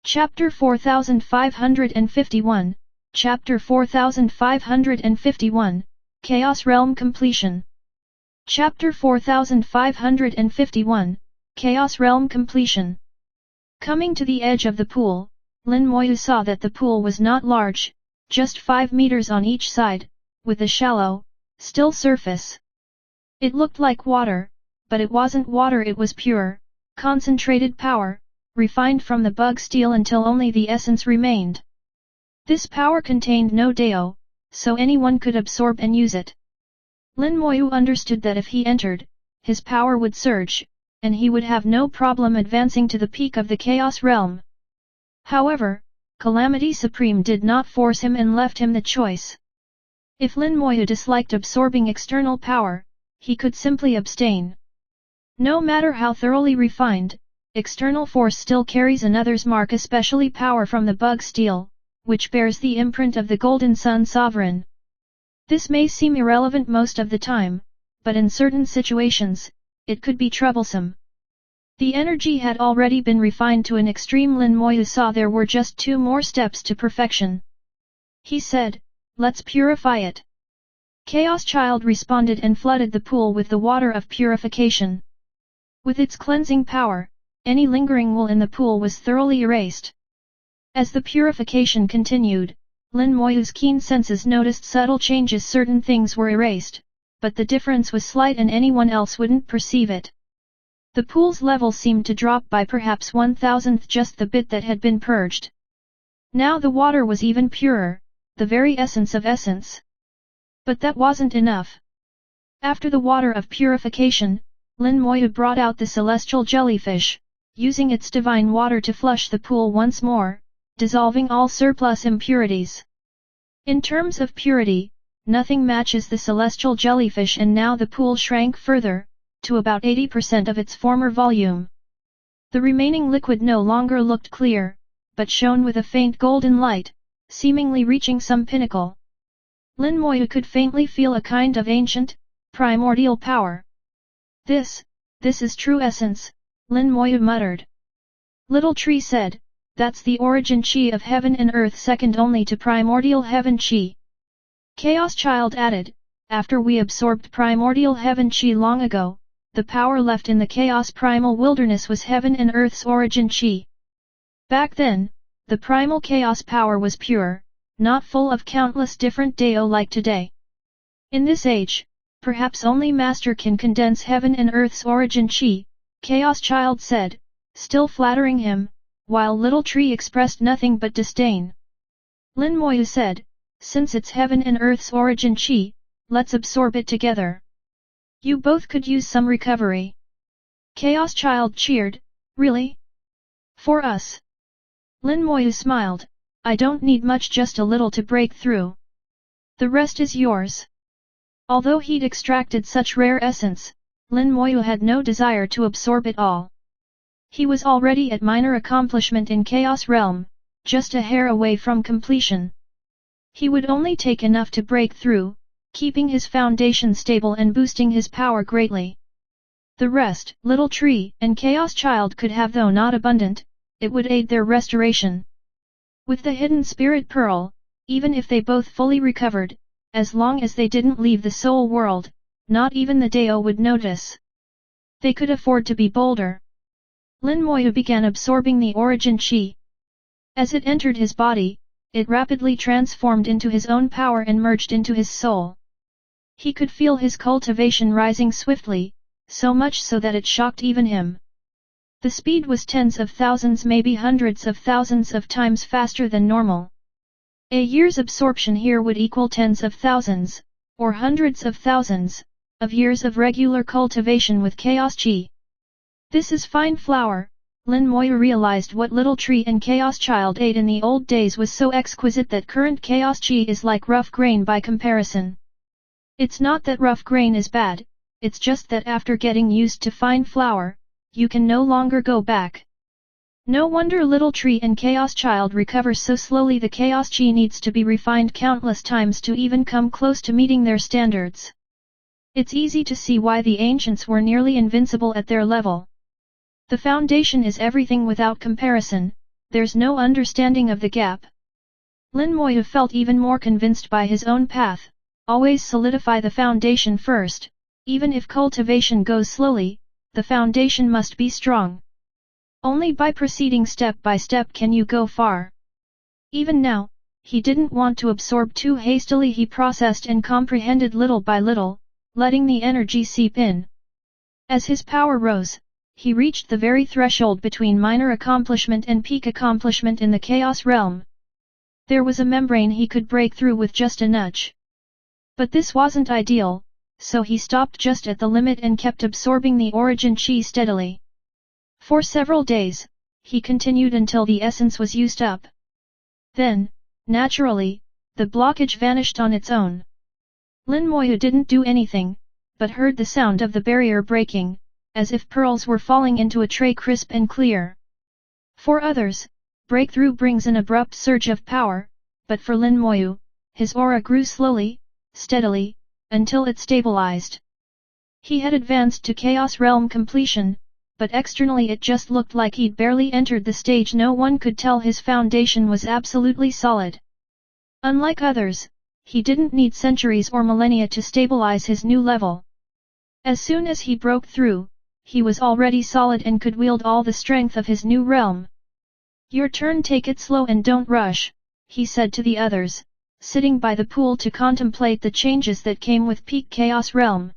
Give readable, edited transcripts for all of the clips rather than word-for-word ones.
Chapter 4551, Chapter 4551, Chaos Realm Completion. Chapter 4551, Chaos Realm Completion. Coming to the edge of the pool, Lin Moyu saw that the pool was not large, just 5 meters on each side, with a shallow, still surface. It looked like water, but it wasn't water, it was pure, concentrated power, refined from the bug steel until only the essence remained. This power contained no Dao, so anyone could absorb and use it. Lin Moyu understood that if he entered, his power would surge, and he would have no problem advancing to the peak of the Chaos Realm. However, Calamity Supreme did not force him and left him the choice. If Lin Moyu disliked absorbing external power, he could simply abstain. No matter how thoroughly refined, external force still carries another's mark, especially power from the bug steel, which bears the imprint of the Golden Sun Sovereign. This may seem irrelevant most of the time, but in certain situations, it could be troublesome. The energy had already been refined to an extreme. Lin Moyu saw there were just 2 more steps to perfection. He said, "Let's purify it." Chaos Child responded and flooded the pool with the water of purification. With its cleansing power, any lingering wool in the pool was thoroughly erased. As the purification continued, Lin Moyu's keen senses noticed subtle changes. Certain things were erased, but the difference was slight and anyone else wouldn't perceive it. The pool's level seemed to drop by perhaps 1,000th, just the bit that had been purged. Now the water was even purer, the very essence of essence. But that wasn't enough. After the water of purification, Lin Moyu brought out the celestial jellyfish, using its divine water to flush the pool once more, dissolving all surplus impurities. In terms of purity, nothing matches the celestial jellyfish, and now the pool shrank further, to about 80% of its former volume. The remaining liquid no longer looked clear, but shone with a faint golden light, seemingly reaching some pinnacle. Lin Moyu could faintly feel a kind of ancient, primordial power. This is true essence," Lin Moyu muttered. Little Tree said, "That's the origin chi of heaven and earth, second only to primordial heaven chi." Chaos Child added, "After we absorbed primordial heaven chi long ago, the power left in the chaos primal wilderness was heaven and earth's origin chi. Back then, the primal chaos power was pure, not full of countless different Dao like today. In this age, perhaps only Master can condense heaven and earth's origin chi," Chaos Child said, still flattering him, while Little Tree expressed nothing but disdain. Lin Moyu said, "Since it's heaven and earth's origin chi, let's absorb it together. You both could use some recovery." Chaos Child cheered, "Really? For us?" Lin Moyu smiled, "I don't need much, just a little to break through. The rest is yours." Although he'd extracted such rare essence, Lin Moyu had no desire to absorb it all. He was already at minor accomplishment in Chaos Realm, just a hair away from completion. He would only take enough to break through, keeping his foundation stable and boosting his power greatly. The rest, Little Tree and Chaos Child could have, though not abundant, it would aid their restoration. With the hidden spirit pearl, even if they both fully recovered, as long as they didn't leave the soul world, not even the Dao would notice. They could afford to be bolder. Lin Moyu began absorbing the origin chi. As it entered his body, it rapidly transformed into his own power and merged into his soul. He could feel his cultivation rising swiftly, so much so that it shocked even him. The speed was tens of thousands, maybe hundreds of thousands of times faster than normal. A year's absorption here would equal tens of thousands, or hundreds of thousands, of years of regular cultivation with Chaos Chi. This is fine flour. Lin Moyu realized what Little Tree and Chaos Child ate in the old days was so exquisite that current Chaos Chi is like rough grain by comparison. It's not that rough grain is bad, it's just that after getting used to fine flour, you can no longer go back. No wonder Little Tree and Chaos Child recover so slowly. The Chaos Chi needs to be refined countless times to even come close to meeting their standards. It's easy to see why the ancients were nearly invincible at their level. The foundation is everything without comparison, there's no understanding of the gap. Lin Moyu felt even more convinced by his own path, always solidify the foundation first, even if cultivation goes slowly, the foundation must be strong. Only by proceeding step by step can you go far. Even now, he didn't want to absorb too hastily. He processed and comprehended little by little, letting the energy seep in. As his power rose, he reached the very threshold between minor accomplishment and peak accomplishment in the Chaos realm. There was a membrane he could break through with just a nudge. But this wasn't ideal, so he stopped just at the limit and kept absorbing the origin chi steadily. For several days, he continued until the essence was used up. Then, naturally, the blockage vanished on its own. Lin Moyu didn't do anything, but heard the sound of the barrier breaking, as if pearls were falling into a tray crisp and clear. For others, breakthrough brings an abrupt surge of power, but for Lin Moyu, his aura grew slowly, steadily, until it stabilized. He had advanced to Chaos Realm completion, but externally it just looked like he'd barely entered the stage. No one could tell his foundation was absolutely solid. Unlike others, he didn't need centuries or millennia to stabilize his new level. As soon as he broke through, he was already solid and could wield all the strength of his new realm. "Your turn, take it slow and don't rush," he said to the others, sitting by the pool to contemplate the changes that came with peak Chaos Realm.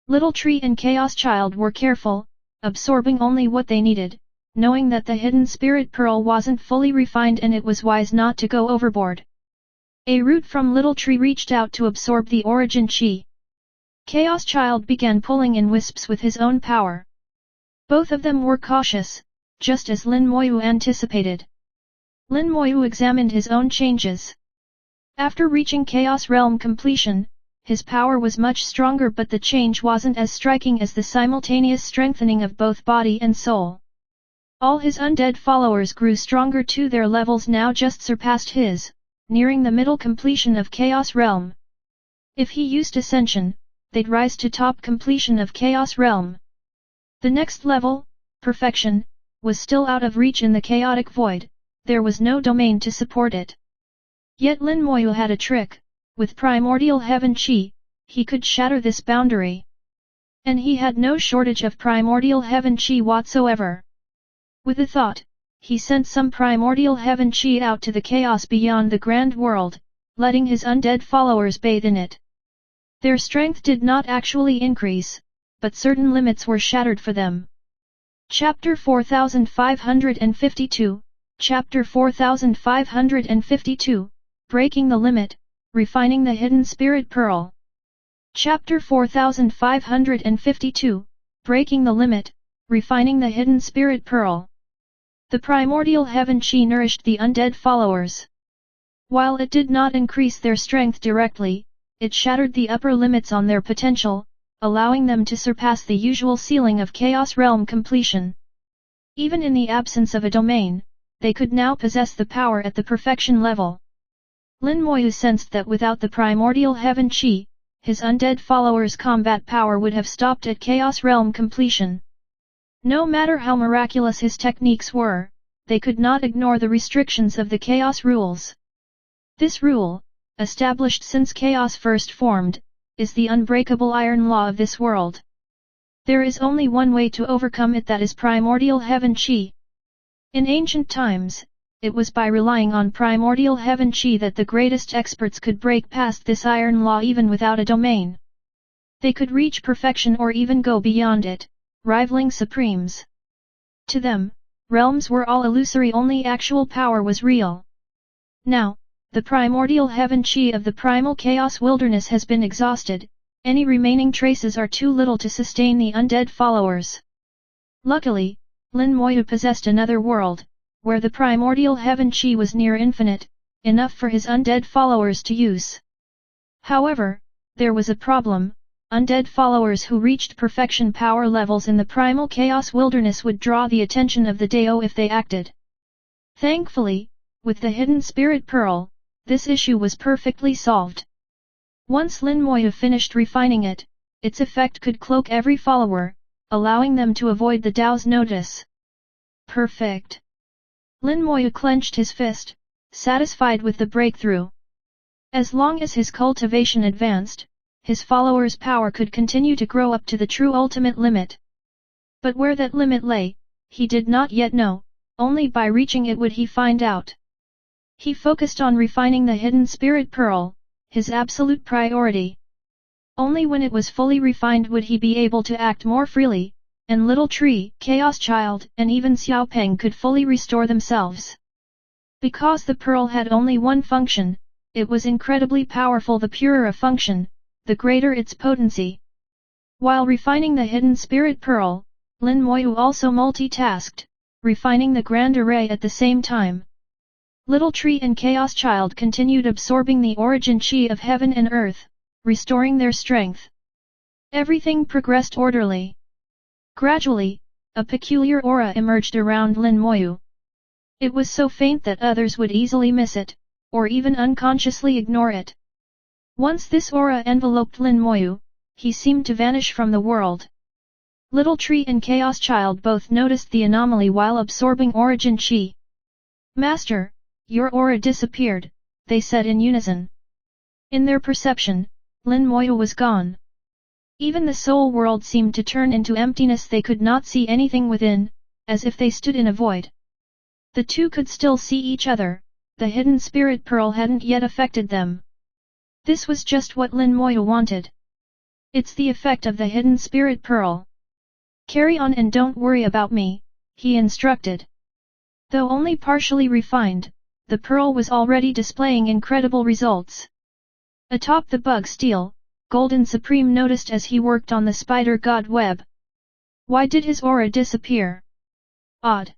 Little Tree and Chaos Child were careful, absorbing only what they needed, knowing that the hidden spirit pearl wasn't fully refined and it was wise not to go overboard. A root from Little Tree reached out to absorb the origin chi. Chaos Child began pulling in wisps with his own power. Both of them were cautious, just as Lin Moyu anticipated. Lin Moyu examined his own changes. After reaching Chaos Realm completion, his power was much stronger, but the change wasn't as striking as the simultaneous strengthening of both body and soul. All his undead followers grew stronger too. Their levels now just surpassed his, nearing the middle completion of Chaos Realm. If he used Ascension, they'd rise to top completion of Chaos Realm. The next level, Perfection, was still out of reach in the chaotic void. There was no domain to support it. Yet Lin Moyu had a trick. With primordial heaven chi, he could shatter this boundary. And he had no shortage of primordial heaven chi whatsoever. With a thought, he sent some primordial heaven chi out to the chaos beyond the grand world, letting his undead followers bathe in it. Their strength did not actually increase, but certain limits were shattered for them. Chapter 4552, Chapter 4552, Breaking the Limit, Refining the Hidden Spirit Pearl. Chapter 4552, Breaking the Limit, Refining the Hidden Spirit Pearl. The primordial heaven chi nourished the undead followers. While it did not increase their strength directly, it shattered the upper limits on their potential, allowing them to surpass the usual ceiling of Chaos Realm completion. Even in the absence of a domain, they could now possess the power at the perfection level. Lin Moyu sensed that without the primordial heaven chi, his undead followers' combat power would have stopped at Chaos Realm completion. No matter how miraculous his techniques were, they could not ignore the restrictions of the Chaos rules. This rule, established since Chaos first formed, is the unbreakable iron law of this world. There is only one way to overcome it, that is primordial heaven chi. In ancient times, it was by relying on primordial heaven chi that the greatest experts could break past this iron law even without a domain. They could reach perfection or even go beyond it, rivaling supremes. To them, realms were all illusory, only actual power was real. Now, the primordial heaven chi of the primal chaos wilderness has been exhausted, any remaining traces are too little to sustain the undead followers. Luckily, Lin Moyu possessed another world, where the primordial heaven chi was near infinite, enough for his undead followers to use. However, there was a problem. Undead followers who reached perfection power levels in the primal chaos wilderness would draw the attention of the Dao if they acted. Thankfully, with the hidden spirit pearl, this issue was perfectly solved. Once Lin Moyu finished refining it, its effect could cloak every follower, allowing them to avoid the Dao's notice. Perfect. Lin Moyu clenched his fist, satisfied with the breakthrough. As long as his cultivation advanced, his followers' power could continue to grow up to the true ultimate limit. But where that limit lay, he did not yet know, only by reaching it would he find out. He focused on refining the hidden spirit pearl, his absolute priority. Only when it was fully refined would he be able to act more freely, and Little Tree, Chaos Child, and even Xiaopeng could fully restore themselves. Because the pearl had only one function, it was incredibly powerful. The purer a function, the greater its potency. While refining the hidden spirit pearl, Lin Moyu also multitasked, refining the grand array at the same time. Little Tree and Chaos Child continued absorbing the origin chi of heaven and earth, restoring their strength. Everything progressed orderly. Gradually, a peculiar aura emerged around Lin Moyu. It was so faint that others would easily miss it, or even unconsciously ignore it. Once this aura enveloped Lin Moyu, he seemed to vanish from the world. Little Tree and Chaos Child both noticed the anomaly while absorbing origin chi. "Master, your aura disappeared," they said in unison. In their perception, Lin Moyu was gone. Even the soul world seemed to turn into emptiness. They could not see anything within, as if they stood in a void. The two could still see each other, the hidden spirit pearl hadn't yet affected them. This was just what Lin Moyu wanted. It's the effect of the hidden spirit pearl. "Carry on and don't worry about me," he instructed. Though only partially refined, the pearl was already displaying incredible results. Atop the bug steel, Golden Supreme noticed as he worked on the spider god web. Why did his aura disappear? Odd.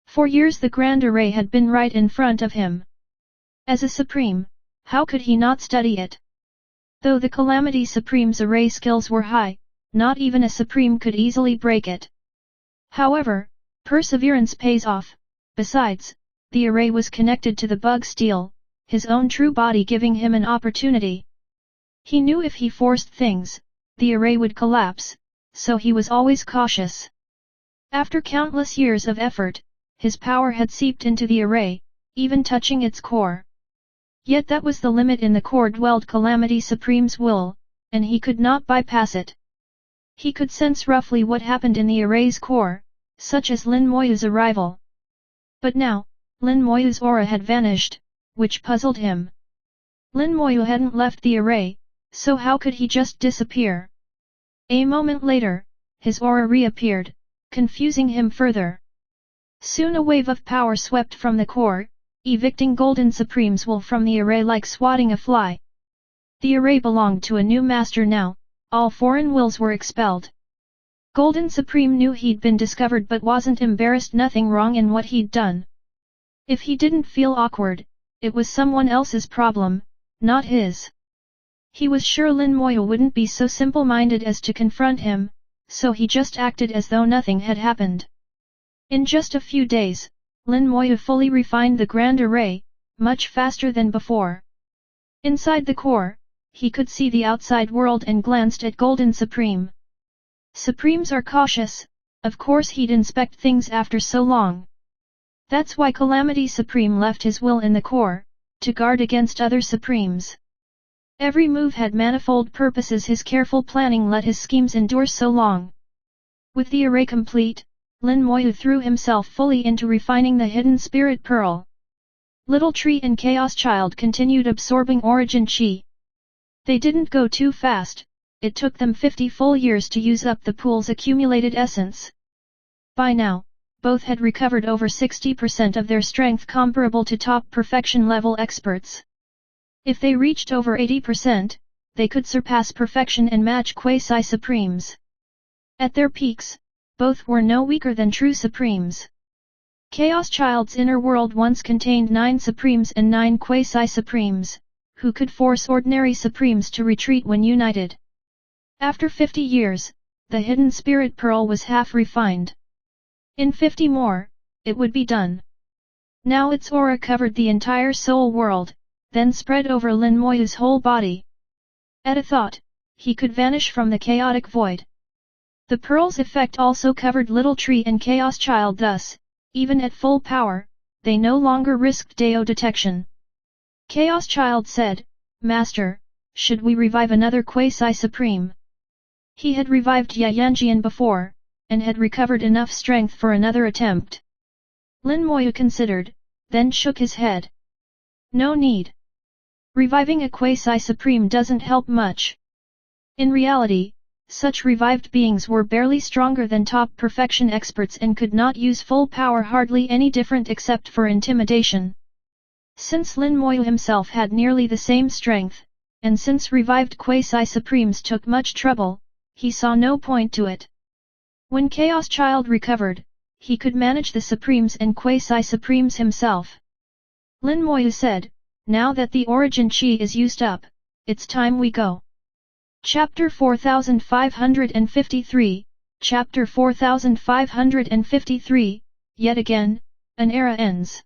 For years the grand array had been right in front of him. As a Supreme, how could he not study it? Though the Calamity Supreme's array skills were high, not even a Supreme could easily break it. However, perseverance pays off. Besides, the array was connected to the bug steel, his own true body giving him an opportunity. He knew if he forced things, the array would collapse, so he was always cautious. After countless years of effort, his power had seeped into the array, even touching its core. Yet that was the limit. In the core dwelled Calamity Supreme's will, and he could not bypass it. He could sense roughly what happened in the array's core, such as Lin Moyu's arrival. But now, Lin Moyu's aura had vanished, which puzzled him. Lin Moyu hadn't left the array, so how could he just disappear? A moment later, his aura reappeared, confusing him further. Soon a wave of power swept from the core, evicting Golden Supreme's will from the array like swatting a fly. The array belonged to a new master now, all foreign wills were expelled. Golden Supreme knew he'd been discovered but wasn't embarrassed. Nothing wrong in what he'd done. If he didn't feel awkward, it was someone else's problem, not his. He was sure Lin Moyu wouldn't be so simple-minded as to confront him, so he just acted as though nothing had happened. In just a few days, Lin Moyu fully refined the grand array, much faster than before. Inside the core, he could see the outside world and glanced at Golden Supreme. Supremes are cautious, of course he'd inspect things after so long. That's why Calamity Supreme left his will in the core, to guard against other Supremes. Every move had manifold purposes. His careful planning let his schemes endure so long. With the array complete, Lin Moyu threw himself fully into refining the hidden spirit pearl. Little Tree and Chaos Child continued absorbing origin chi. They didn't go too fast, it took them 50 full years to use up the pool's accumulated essence. By now, both had recovered over 60% of their strength, comparable to top perfection level experts. If they reached over 80%, they could surpass perfection and match quasi-supremes. At their peaks, both were no weaker than true supremes. Chaos Child's inner world once contained 9 supremes and 9 quasi-supremes, who could force ordinary supremes to retreat when united. After 50 years, the hidden spirit pearl was half refined. In 50 more, it would be done. Now its aura covered the entire soul world, then spread over Lin Moyu's whole body. At a thought, he could vanish from the chaotic void. The pearl's effect also covered Little Tree and Chaos Child. Thus, even at full power, they no longer risked Dao detection. Chaos Child said, Master, should we revive another Quasi Supreme? He had revived Yanjian before, and had recovered enough strength for another attempt. Lin Moyu considered, then shook his head. No need. Reviving a Quasi Supreme doesn't help much. In reality, such revived beings were barely stronger than top perfection experts and could not use full power, hardly any different except for intimidation. Since Lin Moyu himself had nearly the same strength, and since revived Quasi Supremes took much trouble, he saw no point to it. When Chaos Child recovered, he could manage the Supremes and Quasi Supremes himself. Lin Moyu said, now that the origin chi is used up, it's time we go. Chapter 4553, Chapter 4553, yet again, an era ends.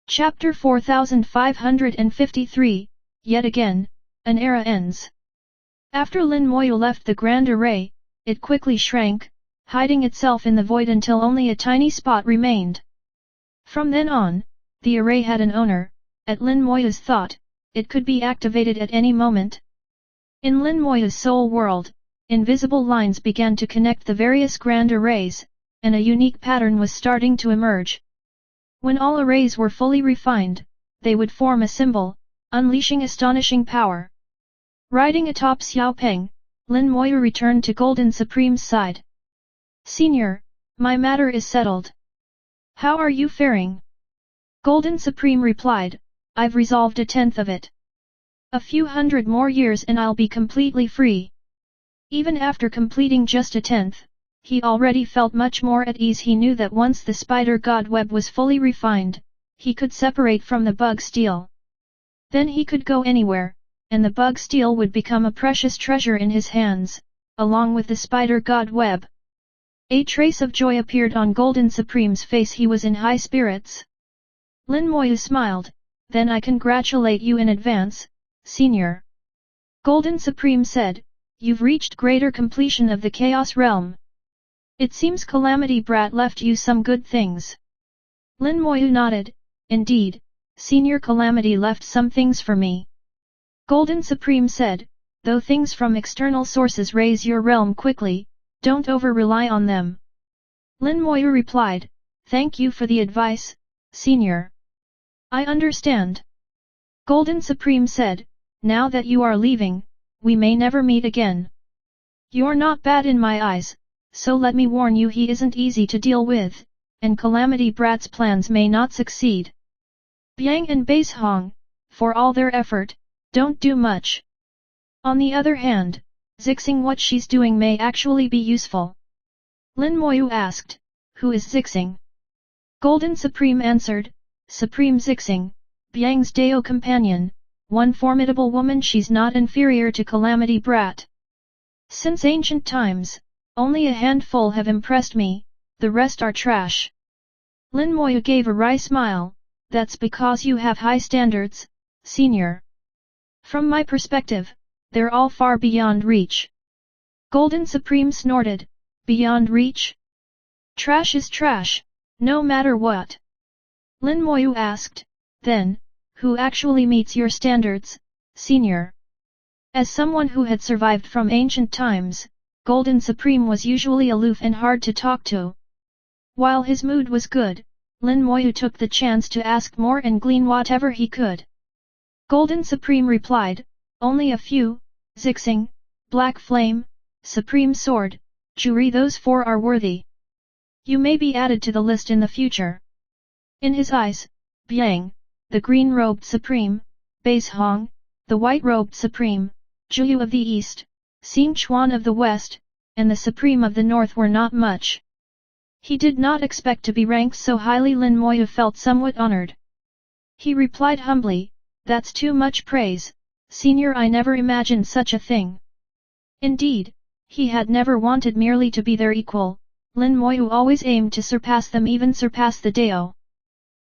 Chapter 4553, yet again, an era ends. After Lin Moyu left the Grand Array, it quickly shrank, hiding itself in the void until only a tiny spot remained. From then on, the array had an owner. At Lin Moyu's thought, it could be activated at any moment. In Lin Moyu's soul world, invisible lines began to connect the various grand arrays, and a unique pattern was starting to emerge. When all arrays were fully refined, they would form a symbol, unleashing astonishing power. Riding atop Xiaopeng, Lin Moyu returned to Golden Supreme's side. Senior, my matter is settled. How are you faring? Golden Supreme replied, I've resolved 1/10 of it. A few hundred more years and I'll be completely free. Even after completing just 1/10, he already felt much more at ease. He knew that once the spider god web was fully refined, he could separate from the bug steel. Then he could go anywhere, and the bug steel would become a precious treasure in his hands, along with the spider god web. A trace of joy appeared on Golden Supreme's face. He was in high spirits. Lin Moyu smiled, then I congratulate you in advance, Senior. Golden Supreme said, you've reached greater completion of the Chaos Realm. It seems Calamity Brat left you some good things. Lin Moyu nodded, indeed, Senior Calamity left some things for me. Golden Supreme said, though things from external sources raise your realm quickly, don't over-rely on them. Lin Moyu replied, thank you for the advice, Senior. I understand. Golden Supreme said, now that you are leaving, we may never meet again. You're not bad in my eyes, so let me warn you, he isn't easy to deal with, and Calamity Brat's plans may not succeed. Biang and Base Hong, for all their effort, don't do much. On the other hand, Zixing, what she's doing may actually be useful. Lin Moyu asked, who is Zixing? Golden Supreme answered, Supreme Zixing, Biang's Dao companion, one formidable woman. She's not inferior to Calamity Brat. Since ancient times, only a handful have impressed me, the rest are trash. Lin Moyu gave a wry smile, that's because you have high standards, Senior. From my perspective, they're all far beyond reach. Golden Supreme snorted, beyond reach? Trash is trash, no matter what. Lin Moyu asked, then, who actually meets your standards, Senior? As someone who had survived from ancient times, Golden Supreme was usually aloof and hard to talk to. While his mood was good, Lin Moyu took the chance to ask more and glean whatever he could. Golden Supreme replied, only a few, Zixing, Black Flame, Supreme Sword, Juri, those 4 are worthy. You may be added to the list in the future. In his eyes, Biang, the green-robed Supreme, Base Hong, the white-robed Supreme, Juyu of the East, Xing Chuan of the West, and the Supreme of the North were not much. He did not expect to be ranked so highly. Lin Moyu felt somewhat honored. He replied humbly, that's too much praise, Senior. I never imagined such a thing. Indeed, he had never wanted merely to be their equal. Lin Moyu always aimed to surpass them, even surpass the Dao.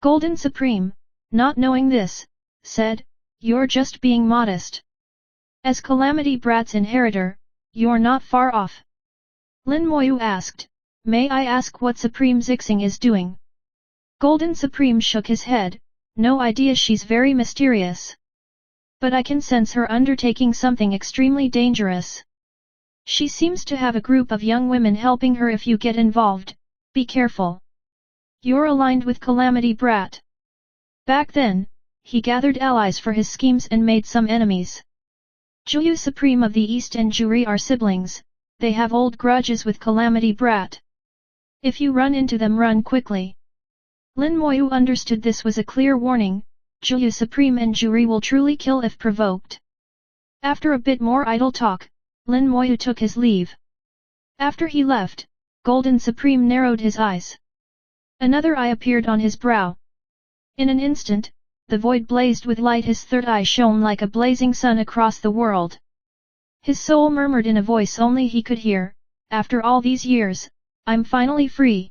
Golden Supreme, not knowing this, said, you're just being modest. As Calamity Brat's inheritor, you're not far off. Lin Moyu asked, may I ask what Supreme Zixing is doing? Golden Supreme shook his head, no idea, she's very mysterious. But I can sense her undertaking something extremely dangerous. She seems to have a group of young women helping her. If you get involved, be careful. You're aligned with Calamity Brat. Back then, he gathered allies for his schemes and made some enemies. Juyu Supreme of the East and Juri are siblings, they have old grudges with Calamity Brat. If you run into them, run quickly. Lin Moyu understood this was a clear warning. Juyu Supreme and Juri will truly kill if provoked. After a bit more idle talk, Lin Moyu took his leave. After he left, Golden Supreme narrowed his eyes. Another eye appeared on his brow. In an instant, the void blazed with light. His third eye shone like a blazing sun across the world. His soul murmured in a voice only he could hear, after all these years, I'm finally free.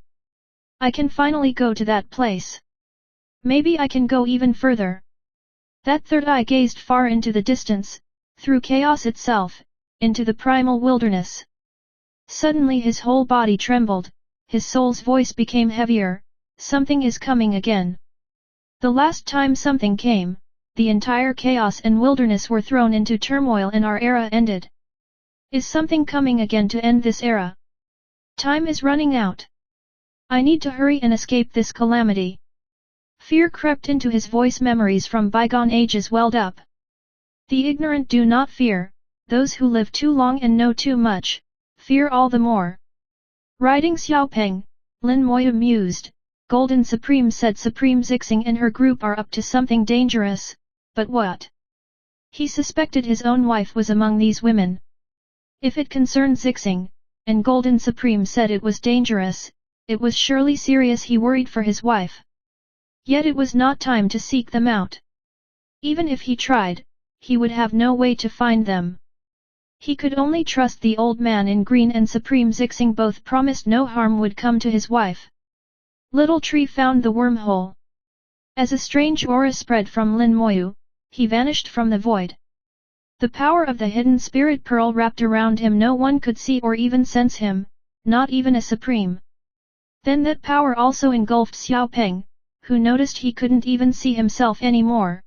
I can finally go to that place. Maybe I can go even further. That third eye gazed far into the distance, through chaos itself, into the primal wilderness. Suddenly his whole body trembled, his soul's voice became heavier, something is coming again. The last time something came, the entire chaos and wilderness were thrown into turmoil and our era ended. Is something coming again to end this era? Time is running out. I need to hurry and escape this calamity. Fear crept into his voice. Memories from bygone ages welled up. The ignorant do not fear, those who live too long and know too much, fear all the more. Riding Xiaopeng, Lin Moyu mused. Golden Supreme said Supreme Zixing and her group are up to something dangerous, but what? He suspected his own wife was among these women. If it concerned Zixing, and Golden Supreme said it was dangerous, it was surely serious. He worried for his wife. Yet it was not time to seek them out. Even if he tried, he would have no way to find them. He could only trust the old man in green and Supreme Zixing. Both promised no harm would come to his wife. Little Tree found the wormhole. As a strange aura spread from Lin Moyu, he vanished from the void. The power of the hidden spirit pearl wrapped around him. No one could see or even sense him, not even a Supreme. Then that power also engulfed Xiaopeng, who noticed he couldn't even see himself anymore.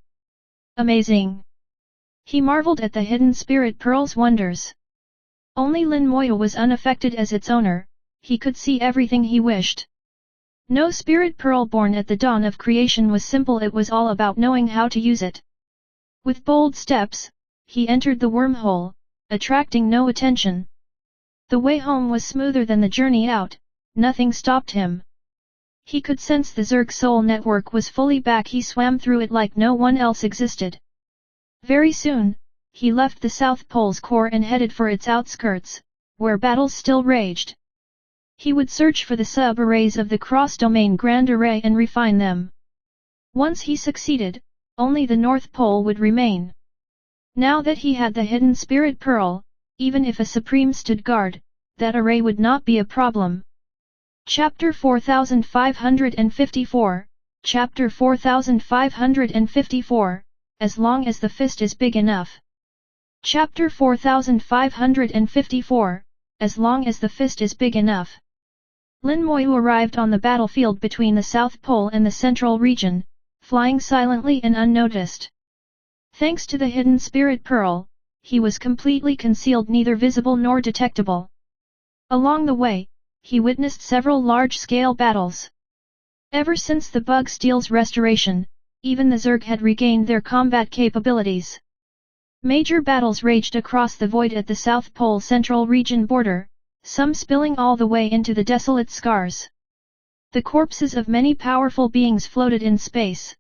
Amazing! He marveled at the hidden spirit pearl's wonders. Only Lin Moyu was unaffected as its owner, he could see everything he wished. No spirit pearl born at the dawn of creation was simple, it was all about knowing how to use it. With bold steps, he entered the wormhole, attracting no attention. The way home was smoother than the journey out, nothing stopped him. He could sense the Zerg soul network was fully back. He swam through it like no one else existed. Very soon, he left the South Pole's core and headed for its outskirts, where battles still raged. He would search for the sub-arrays of the cross-domain Grand Array and refine them. Once he succeeded, only the North Pole would remain. Now that he had the hidden spirit pearl, even if a Supreme stood guard, that array would not be a problem. Chapter 4554, Chapter 4554, As long as the fist is big enough. Chapter 4554, As long as the fist is big enough. Lin Moyu arrived on the battlefield between the South Pole and the Central region, flying silently and unnoticed. Thanks to the hidden spirit pearl, he was completely concealed, neither visible nor detectable. Along the way, he witnessed several large-scale battles. Ever since the Bug Steel's restoration, even the Zerg had regained their combat capabilities. Major battles raged across the void at the South Pole Central region border, some spilling all the way into the desolate scars. The corpses of many powerful beings floated in space.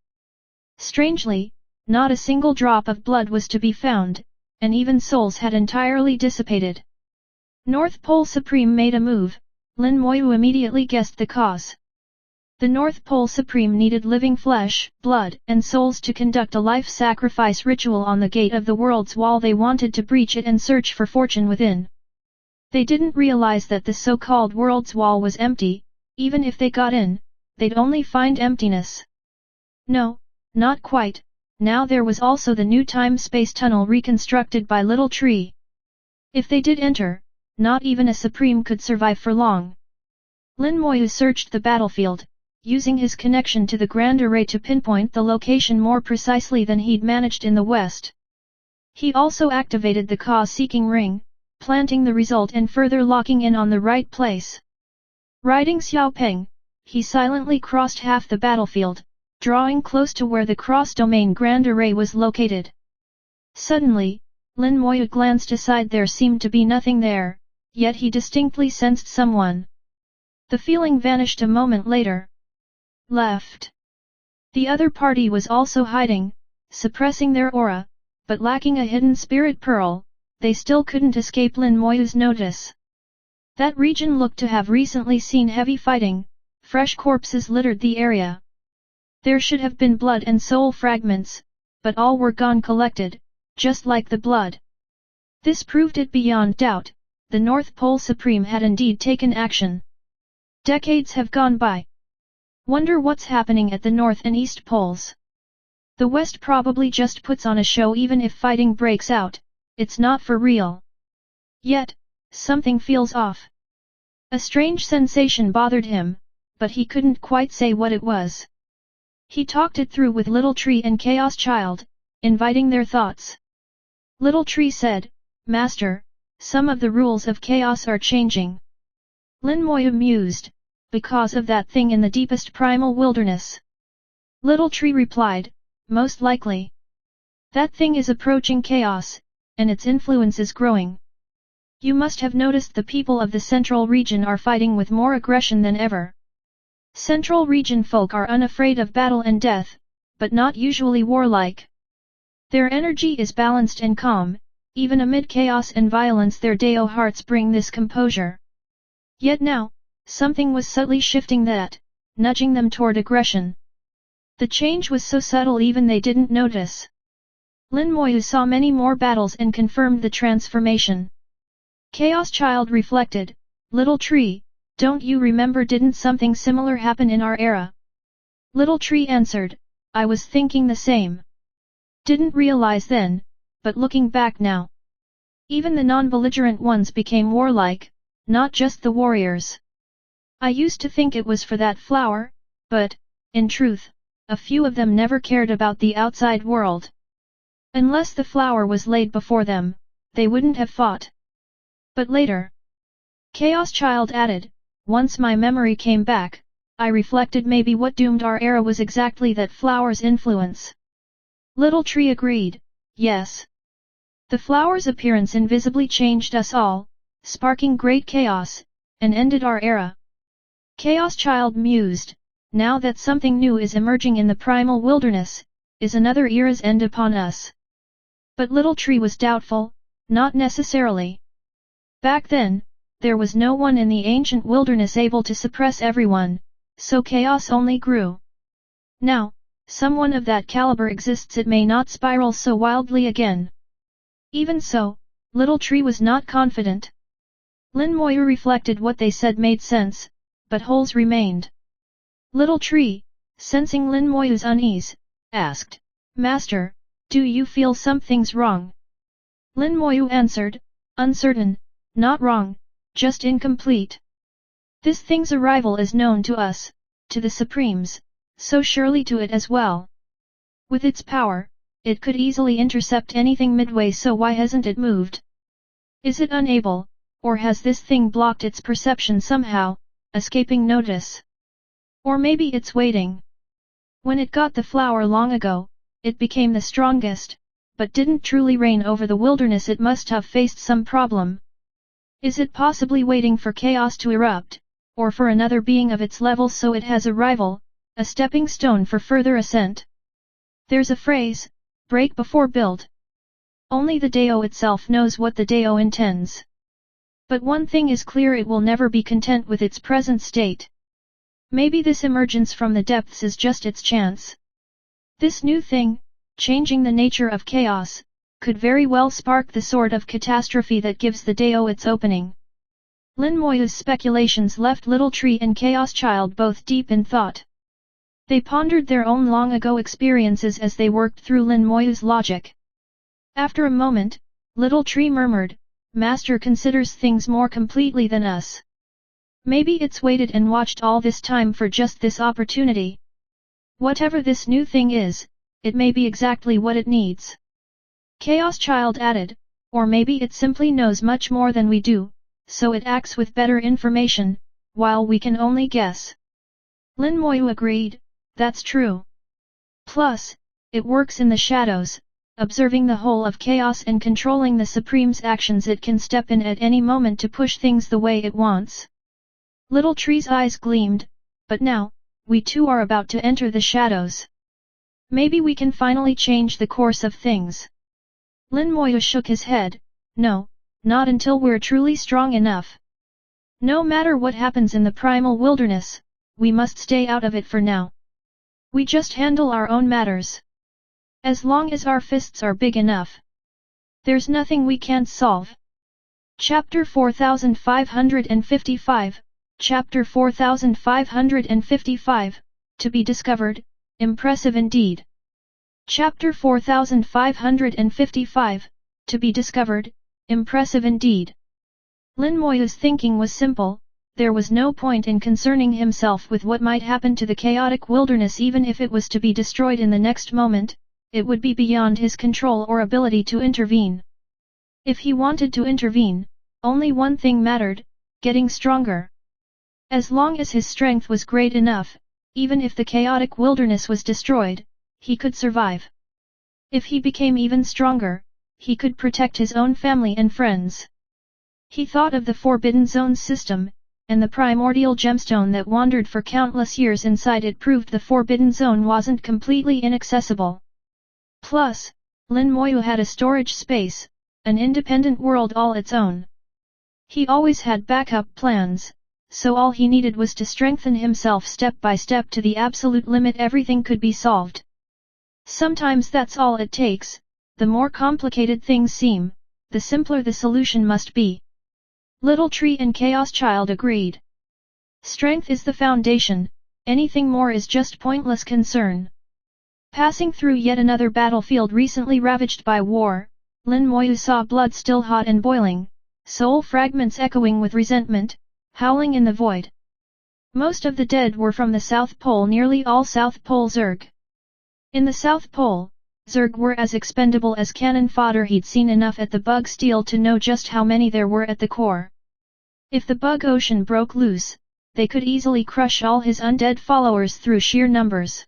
Strangely, not a single drop of blood was to be found, and even souls had entirely dissipated. North Pole Supreme made a move. Lin Moyu immediately guessed the cause. The North Pole Supreme needed living flesh, blood, and souls to conduct a life sacrifice ritual on the gate of the world's wall. They wanted to breach it and search for fortune within. They didn't realize that the so-called world's wall was empty. Even if they got in, they'd only find emptiness. No, not quite. Now there was also the new time-space tunnel reconstructed by Little Tree. If they did enter, not even a Supreme could survive for long. Lin Moyu searched the battlefield, using his connection to the Grand Array to pinpoint the location more precisely than he'd managed in the West. He also activated the Ka-seeking ring, planting the result and further locking in on the right place. Riding Xiaopeng, he silently crossed half the battlefield, drawing close to where the cross-domain Grand Array was located. Suddenly, Lin Moyu glanced aside. There seemed to be nothing there, yet he distinctly sensed someone. The feeling vanished a moment later. Left. The other party was also hiding, suppressing their aura, but lacking a hidden spirit pearl, they still couldn't escape Lin Moyu's notice. That region looked to have recently seen heavy fighting, fresh corpses littered the area. There should have been blood and soul fragments, but all were gone collected, just like the blood. This proved it beyond doubt, the North Pole Supreme had indeed taken action. Decades have gone by. Wonder what's happening at the North and East Poles. The West probably just puts on a show. Even if fighting breaks out, it's not for real. Yet, something feels off. A strange sensation bothered him, but he couldn't quite say what it was. He talked it through with Little Tree and Chaos Child, inviting their thoughts. Little Tree said, "Master, some of the rules of chaos are changing." Lin Moyu mused, "Because of that thing in the deepest primal wilderness?" Little Tree replied, "Most likely. That thing is approaching chaos, and its influence is growing. You must have noticed the people of the Central Region are fighting with more aggression than ever. Central Region folk are unafraid of battle and death, but not usually warlike. Their energy is balanced and calm, even amid chaos and violence their Dao hearts bring this composure. Yet now, something was subtly shifting that, nudging them toward aggression. The change was so subtle even they didn't notice." Lin Moyu saw many more battles and confirmed the transformation. Chaos Child reflected, "Little Tree, don't you remember, didn't something similar happen in our era?" Little Tree answered, "I was thinking the same. Didn't realize then, but looking back now. Even the non-belligerent ones became warlike, not just the warriors. I used to think it was for that flower, but, in truth, a few of them never cared about the outside world. Unless the flower was laid before them, they wouldn't have fought. But later," Chaos Child added, "once my memory came back, I reflected maybe what doomed our era was exactly that flower's influence." Little Tree agreed, "Yes. The flower's appearance invisibly changed us all, sparking great chaos, and ended our era." Chaos Child mused, "Now that something new is emerging in the primal wilderness, is another era's end upon us?" But Little Tree was doubtful, "Not necessarily. Back then, there was no one in the ancient wilderness able to suppress everyone, so chaos only grew. Now, someone of that caliber exists. It may not spiral so wildly again." Even so, Little Tree was not confident. Lin Moyu reflected what they said made sense, but holes remained. Little Tree, sensing Lin Moyu's unease, asked, "Master, do you feel something's wrong?" Lin Moyu answered, "Uncertain, not wrong, just incomplete. This thing's arrival is known to us, to the Supremes, so surely to it as well. With its power, it could easily intercept anything midway, so why hasn't it moved? Is it unable, or has this thing blocked its perception somehow, escaping notice? Or maybe it's waiting. When it got the flower long ago, it became the strongest, but didn't truly reign over the wilderness. It must have faced some problem. Is it possibly waiting for chaos to erupt, or for another being of its level so it has a rival, a stepping stone for further ascent? There's a phrase, break before build. Only the Dao itself knows what the Dao intends. But one thing is clear, it will never be content with its present state. Maybe this emergence from the depths is just its chance. This new thing, changing the nature of chaos, could very well spark the sort of catastrophe that gives the Dao its opening." Lin Moyu's speculations left Little Tree and Chaos Child both deep in thought. They pondered their own long-ago experiences as they worked through Lin Moyu's logic. After a moment, Little Tree murmured, "Master considers things more completely than us. Maybe it's waited and watched all this time for just this opportunity. Whatever this new thing is, it may be exactly what it needs. Chaos Child added, or maybe it simply knows much more than we do, so it acts with better information, while we can only guess. Lin Moyu agreed, that's true. Plus, it works in the shadows, observing the whole of chaos and controlling the Supreme's actions. It can step in at any moment to push things the way it wants. Little Tree's eyes gleamed, but now, we too are about to enter the shadows. Maybe we can finally change the course of things. Lin Moyu shook his head, no, not until we're truly strong enough. No matter what happens in the primal wilderness, we must stay out of it for now. We just handle our own matters. As long as our fists are big enough. There's nothing we can't solve. Chapter 4555, Chapter 4555, To be discovered, impressive indeed. Chapter 4555, To be discovered, impressive indeed. Lin Moyu's thinking was simple, there was no point in concerning himself with what might happen to the chaotic wilderness. Even if it was to be destroyed in the next moment, it would be beyond his control or ability to intervene. If he wanted to intervene, only one thing mattered, getting stronger. As long as his strength was great enough, even if the chaotic wilderness was destroyed, he could survive. If he became even stronger, he could protect his own family and friends. He thought of the Forbidden Zone system, and the primordial gemstone that wandered for countless years inside it proved the Forbidden Zone wasn't completely inaccessible. Plus, Lin Moyu had a storage space, an independent world all its own. He always had backup plans, so all he needed was to strengthen himself step by step to the absolute limit. Everything could be solved. Sometimes that's all it takes. The more complicated things seem, the simpler the solution must be. Little Tree and Chaos Child agreed. Strength is the foundation, anything more is just pointless concern. Passing through yet another battlefield recently ravaged by war, Lin Moyu saw blood still hot and boiling, soul fragments echoing with resentment, howling in the void. Most of the dead were from the South Pole, nearly all South Pole Zerg. In the South Pole, Zerg were as expendable as cannon fodder. He'd seen enough at the Bug Steel to know just how many there were at the core. If the Bug Ocean broke loose, they could easily crush all his undead followers through sheer numbers.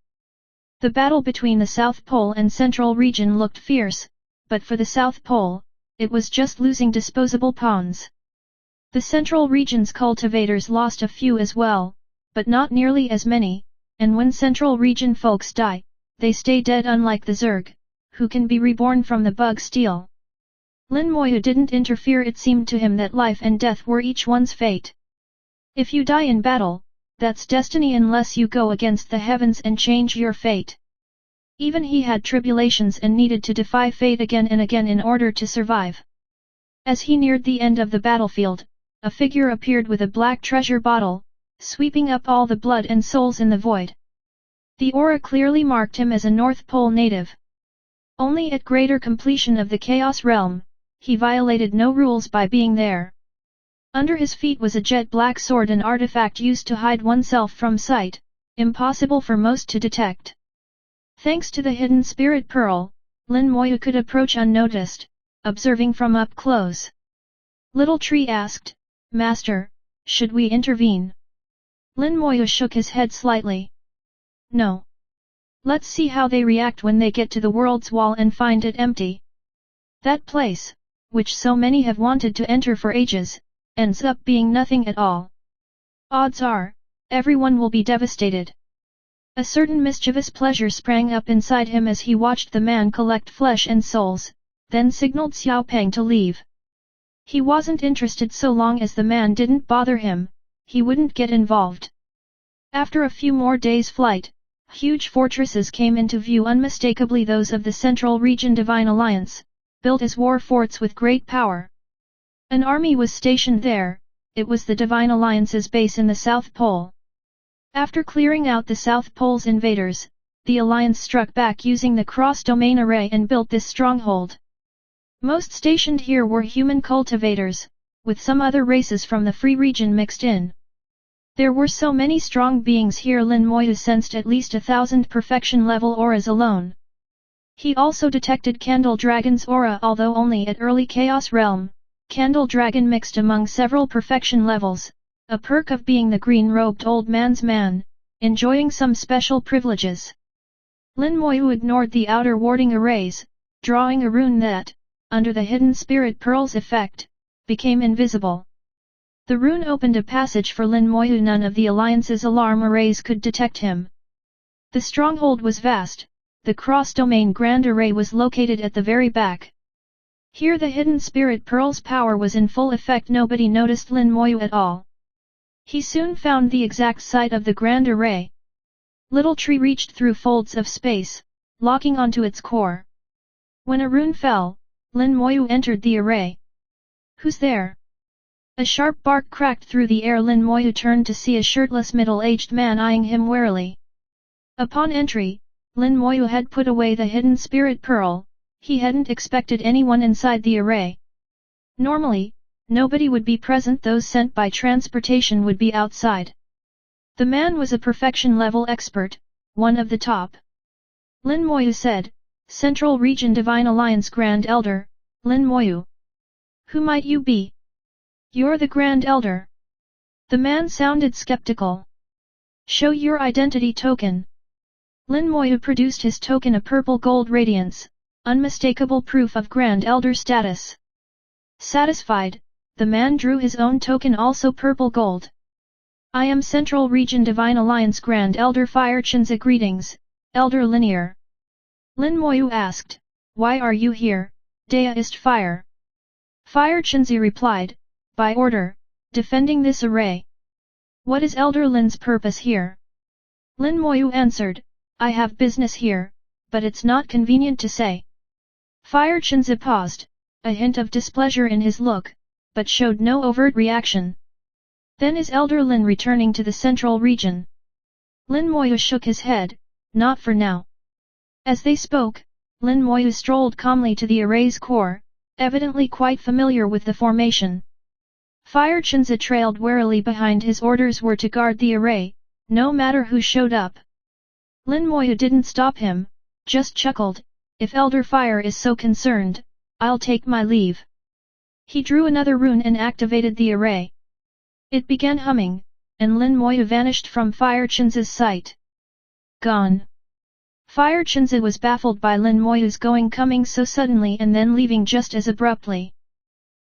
The battle between the South Pole and Central Region looked fierce, but for the South Pole, it was just losing disposable pawns. The Central Region's cultivators lost a few as well, but not nearly as many, and when Central Region folks die, they stay dead, unlike the Zerg, who can be reborn from the Bug Steel. Lin Moyu didn't interfere. It seemed to him that life and death were each one's fate. If you die in battle, that's destiny unless you go against the heavens and change your fate. Even he had tribulations and needed to defy fate again and again in order to survive. As he neared the end of the battlefield, a figure appeared with a black treasure bottle, sweeping up all the blood and souls in the void. The aura clearly marked him as a North Pole native. Only at greater completion of the Chaos Realm, he violated no rules by being there. Under his feet was a jet black sword, an artifact used to hide oneself from sight, impossible for most to detect. Thanks to the hidden spirit pearl, Lin Moyu could approach unnoticed, observing from up close. Little Tree asked, Master, should we intervene? Lin Moyu shook his head slightly. No. Let's see how they react when they get to the world's wall and find it empty. That place, which so many have wanted to enter for ages, ends up being nothing at all. Odds are, everyone will be devastated. A certain mischievous pleasure sprang up inside him as he watched the man collect flesh and souls, then signaled Xiao Peng to leave. He wasn't interested so long as the man didn't bother him, he wouldn't get involved. After a few more days' flight, huge fortresses came into view, unmistakably those of the Central Region Divine Alliance, built as war forts with great power. An army was stationed there. It was the Divine Alliance's base in the South Pole. After clearing out the South Pole's invaders, the Alliance struck back using the cross-domain array and built this stronghold. Most stationed here were human cultivators, with some other races from the Free Region mixed in. There were so many strong beings here. Lin Moyu sensed at least 1,000 perfection level auras alone. He also detected Candle Dragon's aura, although only at early Chaos Realm. Candle Dragon mixed among several perfection levels, a perk of being the green-robed old man's man, enjoying some special privileges. Lin Moyu ignored the outer warding arrays, drawing a rune that, under the hidden spirit pearl's effect, became invisible. The rune opened a passage for Lin Moyu. None of the Alliance's alarm arrays could detect him. The stronghold was vast. The cross-domain Grand Array was located at the very back. Here the hidden spirit pearl's power was in full effect. Nobody noticed Lin Moyu at all. He soon found the exact site of the Grand Array. Little tree reached through folds of space, locking onto its core. When a rune fell, Lin Moyu entered the array. Who's there? A sharp bark cracked through the air. Lin Moyu turned to see a shirtless middle-aged man eyeing him warily. Upon entry, Lin Moyu had put away the hidden spirit pearl. He hadn't expected anyone inside the array. Normally, nobody would be present. Those sent by transportation would be outside. The man was a perfection level expert, one of the top. Lin Moyu said, Central Region Divine Alliance Grand Elder, Lin Moyu. Who might you be? You're the Grand Elder. The man sounded skeptical. Show your identity token. Lin Moyu produced his token, a purple gold radiance, unmistakable proof of Grand Elder status. Satisfied, the man drew his own token, also purple gold. I am Central Region Divine Alliance Grand Elder Fire Chinza. Greetings, Elder Linear. Lin Moyu asked, why are you here, Deist Fire? Fire Chinzi replied, by order, defending this array. What is Elder Lin's purpose here? Lin Moyu answered, I have business here, but it's not convenient to say. Fire Chinzi paused, a hint of displeasure in his look, but showed no overt reaction. Then is Elder Lin returning to the central region? Lin Moyu shook his head, not for now. As they spoke, Lin Moyu strolled calmly to the array's core, evidently quite familiar with the formation. Fire Chinza trailed warily behind. His orders were to guard the array, no matter who showed up. Lin Moyu didn't stop him, just chuckled, if Elder Fire is so concerned, I'll take my leave. He drew another rune and activated the array. It began humming, and Lin Moyu vanished from Fire Chinza's sight. Gone. Fire Chinza was baffled by Lin Moyu's coming so suddenly and then leaving just as abruptly.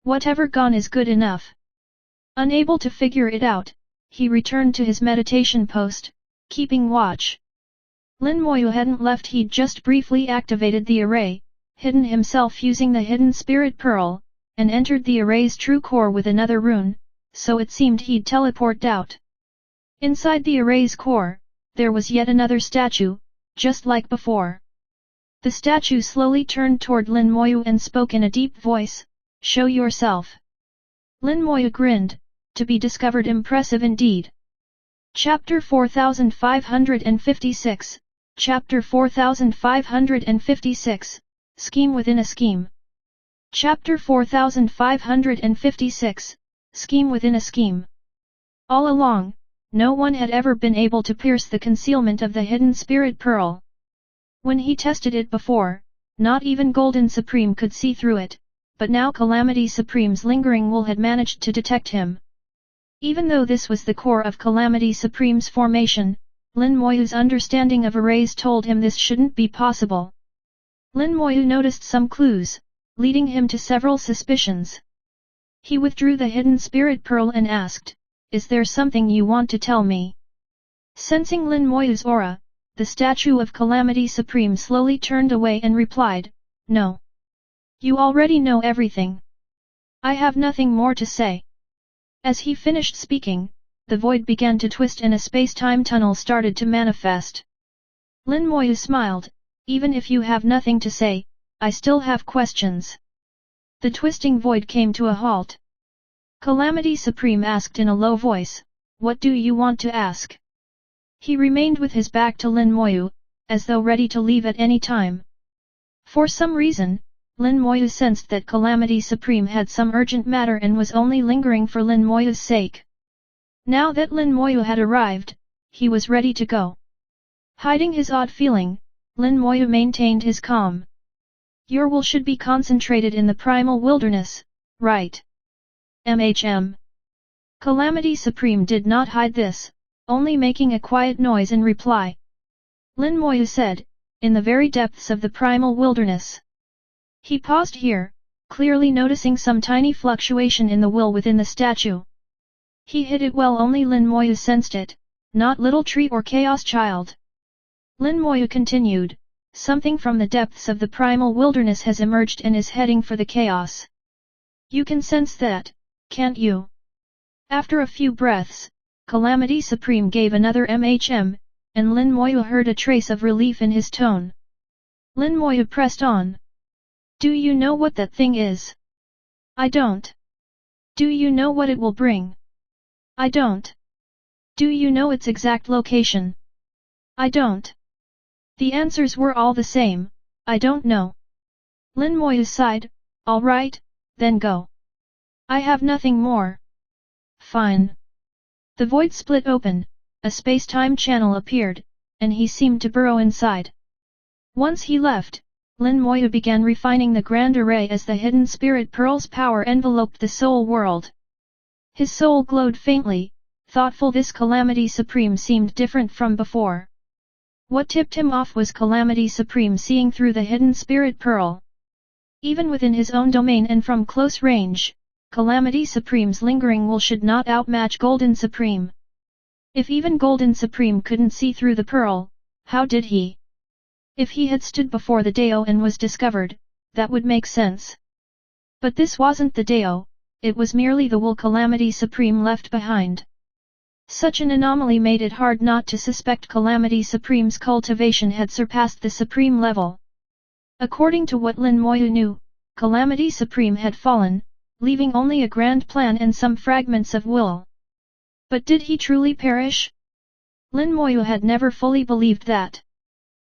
Whatever gone is good enough. Unable to figure it out, he returned to his meditation post, keeping watch. Lin Moyu hadn't left. He'd just briefly activated the array, hidden himself using the hidden spirit pearl, and entered the array's true core with another rune, so it seemed he'd teleported out. Inside the array's core, there was yet another statue, just like before. The statue slowly turned toward Lin Moyu and spoke in a deep voice, show yourself. Lin Moyu grinned, to be discovered impressive indeed. Chapter 4556, Chapter 4556, Scheme Within a Scheme. Chapter 4556, Scheme Within a Scheme. All along, no one had ever been able to pierce the concealment of the hidden spirit pearl. When he tested it before, not even Golden Supreme could see through it, but now Calamity Supreme's lingering wool had managed to detect him. Even though this was the core of Calamity Supreme's formation, Lin Moyu's understanding of arrays told him this shouldn't be possible. Lin Moyu noticed some clues, leading him to several suspicions. He withdrew the hidden spirit pearl and asked, is there something you want to tell me? Sensing Lin Moyu's aura, the statue of Calamity Supreme slowly turned away and replied, no. You already know everything. I have nothing more to say. As he finished speaking, the void began to twist and a space-time tunnel started to manifest. Lin Moyu smiled, even if you have nothing to say, I still have questions. The twisting void came to a halt. Calamity Supreme asked in a low voice, what do you want to ask? He remained with his back to Lin Moyu, as though ready to leave at any time. For some reason, Lin Moyu sensed that Calamity Supreme had some urgent matter and was only lingering for Lin Moyu's sake. Now that Lin Moyu had arrived, he was ready to go. Hiding his odd feeling, Lin Moyu maintained his calm. Your will should be concentrated in the primal wilderness, right? Calamity Supreme did not hide this, only making a quiet noise in reply. Lin Moyu said, in the very depths of the primal wilderness. He paused here, clearly noticing some tiny fluctuation in the will within the statue. He hid it well, only Lin Moyu sensed it, not Little Tree or Chaos Child. Lin Moyu continued, something from the depths of the primal wilderness has emerged and is heading for the chaos. You can sense that, can't you? After a few breaths, Calamity Supreme gave another and Lin Moyu heard a trace of relief in his tone. Lin Moyu pressed on. Do you know what that thing is? I don't. Do you know what it will bring? I don't. Do you know its exact location? I don't. The answers were all the same, I don't know. Lin Moyu sighed, all right, then go. I have nothing more. Fine. The void split open, a space-time channel appeared, and he seemed to burrow inside. Once he left, Lin Moyu began refining the grand array as the hidden spirit pearl's power enveloped the soul world. His soul glowed faintly, thoughtful. This Calamity Supreme seemed different from before. What tipped him off was Calamity Supreme seeing through the hidden spirit pearl. Even within his own domain and from close range, Calamity Supreme's lingering will should not outmatch Golden Supreme. If even Golden Supreme couldn't see through the pearl, how did he? If he had stood before the Dao and was discovered, that would make sense. But this wasn't the Dao, it was merely the will Calamity Supreme left behind. Such an anomaly made it hard not to suspect Calamity Supreme's cultivation had surpassed the supreme level. According to what Lin Moyu knew, Calamity Supreme had fallen, leaving only a grand plan and some fragments of will. But did he truly perish? Lin Moyu had never fully believed that.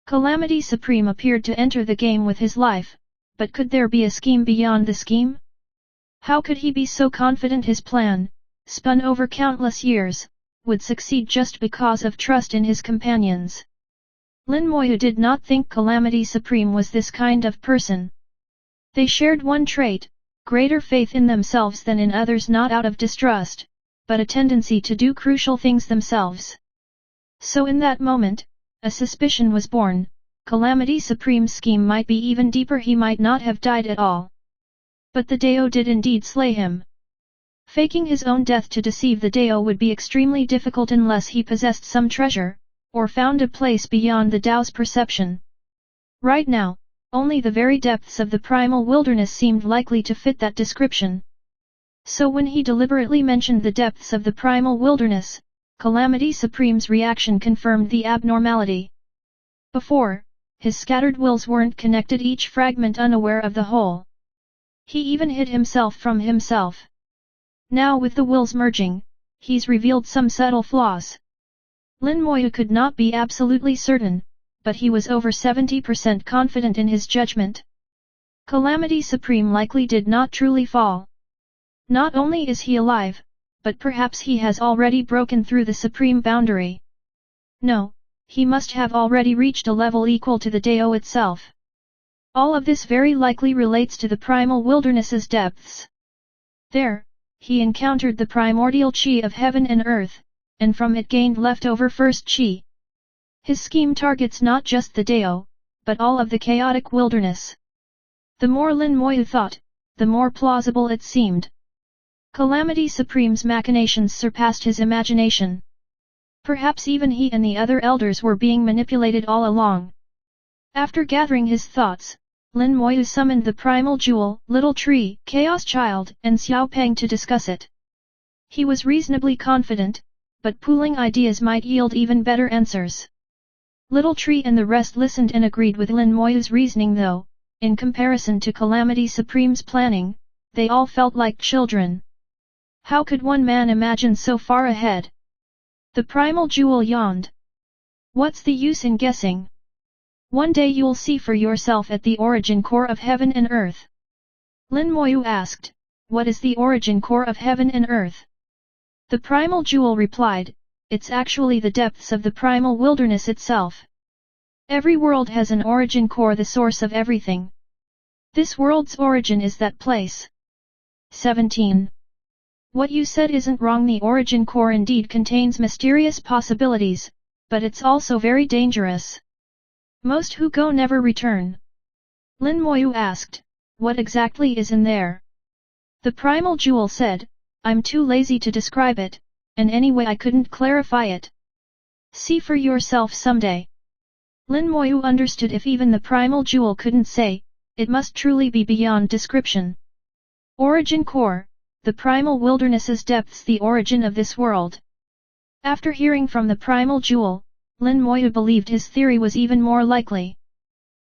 Calamity Supreme appeared to enter the game with his life, but could there be a scheme beyond the scheme? How could he be so confident his plan, spun over countless years, would succeed just because of trust in his companions? Lin Moyu did not think Calamity Supreme was this kind of person. They shared one trait, greater faith in themselves than in others, not out of distrust, but a tendency to do crucial things themselves. So in that moment, a suspicion was born, Calamity Supreme's scheme might be even deeper, he might not have died at all. But the Dao did indeed slay him. Faking his own death to deceive the Dao would be extremely difficult unless he possessed some treasure, or found a place beyond the Dao's perception. Right now, only the very depths of the primal wilderness seemed likely to fit that description. So when he deliberately mentioned the depths of the primal wilderness, Calamity Supreme's reaction confirmed the abnormality. Before, his scattered wills weren't connected, each fragment unaware of the whole. He even hid himself from himself. Now with the wills merging, he's revealed some subtle flaws. Lin Moyu could not be absolutely certain, but he was over 70% confident in his judgment. Calamity Supreme likely did not truly fall. Not only is he alive, but perhaps he has already broken through the supreme boundary. No, he must have already reached a level equal to the Dao itself. All of this very likely relates to the primal wilderness's depths. There, he encountered the primordial Qi of heaven and earth, and from it gained leftover first Qi. His scheme targets not just the Dao, but all of the chaotic wilderness. The more Lin Moyu thought, the more plausible it seemed. Calamity Supreme's machinations surpassed his imagination. Perhaps even he and the other elders were being manipulated all along. After gathering his thoughts, Lin Moyu summoned the Primal Jewel, Little Tree, Chaos Child, and Xiao Peng to discuss it. He was reasonably confident, but pooling ideas might yield even better answers. Little Tree and the rest listened and agreed with Lin Moyu's reasoning, though, in comparison to Calamity Supreme's planning, they all felt like children. How could one man imagine so far ahead? The Primal Jewel yawned. What's the use in guessing? One day you'll see for yourself at the origin core of heaven and earth. Lin Moyu asked, what is the origin core of heaven and earth? The primal jewel replied, it's actually the depths of the primal wilderness itself. Every world has an origin core, the source of everything. This world's origin is that place. 17. What you said isn't wrong. The origin core indeed contains mysterious possibilities, but it's also very dangerous. Most who go never return. Lin Moyu asked, what exactly is in there? The primal jewel said, I'm too lazy to describe it, and anyway I couldn't clarify it. See for yourself someday. Lin Moyu understood if even the primal jewel couldn't say, it must truly be beyond description. Origin core, the primal wilderness's depths, the origin of this world. After hearing from the primal jewel, Lin Moyu believed his theory was even more likely.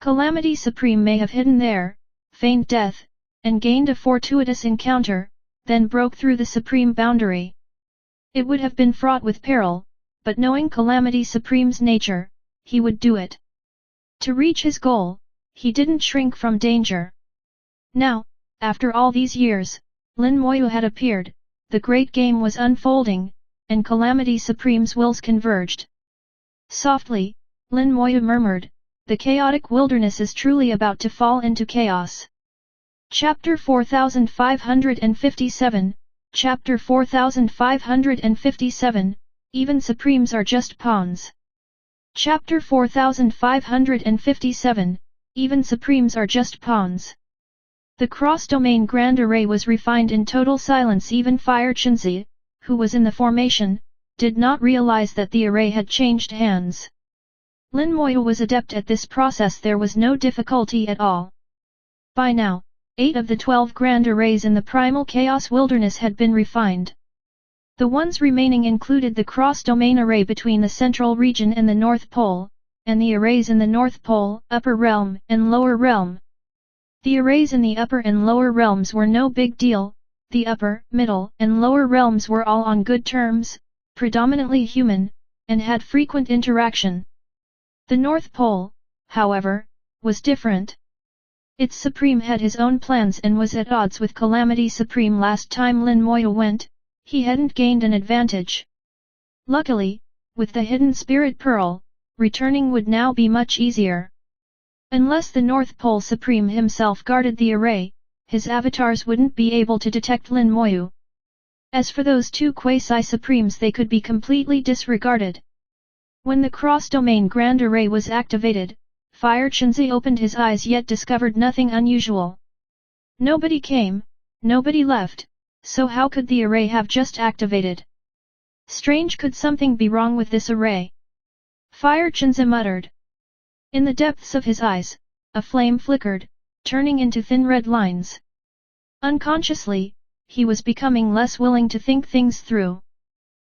Calamity Supreme may have hidden there, feigned death, and gained a fortuitous encounter, then broke through the supreme boundary. It would have been fraught with peril, but knowing Calamity Supreme's nature, he would do it. To reach his goal, he didn't shrink from danger. Now, after all these years, Lin Moyu had appeared, the great game was unfolding, and Calamity Supreme's wills converged. Softly, Lin Moyu murmured, the chaotic wilderness is truly about to fall into chaos. Chapter 4557, Chapter 4557, even Supremes are just pawns. Chapter 4557, even Supremes are just pawns. The cross-domain Grand Array was refined in total silence. Even Fire Chunzi, who was in the formation, did not realize that the array had changed hands. Lin Moyu was adept at this process. There was no difficulty at all. By now, 8 of the 12 Grand Arrays in the Primal Chaos Wilderness had been refined. The ones remaining included the cross-domain array between the Central Region and the North Pole, and the arrays in the North Pole, Upper Realm, and Lower Realm. The arrays in the Upper and Lower Realms were no big deal. The Upper, Middle, and Lower Realms were all on good terms, predominantly human, and had frequent interaction. The North Pole, however, was different. Its Supreme had his own plans and was at odds with Calamity Supreme. Last time Lin Moyu went, he hadn't gained an advantage. Luckily, with the hidden Spirit Pearl, returning would now be much easier. Unless the North Pole Supreme himself guarded the array, his avatars wouldn't be able to detect Lin Moyu. As for those 2 quasi-supremes, they could be completely disregarded. When the cross-domain Grand Array was activated, Fire Chunzi opened his eyes yet discovered nothing unusual. Nobody came, nobody left, so how could the array have just activated? Strange, could something be wrong with this array? Fire Chunzi muttered. In the depths of his eyes, a flame flickered, turning into thin red lines. Unconsciously, he was becoming less willing to think things through.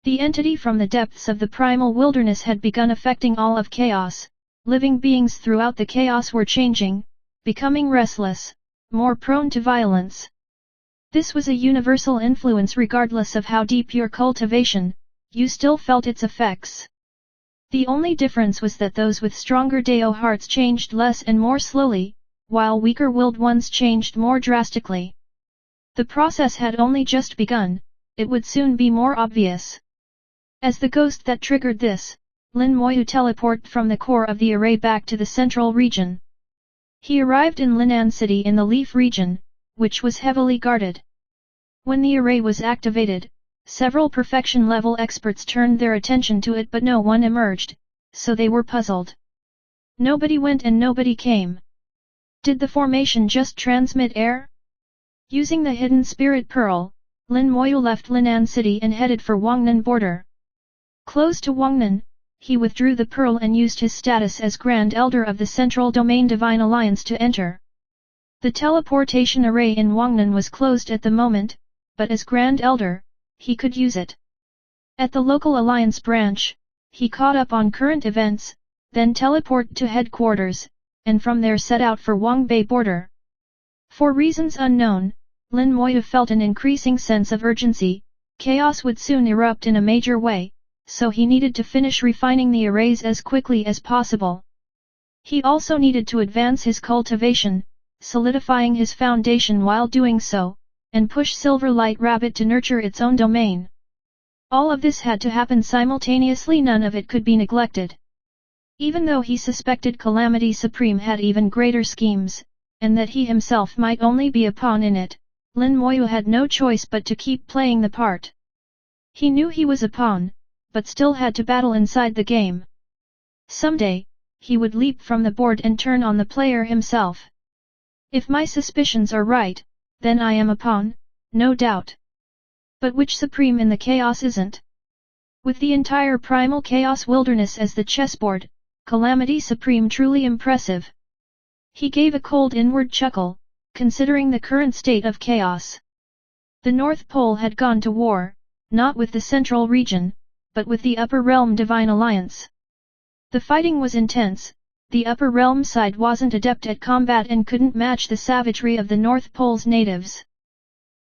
The entity from the depths of the primal wilderness had begun affecting all of chaos. Living beings throughout the chaos were changing, becoming restless, more prone to violence. This was a universal influence. Regardless of how deep your cultivation, you still felt its effects. The only difference was that those with stronger Dao hearts changed less and more slowly, while weaker-willed ones changed more drastically. The process had only just begun, it would soon be more obvious. As the ghost that triggered this, Lin Moyu teleported from the core of the array back to the central region. He arrived in Linan City in the Leaf region, which was heavily guarded. When the array was activated, several perfection-level experts turned their attention to it, but no one emerged, so they were puzzled. Nobody went and nobody came. Did the formation just transmit air? Using the hidden Spirit Pearl, Lin Moyu left Linan City and headed for Wangnan border. Close to Wangnan, he withdrew the pearl and used his status as Grand Elder of the Central Domain Divine Alliance to enter. The teleportation array in Wangnan was closed at the moment, but as Grand Elder, he could use it. At the local alliance branch, he caught up on current events, then teleported to headquarters, and from there set out for Wangbei border. For reasons unknown, Lin Moyu felt an increasing sense of urgency. Chaos would soon erupt in a major way, so he needed to finish refining the arrays as quickly as possible. He also needed to advance his cultivation, solidifying his foundation while doing so, and push Silver Light Rabbit to nurture its own domain. All of this had to happen simultaneously, none of it could be neglected. Even though he suspected Calamity Supreme had even greater schemes, and that he himself might only be a pawn in it, Lin Moyu had no choice but to keep playing the part. He knew he was a pawn, but still had to battle inside the game. Someday, he would leap from the board and turn on the player himself. If my suspicions are right, then I am a pawn, no doubt. But which Supreme in the chaos isn't? With the entire primal chaos wilderness as the chessboard, Calamity Supreme truly impressive. He gave a cold inward chuckle, considering the current state of chaos. The North Pole had gone to war, not with the Central Region, but with the Upper Realm Divine Alliance. The fighting was intense, the Upper Realm side wasn't adept at combat and couldn't match the savagery of the North Pole's natives.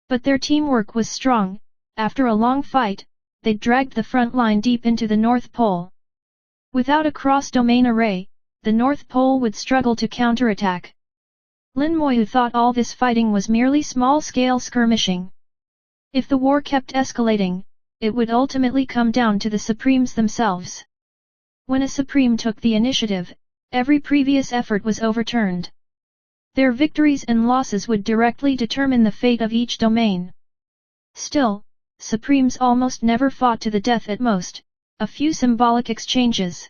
But their teamwork was strong. After a long fight, they dragged the front line deep into the North Pole. Without a cross-domain array, the North Pole would struggle to counterattack. Lin Moyu thought all this fighting was merely small-scale skirmishing. If the war kept escalating, it would ultimately come down to the Supremes themselves. When a Supreme took the initiative, every previous effort was overturned. Their victories and losses would directly determine the fate of each domain. Still, Supremes almost never fought to the death, at most, a few symbolic exchanges.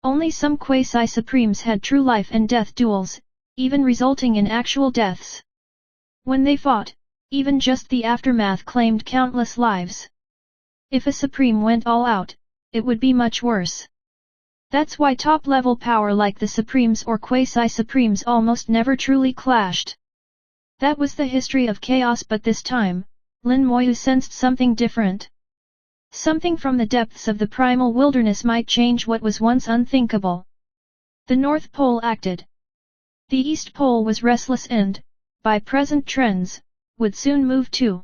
Only some quasi-Supremes had true life and death duels, even resulting in actual deaths. When they fought, even just the aftermath claimed countless lives. If a Supreme went all out, it would be much worse. That's why top-level power like the Supremes or quasi-Supremes almost never truly clashed. That was the history of chaos, but this time, Lin Moyu sensed something different. Something from the depths of the primal wilderness might change what was once unthinkable. The North Pole acted. The East Pole was restless and, by present trends, would soon move too.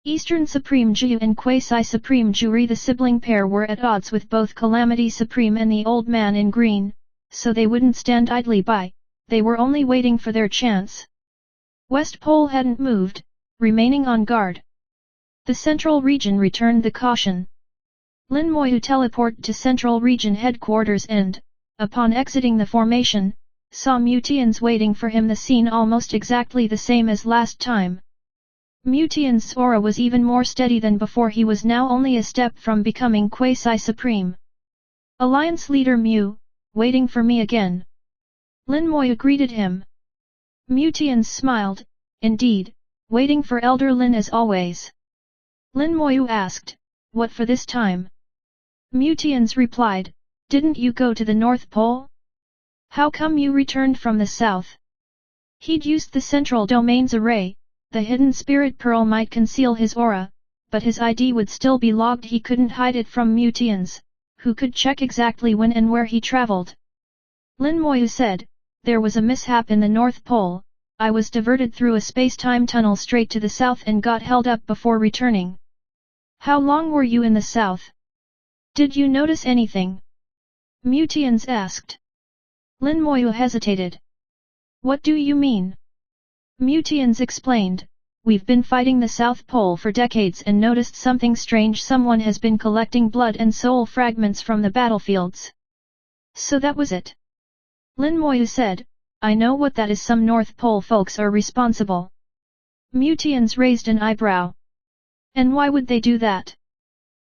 Eastern Supreme Jiu and Quasi-Supreme Juri, the sibling pair, were at odds with both Calamity Supreme and the Old Man in Green, so they wouldn't stand idly by, they were only waiting for their chance. West Pole hadn't moved, remaining on guard. The Central Region returned the caution. Lin Moyu teleported to Central Region headquarters and, upon exiting the formation, saw Mutian's waiting for him, the scene almost exactly the same as last time. Mutian's aura was even more steady than before. He was now only a step from becoming Quasi-Supreme. Alliance Leader Mu, waiting for me again. Lin Moyu greeted him. Mutians smiled, indeed, waiting for Elder Lin as always. Lin Moyu asked, what for this time? Mutians replied, didn't you go to the North Pole? How come you returned from the south? He'd used the Central Domain's array, the hidden spirit pearl might conceal his aura, but his ID would still be logged. He couldn't hide it from Mutians, who could check exactly when and where he traveled. Lin Moyu said, there was a mishap in the North Pole. I was diverted through a space-time tunnel straight to the south and got held up before returning. How long were you in the south? Did you notice anything? Mutians asked. Lin Moyu hesitated. What do you mean? Mutians explained, we've been fighting the South Pole for decades and noticed something strange. Someone has been collecting blood and soul fragments from the battlefields. So that was it. Lin Moyu said, I know what that is. Some North Pole folks are responsible. Mutians raised an eyebrow. And why would they do that?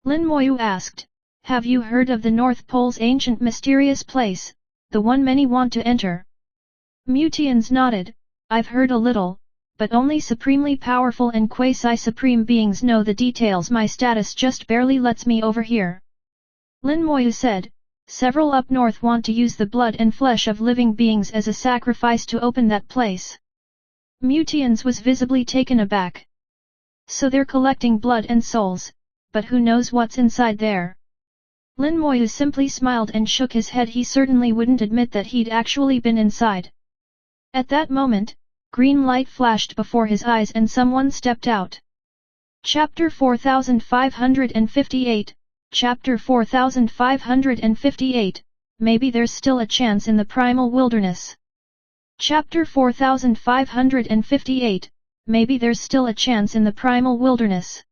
Lin Moyu asked, have you heard of the North Pole's ancient mysterious place, the one many want to enter? Mutians nodded, I've heard a little, but only supremely powerful and quasi-supreme beings know the details. My status just barely lets me over here. Lin Moyu said, several up north want to use the blood and flesh of living beings as a sacrifice to open that place. Mutians was visibly taken aback. So they're collecting blood and souls, but who knows what's inside there? Lin Moyu simply smiled and shook his head. He certainly wouldn't admit that he'd actually been inside. At that moment, green light flashed before his eyes and someone stepped out. Chapter 4558, Chapter 4558, maybe there's still a chance in the primal wilderness. Chapter 4558, maybe there's still a chance in the primal wilderness.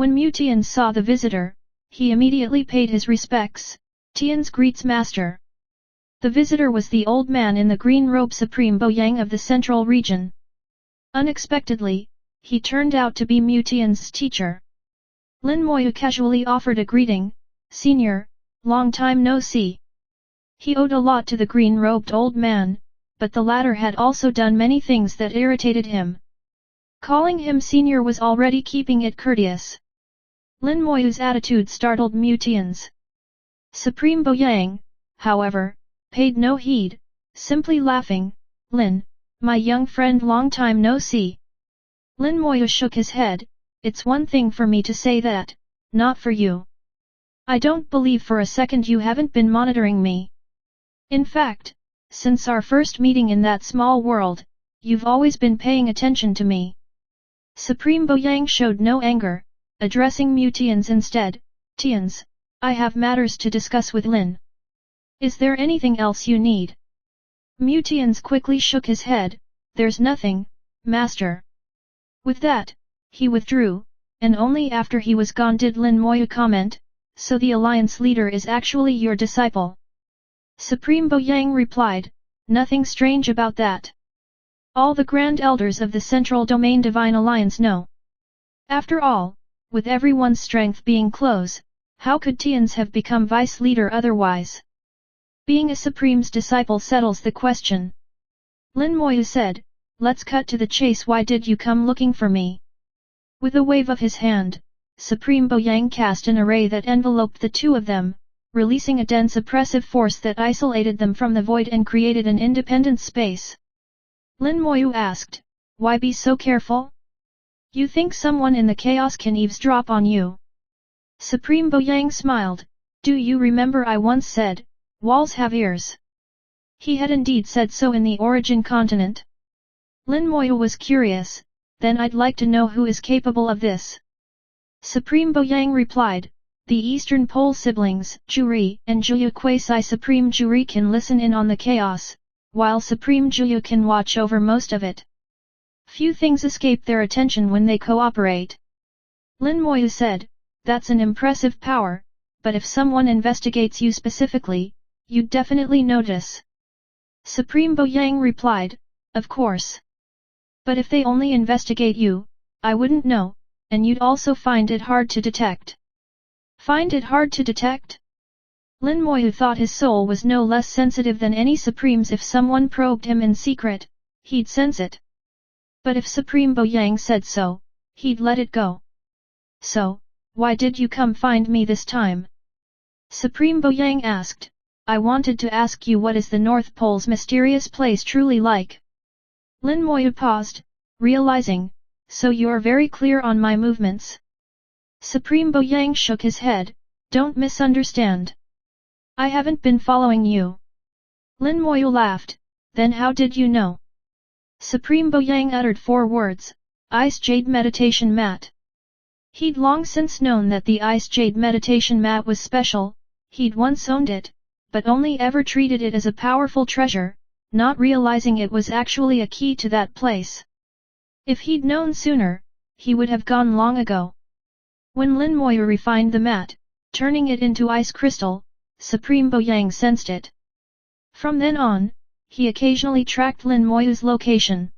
When Mu Tian saw the visitor, he immediately paid his respects. Tian's greets master. The visitor was the old man in the green robe Supreme Boyang of the central region. Unexpectedly, he turned out to be Mu Tian's teacher. Lin Moyu casually offered a greeting, "Senior, long time no see." He owed a lot to the green-robed old man, but the latter had also done many things that irritated him. Calling him senior was already keeping it courteous. Lin Moyu's attitude startled Mu Tian's. Supreme Boyang, however, paid no heed, simply laughing, "Lin, my young friend, long time no see." Lin Moyu shook his head, "It's one thing for me to say that, not for you. I don't believe for a second you haven't been monitoring me. In fact, since our first meeting in that small world, you've always been paying attention to me." Supreme Boyang showed no anger, addressing Mu Tian's instead, "Tian's, I have matters to discuss with Lin. Is there anything else you need?" Mu Tian's quickly shook his head, "There's nothing, master." With that, he withdrew, and only after he was gone did Lin Moyu comment, "So the alliance leader is actually your disciple?" Supreme Boyang replied, "Nothing strange about that. All the Grand Elders of the Central Domain Divine Alliance know. After all, with everyone's strength being close, how could Tian's have become vice leader otherwise? Being a Supreme's disciple settles the question." Lin Moyu said, "Let's cut to the chase. Why did you come looking for me?" With a wave of his hand, Supreme Boyang cast an array that enveloped the two of them, releasing a dense oppressive force that isolated them from the void and created an independent space. Lin Moyu asked, "Why be so careful? You think someone in the chaos can eavesdrop on you?" Supreme Boyang smiled, "Do you remember I once said, walls have ears?" He had indeed said so in the origin continent. Lin Moyu was curious, "Then I'd like to know who is capable of this." Supreme Boyang replied, "The Eastern Pole siblings, Juri and Juyu Quasi Supreme Juri can listen in on the chaos, while Supreme Juyu can watch over most of it. Few things escape their attention when they cooperate." Lin Moyu said, "That's an impressive power, but if someone investigates you specifically, you'd definitely notice." Supreme Boyang replied, "Of course. But if they only investigate you, I wouldn't know, and you'd also find it hard to detect." Find it hard to detect? Lin Moyu thought his soul was no less sensitive than any Supreme's. If someone probed him in secret, he'd sense it. But if Supreme Boyang said so, he'd let it go. "So, why did you come find me this time?" Supreme Boyang asked. "I wanted to ask you, what is the North Pole's mysterious place truly like?" Lin Moyu paused, realizing, "So you're very clear on my movements?" Supreme Boyang shook his head, "Don't misunderstand. I haven't been following you." Lin Moyu laughed, "Then how did you know?" Supreme Boyang uttered 4 words, "Ice Jade Meditation Mat." He'd long since known that the Ice Jade Meditation Mat was special, he'd once owned it, but only ever treated it as a powerful treasure, not realizing it was actually a key to that place. If he'd known sooner, he would have gone long ago. When Lin Moyu refined the mat, turning it into ice crystal, Supreme Boyang sensed it. From then on, he occasionally tracked Lin Moyu's location.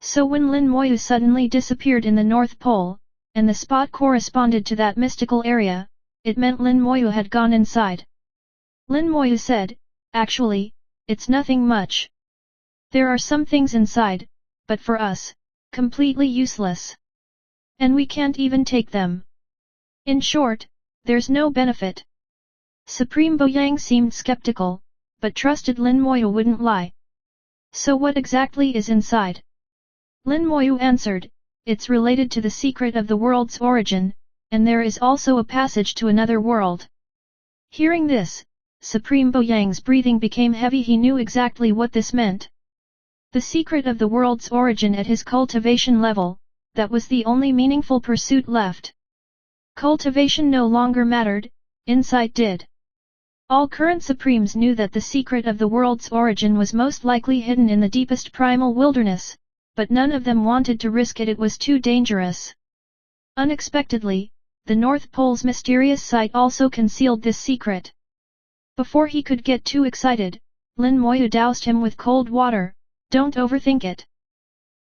So when Lin Moyu suddenly disappeared in the North Pole, and the spot corresponded to that mystical area, it meant Lin Moyu had gone inside. Lin Moyu said, "Actually, it's nothing much. There are some things inside, but for us, completely useless. And we can't even take them. In short, there's no benefit." Supreme Boyang seemed skeptical, but trusted Lin Moyu wouldn't lie. "So what exactly is inside?" Lin Moyu answered, "It's related to the secret of the world's origin, and there is also a passage to another world." Hearing this, Supreme Boyang's breathing became heavy. He knew exactly what this meant. The secret of the world's origin at his cultivation level, that was the only meaningful pursuit left. Cultivation no longer mattered, insight did. All current Supremes knew that the secret of the world's origin was most likely hidden in the deepest primal wilderness, but none of them wanted to risk it. It was too dangerous. Unexpectedly, the North Pole's mysterious cite also concealed this secret. Before he could get too excited, Lin Moyu doused him with cold water. Don't overthink it.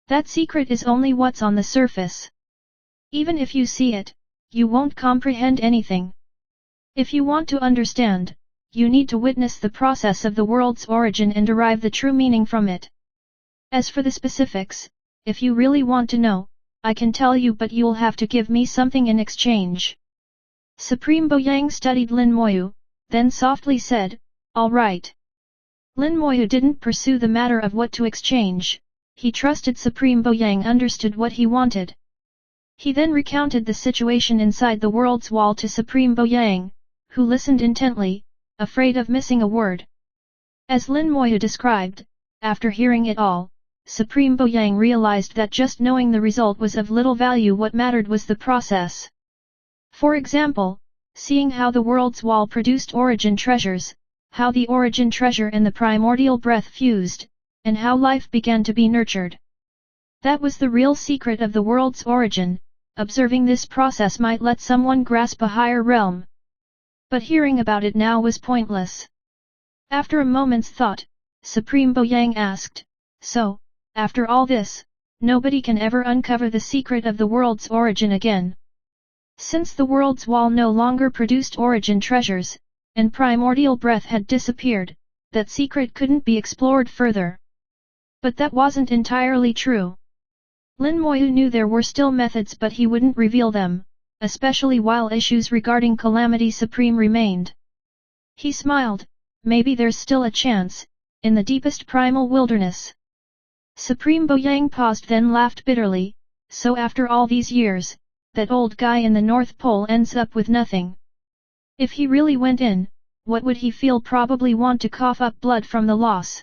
That secret is only what's on the surface. Even if you see it, you won't comprehend anything. If you want to understand, you need to witness the process of the world's origin and derive the true meaning from it. As for the specifics, if you really want to know, I can tell you, but you'll have to give me something in exchange. Supreme Boyang studied Lin Moyu, then softly said, all right. Lin Moyu didn't pursue the matter of what to exchange. He trusted Supreme Boyang understood what he wanted. He then recounted the situation inside the world's wall to Supreme Boyang, who listened intently, afraid of missing a word. As Lin Moyu described, after hearing it all, Supreme Boyang realized that just knowing the result was of little value. What mattered was the process. For example, seeing how the world's wall produced origin treasures, how the origin treasure and the primordial breath fused, and how life began to be nurtured. That was the real secret of the world's origin. Observing this process might let someone grasp a higher realm. But hearing about it now was pointless. After a moment's thought, Supreme Boyang asked, so, after all this, nobody can ever uncover the secret of the world's origin again. Since the world's wall no longer produced origin treasures, and primordial breath had disappeared, that secret couldn't be explored further. But that wasn't entirely true. Lin Moyu knew there were still methods, but he wouldn't reveal them, especially while issues regarding Calamity Supreme remained. He smiled, maybe there's still a chance, in the deepest primal wilderness. Supreme Boyang paused then laughed bitterly, so after all these years, that old guy in the North Pole ends up with nothing. If he really went in, what would he feel? Probably want to cough up blood from the loss.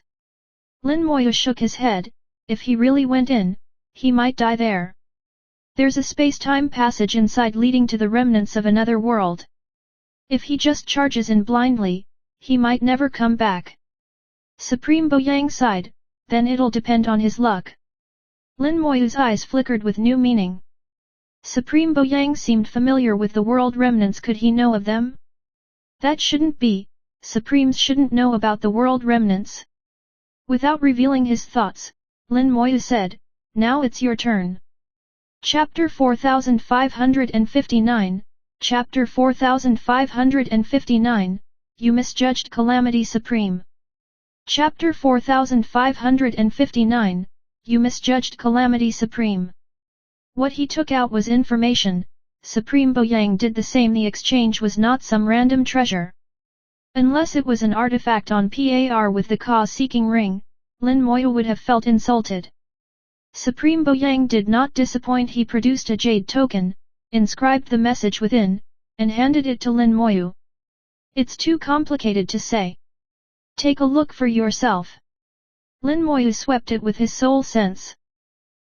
Lin Moyu shook his head, if he really went in, he might die there. There's a space-time passage inside leading to the remnants of another world. If he just charges in blindly, he might never come back. Supreme Boyang sighed, then it'll depend on his luck. Lin Moyu's eyes flickered with new meaning. Supreme Boyang seemed familiar with the world remnants. Could he know of them? That shouldn't be, Supremes shouldn't know about the world remnants. Without revealing his thoughts, Lin Moyu said, now it's your turn. Chapter 4559, Chapter 4559, You misjudged Calamity Supreme. Chapter 4559, You misjudged Calamity Supreme. What he took out was information. Supreme Boyang did the same. The exchange was not some random treasure. Unless it was an artifact on par with the cause-seeking ring, Lin Moyu would have felt insulted. Supreme Boyang did not disappoint. He produced a jade token, inscribed the message within, and handed it to Lin Moyu. It's too complicated to say. Take a look for yourself. Lin Moyu swept it with his soul sense.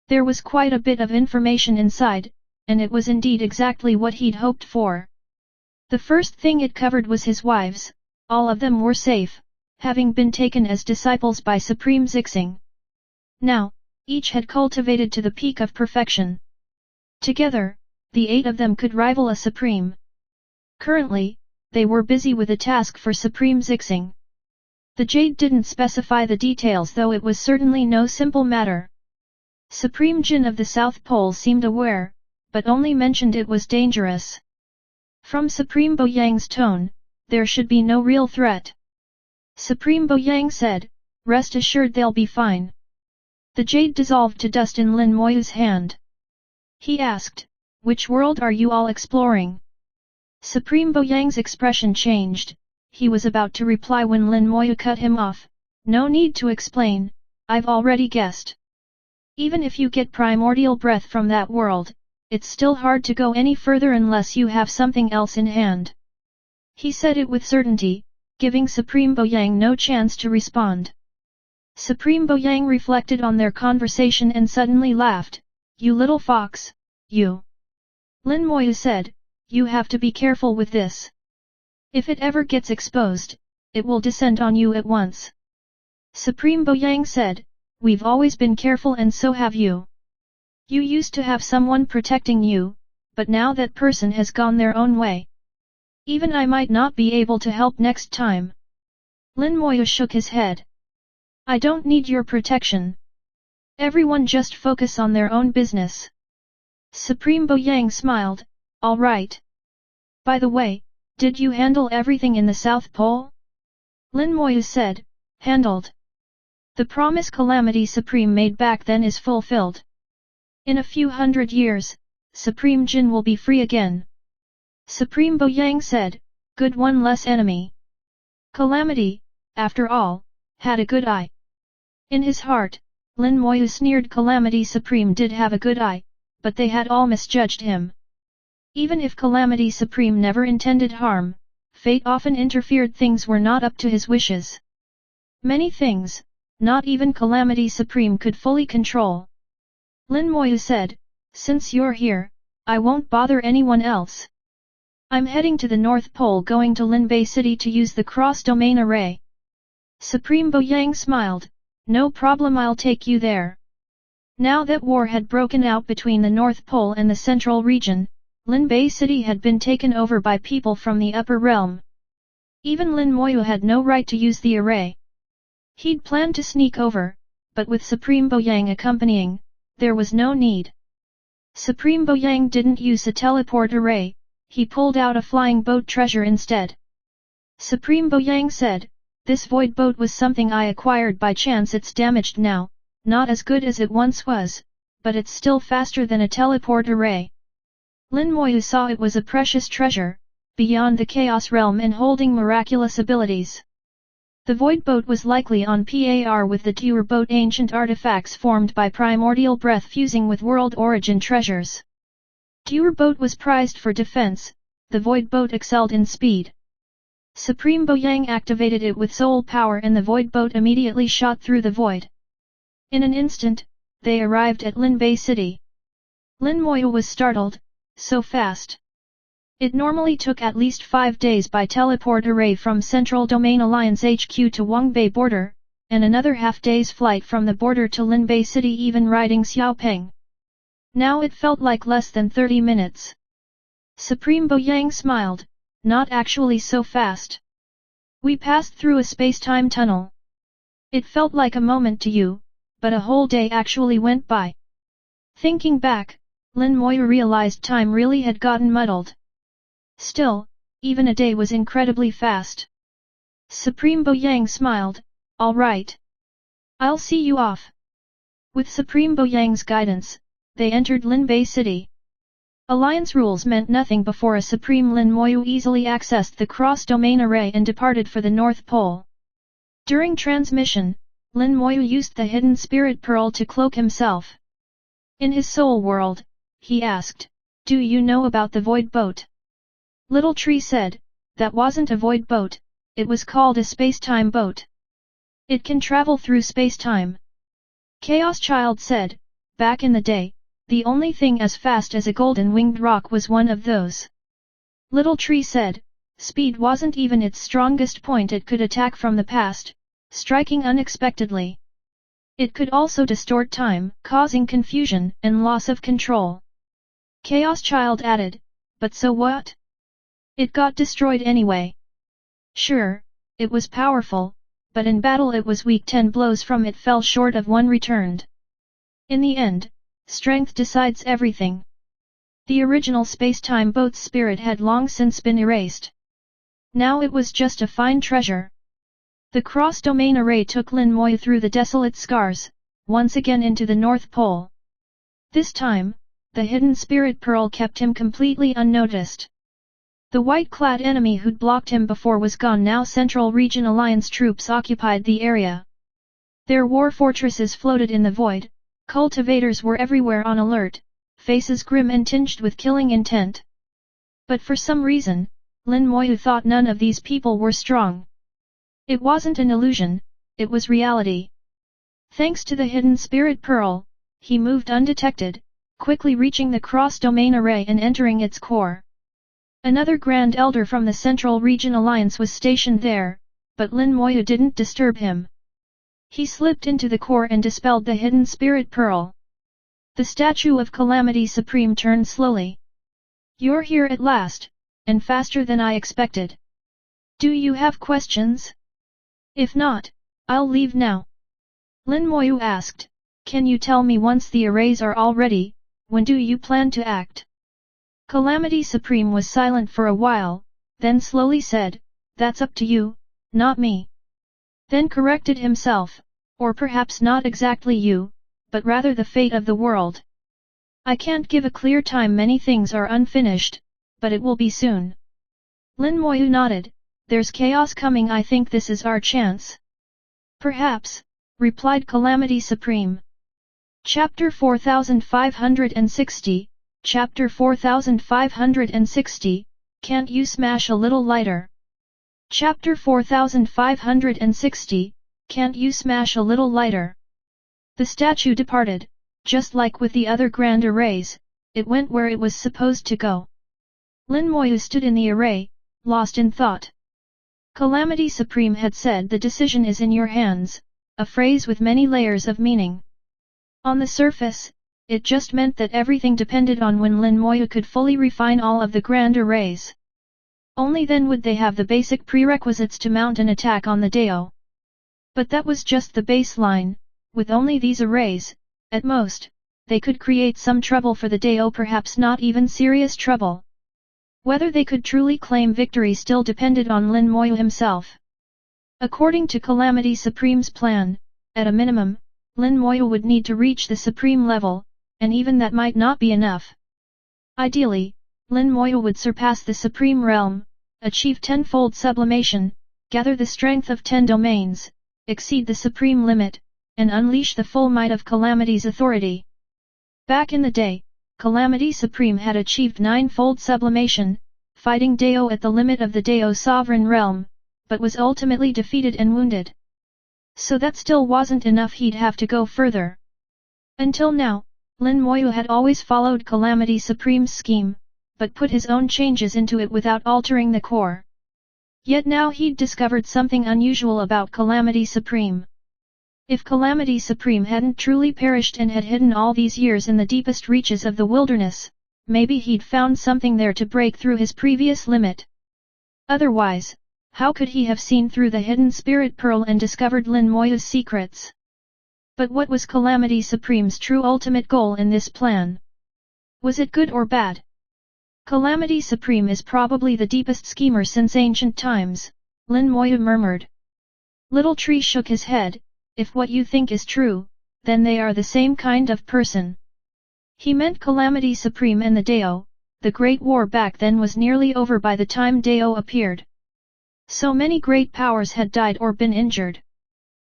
There was quite a bit of information inside, and it was indeed exactly what he'd hoped for. The first thing it covered was his wives. All of them were safe, having been taken as disciples by Supreme Zixing. Now, each had cultivated to the peak of perfection. Together, the 8 of them could rival a Supreme. Currently, they were busy with a task for Supreme Zixing. The jade didn't specify the details, though it was certainly no simple matter. Supreme Jin of the South Pole seemed aware, but only mentioned it was dangerous. From Supreme Boyang's tone, there should be no real threat. Supreme Boyang said, rest assured they'll be fine. The jade dissolved to dust in Lin Moyu's hand. He asked, which world are you all exploring? Supreme Boyang's expression changed. He was about to reply when Lin Moyu cut him off. No need to explain, I've already guessed. Even if you get primordial breath from that world, it's still hard to go any further unless you have something else in hand. He said it with certainty, giving Supreme Boyang no chance to respond. Supreme Boyang reflected on their conversation and suddenly laughed. You little fox, you. Lin Moyu said, you have to be careful with this. If it ever gets exposed, it will descend on you at once. Supreme Boyang said, we've always been careful and so have you. You used to have someone protecting you, but now that person has gone their own way. Even I might not be able to help next time. Lin Moyu shook his head. I don't need your protection. Everyone just focus on their own business. Supreme Boyang smiled, all right. By the way, did you handle everything in the South Pole? Lin Moyu said, handled. The promise Calamity Supreme made back then is fulfilled. In a few hundred years, Supreme Jin will be free again. Supreme Boyang said, good, one less enemy. Calamity, after all, had a good eye. In his heart, Lin Moyu sneered Calamity Supreme did have a good eye, but they had all misjudged him. Even if Calamity Supreme never intended harm, fate often interfered, things were not up to his wishes. Many things, not even Calamity Supreme could fully control. Lin Moyu said, since you're here, I won't bother anyone else. I'm heading to the North Pole, going to Linbei City to use the cross-domain array. Supreme Boyang smiled, no problem, I'll take you there. Now that war had broken out between the North Pole and the Central Region, Linbei City had been taken over by people from the upper realm. Even Lin Moyu had no right to use the array. He'd planned to sneak over, but with Supreme Boyang accompanying, there was no need. Supreme Boyang didn't use a teleport array, he pulled out a flying boat treasure instead. Supreme Boyang said, this void boat was something I acquired by chance, it's damaged now, not as good as it once was, but it's still faster than a teleport array. Lin Moyu saw it was a precious treasure, beyond the Chaos Realm and holding miraculous abilities. The void boat was likely on par with the Tuer boat, ancient artifacts formed by primordial breath fusing with world origin treasures. Tuer boat was prized for defense, the void boat excelled in speed. Supreme Boyang activated it with soul power and the void boat immediately shot through the void. In an instant, they arrived at Linbei City. Lin Moyu was startled, so fast. It normally took at least 5 days by teleport array from Central Domain Alliance HQ to Wangbei border, and another half-day's flight from the border to Linbei City even riding Xiaopeng. Now it felt like less than 30 minutes. Supreme Boyang smiled, not actually so fast. We passed through a space-time tunnel. It felt like a moment to you, but a whole day actually went by. Thinking back, Lin Moyu realized time really had gotten muddled. Still, even a day was incredibly fast. Supreme Boyang smiled, all right. I'll see you off. With Supreme Boyang's guidance, they entered Linbei City. Alliance rules meant nothing before a Supreme Lin Moyu easily accessed the cross-domain array and departed for the North Pole. During transmission, Lin Moyu used the hidden spirit pearl to cloak himself. In his soul world, he asked, do you know about the void boat? Little Tree said, that wasn't a void boat, it was called a space-time boat. It can travel through space-time. Chaos Child said, back in the day, the only thing as fast as a golden-winged rock was one of those. Little Tree said, speed wasn't even its strongest point, it could attack from the past, striking unexpectedly. It could also distort time, causing confusion and loss of control. Chaos Child added, but so what? It got destroyed anyway. Sure, it was powerful, but in battle it was weak, 10 blows from it fell short of one returned. In the end, strength decides everything. The original space-time boat's spirit had long since been erased. Now it was just a fine treasure. The cross-domain array took Lin Moyu through the desolate scars, once again into the North Pole. This time, the hidden spirit pearl kept him completely unnoticed. The white-clad enemy who'd blocked him before was gone now. Central Region Alliance troops occupied the area. Their war fortresses floated in the void, cultivators were everywhere on alert, faces grim and tinged with killing intent. But for some reason, Lin Moyu thought none of these people were strong. It wasn't an illusion, it was reality. Thanks to the hidden spirit pearl, he moved undetected, quickly reaching the cross-domain array and entering its core. Another Grand Elder from the Central Region Alliance was stationed there, but Lin Moyu didn't disturb him. He slipped into the core and dispelled the hidden spirit pearl. The statue of Calamity Supreme turned slowly. You're here at last, and faster than I expected. Do you have questions? If not, I'll leave now. Lin Moyu asked, can you tell me once the arrays are all ready, when do you plan to act? Calamity Supreme was silent for a while, then slowly said, that's up to you, not me. Then corrected himself, or perhaps not exactly you, but rather the fate of the world. I can't give a clear time, many things are unfinished, but it will be soon. Lin Moyu nodded, there's chaos coming, I think this is our chance. Perhaps, replied Calamity Supreme. Chapter 4560, Chapter 4560, Can't You Smash a Little Lighter? Chapter 4560, Can't You Smash a Little Lighter? The statue departed, just like with the other grand arrays, it went where it was supposed to go. Lin Moyu stood in the array, lost in thought. Calamity Supreme had said the decision is in your hands, a phrase with many layers of meaning. On the surface, it just meant that everything depended on when Lin Moyu could fully refine all of the grand arrays. Only then would they have the basic prerequisites to mount an attack on the Dao. But that was just the baseline, with only these arrays, at most, they could create some trouble for the Dao, perhaps not even serious trouble. Whether they could truly claim victory still depended on Lin Moyu himself. According to Calamity Supreme's plan, at a minimum, Lin Moyu would need to reach the Supreme level, and even that might not be enough. Ideally, Lin Moyu would surpass the Supreme Realm, achieve tenfold sublimation, gather the strength of 10 domains, exceed the Supreme limit, and unleash the full might of Calamity's authority. Back in the day, Calamity Supreme had achieved 9-fold sublimation, fighting Dao at the limit of the Dao sovereign realm, but was ultimately defeated and wounded. So that still wasn't enough, he'd have to go further. Until now, Lin Moyu had always followed Calamity Supreme's scheme, but put his own changes into it without altering the core. Yet now he'd discovered something unusual about Calamity Supreme. If Calamity Supreme hadn't truly perished and had hidden all these years in the deepest reaches of the wilderness, maybe he'd found something there to break through his previous limit. Otherwise, how could he have seen through the hidden spirit pearl and discovered Lin Moyu's secrets? But what was Calamity Supreme's true ultimate goal in this plan? Was it good or bad? Calamity Supreme is probably the deepest schemer since ancient times, Lin Moyu murmured. Little Tree shook his head, if what you think is true, then they are the same kind of person. He meant Calamity Supreme and the Dao. The Great War back then was nearly over by the time Dao appeared. So many great powers had died or been injured.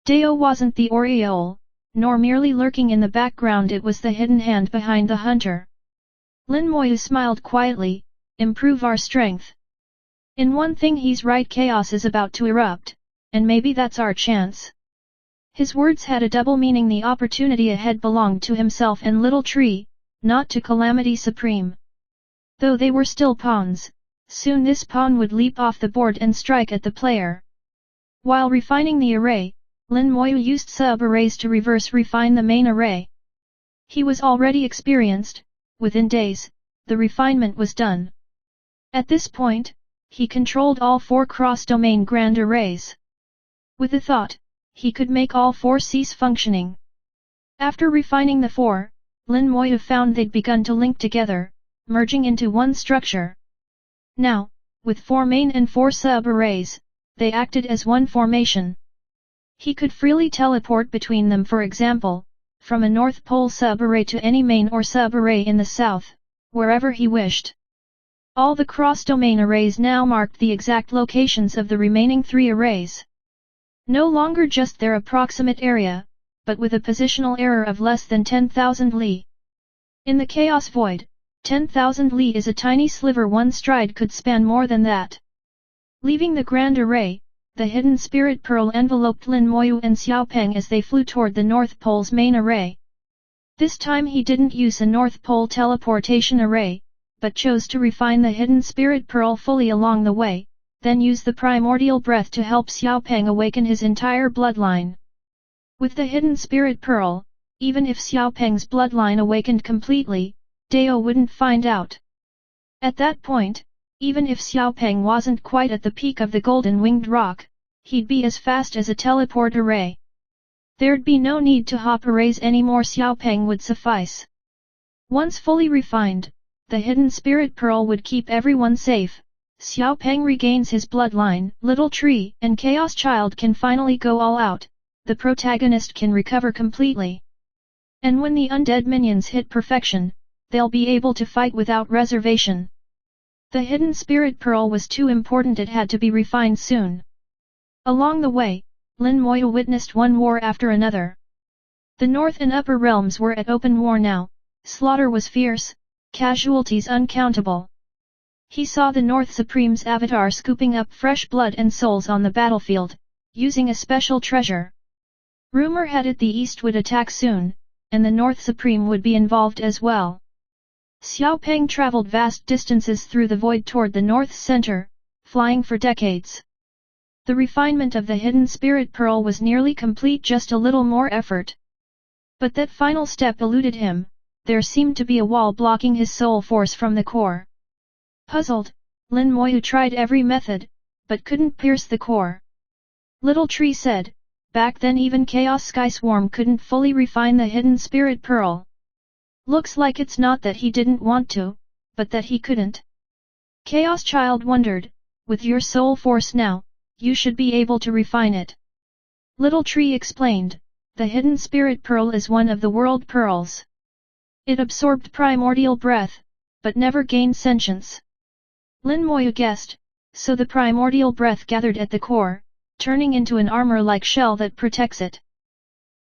Dao wasn't the aureole, nor merely lurking in the background, it was the hidden hand behind the hunter. Lin Moyu smiled quietly, improve our strength. In one thing he's right, chaos is about to erupt, and maybe that's our chance. His words had a double meaning, the opportunity ahead belonged to himself and Little Tree, not to Calamity Supreme. Though they were still pawns, soon this pawn would leap off the board and strike at the player. While refining the array, Lin Moyu used sub-arrays to reverse refine the main array. He was already experienced, within days, the refinement was done. At this point, he controlled all 4 cross-domain grand arrays. With a thought, he could make all 4 cease functioning. After refining the 4, Lin Moyu found they'd begun to link together, merging into one structure. Now, with 4 main and 4 sub-arrays, they acted as one formation. He could freely teleport between them, for example, from a North Pole sub-array to any main or sub-array in the south, wherever he wished. All the cross-domain arrays now marked the exact locations of the remaining 3 arrays. No longer just their approximate area, but with a positional error of less than 10,000 li. In the Chaos Void, 10,000 li is a tiny sliver, one stride could span more than that. Leaving the grand array, the hidden spirit pearl enveloped Lin Moyu and Xiaopeng as they flew toward the North Pole's main array. This time he didn't use a North Pole teleportation array, but chose to refine the hidden spirit pearl fully along the way, then use the primordial breath to help Xiaopeng awaken his entire bloodline. With the hidden spirit pearl, even if Xiaopeng's bloodline awakened completely, Dao wouldn't find out. At that point, even if Xiaopeng wasn't quite at the peak of the golden winged rock, he'd be as fast as a teleport array. There'd be no need to hop arrays anymore. Xiaopeng would suffice. Once fully refined, the hidden spirit pearl would keep everyone safe. Xiaopeng regains his bloodline, Little Tree and Chaos Child can finally go all out, the protagonist can recover completely. And when the undead minions hit perfection, they'll be able to fight without reservation. The hidden spirit pearl was too important, it had to be refined soon. Along the way, Lin Moyu witnessed one war after another. The North and Upper Realms were at open war now, slaughter was fierce, casualties uncountable. He saw the North Supreme's avatar scooping up fresh blood and souls on the battlefield, using a special treasure. Rumor had it the East would attack soon, and the North Supreme would be involved as well. Xiaopeng traveled vast distances through the void toward the North's center, flying for decades. The refinement of the hidden spirit pearl was nearly complete, just a little more effort. But that final step eluded him, there seemed to be a wall blocking his soul force from the core. Puzzled, Lin Moyu tried every method, but couldn't pierce the core. Little Tree said, back then even Chaos Sky Swarm couldn't fully refine the hidden spirit pearl. Looks like it's not that he didn't want to, but that he couldn't. Chaos Child wondered, with your soul force now, you should be able to refine it. Little Tree explained, the hidden spirit pearl is one of the world pearls. It absorbed primordial breath, but never gained sentience. Lin Moyu guessed, so the primordial breath gathered at the core, turning into an armor-like shell that protects it.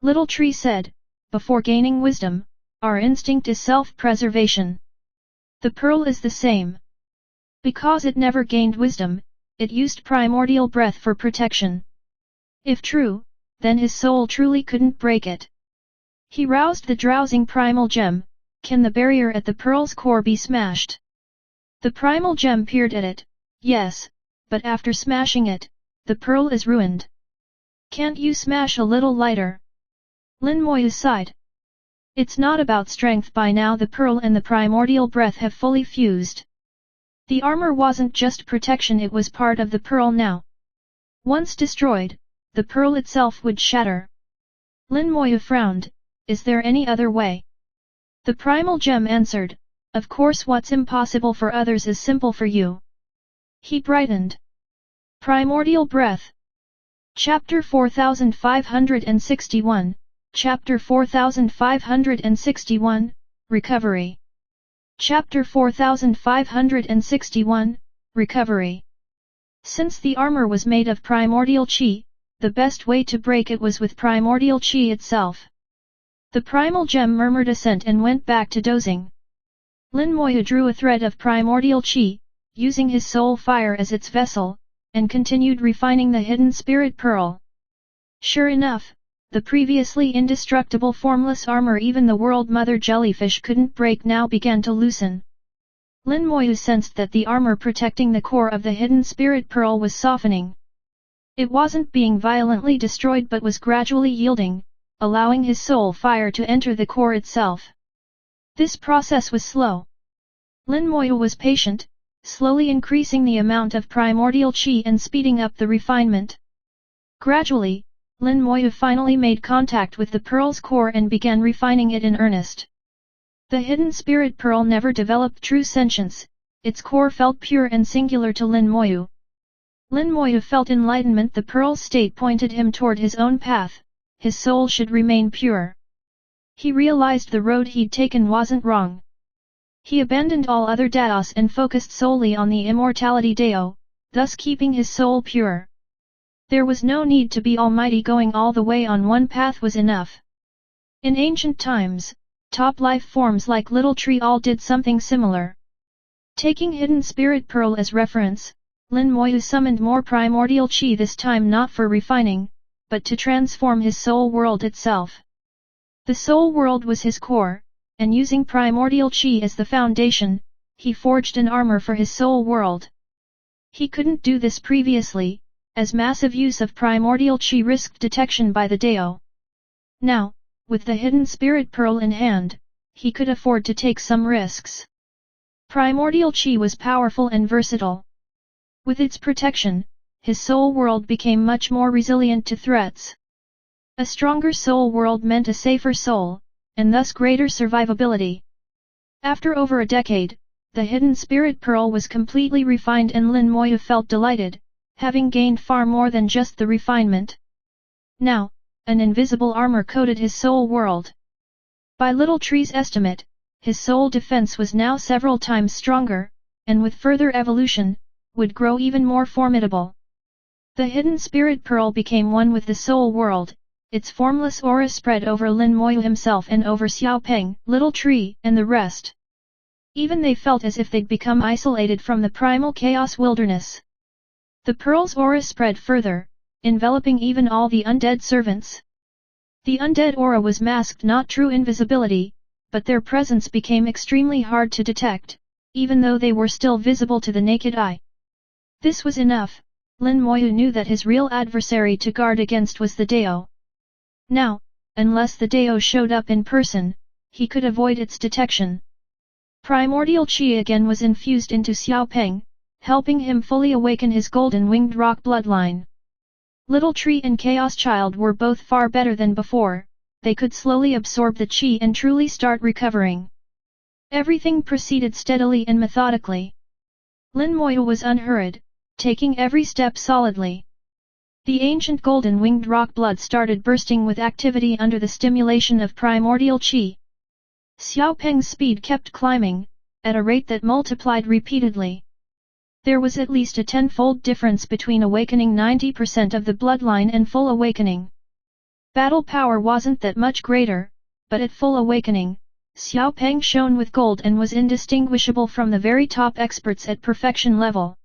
Little Tree said, before gaining wisdom, our instinct is self-preservation. The pearl is the same. Because it never gained wisdom, it used primordial breath for protection. If true, then his soul truly couldn't break it. He roused the drowsing primal gem. Can the barrier at the pearl's core be smashed? The primal gem peered at it. Yes, but after smashing it, the pearl is ruined. Can't you smash a little lighter? Lin Moyu sighed. It's not about strength. By now the pearl and the primordial breath have fully fused. The armor wasn't just protection, it was part of the pearl now. Once destroyed, the pearl itself would shatter. Lin Moyu frowned, is there any other way? The primal gem answered, of course what's impossible for others is simple for you. He brightened. Primordial breath. Chapter 4561, Chapter 4561, Recovery. Chapter 4561, Recovery. Since the armor was made of primordial qi, the best way to break it was with primordial qi itself. The primal gem murmured assent and went back to dozing. Lin Moyu drew a thread of primordial qi, using his soul fire as its vessel, and continued refining the hidden spirit pearl. Sure enough, the previously indestructible formless armor even the World Mother Jellyfish couldn't break now began to loosen. Lin Moyu sensed that the armor protecting the core of the hidden spirit pearl was softening. It wasn't being violently destroyed but was gradually yielding, allowing his soul fire to enter the core itself. This process was slow. Lin Moyu was patient, slowly increasing the amount of primordial qi and speeding up the refinement. Gradually, Lin Moyu finally made contact with the pearl's core and began refining it in earnest. The hidden spirit pearl never developed true sentience, its core felt pure and singular to Lin Moyu. Lin Moyu felt enlightenment. The pearl's state pointed him toward his own path, his soul should remain pure. He realized the road he'd taken wasn't wrong. He abandoned all other daos and focused solely on the immortality dao, thus keeping his soul pure. There was no need to be almighty, going all the way on one path was enough. In ancient times, top life forms like Little Tree all did something similar. Taking hidden spirit pearl as reference, Lin Moyu summoned more primordial qi, this time not for refining, but to transform his soul world itself. The soul world was his core, and using primordial qi as the foundation, he forged an armor for his soul world. He couldn't do this previously, as massive use of primordial qi risked detection by the Dao. Now, with the hidden spirit pearl in hand, he could afford to take some risks. Primordial Qi was powerful and versatile. With its protection, his soul world became much more resilient to threats. A stronger soul world meant a safer soul, and thus greater survivability. After over a decade, the hidden spirit pearl was completely refined and Lin Moyu felt delighted, having gained far more than just the refinement. Now, an invisible armor coated his soul world. By Little Tree's estimate, his soul defense was now several times stronger, and with further evolution, would grow even more formidable. The hidden spirit pearl became one with the soul world, its formless aura spread over Lin Moyu himself and over Xiao Peng, Little Tree, and the rest. Even they felt as if they'd become isolated from the primal chaos wilderness. The pearl's aura spread further, enveloping even all the undead servants. The undead aura was masked, not true invisibility, but their presence became extremely hard to detect, even though they were still visible to the naked eye. This was enough. Lin Moyu knew that his real adversary to guard against was the Dao. Now, unless the Dao showed up in person, he could avoid its detection. Primordial Qi again was infused into Xiao Peng, helping him fully awaken his golden-winged rock bloodline. Little Tree and Chaos Child were both far better than before, they could slowly absorb the Qi and truly start recovering. Everything proceeded steadily and methodically. Lin Moyu was unhurried, taking every step solidly. The ancient golden-winged rock blood started bursting with activity under the stimulation of primordial Qi. Xiao Peng's speed kept climbing, at a rate that multiplied repeatedly. There was at least a tenfold difference between awakening 90% of the bloodline and full awakening. Battle power wasn't that much greater, but at full awakening, Xiao Peng shone with gold and was indistinguishable from the very top experts at perfection level.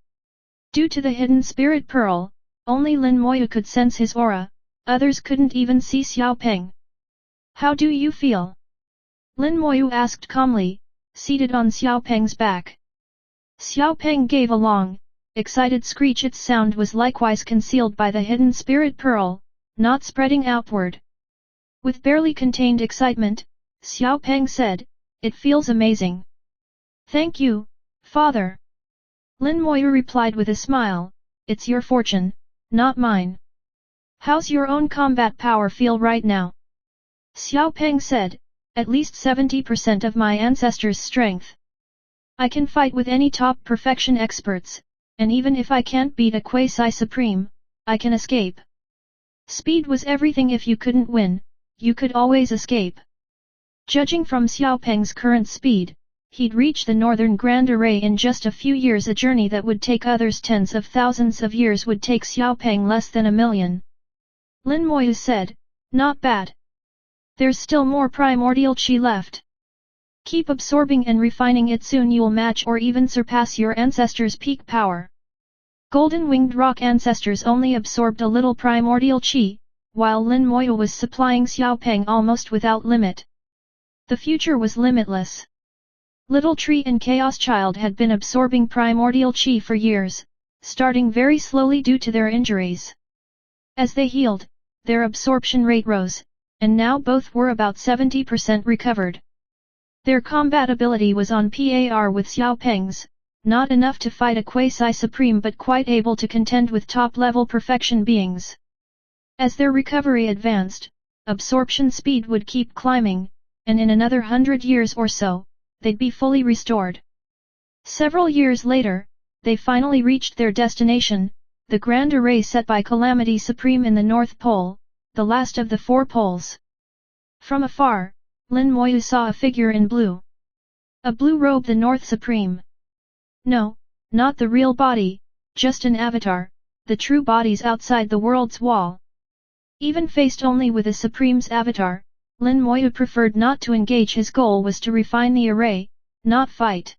Due to the hidden spirit pearl, only Lin Moyu could sense his aura, others couldn't even see Xiao Peng. "How do you feel?" Lin Moyu asked calmly, seated on Xiao Peng's back. Xiao Peng gave a long, excited screech. Its sound was likewise concealed by the hidden spirit pearl, not spreading outward. With barely contained excitement, Xiao Peng said, "It feels amazing." "Thank you, father." Lin Moyu replied with a smile, "It's your fortune, not mine." "How's your own combat power feel right now?" Xiao Peng said, "At least 70% of my ancestors' strength. I can fight with any top perfection experts, and even if I can't beat a Quasi Supreme, I can escape." Speed was everything. If you couldn't win, you could always escape. Judging from Xiao Peng's current speed, he'd reach the Northern Grand Array in just a few years. A journey that would take others tens of thousands of years would take Xiao Peng less than 1,000,000. Lin Moyu said, "Not bad. There's still more primordial Qi left. Keep absorbing and refining it. Soon you'll match or even surpass your ancestors' peak power." Golden-winged rock ancestors only absorbed a little primordial Qi, while Lin Moyu was supplying Xiao Peng almost without limit. The future was limitless. Little Tree and Chaos Child had been absorbing primordial Qi for years, starting very slowly due to their injuries. As they healed, their absorption rate rose, and now both were about 70% recovered. Their combat ability was on par with Xiao Peng's, not enough to fight a Quasi Supreme but quite able to contend with top-level perfection beings. As their recovery advanced, absorption speed would keep climbing, and in another 100 years or so, they'd be fully restored. Several years later, they finally reached their destination, the Grand Array set by Calamity Supreme in the North Pole, the last of the 4 poles. From afar, Lin Moyu saw a figure in blue. A blue robe, the North Supreme. No, not the real body, just an avatar, the true body's outside the world's wall. Even faced only with a Supreme's avatar, Lin Moyu preferred not to engage. His goal was to refine the array, not fight.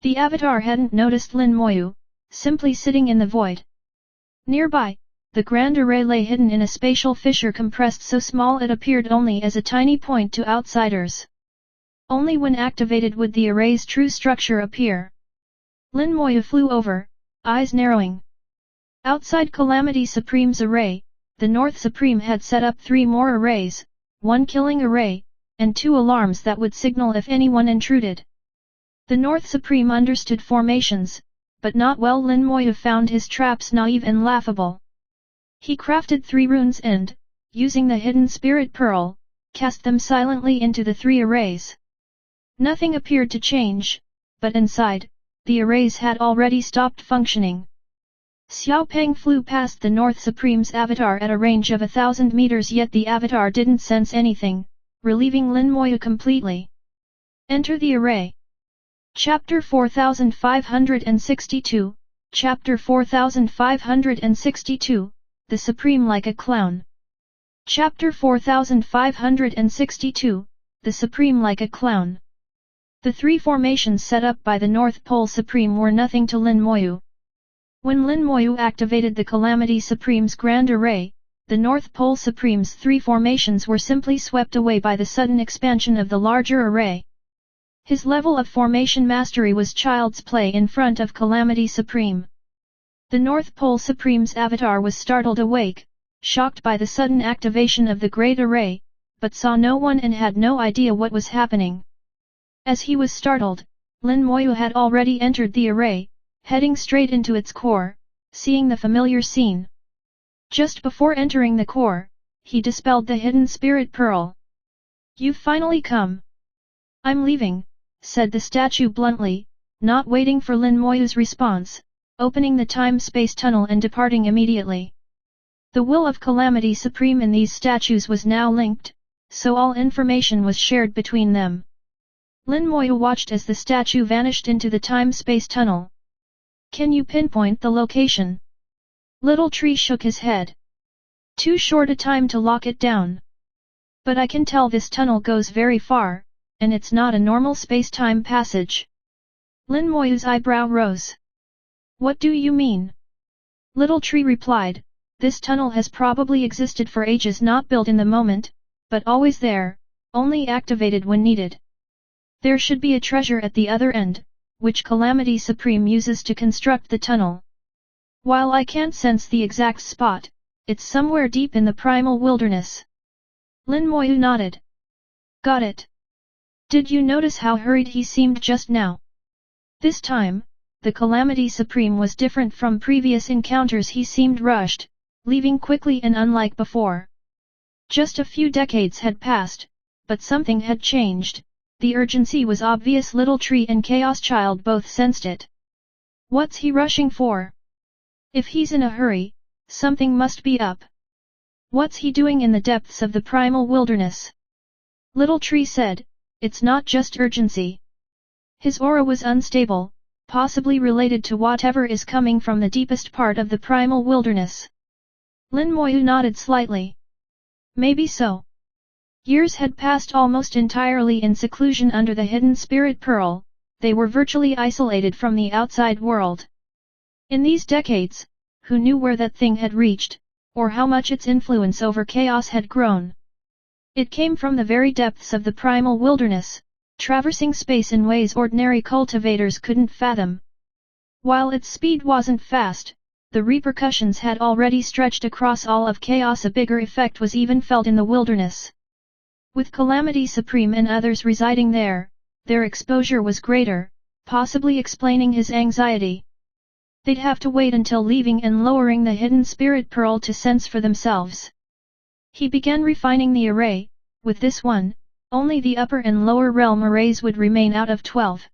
The avatar hadn't noticed Lin Moyu, simply sitting in the void. Nearby, the Grand Array lay hidden in a spatial fissure compressed so small it appeared only as a tiny point to outsiders. Only when activated would the array's true structure appear. Lin Moyu flew over, eyes narrowing. Outside Calamity Supreme's array, the North Supreme had set up 3 more arrays, 1 killing array, and 2 alarms that would signal if anyone intruded. The North Supreme understood formations, but not well. Lin Moyu found his traps naive and laughable. He crafted 3 runes and, using the hidden spirit pearl, cast them silently into the 3 arrays. Nothing appeared to change, but inside, the arrays had already stopped functioning. Xiao Peng flew past the North Supreme's avatar at a range of 1,000 meters, yet the avatar didn't sense anything, relieving Lin Moyu completely. Enter the array. Chapter 4562, Chapter 4562, The Supreme Like a Clown. Chapter 4562, The Supreme Like a Clown. The 3 formations set up by the North Pole Supreme were nothing to Lin Moyu. When Lin Moyu activated the Calamity Supreme's Grand Array, the North Pole Supreme's 3 formations were simply swept away by the sudden expansion of the larger array. His level of formation mastery was child's play in front of Calamity Supreme. The North Pole Supreme's avatar was startled awake, shocked by the sudden activation of the Great Array, but saw no one and had no idea what was happening. As he was startled, Lin Moyu had already entered the array, heading straight into its core, seeing the familiar scene. Just before entering the core, he dispelled the hidden spirit pearl. "You've finally come. I'm leaving," said the statue bluntly, not waiting for Lin Moyu's response, opening the time-space tunnel and departing immediately. The will of Calamity Supreme in these statues was now linked, so all information was shared between them. Lin Moyu watched as the statue vanished into the time-space tunnel. "Can you pinpoint the location?" Little Tree shook his head. "Too short a time to lock it down. But I can tell this tunnel goes very far, and it's not a normal space-time passage." Lin Moyu's eyebrow rose. "What do you mean?" Little Tree replied, "This tunnel has probably existed for ages, not built in the moment, but always there, only activated when needed. There should be a treasure at the other end, which Calamity Supreme uses to construct the tunnel. While I can't sense the exact spot, it's somewhere deep in the primal wilderness." Lin Moyu nodded. "Got it. Did you notice how hurried he seemed just now?" This time, the Calamity Supreme was different from previous encounters. He seemed rushed, leaving quickly and unlike before. Just a few decades had passed, but something had changed. The urgency was obvious. Little Tree and Chaos Child both sensed it. What's he rushing for? If he's in a hurry, something must be up. What's he doing in the depths of the primal wilderness? Little Tree said, "It's not just urgency." His aura was unstable, possibly related to whatever is coming from the deepest part of the primal wilderness. Lin Moyu nodded slightly. Maybe so. Years had passed almost entirely in seclusion under the hidden spirit pearl. They were virtually isolated from the outside world. In these decades, who knew where that thing had reached, or how much its influence over chaos had grown? It came from the very depths of the primal wilderness, traversing space in ways ordinary cultivators couldn't fathom. While its speed wasn't fast, the repercussions had already stretched across all of chaos. A bigger effect was even felt in the wilderness. With Calamity Supreme and others residing there, their exposure was greater, possibly explaining his anxiety. They'd have to wait until leaving and lowering the hidden spirit pearl to sense for themselves. He began refining the array. With this one, only the upper and lower realm arrays would remain out of 12.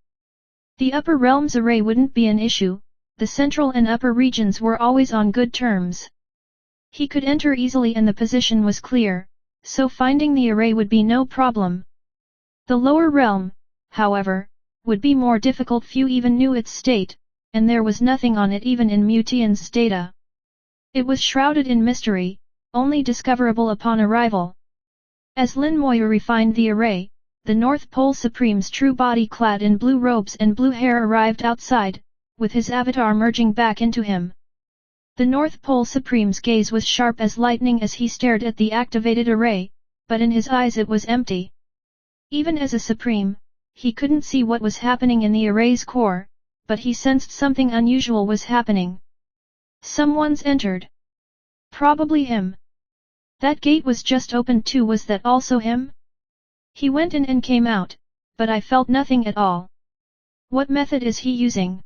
The upper realm's array wouldn't be an issue, the central and upper regions were always on good terms. He could enter easily and the position was clear, so finding the array would be no problem. The lower realm, however, would be more difficult. Few even knew its state, and there was nothing on it even in Mutian's data. It was shrouded in mystery, only discoverable upon arrival. As Lin Moyu refined the array, the North Pole Supreme's true body clad in blue robes and blue hair arrived outside, with his avatar merging back into him. The North Pole Supreme's gaze was sharp as lightning as he stared at the activated array, but in his eyes it was empty. Even as a Supreme, he couldn't see what was happening in the array's core, but he sensed something unusual was happening. Someone's entered. Probably him. That gate was just opened too. Was that also him? He went in and came out, but I felt nothing at all. What method is he using?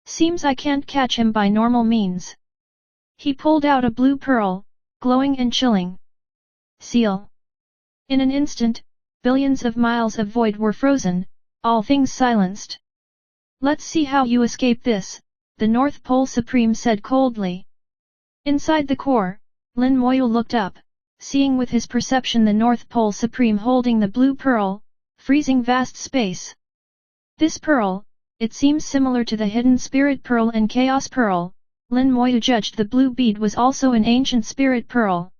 Seems I can't catch him by normal means. He pulled out a blue pearl, glowing and chilling. Seal. In an instant, billions of miles of void were frozen, all things silenced. Let's see how you escape this, the North Pole Supreme said coldly. Inside the core, Lin Moyu looked up, seeing with his perception the North Pole Supreme holding the blue pearl, freezing vast space. This pearl, it seems similar to the Hidden Spirit Pearl and Chaos Pearl. Lin Moyu judged the blue bead was also an ancient spirit pearl.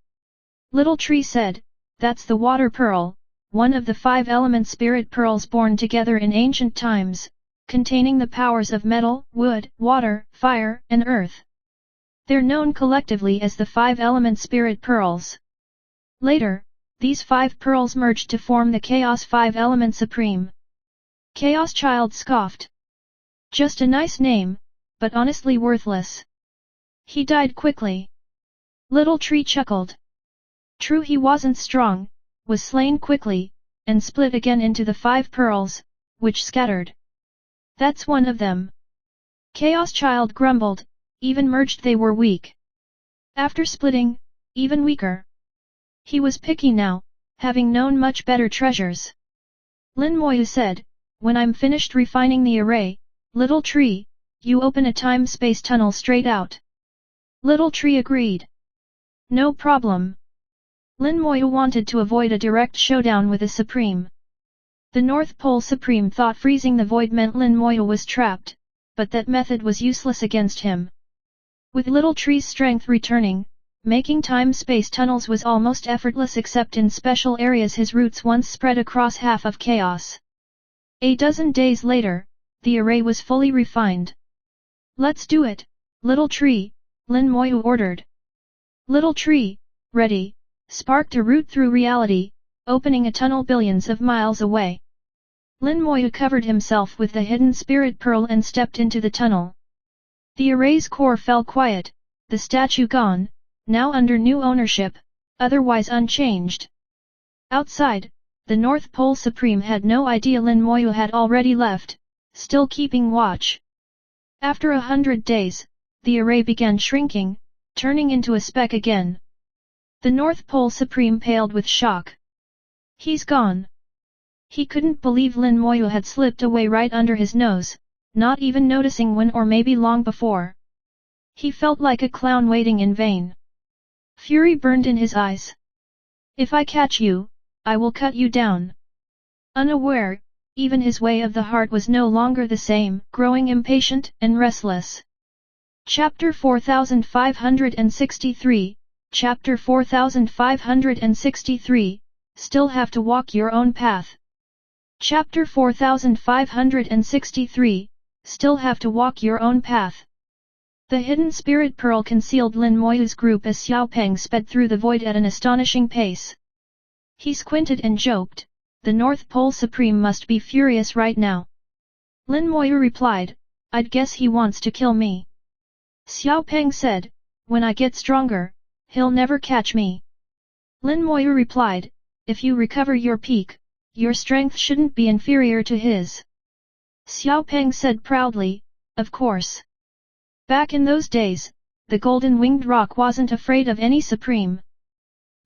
Little Tree said, that's the water pearl, one of the 5-element spirit pearls born together in ancient times, containing the powers of metal, wood, water, fire, and earth. They're known collectively as the 5-element spirit pearls. Later, these 5 pearls merged to form the Chaos 5-element Supreme. Chaos Child scoffed. Just a nice name, but honestly worthless. He died quickly. Little Tree chuckled. True, he wasn't strong, was slain quickly, and split again into the 5 pearls, which scattered. That's one of them. Chaos Child grumbled, even merged they were weak. After splitting, even weaker. He was picky now, having known much better treasures. Lin Moyu said, when I'm finished refining the array, Little Tree, you open a time-space tunnel straight out. Little Tree agreed. No problem. Lin Moyu wanted to avoid a direct showdown with the Supreme. The North Pole Supreme thought freezing the void meant Lin Moyu was trapped, but that method was useless against him. With Little Tree's strength returning, making time-space tunnels was almost effortless except in special areas his roots once spread across half of chaos. A dozen days later, the array was fully refined. Let's do it, Little Tree, Lin Moyu ordered. Little Tree, ready, sparked a route through reality, opening a tunnel billions of miles away. Lin Moyu covered himself with the hidden spirit pearl and stepped into the tunnel. The array's core fell quiet, the statue gone, now under new ownership, otherwise unchanged. Outside, the North Pole Supreme had no idea Lin Moyu had already left, still keeping watch. After 100 days, the array began shrinking, turning into a speck again. The North Pole Supreme paled with shock. He's gone. He couldn't believe Lin Moyu had slipped away right under his nose, not even noticing when or maybe long before. He felt like a clown waiting in vain. Fury burned in his eyes. If I catch you, I will cut you down. Unaware, even his way of the heart was no longer the same, growing impatient and restless. Chapter 4563, Chapter 4563, Still have to walk your own path. Chapter 4563, Still have to walk your own path. The hidden spirit pearl concealed Lin Moyu's group as Xiaopeng sped through the void at an astonishing pace. He squinted and joked, the North Pole Supreme must be furious right now. Lin Moyu replied, I'd guess he wants to kill me. Xiaopeng said, when I get stronger, he'll never catch me. Lin Moyu replied, if you recover your peak, your strength shouldn't be inferior to his. Xiaopeng said proudly, of course. Back in those days, the golden winged rock wasn't afraid of any supreme.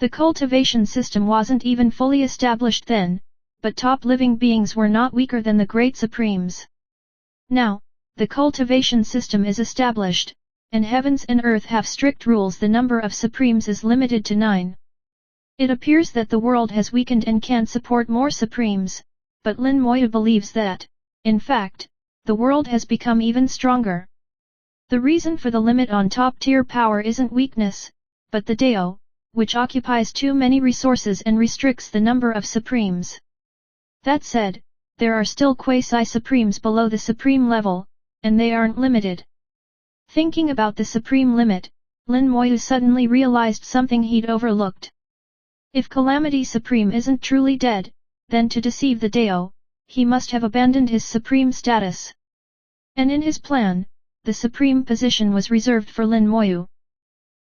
The cultivation system wasn't even fully established then, but top living beings were not weaker than the great supremes. Now, the cultivation system is established, and heavens and earth have strict rules. The number of supremes is limited to 9. It appears that the world has weakened and can't support more supremes, but Lin Moyu believes that, in fact, the world has become even stronger. The reason for the limit on top-tier power isn't weakness, but the Dao, which occupies too many resources and restricts the number of supremes. That said, there are still quasi-supremes below the supreme level, and they aren't limited. Thinking about the supreme limit, Lin Moyu suddenly realized something he'd overlooked. If Calamity Supreme isn't truly dead, then to deceive the Dao, he must have abandoned his supreme status. And in his plan, the supreme position was reserved for Lin Moyu.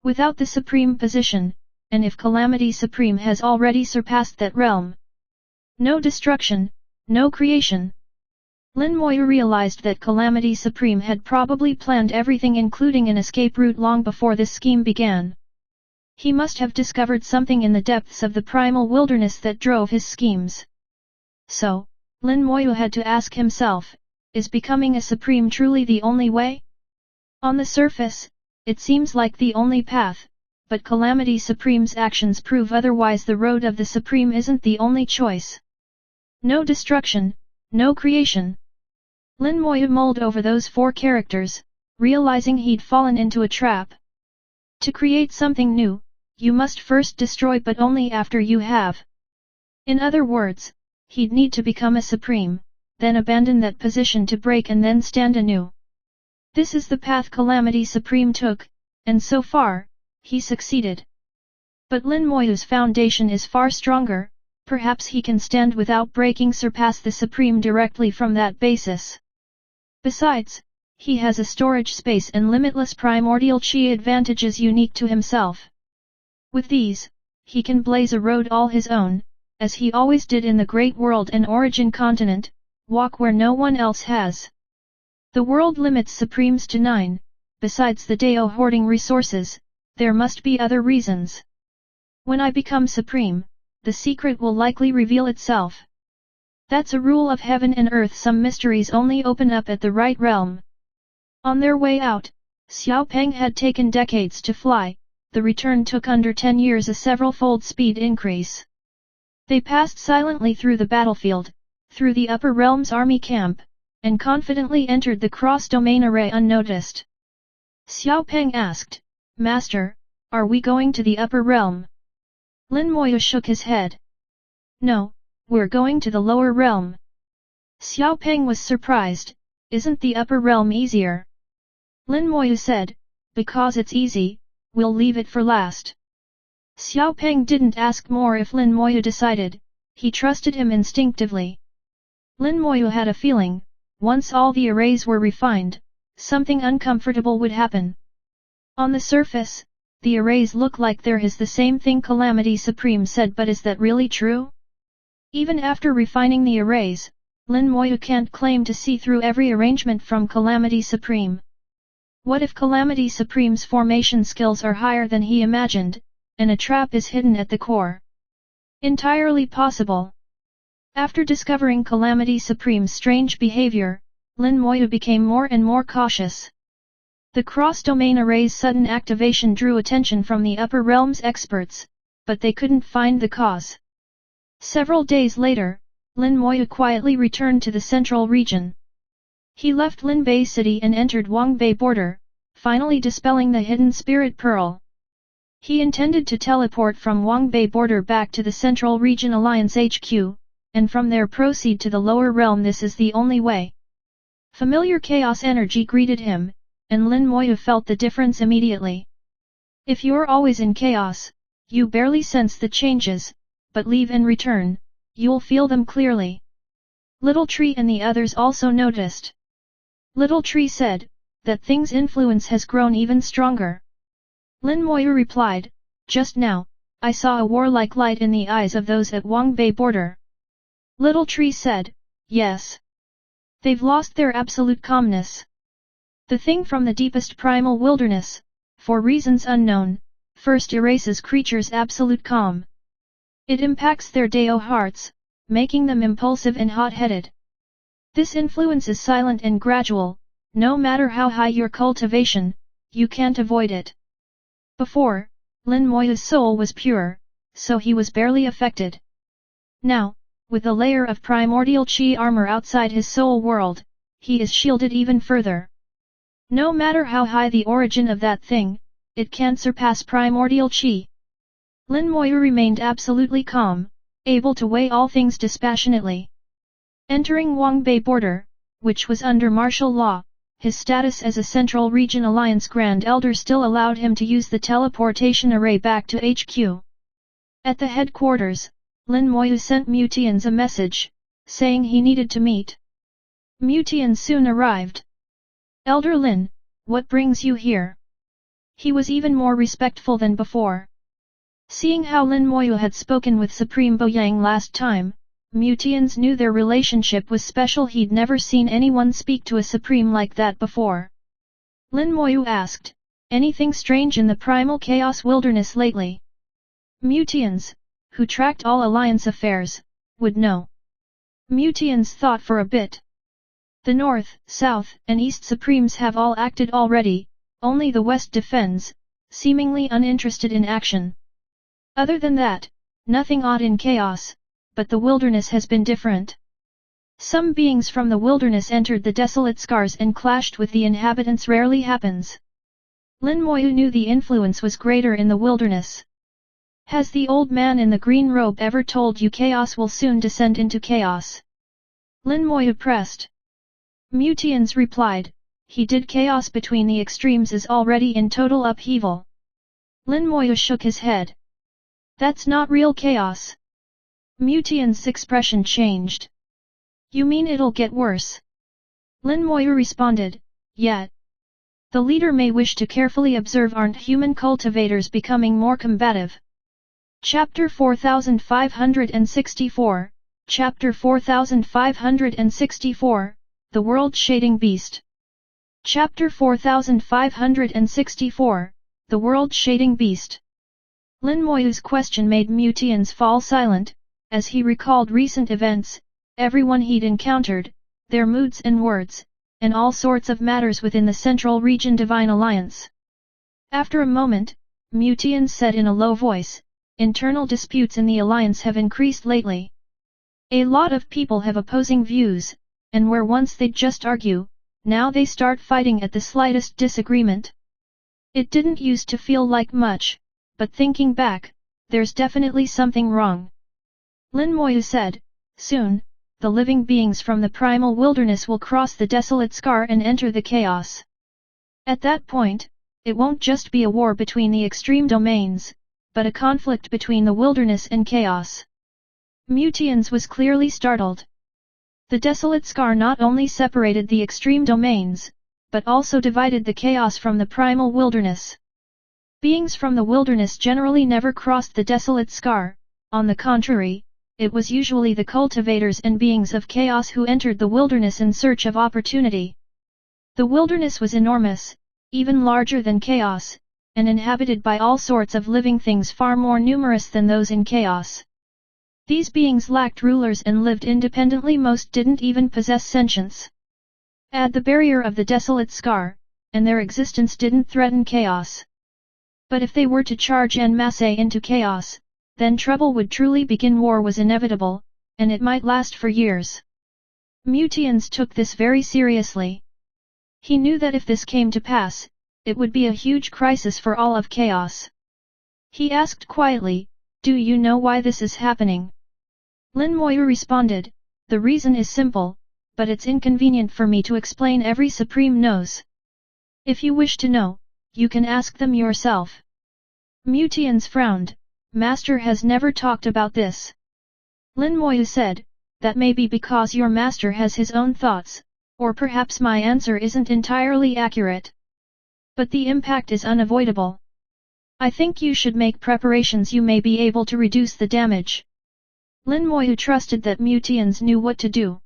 Without the supreme position, and if Calamity Supreme has already surpassed that realm, no destruction, no creation. Lin Moyu realized that Calamity Supreme had probably planned everything including an escape route long before this scheme began. He must have discovered something in the depths of the primal wilderness that drove his schemes. So, Lin Moyu had to ask himself, is becoming a Supreme truly the only way? On the surface, it seems like the only path, but Calamity Supreme's actions prove otherwise. The road of the Supreme isn't the only choice. No destruction, no creation. Lin Moyu mulled over those 4 characters, realizing he'd fallen into a trap. To create something new, you must first destroy, but only after you have. In other words, he'd need to become a Supreme, then abandon that position to break and then stand anew. This is the path Calamity Supreme took, and so far, he succeeded. But Lin Moyu's foundation is far stronger, perhaps he can stand without breaking, surpass the Supreme directly from that basis. Besides, he has a storage space and limitless primordial chi advantages unique to himself. With these, he can blaze a road all his own, as he always did in the Great World and Origin Continent, walk where no one else has. The world limits Supremes to 9, besides the Dao hoarding resources, there must be other reasons. When I become Supreme, the secret will likely reveal itself. That's a rule of heaven and earth. Some mysteries only open up at the right realm. On their way out, Xiao Peng had taken decades to fly, the return took under 10 years, a several-fold speed increase. They passed silently through the battlefield, through the upper realm's army camp, and confidently entered the cross-domain array unnoticed. Xiao Peng asked, Master, are we going to the upper realm? Lin Moyu shook his head. No, we're going to the lower realm. Xiao Peng was surprised, isn't the upper realm easier? Lin Moyu said, because it's easy, we'll leave it for last. Xiao Peng didn't ask more if Lin Moyu decided, he trusted him instinctively. Lin Moyu had a feeling, once all the arrays were refined, something uncomfortable would happen. On the surface, the arrays look like there is the same thing Calamity Supreme said, but is that really true? Even after refining the arrays, Lin Moyu can't claim to see through every arrangement from Calamity Supreme. What if Calamity Supreme's formation skills are higher than he imagined, and a trap is hidden at the core? Entirely possible. After discovering Calamity Supreme's strange behavior, Lin Moyu became more and more cautious. The cross-domain array's sudden activation drew attention from the upper realm's experts, but they couldn't find the cause. Several days later, Lin Moyu quietly returned to the central region. He left Linbei City and entered Wangbei border, finally dispelling the hidden spirit pearl. He intended to teleport from Wangbei border back to the Central Region Alliance HQ, and from there proceed to the lower realm. This is the only way. Familiar chaos energy greeted him, and Lin Moyu felt the difference immediately. If you're always in chaos, you barely sense the changes, but leave and return, you'll feel them clearly. Little Tree and the others also noticed. Little Tree said, that thing's influence has grown even stronger. Lin Moyu replied, just now, I saw a warlike light in the eyes of those at Wangbei border. Little Tree said, yes. They've lost their absolute calmness. The thing from the deepest primal wilderness, for reasons unknown, first erases creatures' absolute calm. It impacts their Dao hearts, making them impulsive and hot-headed. This influence is silent and gradual, no matter how high your cultivation, you can't avoid it. Before, Lin Moyu's soul was pure, so he was barely affected. Now, with a layer of primordial chi armor outside his soul world, he is shielded even further. No matter how high the origin of that thing, it can't surpass primordial chi. Lin Moyu remained absolutely calm, able to weigh all things dispassionately. Entering Wangbei border, which was under martial law, his status as a Central Region Alliance Grand Elder still allowed him to use the teleportation array back to HQ. At the headquarters, Lin Moyu sent Mutians a message, saying he needed to meet. Mutians soon arrived. Elder Lin, what brings you here? He was even more respectful than before. Seeing how Lin Moyu had spoken with Supreme Boyang last time, Mutians knew their relationship was special. He'd never seen anyone speak to a Supreme like that before. Lin Moyu asked, anything strange in the primal chaos wilderness lately? Mutians, who tracked all alliance affairs, would know. Mutians thought for a bit. The North, South, and East Supremes have all acted already, only the West defends, seemingly uninterested in action. Other than that, nothing odd in chaos, but the wilderness has been different. Some beings from the wilderness entered the desolate scars and clashed with the inhabitants. Rarely happens. Lin Moyu knew the influence was greater in the wilderness. Has the old man in the green robe ever told you chaos will soon descend into chaos? Lin Moyu pressed. Mutians replied, he did. Chaos between the extremes is already in total upheaval. Lin Moyu shook his head. That's not real chaos. Mutian's expression changed. You mean it'll get worse? Lin Moyu responded, yet. The leader may wish to carefully observe. Aren't human cultivators becoming more combative? Chapter 4564, Chapter 4564, The World-Shading Beast. Chapter 4564, The World-Shading Beast. Lin Moyu's question made Mutians fall silent, as he recalled recent events, everyone he'd encountered, their moods and words, and all sorts of matters within the Central Region Divine Alliance. After a moment, Mutian said in a low voice, internal disputes in the alliance have increased lately. A lot of people have opposing views, and where once they'd just argue, now they start fighting at the slightest disagreement. It didn't used to feel like much, but thinking back, there's definitely something wrong. Lin Moyu said, soon, the living beings from the primal wilderness will cross the desolate scar and enter the chaos. At that point, it won't just be a war between the extreme domains, but a conflict between the wilderness and chaos. Mutians was clearly startled. The desolate scar not only separated the extreme domains, but also divided the chaos from the primal wilderness. Beings from the wilderness generally never crossed the desolate scar. On the contrary, it was usually the cultivators and beings of chaos who entered the wilderness in search of opportunity. The wilderness was enormous, even larger than chaos, and inhabited by all sorts of living things far more numerous than those in chaos. These beings lacked rulers and lived independently. Most didn't even possess sentience. Add the barrier of the desolate scar, and their existence didn't threaten chaos. But if they were to charge en masse into chaos, then trouble would truly begin. War was inevitable, and it might last for years. Mutians took this very seriously. He knew that if this came to pass, it would be a huge crisis for all of chaos. He asked quietly, do you know why this is happening? Lin Moyu responded, the reason is simple, but it's inconvenient for me to explain. Every Supreme knows. If you wish to know, you can ask them yourself. Mutians frowned. Master has never talked about this. Lin Moyu said, that may be because your master has his own thoughts, or perhaps my answer isn't entirely accurate. But the impact is unavoidable. I think you should make preparations. You may be able to reduce the damage. Lin Moyu trusted that Mutians knew what to do.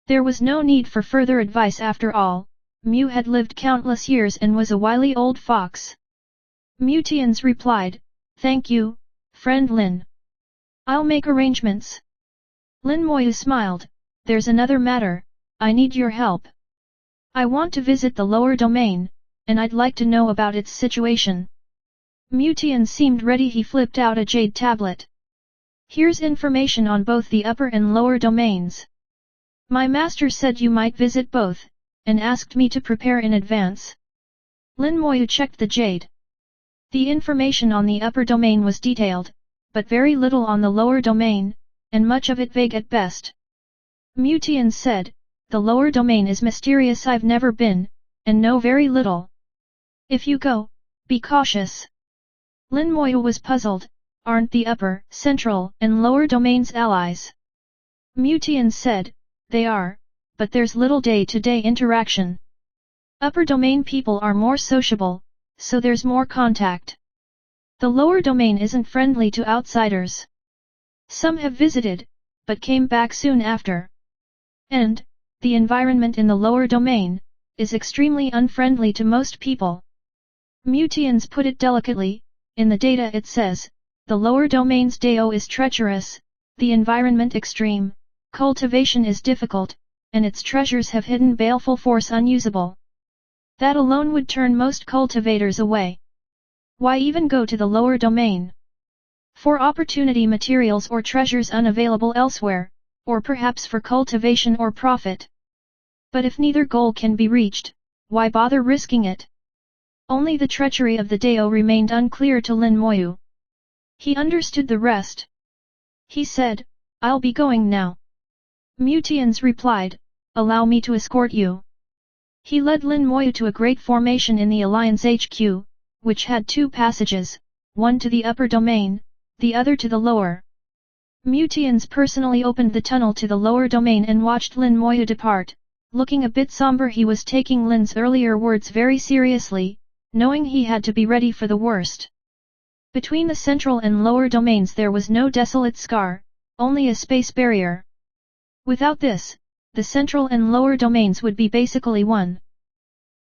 There was no need for further advice after all. Mu had lived countless years and was a wily old fox. Mutians replied, thank you, friend Lin. I'll make arrangements. Lin Moyu smiled, there's another matter, I need your help. I want to visit the lower domain, and I'd like to know about its situation. Mutian seemed ready. He flipped out a jade tablet. Here's information on both the upper and lower domains. My master said you might visit both, and asked me to prepare in advance. Lin Moyu checked the jade. The information on the upper domain was detailed, but very little on the lower domain, and much of it vague at best. Mutian said, the lower domain is mysterious. I've never been, and know very little. If you go, be cautious. Lin Moyu was puzzled, aren't the upper, central, and lower domains allies? Mutian said, they are, but there's little day-to-day interaction. Upper domain people are more sociable, so there's more contact. The lower domain isn't friendly to outsiders. Some have visited, but came back soon after. And, the environment in the lower domain, is extremely unfriendly to most people. Mutians put it delicately, in the data it says, the lower domain's Dao is treacherous, the environment extreme, cultivation is difficult, and its treasures have hidden baleful force unusable. That alone would turn most cultivators away. Why even go to the lower domain? For opportunity materials or treasures unavailable elsewhere, or perhaps for cultivation or profit. But if neither goal can be reached, why bother risking it? Only the treachery of the Dao remained unclear to Lin Moyu. He understood the rest. He said, I'll be going now. Mutians replied, allow me to escort you. He led Lin Moyu to a great formation in the Alliance HQ, which had two passages, one to the upper domain, the other to the lower. Mutians personally opened the tunnel to the lower domain and watched Lin Moyu depart. Looking a bit somber, he was taking Lin's earlier words very seriously, knowing he had to be ready for the worst. Between the central and lower domains there was no desolate scar, only a space barrier. Without this, the central and lower domains would be basically one.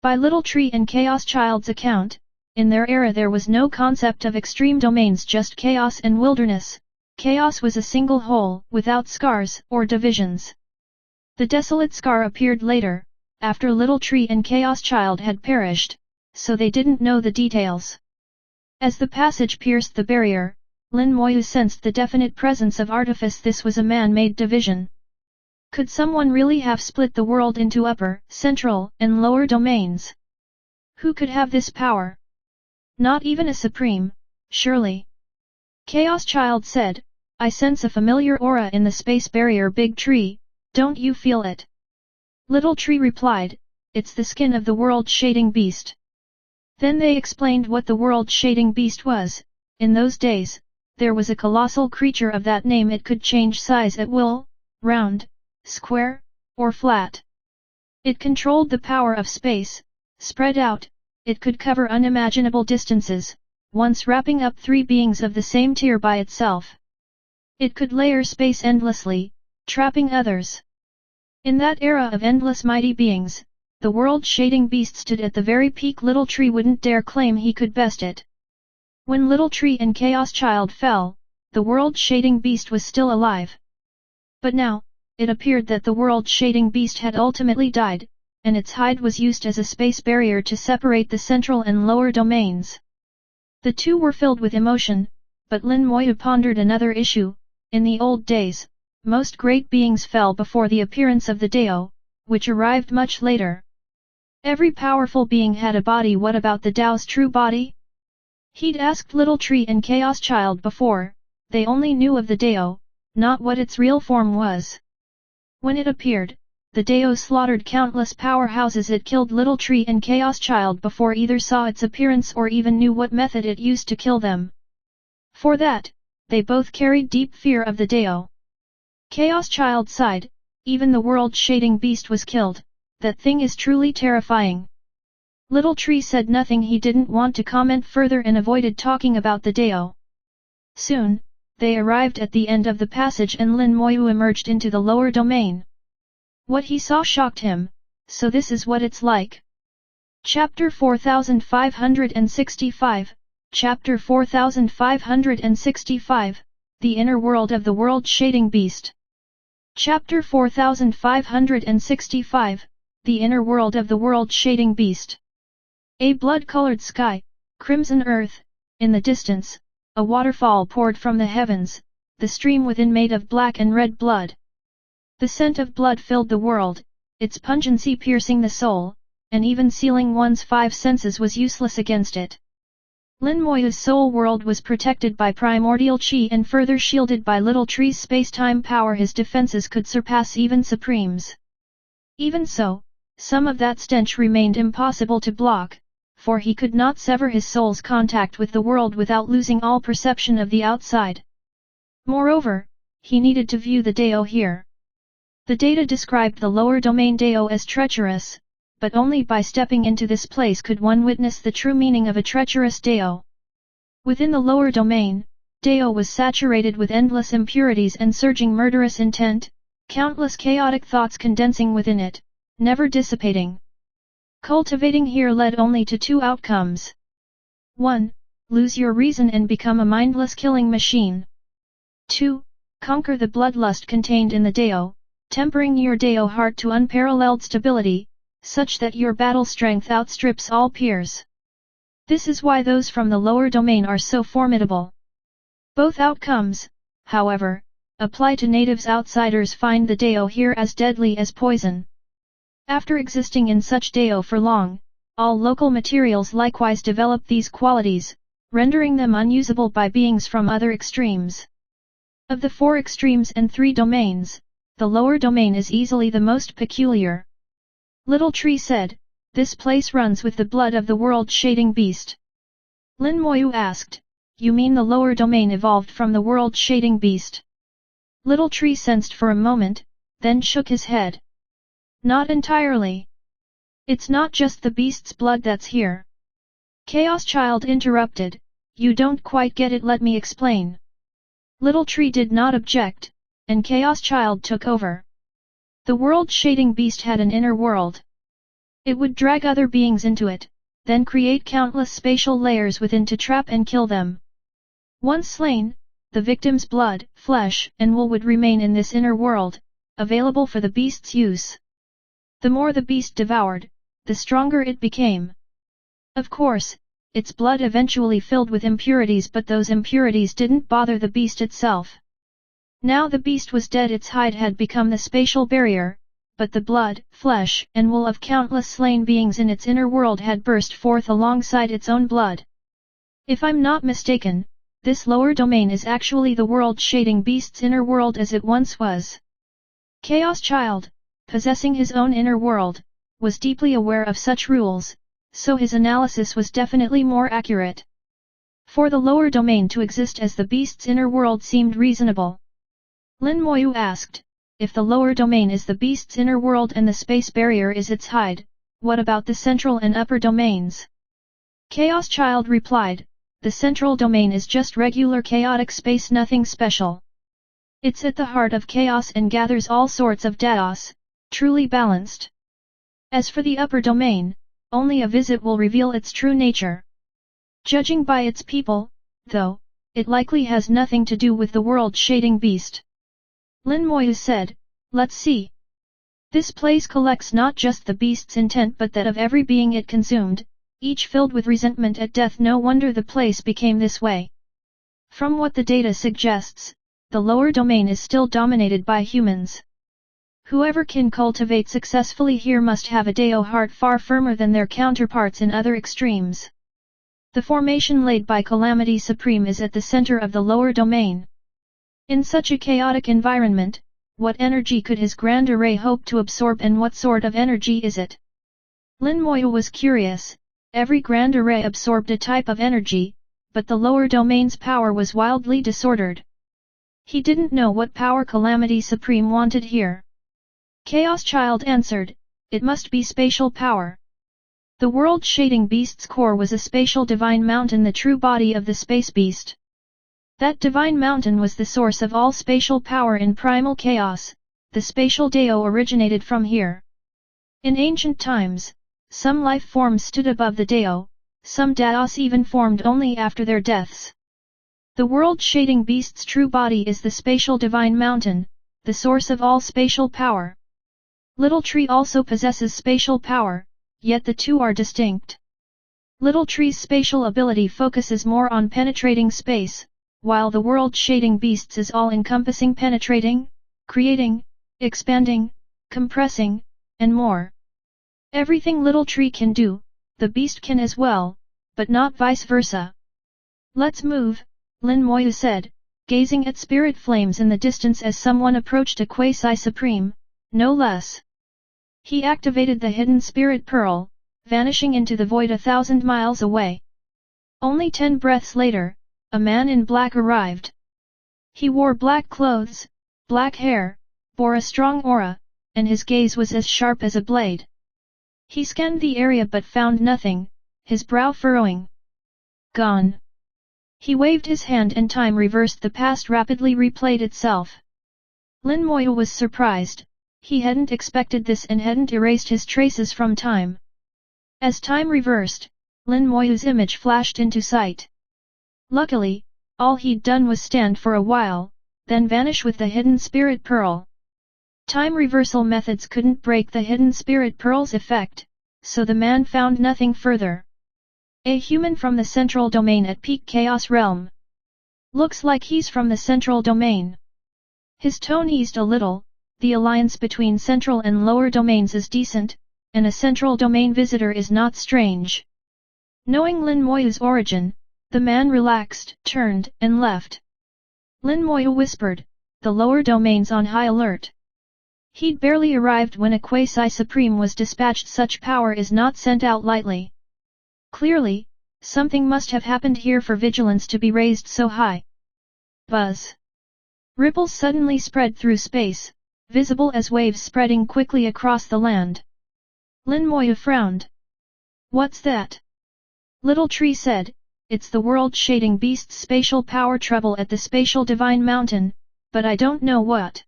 By Little Tree and Chaos Child's account, in their era there was no concept of extreme domains, just chaos and wilderness. Chaos was a single whole, without scars or divisions. The desolate scar appeared later, after Little Tree and Chaos Child had perished, so they didn't know the details. As the passage pierced the barrier, Lin Moyu sensed the definite presence of artifice. This was a man-made division. Could someone really have split the world into upper, central, and lower domains? Who could have this power? Not even a supreme, surely. Chaos Child said, I sense a familiar aura in the space barrier. Big Tree, don't you feel it? Little Tree replied, it's the skin of the world-shading beast. Then they explained what the world-shading beast was. In those days, there was a colossal creature of that name. It could change size at will, round, square, or flat. It controlled the power of space, spread out, it could cover unimaginable distances, once wrapping up three beings of the same tier by itself. It could layer space endlessly, trapping others. In that era of endless mighty beings, the world-shading beast stood at the very peak. Little Tree wouldn't dare claim he could best it. When Little Tree and Chaos Child fell, the world-shading beast was still alive. But now, it appeared that the world-shading beast had ultimately died, and its hide was used as a space barrier to separate the central and lower domains. The two were filled with emotion, but Lin Moyu pondered another issue. In the old days, most great beings fell before the appearance of the Dao, which arrived much later. Every powerful being had a body. What about the Dao's true body? He'd asked Little Tree and Chaos Child before, they only knew of the Dao, not what its real form was. When it appeared, the Dao slaughtered countless powerhouses. It killed Little Tree and Chaos Child before either saw its appearance or even knew what method it used to kill them. For that, they both carried deep fear of the Dao. Chaos Child sighed, even the world-shading beast was killed. That thing is truly terrifying. Little Tree said nothing. He didn't want to comment further and avoided talking about the Dao. Soon, they arrived at the end of the passage and Lin Moyu emerged into the lower domain. What he saw shocked him, so this is what it's like. Chapter 4565, Chapter 4565, The Inner World of the World-Shading Beast. Chapter 4565, The Inner World of the World-Shading Beast. A blood-colored sky, crimson earth, in the distance, a waterfall poured from the heavens, the stream within made of black and red blood. The scent of blood filled the world, its pungency piercing the soul, and even sealing one's five senses was useless against it. Lin Moyu's soul world was protected by primordial qi and further shielded by Little Tree's space-time power. His defenses could surpass even Supreme's. Even so, some of that stench remained impossible to block, for he could not sever his soul's contact with the world without losing all perception of the outside. Moreover, he needed to view the Dao here. The data described the lower domain Dao as treacherous, but only by stepping into this place could one witness the true meaning of a treacherous Dao. Within the lower domain, Dao was saturated with endless impurities and surging murderous intent, countless chaotic thoughts condensing within it, never dissipating. Cultivating here led only to two outcomes. 1. Lose your reason and become a mindless killing machine. 2. Conquer the bloodlust contained in the Dao, tempering your Dao heart to unparalleled stability, such that your battle strength outstrips all peers. This is why those from the lower domain are so formidable. Both outcomes, however, apply to natives. Outsiders find the Dao here as deadly as poison. After existing in such Dao for long, all local materials likewise develop these qualities, rendering them unusable by beings from other extremes. Of the 4 extremes and 3 domains, the lower domain is easily the most peculiar. Little Tree said, "This place runs with the blood of the world-shading beast." Lin Moyu asked, "You mean the lower domain evolved from the world-shading beast?" Little Tree sensed for a moment, then shook his head. "Not entirely. It's not just the beast's blood that's here." Chaos Child interrupted, "You don't quite get it, let me explain." Little Tree did not object, and Chaos Child took over. The world-shading beast had an inner world. It would drag other beings into it, then create countless spatial layers within to trap and kill them. Once slain, the victim's blood, flesh, and wool would remain in this inner world, available for the beast's use. The more the beast devoured, the stronger it became. Of course, its blood eventually filled with impurities, but those impurities didn't bother the beast itself. Now the beast was dead, its hide had become the spatial barrier, but the blood, flesh, and wool of countless slain beings in its inner world had burst forth alongside its own blood. If I'm not mistaken, this lower domain is actually the world-shading beast's inner world as it once was. Chaos Child, possessing his own inner world, was deeply aware of such rules, so his analysis was definitely more accurate. For the lower domain to exist as the beast's inner world seemed reasonable. Lin Moyu asked, "If the lower domain is the beast's inner world and the space barrier is its hide, what about the central and upper domains?" Chaos Child replied, "The central domain is just regular chaotic space, nothing special. It's at the heart of chaos and gathers all sorts of daos, truly balanced. As for the upper domain, only a visit will reveal its true nature. Judging by its people, though, it likely has nothing to do with the world-shading beast." Lin Moyu said, "Let's see. This place collects not just the beast's intent but that of every being it consumed, each filled with resentment at death. No wonder the place became this way. From what the data suggests, the lower domain is still dominated by humans. Whoever can cultivate successfully here must have a Dao heart far firmer than their counterparts in other extremes. The formation laid by Calamity Supreme is at the center of the lower domain. In such a chaotic environment, what energy could his Grand Array hope to absorb, and what sort of energy is it?" Lin Moyu was curious. Every Grand Array absorbed a type of energy, but the lower domain's power was wildly disordered. He didn't know what power Calamity Supreme wanted here. Chaos Child answered, "It must be spatial power." The world-shading beast's core was a spatial divine mountain, the true body of the space beast. That divine mountain was the source of all spatial power in primal chaos. The spatial Dao originated from here. In ancient times, some life forms stood above the Dao, some Daos even formed only after their deaths. The world-shading beast's true body is the spatial divine mountain, the source of all spatial power. Little Tree also possesses spatial power, yet the two are distinct. Little Tree's spatial ability focuses more on penetrating space, while the world-shading beast's is all-encompassing, penetrating, creating, expanding, compressing, and more. Everything Little Tree can do, the beast can as well, but not vice versa. "Let's move," Lin Moyu said, gazing at spirit flames in the distance as someone approached a quasi-supreme, no less. He activated the hidden spirit pearl, vanishing into the void 1,000 miles away. Only 10 breaths later, a man in black arrived. He wore black clothes, black hair, bore a strong aura, and his gaze was as sharp as a blade. He scanned the area but found nothing, his brow furrowing. "Gone." He waved his hand and time reversed, the past rapidly replayed itself. Lin Moyu was surprised. He hadn't expected this and hadn't erased his traces from time. As time reversed, Lin Moyu's image flashed into sight. Luckily, all he'd done was stand for a while, then vanish with the hidden spirit pearl. Time reversal methods couldn't break the hidden spirit pearl's effect, so the man found nothing further. A human from the central domain at peak chaos realm. Looks like he's from the central domain. His tone eased a little. The alliance between central and lower domains is decent, and a central domain visitor is not strange. Knowing Lin Moyu's origin, the man relaxed, turned, and left. Lin Moyu whispered, "The lower domain's on high alert." He'd barely arrived when a quasi-supreme was dispatched. Such power is not sent out lightly. Clearly, something must have happened here for vigilance to be raised so high. Buzz. Ripples suddenly spread through space, visible as waves spreading quickly across the land. Lin Moyu frowned. "What's that?" Little Tree said, "It's the world-shading beast's spatial power treble at the spatial divine mountain, but I don't know what."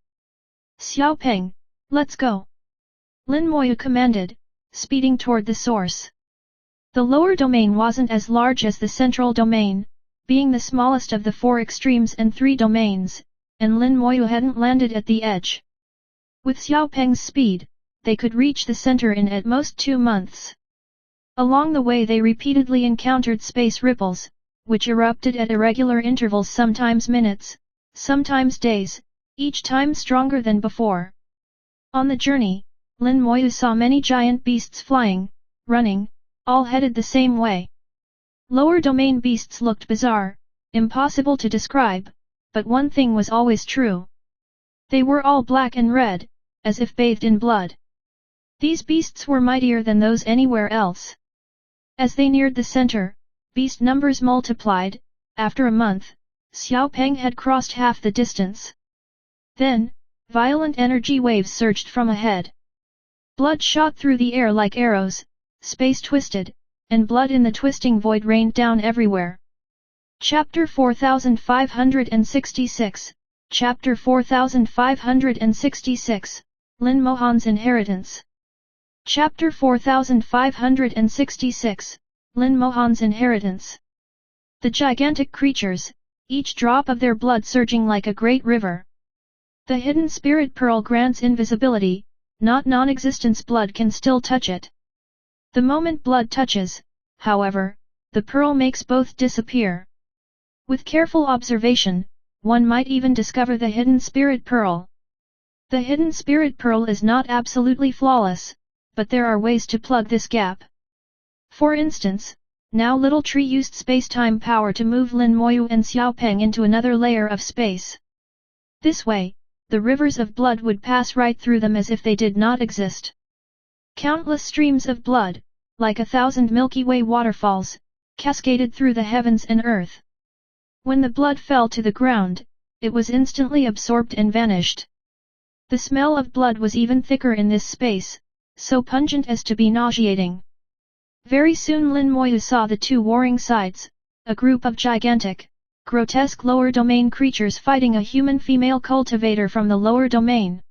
"Xiao Peng, let's go!" Lin Moyu commanded, speeding toward the source. The lower domain wasn't as large as the central domain, being the smallest of the four extremes and three domains, and Lin Moyu hadn't landed at the edge. With Xiao Peng's speed, they could reach the center in at most 2 months. Along the way they repeatedly encountered space ripples, which erupted at irregular intervals, sometimes minutes, sometimes days, each time stronger than before. On the journey, Lin Moyu saw many giant beasts flying, running, all headed the same way. Lower domain beasts looked bizarre, impossible to describe, but one thing was always true. They were all black and red, as if bathed in blood. These beasts were mightier than those anywhere else. As they neared the center, beast numbers multiplied. After a month, Xiao Peng had crossed half the distance. Then, violent energy waves surged from ahead. Blood shot through the air like arrows, space twisted, and blood in the twisting void rained down everywhere. Chapter 4566, Chapter 4566, Lin Mohan's Inheritance. Chapter 4566, Lin Mohan's Inheritance. The gigantic creatures, each drop of their blood surging like a great river. The hidden spirit pearl grants invisibility, not non-existence. Blood can still touch it. The moment blood touches, however, the pearl makes both disappear. With careful observation, one might even discover the hidden spirit pearl. The hidden spirit pearl is not absolutely flawless, but there are ways to plug this gap. For instance, now Little Tree used space-time power to move Lin Moyu and Xiao Peng into another layer of space. This way, the rivers of blood would pass right through them as if they did not exist. Countless streams of blood, like 1,000 Milky Way waterfalls, cascaded through the heavens and earth. When the blood fell to the ground, it was instantly absorbed and vanished. The smell of blood was even thicker in this space, so pungent as to be nauseating. Very soon Lin Moyu saw the two warring sides, a group of gigantic, grotesque lower domain creatures fighting a human female cultivator from the lower domain.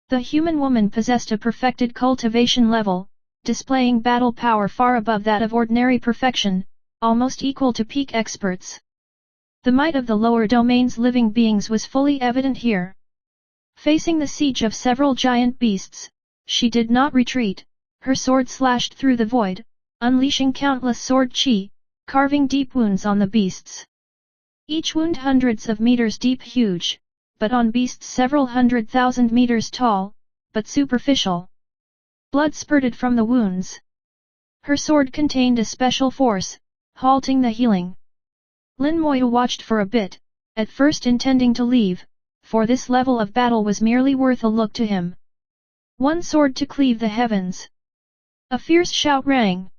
The human woman possessed a perfected cultivation level, displaying battle power far above that of ordinary perfection, almost equal to peak experts. The might of the lower domain's living beings was fully evident here. Facing the siege of several giant beasts, she did not retreat. Her sword slashed through the void, unleashing countless sword chi, carving deep wounds on the beasts. Each wound hundreds of meters deep, huge, but on beasts several 100,000 meters tall, but superficial. Blood spurted from the wounds. Her sword contained a special force, halting the healing. Lin Moyu watched for a bit, at first intending to leave, for this level of battle was merely worth a look to him. One sword to cleave the heavens. A fierce shout rang.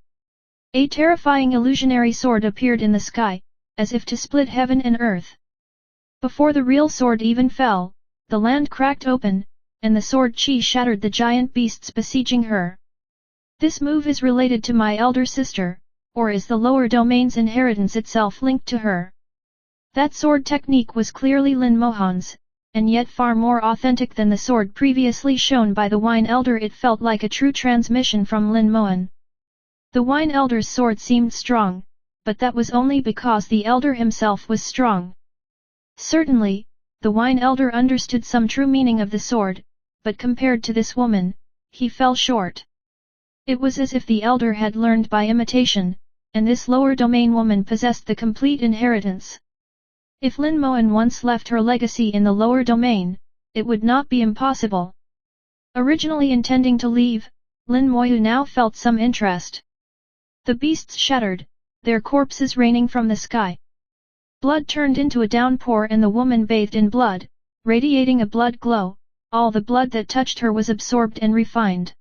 A terrifying illusionary sword appeared in the sky, as if to split heaven and earth. Before the real sword even fell, the land cracked open, and the sword chi shattered the giant beasts besieging her. This move is related to my elder sister, or is the lower domain's inheritance itself linked to her? That sword technique was clearly Lin Mohan's, and yet far more authentic than the sword previously shown by the Wine Elder. It felt like a true transmission from Lin Mohan. The Wine Elder's sword seemed strong, but that was only because the Elder himself was strong. Certainly, the Wine Elder understood some true meaning of the sword, but compared to this woman, he fell short. It was as if the Elder had learned by imitation, and this lower domain woman possessed the complete inheritance. If Lin Mohan once left her legacy in the lower domain, it would not be impossible. Originally intending to leave, Lin Moyu now felt some interest. The beasts shattered, their corpses raining from the sky. Blood turned into a downpour and the woman bathed in blood, radiating a blood glow. All the blood that touched her was absorbed and refined.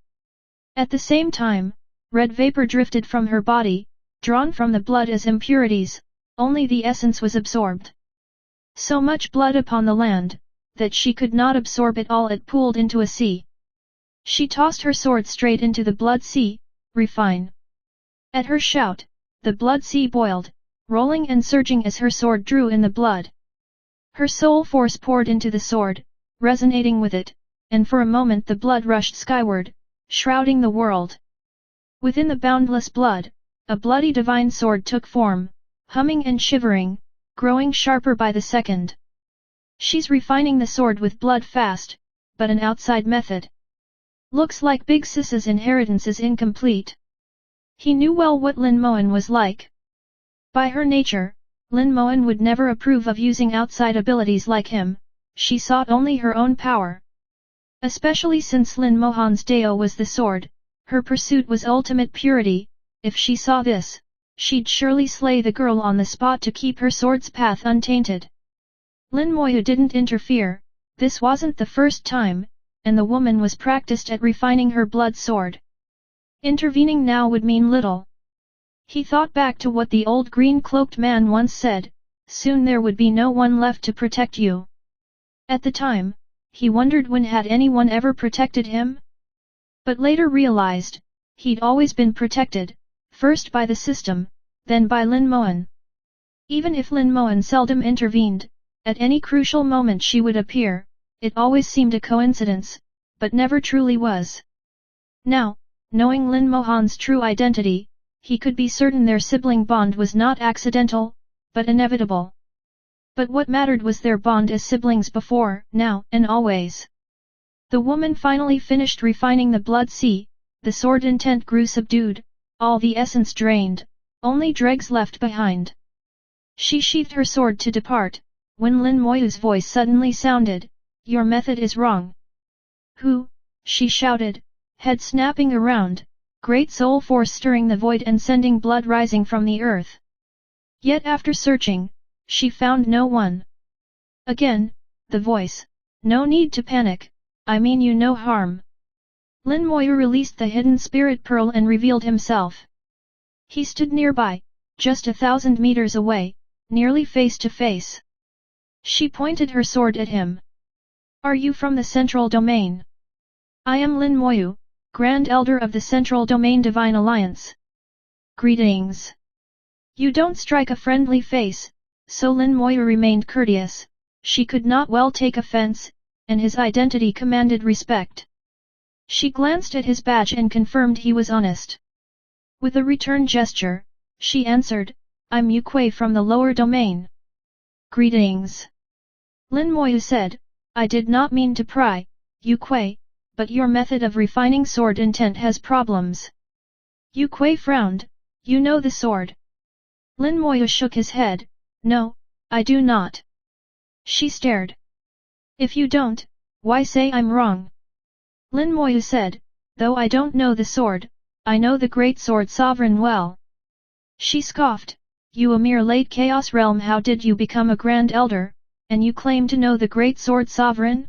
At the same time, red vapor drifted from her body, drawn from the blood as impurities, only the essence was absorbed. So much blood upon the land, that she could not absorb it all. It pooled into a sea. She tossed her sword straight into the blood sea, refine. At her shout, the blood sea boiled, rolling and surging as her sword drew in the blood. Her soul force poured into the sword, resonating with it, and for a moment the blood rushed skyward, shrouding the world. Within the boundless blood, a bloody divine sword took form, humming and shivering, growing sharper by the second. She's refining the sword with blood fast, but an outside method. Looks like Big Sis's inheritance is incomplete. He knew well what Lin Mohan was like. By her nature, Lin Mohan would never approve of using outside abilities like him. She sought only her own power. Especially since Lin Mohan's Dao was the sword, her pursuit was ultimate purity. If she saw this, she'd surely slay the girl on the spot to keep her sword's path untainted. Lin Moyu didn't interfere. This wasn't the first time, and the woman was practiced at refining her blood sword. Intervening now would mean little. He thought back to what the old green-cloaked man once said, soon there would be no one left to protect you. At the time, he wondered when had anyone ever protected him? But later realized, he'd always been protected, first by the system, then by Lin Mohan. Even if Lin Mohan seldom intervened, at any crucial moment she would appear. It always seemed a coincidence, but never truly was. Now, knowing Lin Mohan's true identity, he could be certain their sibling bond was not accidental, but inevitable. But what mattered was their bond as siblings before, now, and always. The woman finally finished refining the blood sea, the sword intent grew subdued, all the essence drained, only dregs left behind. She sheathed her sword to depart, when Lin Moyu's voice suddenly sounded, "Your method is wrong." "Who?" she shouted, head snapping around, great soul force stirring the void and sending blood rising from the earth. Yet after searching, she found no one. Again, the voice, "No need to panic, I mean you no harm." Lin Moyu released the hidden spirit pearl and revealed himself. He stood nearby, just 1,000 meters away, nearly face to face. She pointed her sword at him. "Are you from the Central Domain?" "I am Lin Moyu, Grand Elder of the Central Domain Divine Alliance." "Greetings." "You don't strike a friendly face," so Lin Moyu remained courteous. She could not well take offense, and his identity commanded respect. She glanced at his badge and confirmed he was honest. With a return gesture, she answered, "I'm Yu Kuei from the lower domain." "Greetings." Lin Moyu said, "I did not mean to pry, Yu Kuei, but your method of refining sword intent has problems." Yu Kuei frowned, "You know the sword?" Lin Moyu shook his head, "No, I do not." She stared. "If you don't, why say I'm wrong?" Lin Moyu said, "Though I don't know the sword, I know the Great Sword Sovereign well." She scoffed, "You a mere late Chaos Realm, how did you become a Grand Elder, and you claim to know the Great Sword Sovereign?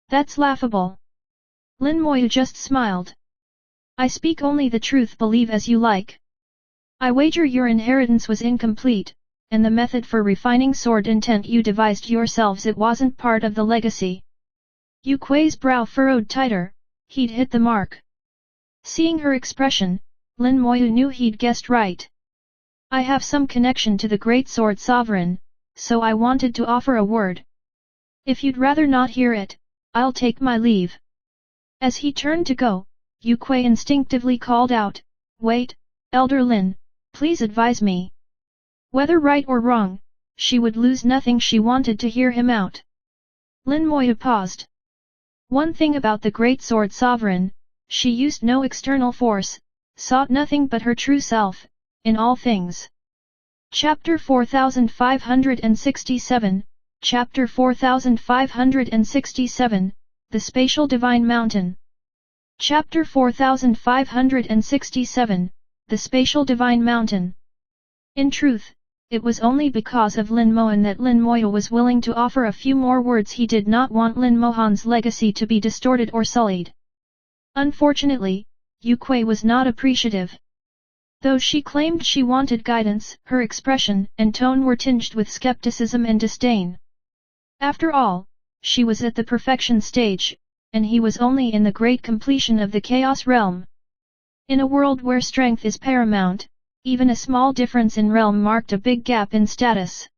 That's laughable." Lin Moyu just smiled. "I speak only the truth, believe as you like. I wager your inheritance was incomplete, and the method for refining sword intent you devised yourselves, it wasn't part of the legacy." Yu Kuei's brow furrowed tighter, he'd hit the mark. Seeing her expression, Lin Moyu knew he'd guessed right. "I have some connection to the Great Sword Sovereign," so I wanted to offer a word. If you'd rather not hear it, I'll take my leave. As he turned to go, Yu Kui instinctively called out, "Wait, Elder Lin, please advise me." Whether right or wrong, she would lose nothing. She wanted to hear him out. Lin Moyu paused. One thing about the Great Sword Sovereign, she used no external force, sought nothing but her true self, in all things. Chapter 4567, Chapter 4567, The Spatial Divine Mountain. Chapter 4567, The Spatial Divine Mountain. In truth, it was only because of Lin Mohan that Lin Moyu was willing to offer a few more words. He did not want Lin Mohan's legacy to be distorted or sullied. Unfortunately, Yu Kui was not appreciative. Though she claimed she wanted guidance, her expression and tone were tinged with skepticism and disdain. After all, she was at the perfection stage, and he was only in the great completion of the Chaos Realm. In a world where strength is paramount, even a small difference in realm marked a big gap in status.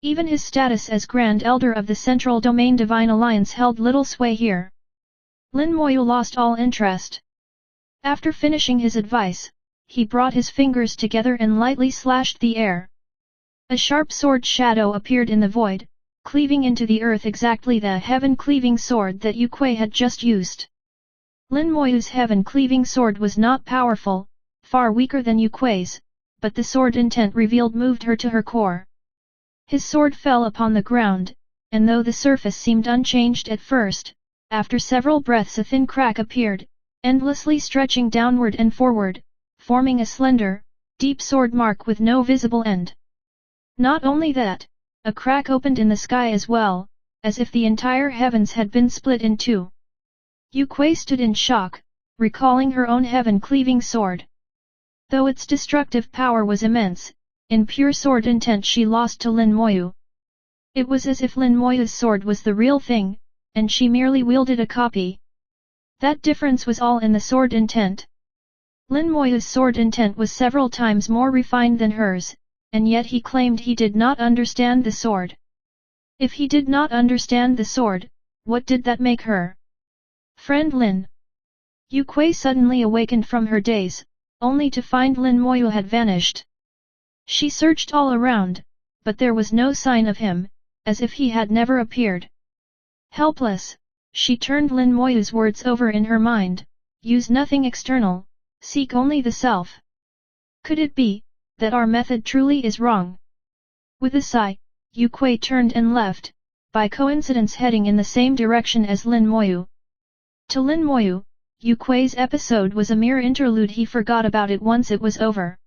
Even his status as Grand Elder of the Central Domain Divine Alliance held little sway here. Lin Moyu lost all interest. After finishing his advice, he brought his fingers together and lightly slashed the air. A sharp sword shadow appeared in the void, cleaving into the earth exactly the heaven-cleaving sword that Yu Kui had just used. Lin Moyu's heaven-cleaving sword was not powerful, far weaker than Yu Kui's, but the sword intent revealed moved her to her core. His sword fell upon the ground, and though the surface seemed unchanged at first, after several breaths a thin crack appeared, endlessly stretching downward and forward, forming a slender, deep sword mark with no visible end. Not only that, a crack opened in the sky as well, as if the entire heavens had been split in two. Yu Kui stood in shock, recalling her own heaven-cleaving sword. Though its destructive power was immense, in pure sword intent she lost to Lin Moyu. It was as if Lin Moyu's sword was the real thing, and she merely wielded a copy. That difference was all in the sword intent. Lin Moyu's sword intent was several times more refined than hers, and yet he claimed he did not understand the sword. If he did not understand the sword, what did that make her? Friend Lin. Yu Kui suddenly awakened from her daze, only to find Lin Moyu had vanished. She searched all around, but there was no sign of him, as if he had never appeared. Helpless, she turned Lin Moyu's words over in her mind, use nothing external, seek only the self. Could it be, that our method truly is wrong? With a sigh, Yu Kui turned and left, by coincidence heading in the same direction as Lin Moyu. To Lin Moyu, Yu Kui's episode was a mere interlude. He forgot about it once it was over.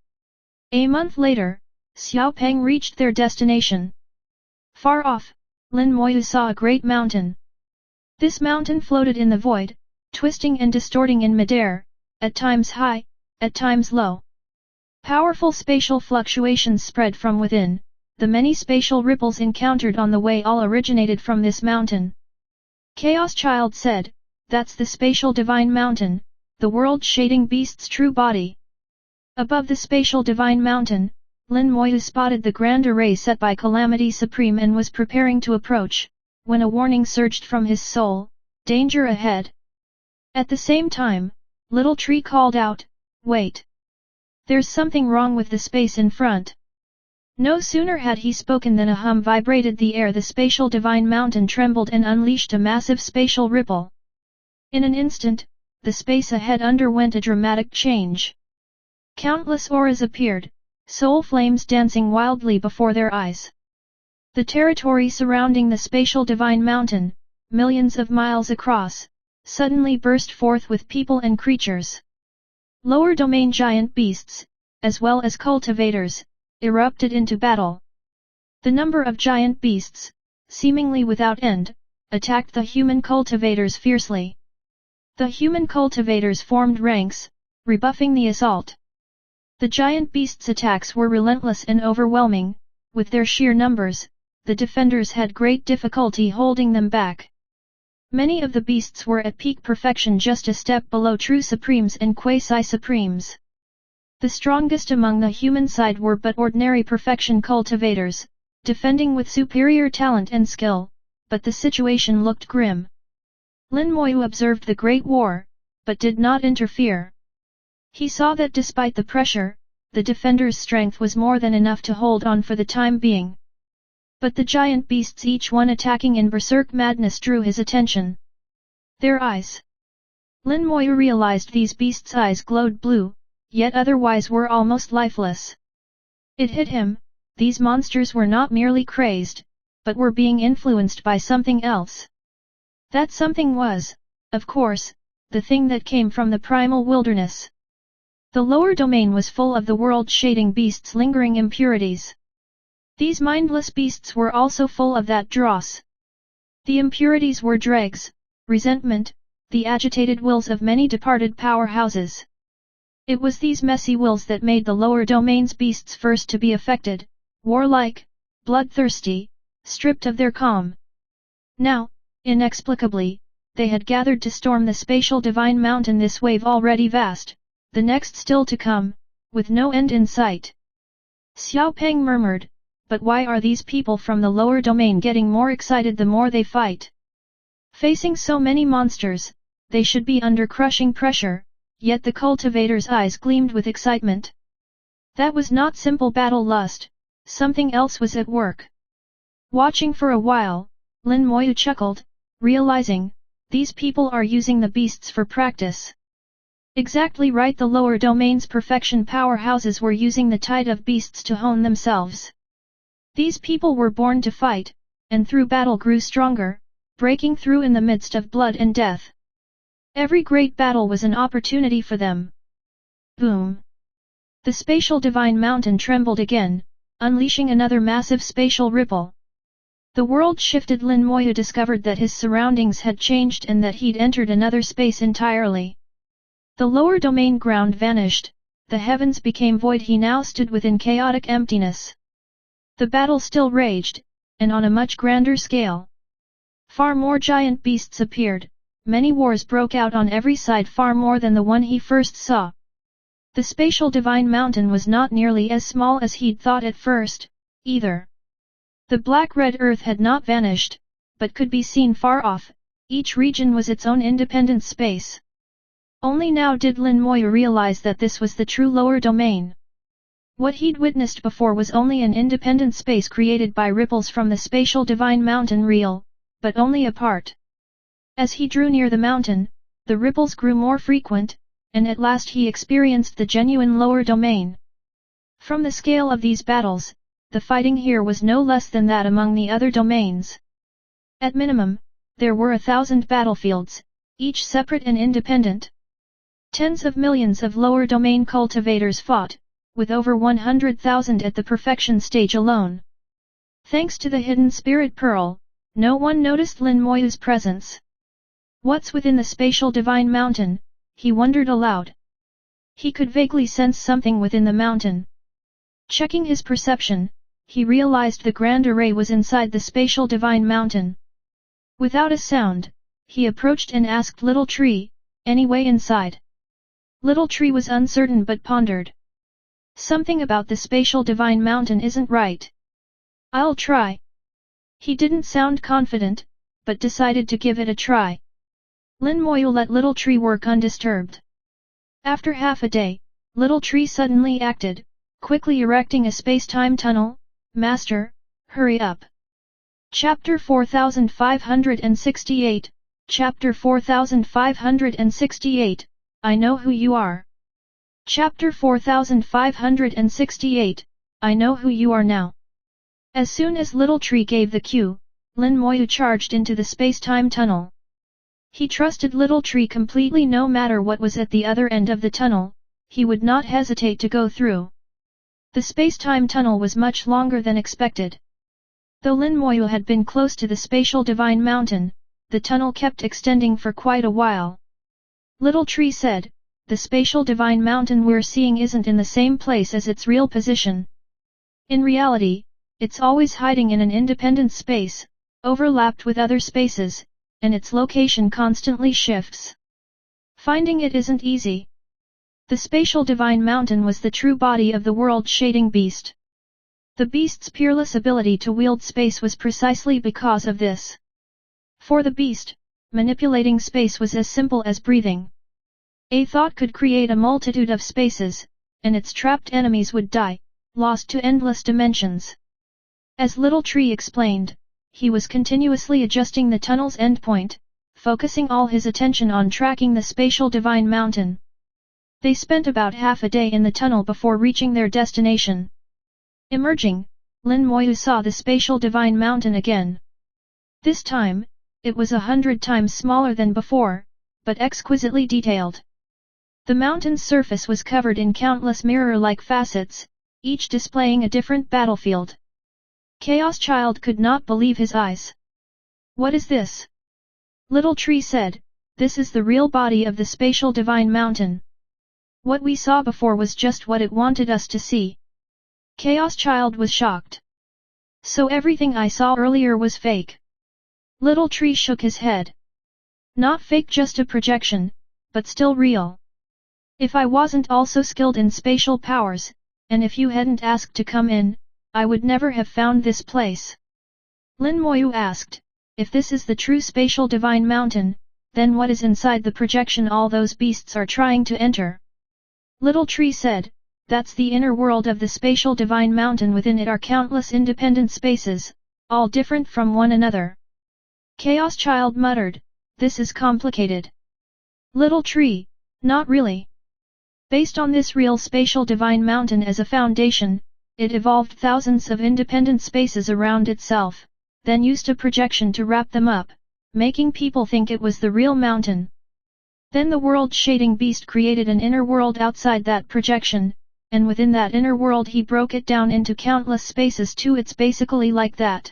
A month later, Xiao Peng reached their destination. Far off, Lin Moyu saw a great mountain. This mountain floated in the void, twisting and distorting in midair, at times high, at times low. Powerful spatial fluctuations spread from within. The many spatial ripples encountered on the way all originated from this mountain. Chaos Child said, "That's the spatial divine mountain, the world-shading beast's true body." Above the spatial divine mountain, Lin Moyu spotted the grand array set by Calamity Supreme and was preparing to approach, when a warning surged from his soul, "Danger ahead." At the same time, Little Tree called out, "Wait! There's something wrong with the space in front." No sooner had he spoken than a hum vibrated the air. The spatial divine mountain trembled and unleashed a massive spatial ripple. In an instant, the space ahead underwent a dramatic change. Countless auras appeared, soul flames dancing wildly before their eyes. The territory surrounding the spatial divine mountain, millions of miles across, suddenly burst forth with people and creatures. Lower domain giant beasts, as well as cultivators, erupted into battle. The number of giant beasts, seemingly without end, attacked the human cultivators fiercely. The human cultivators formed ranks, rebuffing the assault. The giant beasts' attacks were relentless and overwhelming. With their sheer numbers, the defenders had great difficulty holding them back. Many of the beasts were at peak perfection, just a step below true supremes and quasi-supremes. The strongest among the human side were but ordinary perfection cultivators, defending with superior talent and skill, but the situation looked grim. Lin Moyu observed the Great War, but did not interfere. He saw that despite the pressure, the defenders' strength was more than enough to hold on for the time being. But the giant beasts, each one attacking in berserk madness, drew his attention. Their eyes. Lin Moyu realized these beasts' eyes glowed blue, yet otherwise were almost lifeless. It hit him, these monsters were not merely crazed, but were being influenced by something else. That something was, of course, the thing that came from the primal wilderness. The lower domain was full of the world-shading beasts' lingering impurities. These mindless beasts were also full of that dross. The impurities were dregs, resentment, the agitated wills of many departed powerhouses. It was these messy wills that made the lower domain's beasts first to be affected, warlike, bloodthirsty, stripped of their calm. Now, inexplicably, they had gathered to storm the spatial divine mountain, this wave already vast, the next still to come, with no end in sight. Xiao Peng murmured, but why are these people from the lower domain getting more excited the more they fight? Facing so many monsters, they should be under crushing pressure, yet the cultivator's eyes gleamed with excitement. That was not simple battle lust, something else was at work. Watching for a while, Lin Moyu chuckled, realizing, these people are using the beasts for practice. Exactly right, the lower domain's perfection powerhouses were using the tide of beasts to hone themselves. These people were born to fight, and through battle grew stronger, breaking through in the midst of blood and death. Every great battle was an opportunity for them. Boom! The spatial divine mountain trembled again, unleashing another massive spatial ripple. The world shifted. Lin Moyu discovered that his surroundings had changed and that he'd entered another space entirely. The lower domain ground vanished, the heavens became void. He now stood within chaotic emptiness. The battle still raged, and on a much grander scale. Far more giant beasts appeared, many wars broke out on every side, far more than the one he first saw. The spatial divine mountain was not nearly as small as he'd thought at first, either. The black-red earth had not vanished, but could be seen far off, each region was its own independent space. Only now did Lin Moyu realize that this was the true lower domain. What he'd witnessed before was only an independent space created by ripples from the spatial divine mountain, real, but only a part. As he drew near the mountain, the ripples grew more frequent, and at last he experienced the genuine lower domain. From the scale of these battles, the fighting here was no less than that among the other domains. At minimum, there were 1,000 battlefields, each separate and independent. Tens of millions of lower domain cultivators fought, with over 100,000 at the perfection stage alone. Thanks to the hidden spirit pearl, no one noticed Lin Moyu's presence. What's within the spatial divine mountain? He wondered aloud. He could vaguely sense something within the mountain. Checking his perception, he realized the grand array was inside the spatial divine mountain. Without a sound, he approached and asked Little Tree, "Any way inside?" Little Tree was uncertain but pondered. "Something about the spatial divine mountain isn't right. I'll try." He didn't sound confident, but decided to give it a try. Lin Moyu let Little Tree work undisturbed. After half a day, Little Tree suddenly acted, quickly erecting a space-time tunnel. "Master, hurry up." Chapter 4568, Chapter 4568, I know who you are. Chapter 4568, I know who you are now. As soon as Little Tree gave the cue, Lin Moyu charged into the space-time tunnel. He trusted Little Tree completely. No matter what was at the other end of the tunnel, he would not hesitate to go through. The space-time tunnel was much longer than expected. Though Lin Moyu had been close to the spatial divine mountain, the tunnel kept extending for quite a while. Little Tree said, "The spatial divine mountain we're seeing isn't in the same place as its real position. In reality, it's always hiding in an independent space, overlapped with other spaces, and its location constantly shifts. Finding it isn't easy." The spatial divine mountain was the true body of the world-shading beast. The beast's peerless ability to wield space was precisely because of this. For the beast, manipulating space was as simple as breathing. A thought could create a multitude of spaces, and its trapped enemies would die, lost to endless dimensions. As Little Tree explained, he was continuously adjusting the tunnel's endpoint, focusing all his attention on tracking the spatial divine mountain. They spent about half a day in the tunnel before reaching their destination. Emerging, Lin Moyu saw the spatial divine mountain again. This time, it was 100 times smaller than before, but exquisitely detailed. The mountain's surface was covered in countless mirror-like facets, each displaying a different battlefield. Chaos Child could not believe his eyes. What is this? Little Tree said, this is the real body of the spatial divine mountain. What we saw before was just what it wanted us to see. Chaos Child was shocked. So everything I saw earlier was fake. Little Tree shook his head. Not fake, just a projection, but still real. If I wasn't also skilled in spatial powers, and if you hadn't asked to come in, I would never have found this place. Lin Moyu asked, if this is the true spatial divine mountain, then what is inside the projection all those beasts are trying to enter? Little Tree said, that's the inner world of the spatial divine mountain. Within it are countless independent spaces, all different from one another. Chaos Child muttered, this is complicated. Little Tree, not really. Based on this real spatial divine mountain as a foundation, it evolved thousands of independent spaces around itself, then used a projection to wrap them up, making people think it was the real mountain. Then the world-shading beast created an inner world outside that projection, and within that inner world he broke it down into countless spaces too. It's basically like that.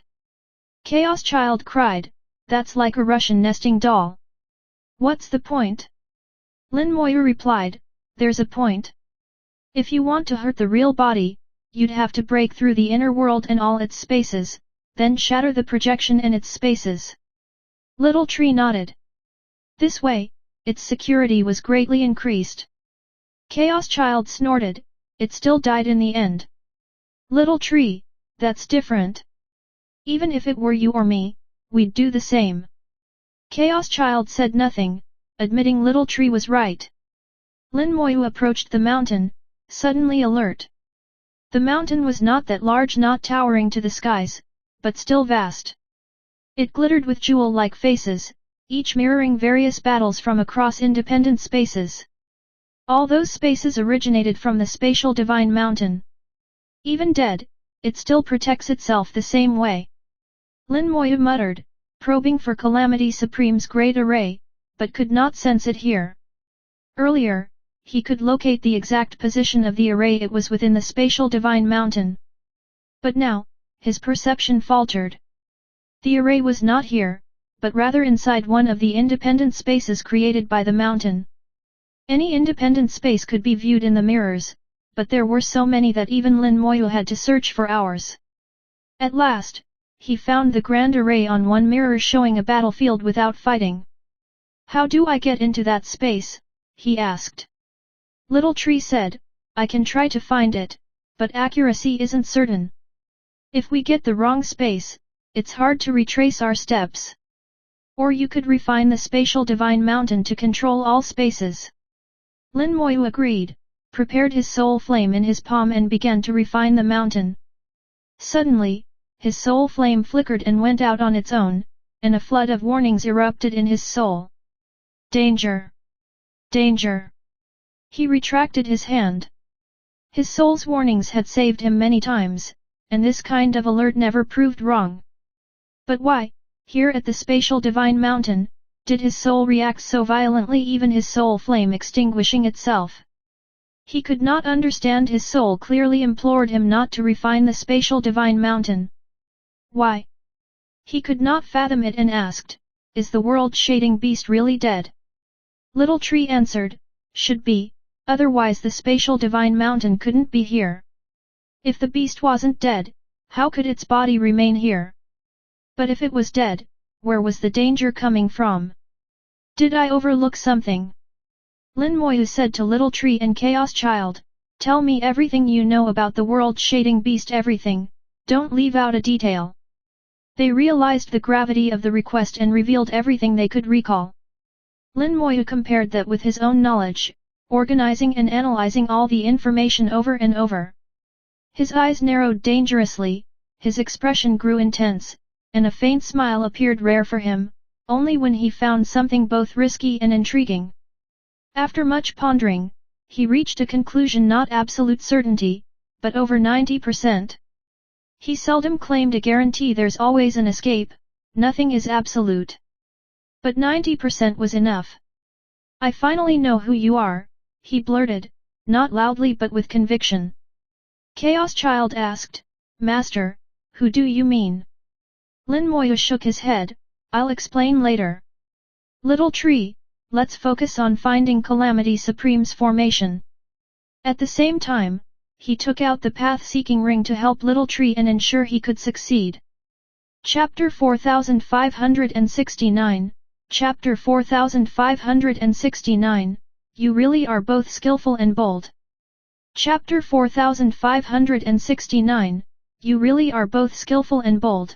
Chaos Child cried, that's like a Russian nesting doll. What's the point? Lin Moyu replied, there's a point. If you want to hurt the real body, you'd have to break through the inner world and all its spaces, then shatter the projection and its spaces. Little Tree nodded. This way, its security was greatly increased. Chaos Child snorted, it still died in the end. Little Tree, that's different. Even if it were you or me, we'd do the same. Chaos Child said nothing, admitting Little Tree was right. Lin Moyu approached the mountain, suddenly alert. The mountain was not that large, not towering to the skies, but still vast. It glittered with jewel-like faces, each mirroring various battles from across independent spaces. All those spaces originated from the spatial divine mountain. Even dead, it still protects itself the same way. Lin Moyu muttered, probing for Calamity Supreme's great array, but could not sense it here. Earlier, he could locate the exact position of the array. It was within the spatial divine mountain. But now, his perception faltered. The array was not here, but rather inside one of the independent spaces created by the mountain. Any independent space could be viewed in the mirrors, but there were so many that even Lin Moyu had to search for hours. At last, he found the grand array on one mirror showing a battlefield without fighting. How do I get into that space? He asked. Little Tree said, I can try to find it, but accuracy isn't certain. If we get the wrong space, it's hard to retrace our steps. Or you could refine the spatial divine mountain to control all spaces. Lin Moyu agreed, prepared his soul flame in his palm and began to refine the mountain. Suddenly, his soul flame flickered and went out on its own, and a flood of warnings erupted in his soul. Danger! Danger! He retracted his hand. His soul's warnings had saved him many times, and this kind of alert never proved wrong. But why, here at the spatial divine mountain, did his soul react so violently, even his soul flame extinguishing itself? He could not understand. His soul clearly implored him not to refine the spatial divine mountain. Why? He could not fathom it and asked, is the world-shading beast really dead? Little Tree answered, should be, otherwise the spatial divine mountain couldn't be here. If the beast wasn't dead, how could its body remain here? But if it was dead, where was the danger coming from? Did I overlook something? Lin Moyu said to Little Tree and Chaos Child, tell me everything you know about the world-shading beast, everything, Don't leave out a detail. They realized the gravity of the request and revealed everything they could recall. Lin Moyu compared that with his own knowledge, organizing and analyzing all the information over and over. His eyes narrowed dangerously, his expression grew intense, and a faint smile appeared rare for him, only when he found something both risky and intriguing. After much pondering, he reached a conclusion: not absolute certainty, but over 90%. He seldom claimed a guarantee. There's always an escape, nothing is absolute. But 90% was enough. I finally know who you are, he blurted, not loudly but with conviction. Chaos Child asked, Master, who do you mean? Lin Moyu shook his head, I'll explain later. Little Tree, let's focus on finding Calamity Supreme's formation. At the same time, he took out the path-seeking ring to help Little Tree and ensure he could succeed. Chapter 4569, Chapter 4569, You really are both skillful and bold. Chapter 4569, You really are both skillful and bold.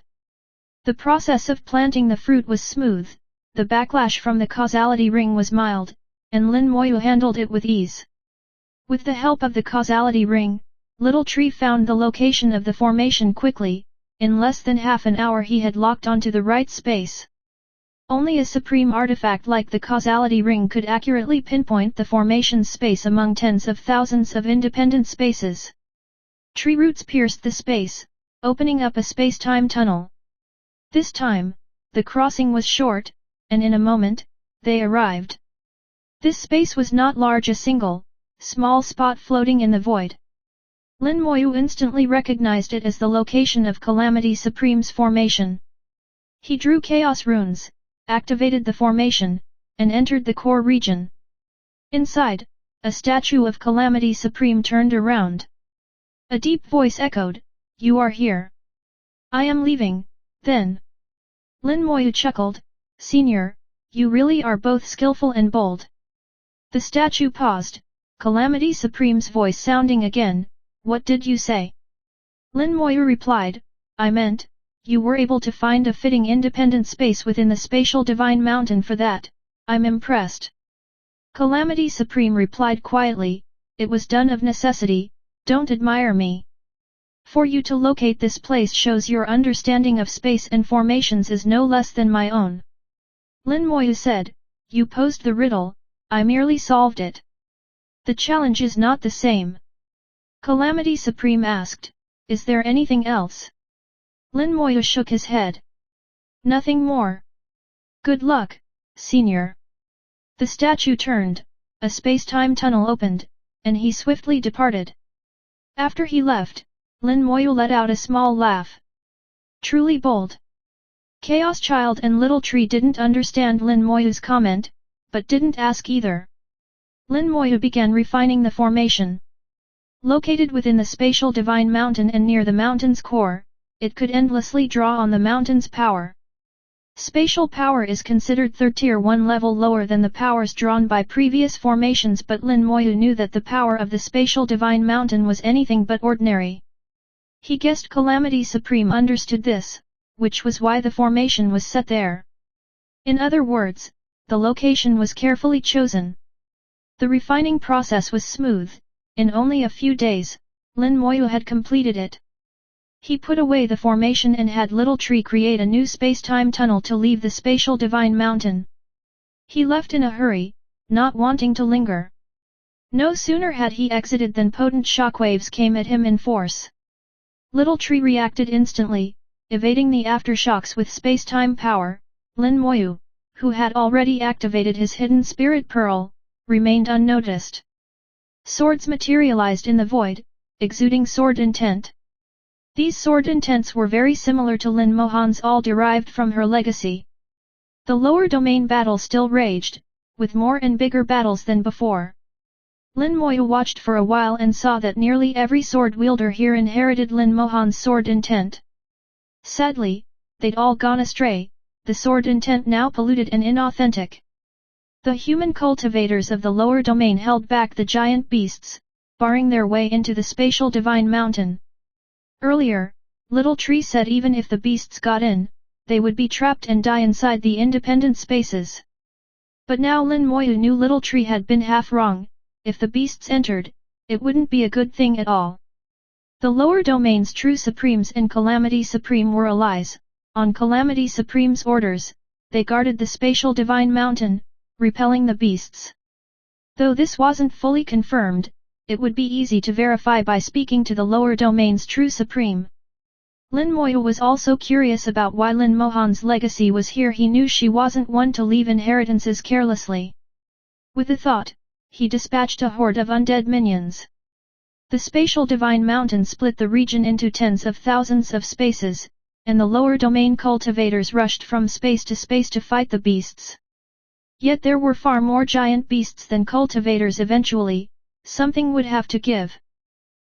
The process of planting the fruit was smooth, the backlash from the causality ring was mild, and Lin Moyu handled it with ease. With the help of the causality ring, Little Tree found the location of the formation quickly. In less than half an hour he had locked onto the right space. Only a supreme artifact like the causality ring could accurately pinpoint the formation's space among tens of thousands of independent spaces. Tree roots pierced the space, opening up a space-time tunnel. This time, the crossing was short, and in a moment, they arrived. This space was not large, a single, small spot floating in the void. Lin Moyu instantly recognized it as the location of Calamity Supreme's formation. He drew chaos runes, activated the formation, and entered the core region. Inside, a statue of Calamity Supreme turned around. A deep voice echoed, You are here. I am leaving, then. Lin Moyu chuckled, Senior, you really are both skillful and bold. The statue paused, Calamity Supreme's voice sounding again, What did you say? Lin Moyu replied, I meant, you were able to find a fitting independent space within the spatial divine mountain. For that, I'm impressed. Calamity Supreme replied quietly, It was done of necessity, don't admire me. For you to locate this place shows your understanding of space and formations is no less than my own. Lin Moyu said, You posed the riddle, I merely solved it. The challenge is not the same. Calamity Supreme asked, Is there anything else? Lin Moyu shook his head. Nothing more. Good luck, Senior. The statue turned, a space-time tunnel opened, and he swiftly departed. After he left, Lin Moyu let out a small laugh. Truly bold. Chaos Child and Little Tree didn't understand Lin Moyu's comment, but didn't ask either. Lin Moyu began refining the formation. Located within the spatial divine mountain and near the mountain's core, it could endlessly draw on the mountain's power. Spatial power is considered third tier, one level lower than the powers drawn by previous formations, but Lin Moyu knew that the power of the spatial divine mountain was anything but ordinary. He guessed Calamity Supreme understood this, which was why the formation was set there. In other words, the location was carefully chosen. The refining process was smooth. In only a few days, Lin Moyu had completed it. He put away the formation and had Little Tree create a new space-time tunnel to leave the spatial divine mountain. He left in a hurry, not wanting to linger. No sooner had he exited than potent shockwaves came at him in force. Little Tree reacted instantly, evading the aftershocks with space-time power. Lin Moyu, who had already activated his hidden spirit pearl, remained unnoticed. Swords materialized in the void, exuding sword intent. These sword intents were very similar to Lin Mohan's, all derived from her legacy. The lower domain battle still raged, with more and bigger battles than before. Lin Moyu watched for a while and saw that nearly every sword wielder here inherited Lin Mohan's sword intent. Sadly, they'd all gone astray, the sword intent now polluted and inauthentic. The human cultivators of the lower domain held back the giant beasts, barring their way into the spatial divine mountain. Earlier, Little Tree said even if the beasts got in, they would be trapped and die inside the independent spaces. But now Lin Moyu knew Little Tree had been half wrong. If the beasts entered, it wouldn't be a good thing at all. The lower domain's true Supremes and Calamity Supreme were allies. On Calamity Supreme's orders, they guarded the spatial divine mountain, repelling the beasts. Though this wasn't fully confirmed, it would be easy to verify by speaking to the lower domain's true Supreme. Lin Moyu was also curious about why Lin Mohan's legacy was here. He knew she wasn't one to leave inheritances carelessly. With a thought, he dispatched a horde of undead minions. The spatial divine mountain split the region into tens of thousands of spaces, and the lower domain cultivators rushed from space to space to fight the beasts. Yet there were far more giant beasts than cultivators. Eventually, something would have to give.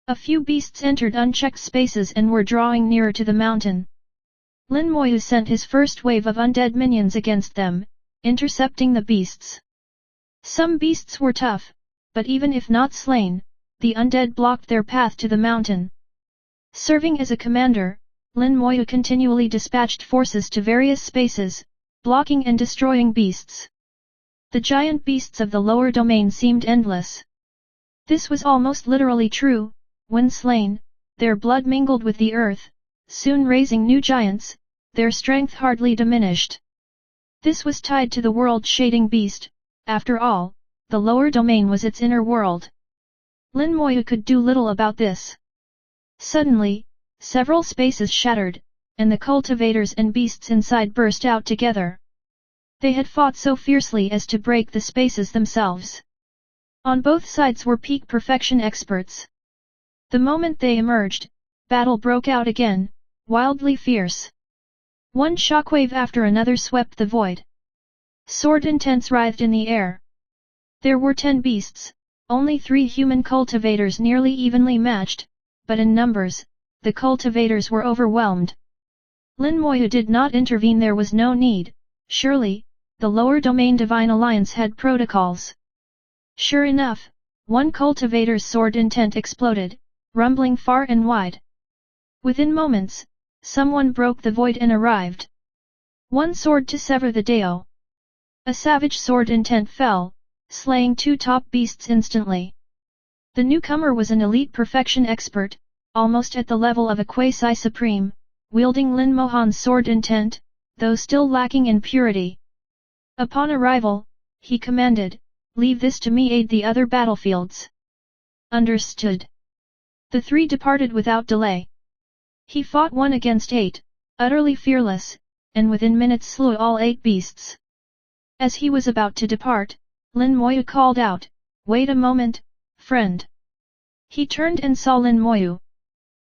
A few beasts entered unchecked spaces and were drawing nearer to the mountain. Lin Moyu sent his first wave of undead minions against them, intercepting the beasts. Some beasts were tough, but even if not slain, the undead blocked their path to the mountain. Serving as a commander, Lin Moyu continually dispatched forces to various spaces, blocking and destroying beasts. The giant beasts of the lower domain seemed endless. This was almost literally true. When slain, their blood mingled with the earth, soon raising new giants. Their strength hardly diminished. This was tied to the world-shading beast. After all, the lower domain was its inner world. Lin Moyu could do little about this. Suddenly, several spaces shattered, and the cultivators and beasts inside burst out together. They had fought so fiercely as to break the spaces themselves. On both sides were peak perfection experts. The moment they emerged, battle broke out again, wildly fierce. One shockwave after another swept the void. Sword intents writhed in the air. There were 10 beasts, only 3 human cultivators nearly evenly matched, but in numbers, the cultivators were overwhelmed. Lin Moyu did not intervene. There was no need. Surely, the lower domain Divine Alliance had protocols. Sure enough, one cultivator's sword intent exploded, rumbling far and wide. Within moments, someone broke the void and arrived. One sword to sever the Dao. A savage sword intent fell, slaying 2 top beasts instantly. The newcomer was an elite perfection expert, almost at the level of a quasi-supreme, wielding Lin Mohan's sword intent, though still lacking in purity. Upon arrival, he commanded, "Leave this to me. Aid the other battlefields." Understood. The 3 departed without delay. He fought 1 against 8, utterly fearless, and within minutes slew all 8 beasts. As he was about to depart, Lin Moyu called out, "Wait a moment, friend." He turned and saw Lin Moyu.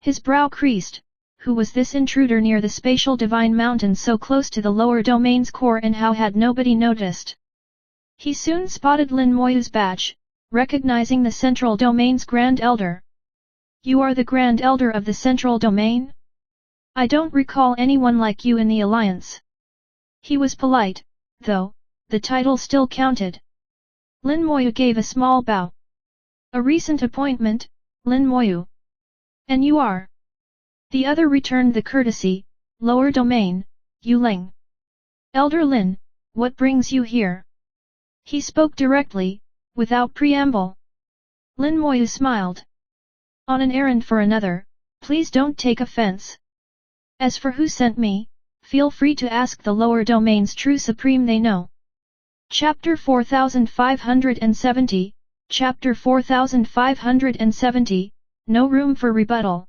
His brow creased. Who was this intruder near the spatial divine mountain so close to the lower domain's core, and how had nobody noticed? He soon spotted Lin Moyu's badge, recognizing the central domain's Grand Elder. "You are the Grand Elder of the Central Domain? I don't recall anyone like you in the Alliance." He was polite, though, the title still counted. Lin Moyu gave a small bow. "A recent appointment, Lin Moyu. And you are?" The other returned the courtesy, "Lower Domain, Yu Ling." "Elder Lin, what brings you here?" He spoke directly, without preamble. Lin Moyu smiled. "On an errand for another, please don't take offense. As for who sent me, feel free to ask the lower domain's true supreme. They know." Chapter 4570, Chapter 4570, No Room for Rebuttal.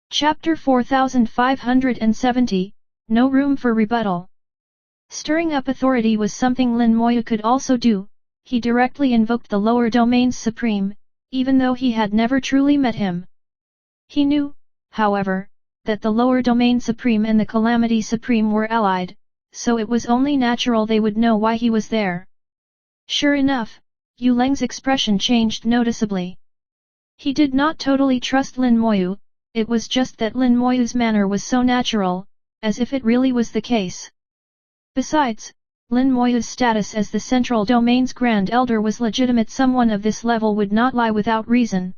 Chapter 4570, No Room for Rebuttal. Stirring up authority was something Lin Moyu could also do. He directly invoked the lower domain's supreme, even though he had never truly met him. He knew, however, that the lower domain supreme and the Calamity Supreme were allied, so it was only natural they would know why he was there. Sure enough, Yu Leng's expression changed noticeably. He did not totally trust Lin Moyu. It was just that Lin Moyu's manner was so natural, as if it really was the case. Besides, Lin Moyu's status as the Central Domain's Grand Elder was legitimate. Someone of this level would not lie without reason.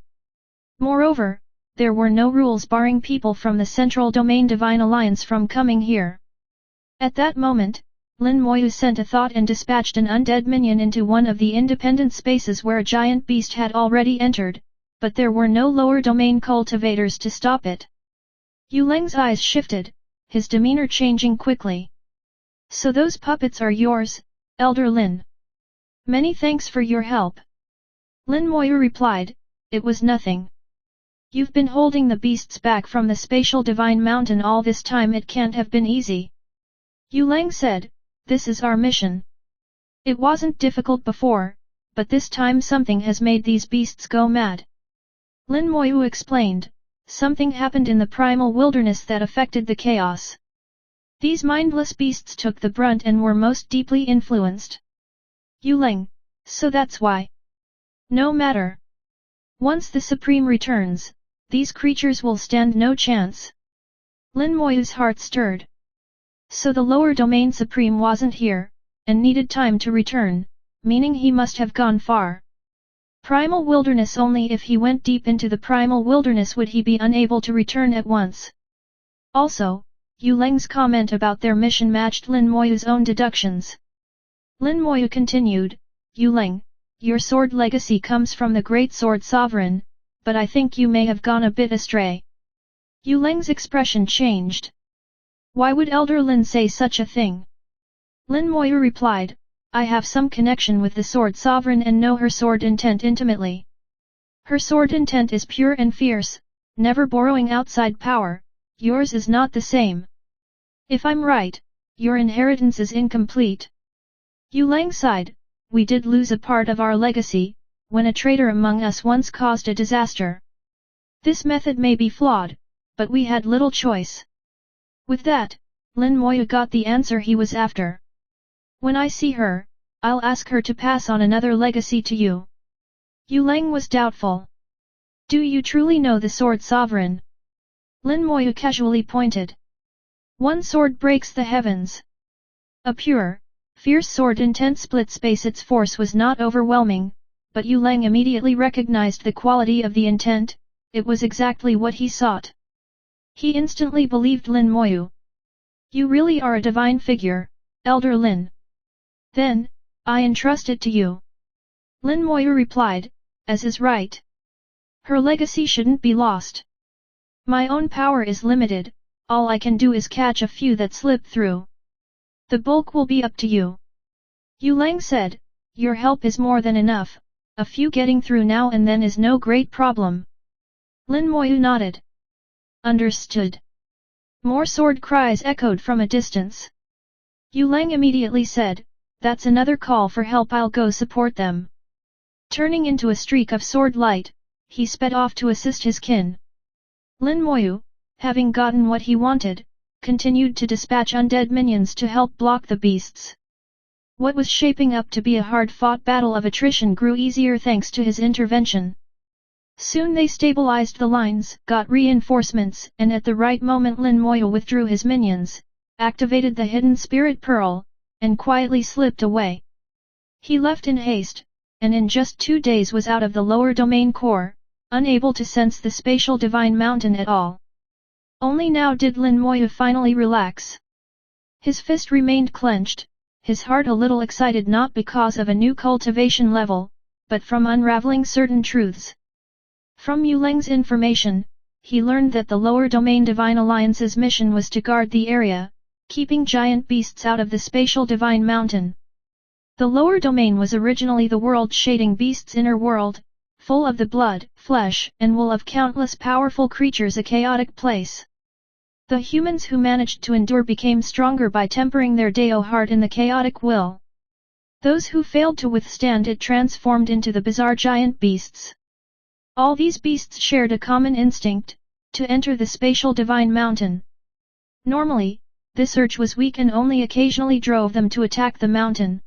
Moreover, there were no rules barring people from the Central Domain Divine Alliance from coming here. At that moment, Lin Moyu sent a thought and dispatched an undead minion into one of the independent spaces where a giant beast had already entered, but there were no lower domain cultivators to stop it. Yu Leng's eyes shifted, his demeanor changing quickly. So those puppets are yours, Elder Lin. Many thanks for your help. Lin Moyu replied, it was nothing. You've been holding the beasts back from the spatial divine mountain all this time, it can't have been easy. Yu Leng said, this is our mission. It wasn't difficult before, but this time something has made these beasts go mad. Lin Moyu explained, something happened in the primal wilderness that affected the chaos. These mindless beasts took the brunt and were most deeply influenced. Yu Leng, so that's why. No matter. Once the Supreme returns, these creatures will stand no chance. Lin Moyu's heart stirred. So the lower domain Supreme wasn't here, and needed time to return, meaning he must have gone far. Primal wilderness, only if he went deep into the primal wilderness would he be unable to return at once. Also, Yu Leng's comment about their mission matched Lin Moyu's own deductions. Lin Moyu continued, Yu Leng, your sword legacy comes from the Great Sword Sovereign, but I think you may have gone a bit astray. Yu Leng's expression changed. Why would Elder Lin say such a thing? Lin Moyu replied, I have some connection with the Sword Sovereign and know her sword intent intimately. Her sword intent is pure and fierce, never borrowing outside power, yours is not the same. If I'm right, your inheritance is incomplete. Yu Leng sighed, we did lose a part of our legacy, when a traitor among us once caused a disaster. This method may be flawed, but we had little choice. With that, Lin Moyu got the answer he was after. When I see her, I'll ask her to pass on another legacy to you. Yu Leng was doubtful. Do you truly know the Sword Sovereign? Lin Moyu casually pointed. One sword breaks the heavens. A pure, fierce sword intent split space. Its force was not overwhelming, but Yu Leng immediately recognized the quality of the intent, it was exactly what he sought. He instantly believed Lin Moyu. You really are a divine figure, Elder Lin. Then, I entrust it to you. Lin Moyu replied, as is right. Her legacy shouldn't be lost. My own power is limited, all I can do is catch a few that slip through. The bulk will be up to you. Yu Leng said, your help is more than enough, a few getting through now and then is no great problem. Lin Moyu nodded. Understood. More sword cries echoed from a distance. Yu Leng immediately said, that's another call for help, I'll go support them. Turning into a streak of sword light, he sped off to assist his kin. Lin Moyu, having gotten what he wanted, continued to dispatch undead minions to help block the beasts. What was shaping up to be a hard-fought battle of attrition grew easier thanks to his intervention. Soon they stabilized the lines, got reinforcements, and at the right moment Lin Moyu withdrew his minions, activated the hidden spirit pearl, and quietly slipped away. He left in haste, and in just 2 days was out of the lower domain core, unable to sense the spatial divine mountain at all. Only now did Lin Moyu finally relax. His fist remained clenched, his heart a little excited, not because of a new cultivation level, but from unraveling certain truths. From Yu Leng's information, he learned that the lower domain Divine Alliance's mission was to guard the area, keeping giant beasts out of the spatial divine mountain. The lower domain was originally the world-shading beast's inner world, full of the blood, flesh, and wool of countless powerful creatures, a chaotic place. The humans who managed to endure became stronger by tempering their Dao heart in the chaotic will. Those who failed to withstand it transformed into the bizarre giant beasts. All these beasts shared a common instinct, to enter the spatial divine mountain. Normally, this urge was weak and only occasionally drove them to attack the mountain.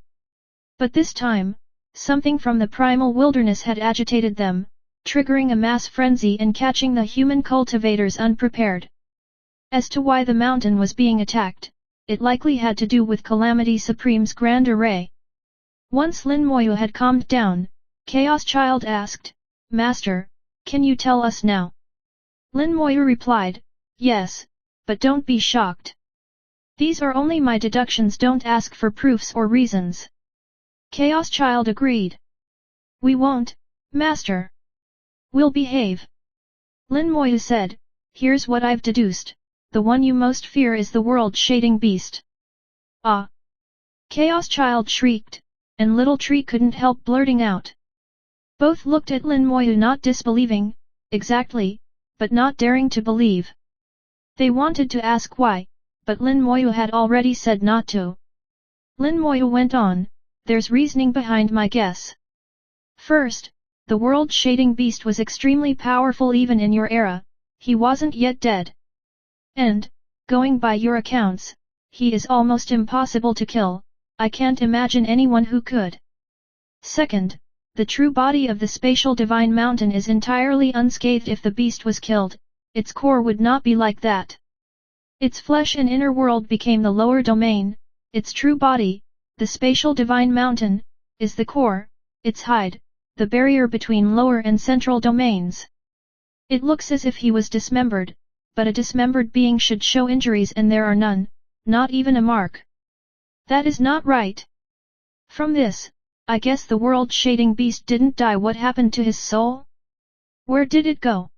But this time, something from the primal wilderness had agitated them, triggering a mass frenzy and catching the human cultivators unprepared. As to why the mountain was being attacked, it likely had to do with Calamity Supreme's grand array. Once Lin Moyu had calmed down, Chaos Child asked, Master, can you tell us now? Lin Moyu replied, yes, but don't be shocked. These are only my deductions, don't ask for proofs or reasons. Chaos Child agreed. We won't, Master. We'll behave. Lin Moyu said, here's what I've deduced, the one you most fear is the world-shading beast. Ah! Chaos Child shrieked, and Little Tree couldn't help blurting out. Both looked at Lin Moyu, not disbelieving, exactly, but not daring to believe. They wanted to ask why, but Lin Moyu had already said not to. Lin Moyu went on, there's reasoning behind my guess. First, the world-shading beast was extremely powerful even in your era, he wasn't yet dead. And, going by your accounts, he is almost impossible to kill, I can't imagine anyone who could. Second, the true body of the spatial divine mountain is entirely unscathed. If the beast was killed, its core would not be like that. Its flesh and inner world became the lower domain, its true body, the spatial divine mountain, is the core, its hide, the barrier between lower and central domains. It looks as if he was dismembered, but a dismembered being should show injuries and there are none, not even a mark. That is not right. From this, I guess the world-shading beast didn't die. What happened to his soul? Where did it go?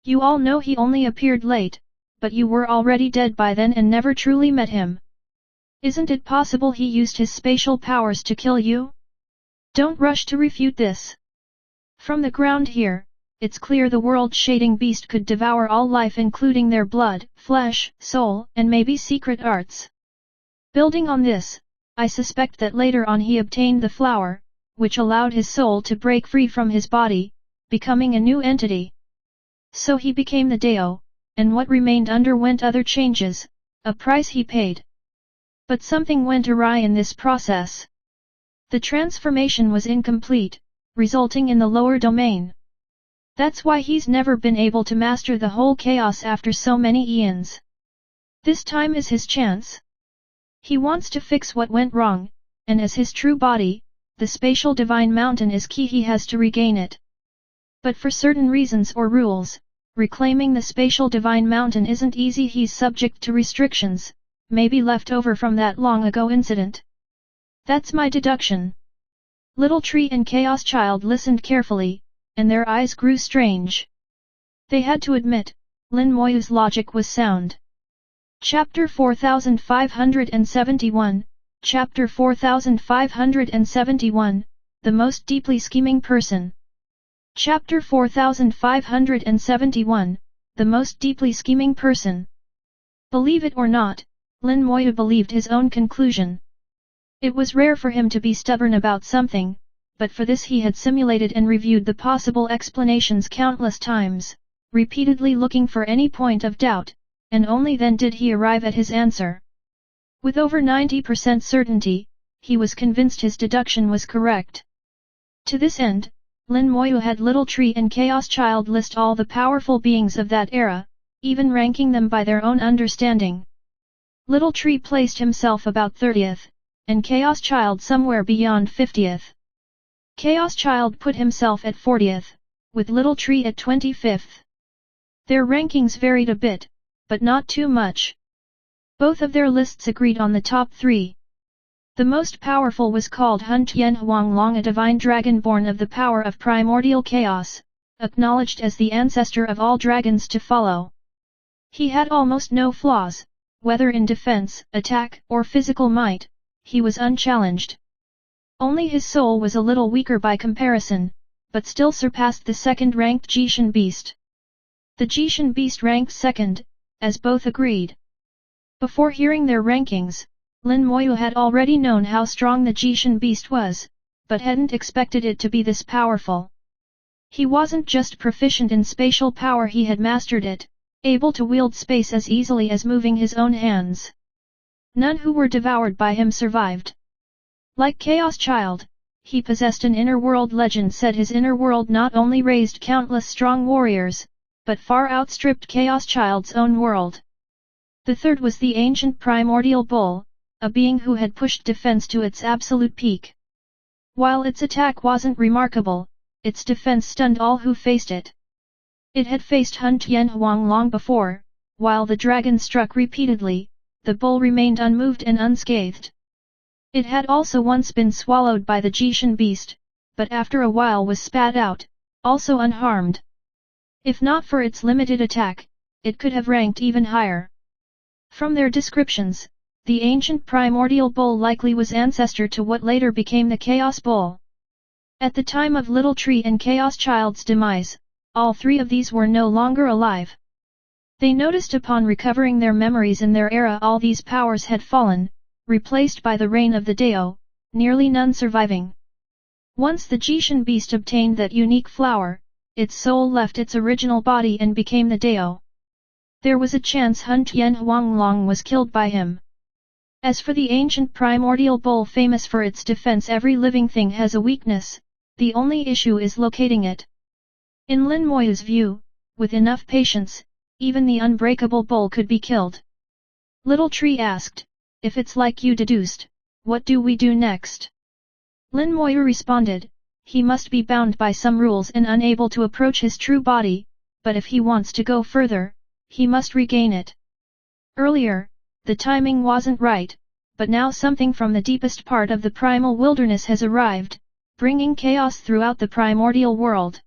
You all know he only appeared late, but you were already dead by then and never truly met him. Isn't it possible he used his spatial powers to kill you? Don't rush to refute this. From the ground here, it's clear the world-shading beast could devour all life, including their blood, flesh, soul, and maybe secret arts. Building on this, I suspect that later on he obtained the flower, which allowed his soul to break free from his body, becoming a new entity. So he became the Dao, and what remained underwent other changes, a price he paid. But something went awry in this process. The transformation was incomplete, resulting in the lower domain. That's why he's never been able to master the whole chaos after so many eons. This time is his chance. He wants to fix what went wrong, and as his true body, the spatial divine mountain is key, he has to regain it. But for certain reasons or rules, reclaiming the spatial divine mountain isn't easy. He's subject to restrictions, maybe left over from that long ago incident. That's my deduction. Little Tree and Chaos Child listened carefully, and their eyes grew strange. They had to admit, Lin Moyu's logic was sound. Chapter 4571, Chapter 4571, The Most Deeply Scheming Person. Chapter 4571, The Most Deeply Scheming Person. Believe it or not, Lin Moyu believed his own conclusion. It was rare for him to be stubborn about something, but for this he had simulated and reviewed the possible explanations countless times, repeatedly looking for any point of doubt, and only then did he arrive at his answer. With over 90% certainty, he was convinced his deduction was correct. To this end, Lin Moyu had Little Tree and Chaos Child list all the powerful beings of that era, even ranking them by their own understanding. Little Tree placed himself about 30th, and Chaos Child somewhere beyond 50th. Chaos Child put himself at 40th, with Little Tree at 25th. Their rankings varied a bit, but not too much. Both of their lists agreed on the top three. The most powerful was called Hun Tien Huang Long, a divine dragon born of the power of primordial chaos, acknowledged as the ancestor of all dragons to follow. He had almost no flaws, whether in defense, attack, or physical might, he was unchallenged. Only his soul was a little weaker by comparison, but still surpassed the second-ranked Jishan Beast. The Jishan Beast ranked second, as both agreed. Before hearing their rankings, Lin Moyu had already known how strong the Jishan Beast was, but hadn't expected it to be this powerful. He wasn't just proficient in spatial power, he had mastered it, able to wield space as easily as moving his own hands. None who were devoured by him survived. Like Chaos Child, he possessed an inner world. Legend said his inner world not only raised countless strong warriors, but far outstripped Chaos Child's own world. The third was the ancient primordial bull, a being who had pushed defense to its absolute peak. While its attack wasn't remarkable, its defense stunned all who faced it. It had faced Hun Tianhuang long before, while the dragon struck repeatedly, the bull remained unmoved and unscathed. It had also once been swallowed by the Jishan beast, but after a while was spat out, also unharmed. If not for its limited attack, it could have ranked even higher. From their descriptions, the ancient primordial bull likely was ancestor to what later became the Chaos Bull. At the time of Little Tree and Chaos Child's demise, all three of these were no longer alive. They noticed upon recovering their memories in their era all these powers had fallen, replaced by the reign of the Dao, nearly none surviving. Once the Jishan beast obtained that unique flower, its soul left its original body and became the Dao. There was a chance Hun Tianhuanglong was killed by him. As for the ancient primordial bull famous for its defense, every living thing has a weakness, the only issue is locating it. In Lin Moyu's view, with enough patience, even the unbreakable bull could be killed. Little Tree asked, if it's like you deduced, what do we do next? Lin Moyu responded, he must be bound by some rules and unable to approach his true body, but if he wants to go further, he must regain it. Earlier, the timing wasn't right, but now something from the deepest part of the primal wilderness has arrived, bringing chaos throughout the primordial world.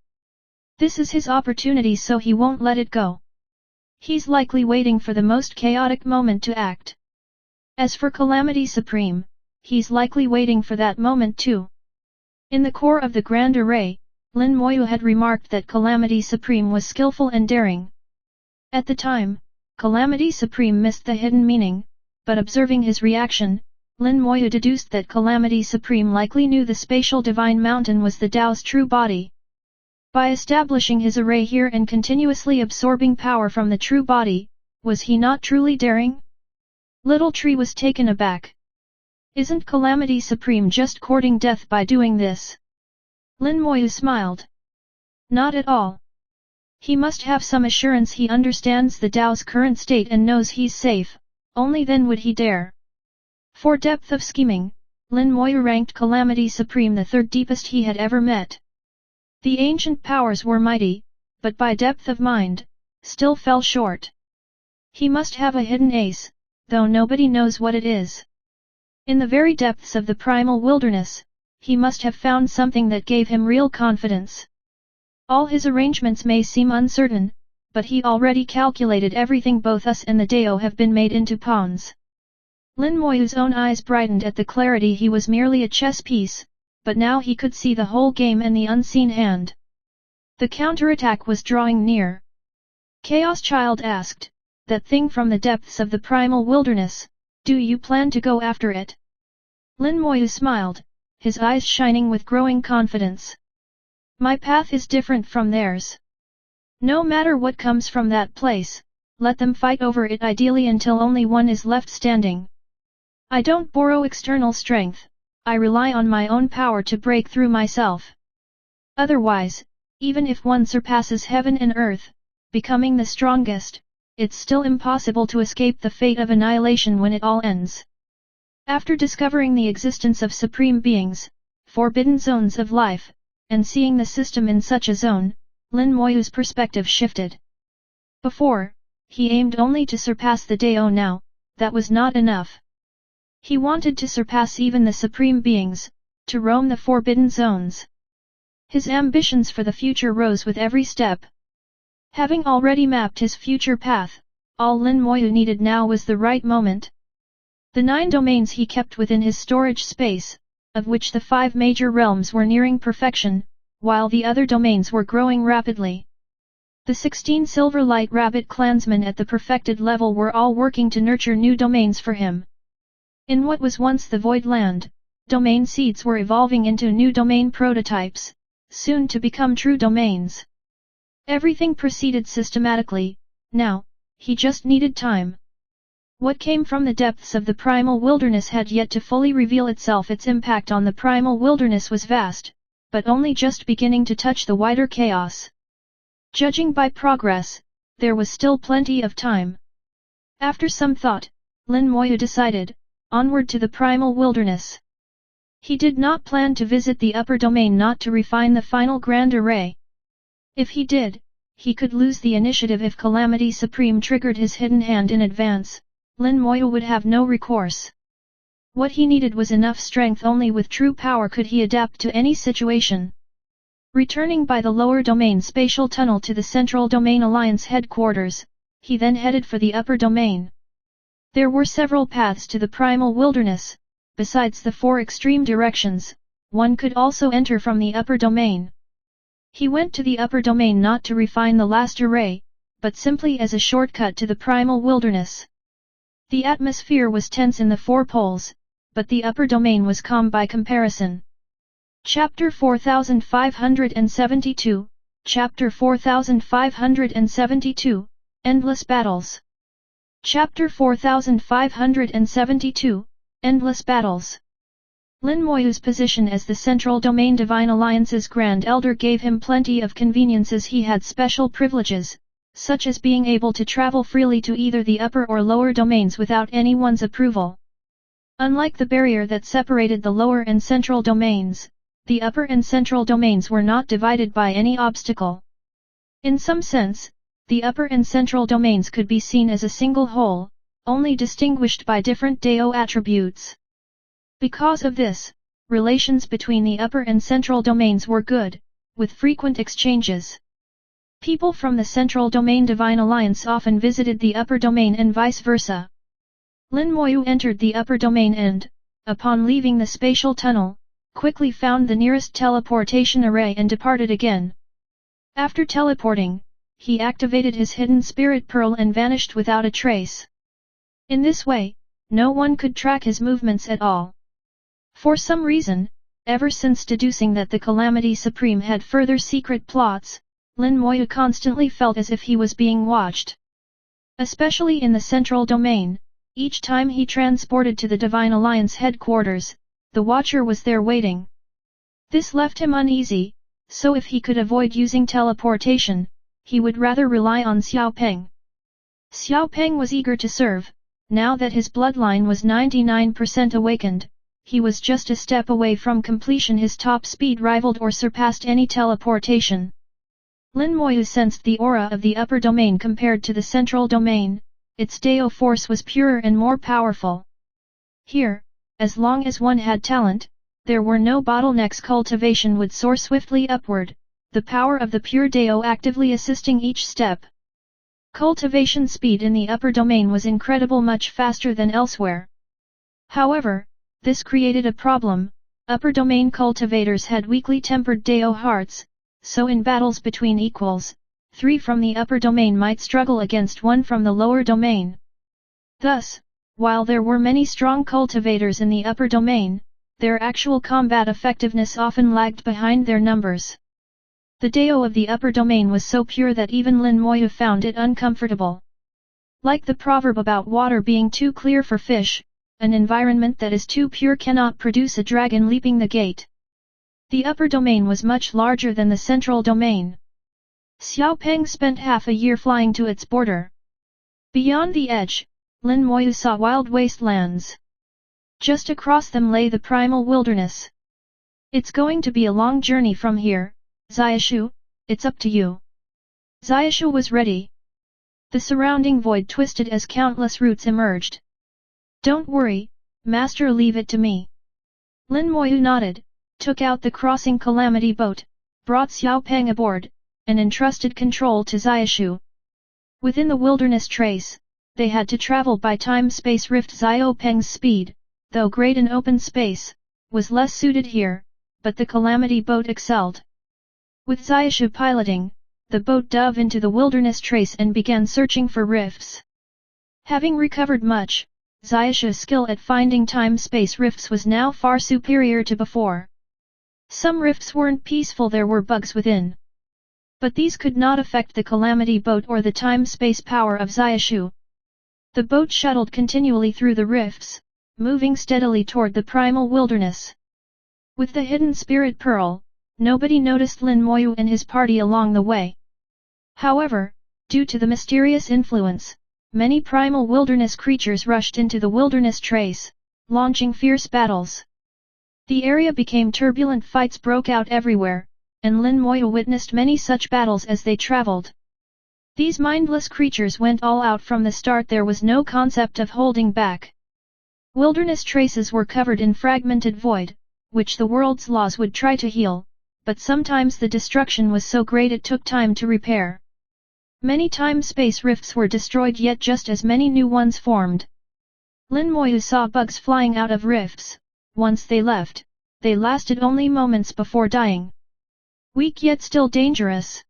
This is his opportunity, so he won't let it go. He's likely waiting for the most chaotic moment to act. As for Calamity Supreme, he's likely waiting for that moment too. In the core of the Grand Array, Lin Moyu had remarked that Calamity Supreme was skillful and daring. At the time, Calamity Supreme missed the hidden meaning, but observing his reaction, Lin Moyu deduced that Calamity Supreme likely knew the spatial divine mountain was the Tao's true body. By establishing his array here and continuously absorbing power from the true body, was he not truly daring? Little Tree was taken aback. Isn't Calamity Supreme just courting death by doing this? Lin Moyu smiled. Not at all. He must have some assurance he understands the Tao's current state and knows he's safe, only then would he dare. For depth of scheming, Lin Moyu ranked Calamity Supreme the third deepest he had ever met. The ancient powers were mighty, but by depth of mind, still fell short. He must have a hidden ace, though nobody knows what it is. In the very depths of the primal wilderness, he must have found something that gave him real confidence. All his arrangements may seem uncertain, but he already calculated everything. Both us and the Dao have been made into pawns. Lin Moyu's own eyes brightened at the clarity. He was merely a chess piece, but now he could see the whole game and the unseen hand. The counterattack was drawing near. Chaos Child asked, that thing from the depths of the primal wilderness, do you plan to go after it? Lin Moyu smiled, his eyes shining with growing confidence. My path is different from theirs. No matter what comes from that place, let them fight over it, ideally until only one is left standing. I don't borrow external strength, I rely on my own power to break through myself. Otherwise, even if one surpasses heaven and earth, becoming the strongest, it's still impossible to escape the fate of annihilation when it all ends. After discovering the existence of supreme beings, forbidden zones of life, and seeing the system in such a zone, Lin Moyu's perspective shifted. Before, he aimed only to surpass the Dao. Now, that was not enough. He wanted to surpass even the supreme beings, to roam the forbidden zones. His ambitions for the future rose with every step. Having already mapped his future path, all Lin Moyu needed now was the right moment. The 9 domains he kept within his storage space, of which the 5 major realms were nearing perfection, while the other domains were growing rapidly. The 16 Silver Light Rabbit clansmen at the perfected level were all working to nurture new domains for him. In what was once the Void Land, domain seeds were evolving into new domain prototypes, soon to become true domains. Everything proceeded systematically. Now, he just needed time. What came from the depths of the primal wilderness had yet to fully reveal itself. Its impact on the primal wilderness was vast, but only just beginning to touch the wider chaos. Judging by progress, there was still plenty of time. After some thought, Lin Moyu decided, onward to the primal wilderness. He did not plan to visit the upper domain, not to refine the final grand array. If he did, he could lose the initiative if Calamity Supreme triggered his hidden hand in advance. Lin Moyu would have no recourse. What he needed was enough strength. Only with true power could he adapt to any situation. Returning by the lower domain spatial tunnel to the Central Domain Alliance headquarters, he then headed for the upper domain. There were several paths to the primal wilderness. Besides the 4 extreme directions, one could also enter from the upper domain. He went to the upper domain not to refine the last array, but simply as a shortcut to the primal wilderness. The atmosphere was tense in the 4 poles, but the upper domain was calm by comparison. Chapter 4572, Chapter 4572, Endless Battles. Chapter 4572, Endless Battles. Lin Moyu's position as the Central Domain Divine Alliance's Grand Elder gave him plenty of conveniences. He had special privileges, such as being able to travel freely to either the upper or lower domains without anyone's approval. Unlike the barrier that separated the lower and central domains, the upper and central domains were not divided by any obstacle. In some sense, the upper and central domains could be seen as a single whole, only distinguished by different Dao attributes. Because of this, relations between the upper and central domains were good, with frequent exchanges. People from the Central Domain Divine Alliance often visited the upper domain and vice versa. Lin Moyu entered the upper domain and, upon leaving the spatial tunnel, quickly found the nearest teleportation array and departed again. After teleporting, he activated his hidden spirit pearl and vanished without a trace. In this way, no one could track his movements at all. For some reason, ever since deducing that the Calamity Supreme had further secret plots, Lin Moyu constantly felt as if he was being watched. Especially in the Central Domain, each time he transported to the Divine Alliance headquarters, the Watcher was there waiting. This left him uneasy, so if he could avoid using teleportation, he would rather rely on Xiao Peng. Xiao Peng was eager to serve. Now that his bloodline was 99% awakened, he was just a step away from completion. His top speed rivaled or surpassed any teleportation. Lin Moyu sensed the aura of the upper domain compared to the central domain. Its Dao force was purer and more powerful. Here, as long as one had talent, there were no bottlenecks. Cultivation would soar swiftly upward, the power of the pure Dao actively assisting each step. Cultivation speed in the upper domain was incredible, much faster than elsewhere. However, this created a problem. Upper domain cultivators had weakly tempered Dao hearts, so in battles between equals, 3 from the upper domain might struggle against 1 from the lower domain. Thus, while there were many strong cultivators in the upper domain, their actual combat effectiveness often lagged behind their numbers. The Dao of the upper domain was so pure that even Lin Moyu found it uncomfortable. Like the proverb about water being too clear for fish, an environment that is too pure cannot produce a dragon leaping the gate. The upper domain was much larger than the central domain. Xiao Peng spent half a year flying to its border. Beyond the edge, Lin Moyu saw wild wastelands. Just across them lay the primal wilderness. It's going to be a long journey from here, Xiaoshu, it's up to you. Xiaoshu was ready. The surrounding void twisted as countless roots emerged. Don't worry, Master, leave it to me. Lin Moyu nodded, took out the crossing calamity boat, brought Xiao Peng aboard, and entrusted control to Xiaoshu. Within the wilderness trace, they had to travel by time-space rift. Xiao Peng's speed, though great in open space, was less suited here, but the calamity boat excelled. With Xiaoshu piloting, the boat dove into the wilderness trace and began searching for rifts. Having recovered much, Xiaoshu's skill at finding time-space rifts was now far superior to before. Some rifts weren't peaceful, there were bugs within. But these could not affect the calamity boat or the time-space power of Xiaoshu. The boat shuttled continually through the rifts, moving steadily toward the primal wilderness. With the hidden spirit pearl, nobody noticed Lin Moyu and his party along the way. However, due to the mysterious influence, many primal wilderness creatures rushed into the wilderness trace, launching fierce battles. The area became turbulent, fights broke out everywhere, and Lin Moyu witnessed many such battles as they traveled. These mindless creatures went all out from the start. There was no concept of holding back. Wilderness traces were covered in fragmented void, which the world's laws would try to heal, but sometimes the destruction was so great it took time to repair. Many time-space rifts were destroyed, yet just as many new ones formed. Lin Moyu saw bugs flying out of rifts. Once they left, they lasted only moments before dying. Weak yet still dangerous.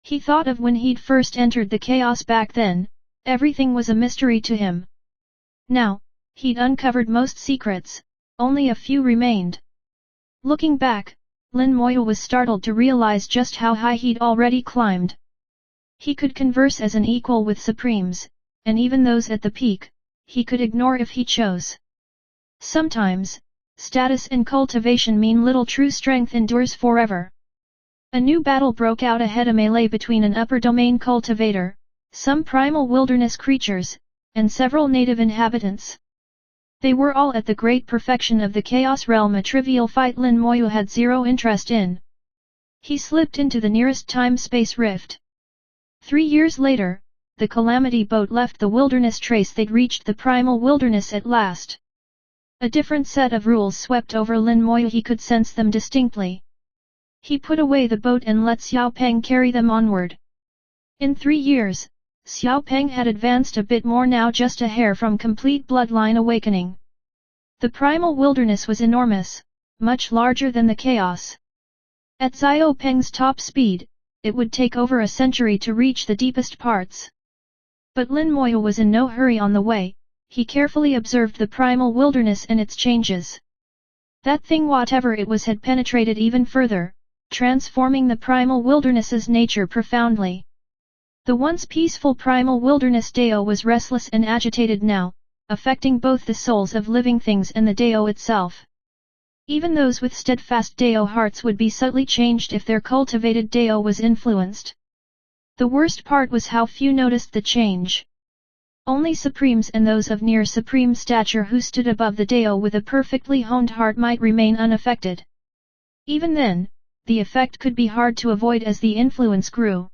He thought of when he'd first entered the chaos back then. Everything was a mystery to him. Now, he'd uncovered most secrets, only a few remained. Looking back, Lin Moyu was startled to realize just how high he'd already climbed. He could converse as an equal with Supremes, and even those at the peak, he could ignore if he chose. Sometimes, status and cultivation mean little. True strength endures forever. A new battle broke out ahead, a melee between an upper domain cultivator, some primal wilderness creatures, and several native inhabitants. They were all at the great perfection of the Chaos Realm, a trivial fight Lin Moyu had zero interest in. He slipped into the nearest time-space rift. 3 years later, the Calamity boat left the wilderness trace. They'd reached the primal wilderness at last. A different set of rules swept over Lin Moyu. He could sense them distinctly. He put away the boat and let Xiao Peng carry them onward. In 3 years, Xiao Peng had advanced a bit more, now just a hair from complete bloodline awakening. The primal wilderness was enormous, much larger than the chaos. At Xiao Peng's top speed, it would take over a century to reach the deepest parts. But Lin Moyu was in no hurry on the way. He carefully observed the primal wilderness and its changes. That thing, whatever it was, had penetrated even further, transforming the primal wilderness's nature profoundly. The once peaceful primal wilderness Dao was restless and agitated now, affecting both the souls of living things and the Dao itself. Even those with steadfast Dao hearts would be subtly changed if their cultivated Dao was influenced. The worst part was how few noticed the change. Only Supremes and those of near Supreme stature who stood above the Dao with a perfectly honed heart might remain unaffected. Even then, the effect could be hard to avoid as the influence grew.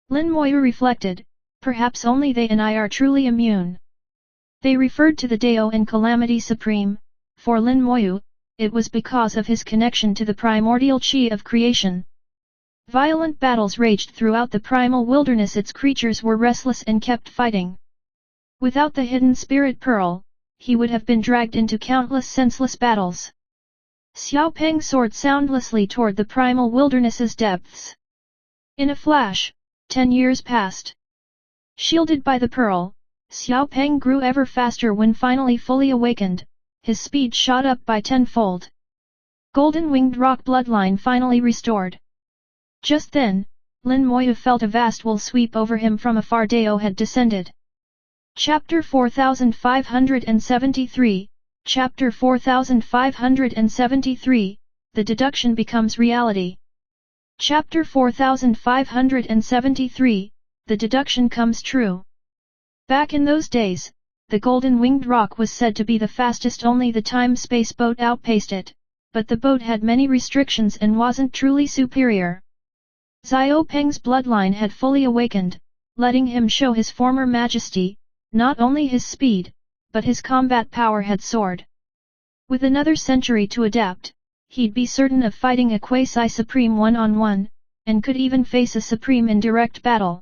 Lin Moyu reflected, perhaps only they and I are truly immune. They referred to the Dao and Calamity Supreme. For Lin Moyu, it was because of his connection to the primordial chi of creation. Violent battles raged throughout the primal wilderness. Its creatures were restless and kept fighting. Without the hidden spirit pearl, he would have been dragged into countless senseless battles. Xiao Peng soared soundlessly toward the primal wilderness's depths. In a flash, 10 years passed. Shielded by the pearl, Xiao Peng grew ever faster. When finally fully awakened, his speed shot up by 10-fold. Golden-winged rock bloodline finally restored. Just then, Lin Moyu felt a vast will sweep over him from afar. Dao had descended. Chapter 4573, Chapter 4573, The Deduction Becomes Reality. Chapter 4573, The Deduction Comes True. Back in those days, the golden-winged rock was said to be the fastest. Only the time-space boat outpaced it, but the boat had many restrictions and wasn't truly superior. Xiao Peng's bloodline had fully awakened, letting him show his former majesty. Not only his speed, but his combat power had soared. With another century to adapt, he'd be certain of fighting a quasi-supreme one-on-one, and could even face a supreme in direct battle.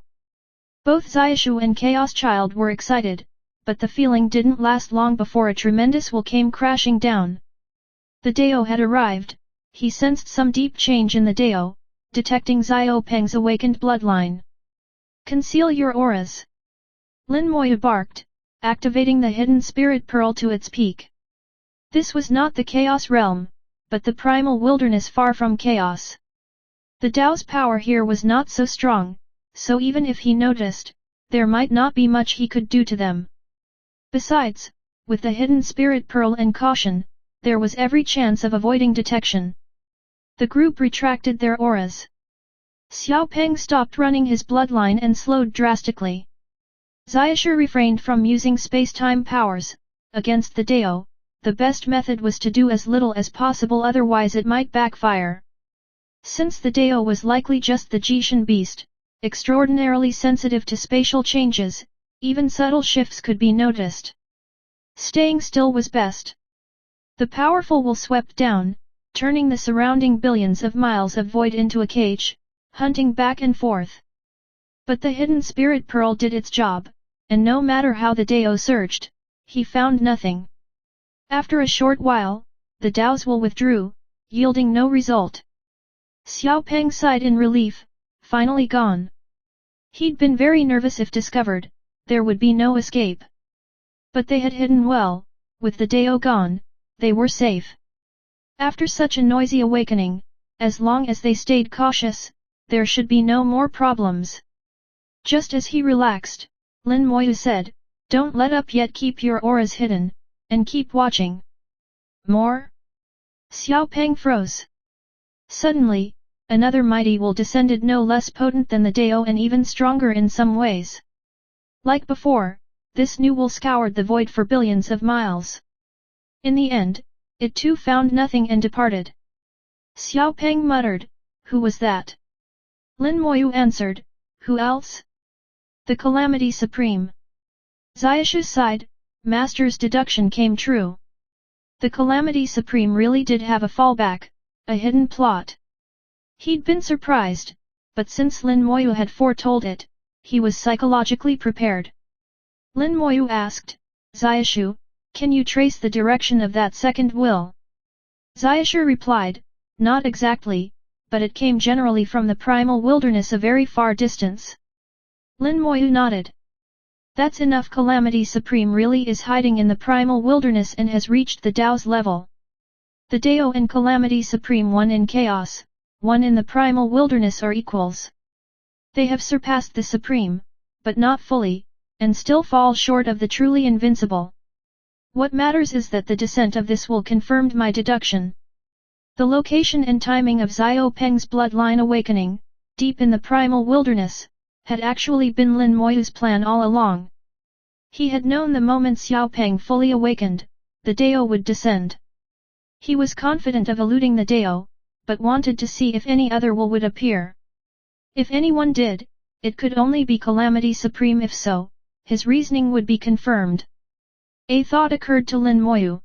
Both Xiaoshu and Chaos Child were excited, but the feeling didn't last long before a tremendous will came crashing down. The Dao had arrived. He sensed some deep change in the Dao, detecting Xiao Peng's awakened bloodline. Conceal your auras. Lin Moyu barked, activating the hidden spirit pearl to its peak. This was not the chaos realm, but the primal wilderness far from chaos. The Dao's power here was not so strong, so even if he noticed, there might not be much he could do to them. Besides, with the hidden spirit pearl and caution, there was every chance of avoiding detection. The group retracted their auras. Xiao Peng stopped running his bloodline and slowed drastically. Xiaoshu refrained from using space-time powers. Against the Dao, the best method was to do as little as possible, otherwise it might backfire. Since the Dao was likely just the Jishan beast, extraordinarily sensitive to spatial changes, even subtle shifts could be noticed. Staying still was best. The powerful will swept down, turning the surrounding billions of miles of void into a cage, hunting back and forth. But the hidden spirit pearl did its job, and no matter how the Dao searched, he found nothing. After a short while, the Dao's will withdrew, yielding no result. Xiao Peng sighed in relief, finally gone. He'd been very nervous if discovered, there would be no escape. But they had hidden well, with the Dao gone, they were safe. After such a noisy awakening, as long as they stayed cautious, there should be no more problems. Just as he relaxed, Lin Moyu said, "Don't let up yet, keep your auras hidden, and keep watching." More? Xiao Peng froze. Suddenly, another mighty will descended, no less potent than the Dao and even stronger in some ways. Like before, this new will scoured the void for billions of miles. In the end, it too found nothing and departed. Xiao Peng muttered, "Who was that?" Lin Moyu answered, "Who else? The Calamity Supreme." Xiaoshu sighed, Master's deduction came true. The Calamity Supreme really did have a fallback, a hidden plot. He'd been surprised, but since Lin Moyu had foretold it, he was psychologically prepared. Lin Moyu asked, "Xiaoshu, can you trace the direction of that second will?" Xiaoshu replied, "Not exactly, but it came generally from the primal wilderness a very far distance." Lin Moyu nodded. "That's enough. Calamity Supreme really is hiding in the primal wilderness and has reached the Dao's level. The Dao and Calamity Supreme, one in chaos, one in the primal wilderness, are equals. They have surpassed the Supreme, but not fully, and still fall short of the truly invincible. What matters is that the descent of this will confirmed my deduction." The location and timing of Xiao Peng's bloodline awakening, deep in the primal wilderness, had actually been Lin Moyu's plan all along. He had known the moment Xiao Peng fully awakened, the Dao would descend. He was confident of eluding the Dao, but wanted to see if any other will would appear. If anyone did, it could only be Calamity Supreme. If so, his reasoning would be confirmed. A thought occurred to Lin Moyu.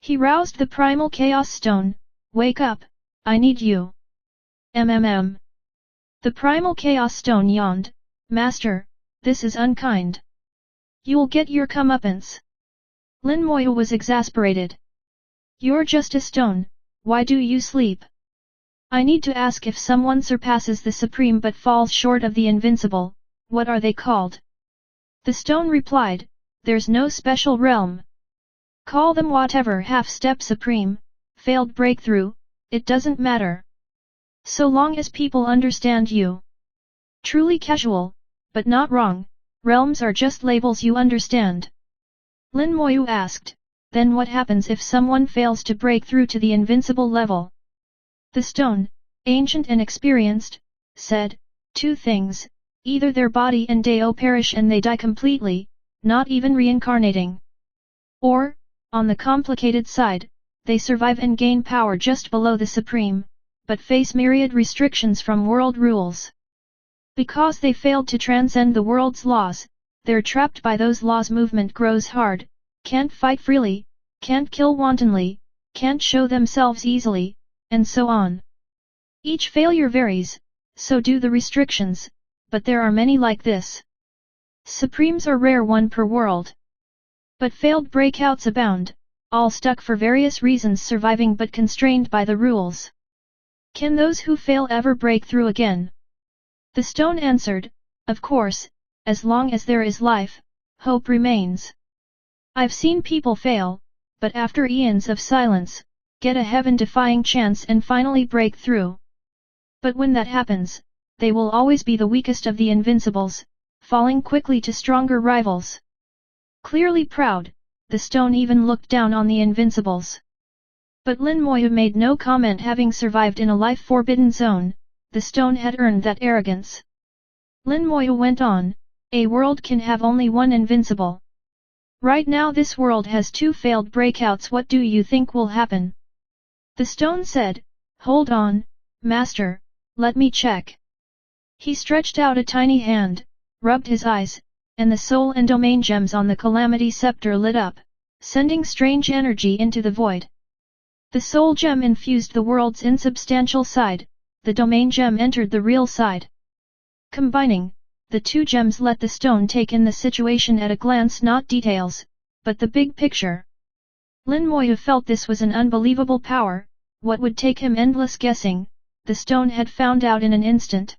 He roused the primal chaos stone. "Wake up, I need you." The primal chaos stone yawned, "Master, this is unkind. You'll get your comeuppance." Lin Moyu was exasperated. "You're just a stone, why do you sleep? I need to ask, if someone surpasses the Supreme but falls short of the Invincible, what are they called?" The stone replied, "There's no special realm. Call them whatever. Half-step Supreme, failed breakthrough, it doesn't matter. So long as people understand you. Truly casual, but not wrong, realms are just labels, you understand." Lin Moyu asked, "Then what happens if someone fails to break through to the invincible level?" The stone, ancient and experienced, said, "Two things, either their body and Dao perish and they die completely, not even reincarnating. Or, on the complicated side, they survive and gain power just below the Supreme, but face myriad restrictions from world rules. Because they failed to transcend the world's laws, they're trapped by those laws. Movement grows hard, can't fight freely, can't kill wantonly, can't show themselves easily, and so on. Each failure varies, so do the restrictions, but there are many like this. Supremes are rare, one per world. But failed breakouts abound, all stuck for various reasons, surviving but constrained by the rules. Can those who fail ever break through again?" The stone answered, "Of course, as long as there is life, hope remains. I've seen people fail, but after eons of silence, get a heaven-defying chance and finally break through. But when that happens, they will always be the weakest of the invincibles, falling quickly to stronger rivals." Clearly proud, the stone even looked down on the invincibles. But Lin Moyu made no comment. Having survived in a life-forbidden zone, the stone had earned that arrogance. Lin Moyu went on, "A world can have only one invincible. Right now this world has two failed breakouts. What do you think will happen?" The stone said, "Hold on, Master, let me check." He stretched out a tiny hand, rubbed his eyes, and the soul and domain gems on the Calamity Scepter lit up, sending strange energy into the void. The soul gem infused the world's insubstantial side, the domain gem entered the real side. Combining, the two gems let the stone take in the situation at a glance, not details, but the big picture. Lin Moyu felt this was an unbelievable power. What would take him endless guessing, the stone had found out in an instant.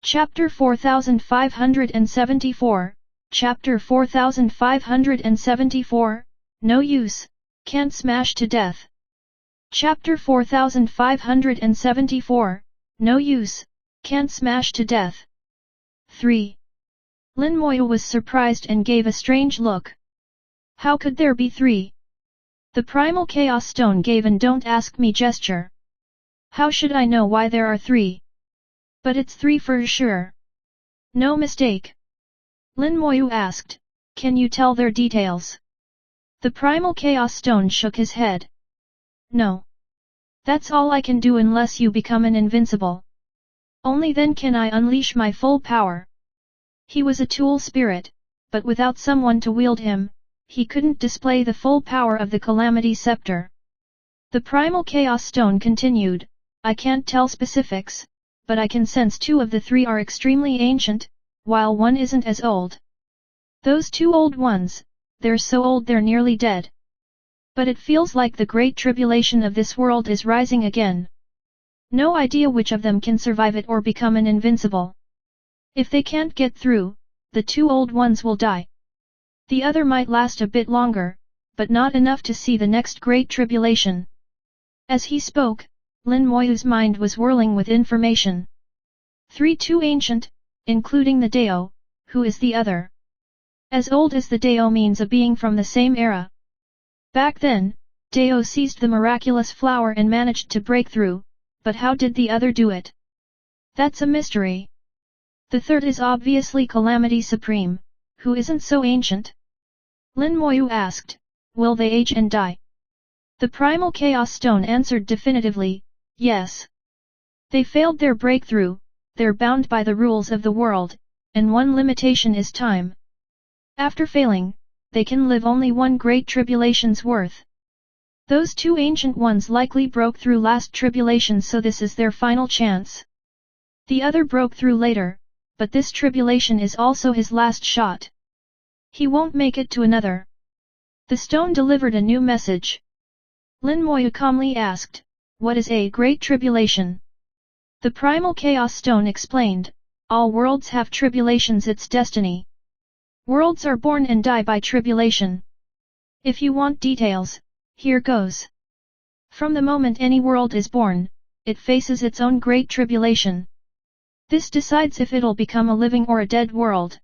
Chapter 4574, Chapter 4574, No use, can't smash to death. Chapter 4574, No use, can't smash to death. 3. Lin Moyu was surprised and gave a strange look. How could there be 3? The primal chaos stone gave an don't ask me gesture. How should I know why there are 3? But it's 3 for sure. No mistake. Lin Moyu asked, can you tell their details? The primal chaos stone shook his head. No. That's all I can do unless you become an invincible. Only then can I unleash my full power. He was a tool spirit, but without someone to wield him, he couldn't display the full power of the Calamity Scepter. The primal chaos stone continued, I can't tell specifics, but I can sense 2 of the 3 are extremely ancient, while 1 isn't as old. Those 2 old ones, they're so old they're nearly dead. But it feels like the great tribulation of this world is rising again. No idea which of them can survive it or become an invincible. If they can't get through, the 2 old ones will die. The other might last a bit longer, but not enough to see the next great tribulation. As he spoke, Lin Moyu's mind was whirling with information. 3 too ancient, including the Dao, who is the other? As old as the Dao means a being from the same era. Back then, Dao seized the miraculous flower and managed to break through, but how did the other do it? That's a mystery. The third is obviously Calamity Supreme, who isn't so ancient. Lin Moyu asked, will they age and die? The primal chaos stone answered definitively, yes. They failed their breakthrough, they're bound by the rules of the world, and one limitation is time. After failing, they can live only 1 great tribulation's worth. Those 2 ancient ones likely broke through last tribulation, so this is their final chance. The other broke through later, but this tribulation is also his last shot. He won't make it to another. The stone delivered a new message. Lin Moyu calmly asked, what is a great tribulation? The primal chaos stone explained, all worlds have tribulations, its destiny. Worlds are born and die by tribulation. If you want details, here goes. From the moment any world is born, it faces its own great tribulation. This decides if it'll become a living or a dead world.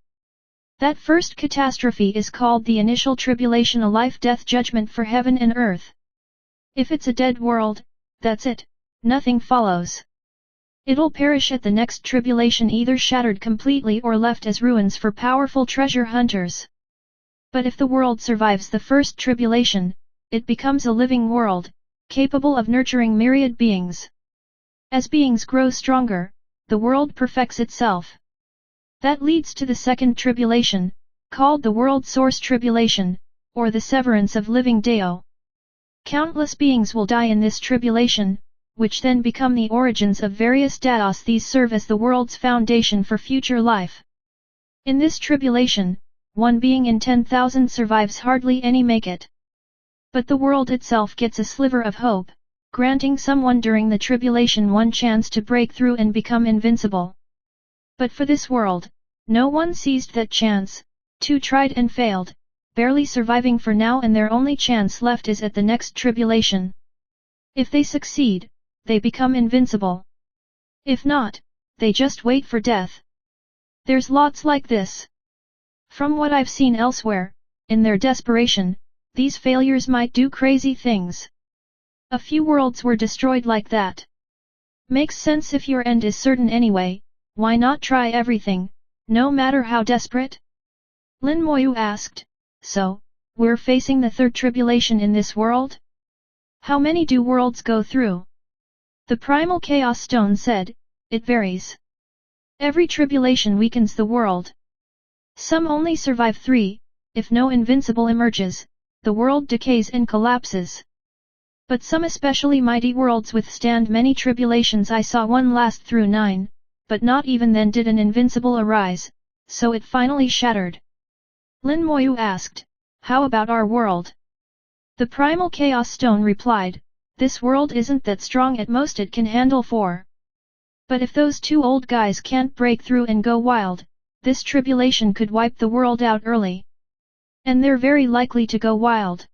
That first catastrophe is called the initial tribulation, a life-death judgment for heaven and earth. If it's a dead world, that's it, nothing follows. It'll perish at the next tribulation, either shattered completely or left as ruins for powerful treasure hunters. But if the world survives the first tribulation, it becomes a living world, capable of nurturing myriad beings. As beings grow stronger, the world perfects itself. That leads to the second tribulation, called the World Source Tribulation, or the severance of living Dao. Countless beings will die in this tribulation, which then become the origins of various Daos. These serve as the world's foundation for future life. In this tribulation, 1 being in 10,000 survives, hardly any make it. But the world itself gets a sliver of hope, granting someone during the tribulation 1 chance to break through and become invincible. But for this world, no one seized that chance, 2 tried and failed, barely surviving for now, and their only chance left is at the next tribulation. If they succeed, they become invincible. If not, they just wait for death. There's lots like this. From what I've seen elsewhere, in their desperation, these failures might do crazy things. A few worlds were destroyed like that. Makes sense if your end is certain anyway, why not try everything, no matter how desperate? Lin Moyu asked, so, we're facing the third tribulation in this world? How many do worlds go through? The primal chaos stone said, it varies. Every tribulation weakens the world. Some only survive 3, if no invincible emerges, the world decays and collapses. But some especially mighty worlds withstand many tribulations. I saw one last through 9, but not even then did an invincible arise, so it finally shattered. Lin Moyu asked, how about our world? The Primal Chaos Stone replied, this world isn't that strong, at most it can handle 4. But if those 2 old guys can't break through and go wild, this tribulation could wipe the world out early. And they're very likely to go wild.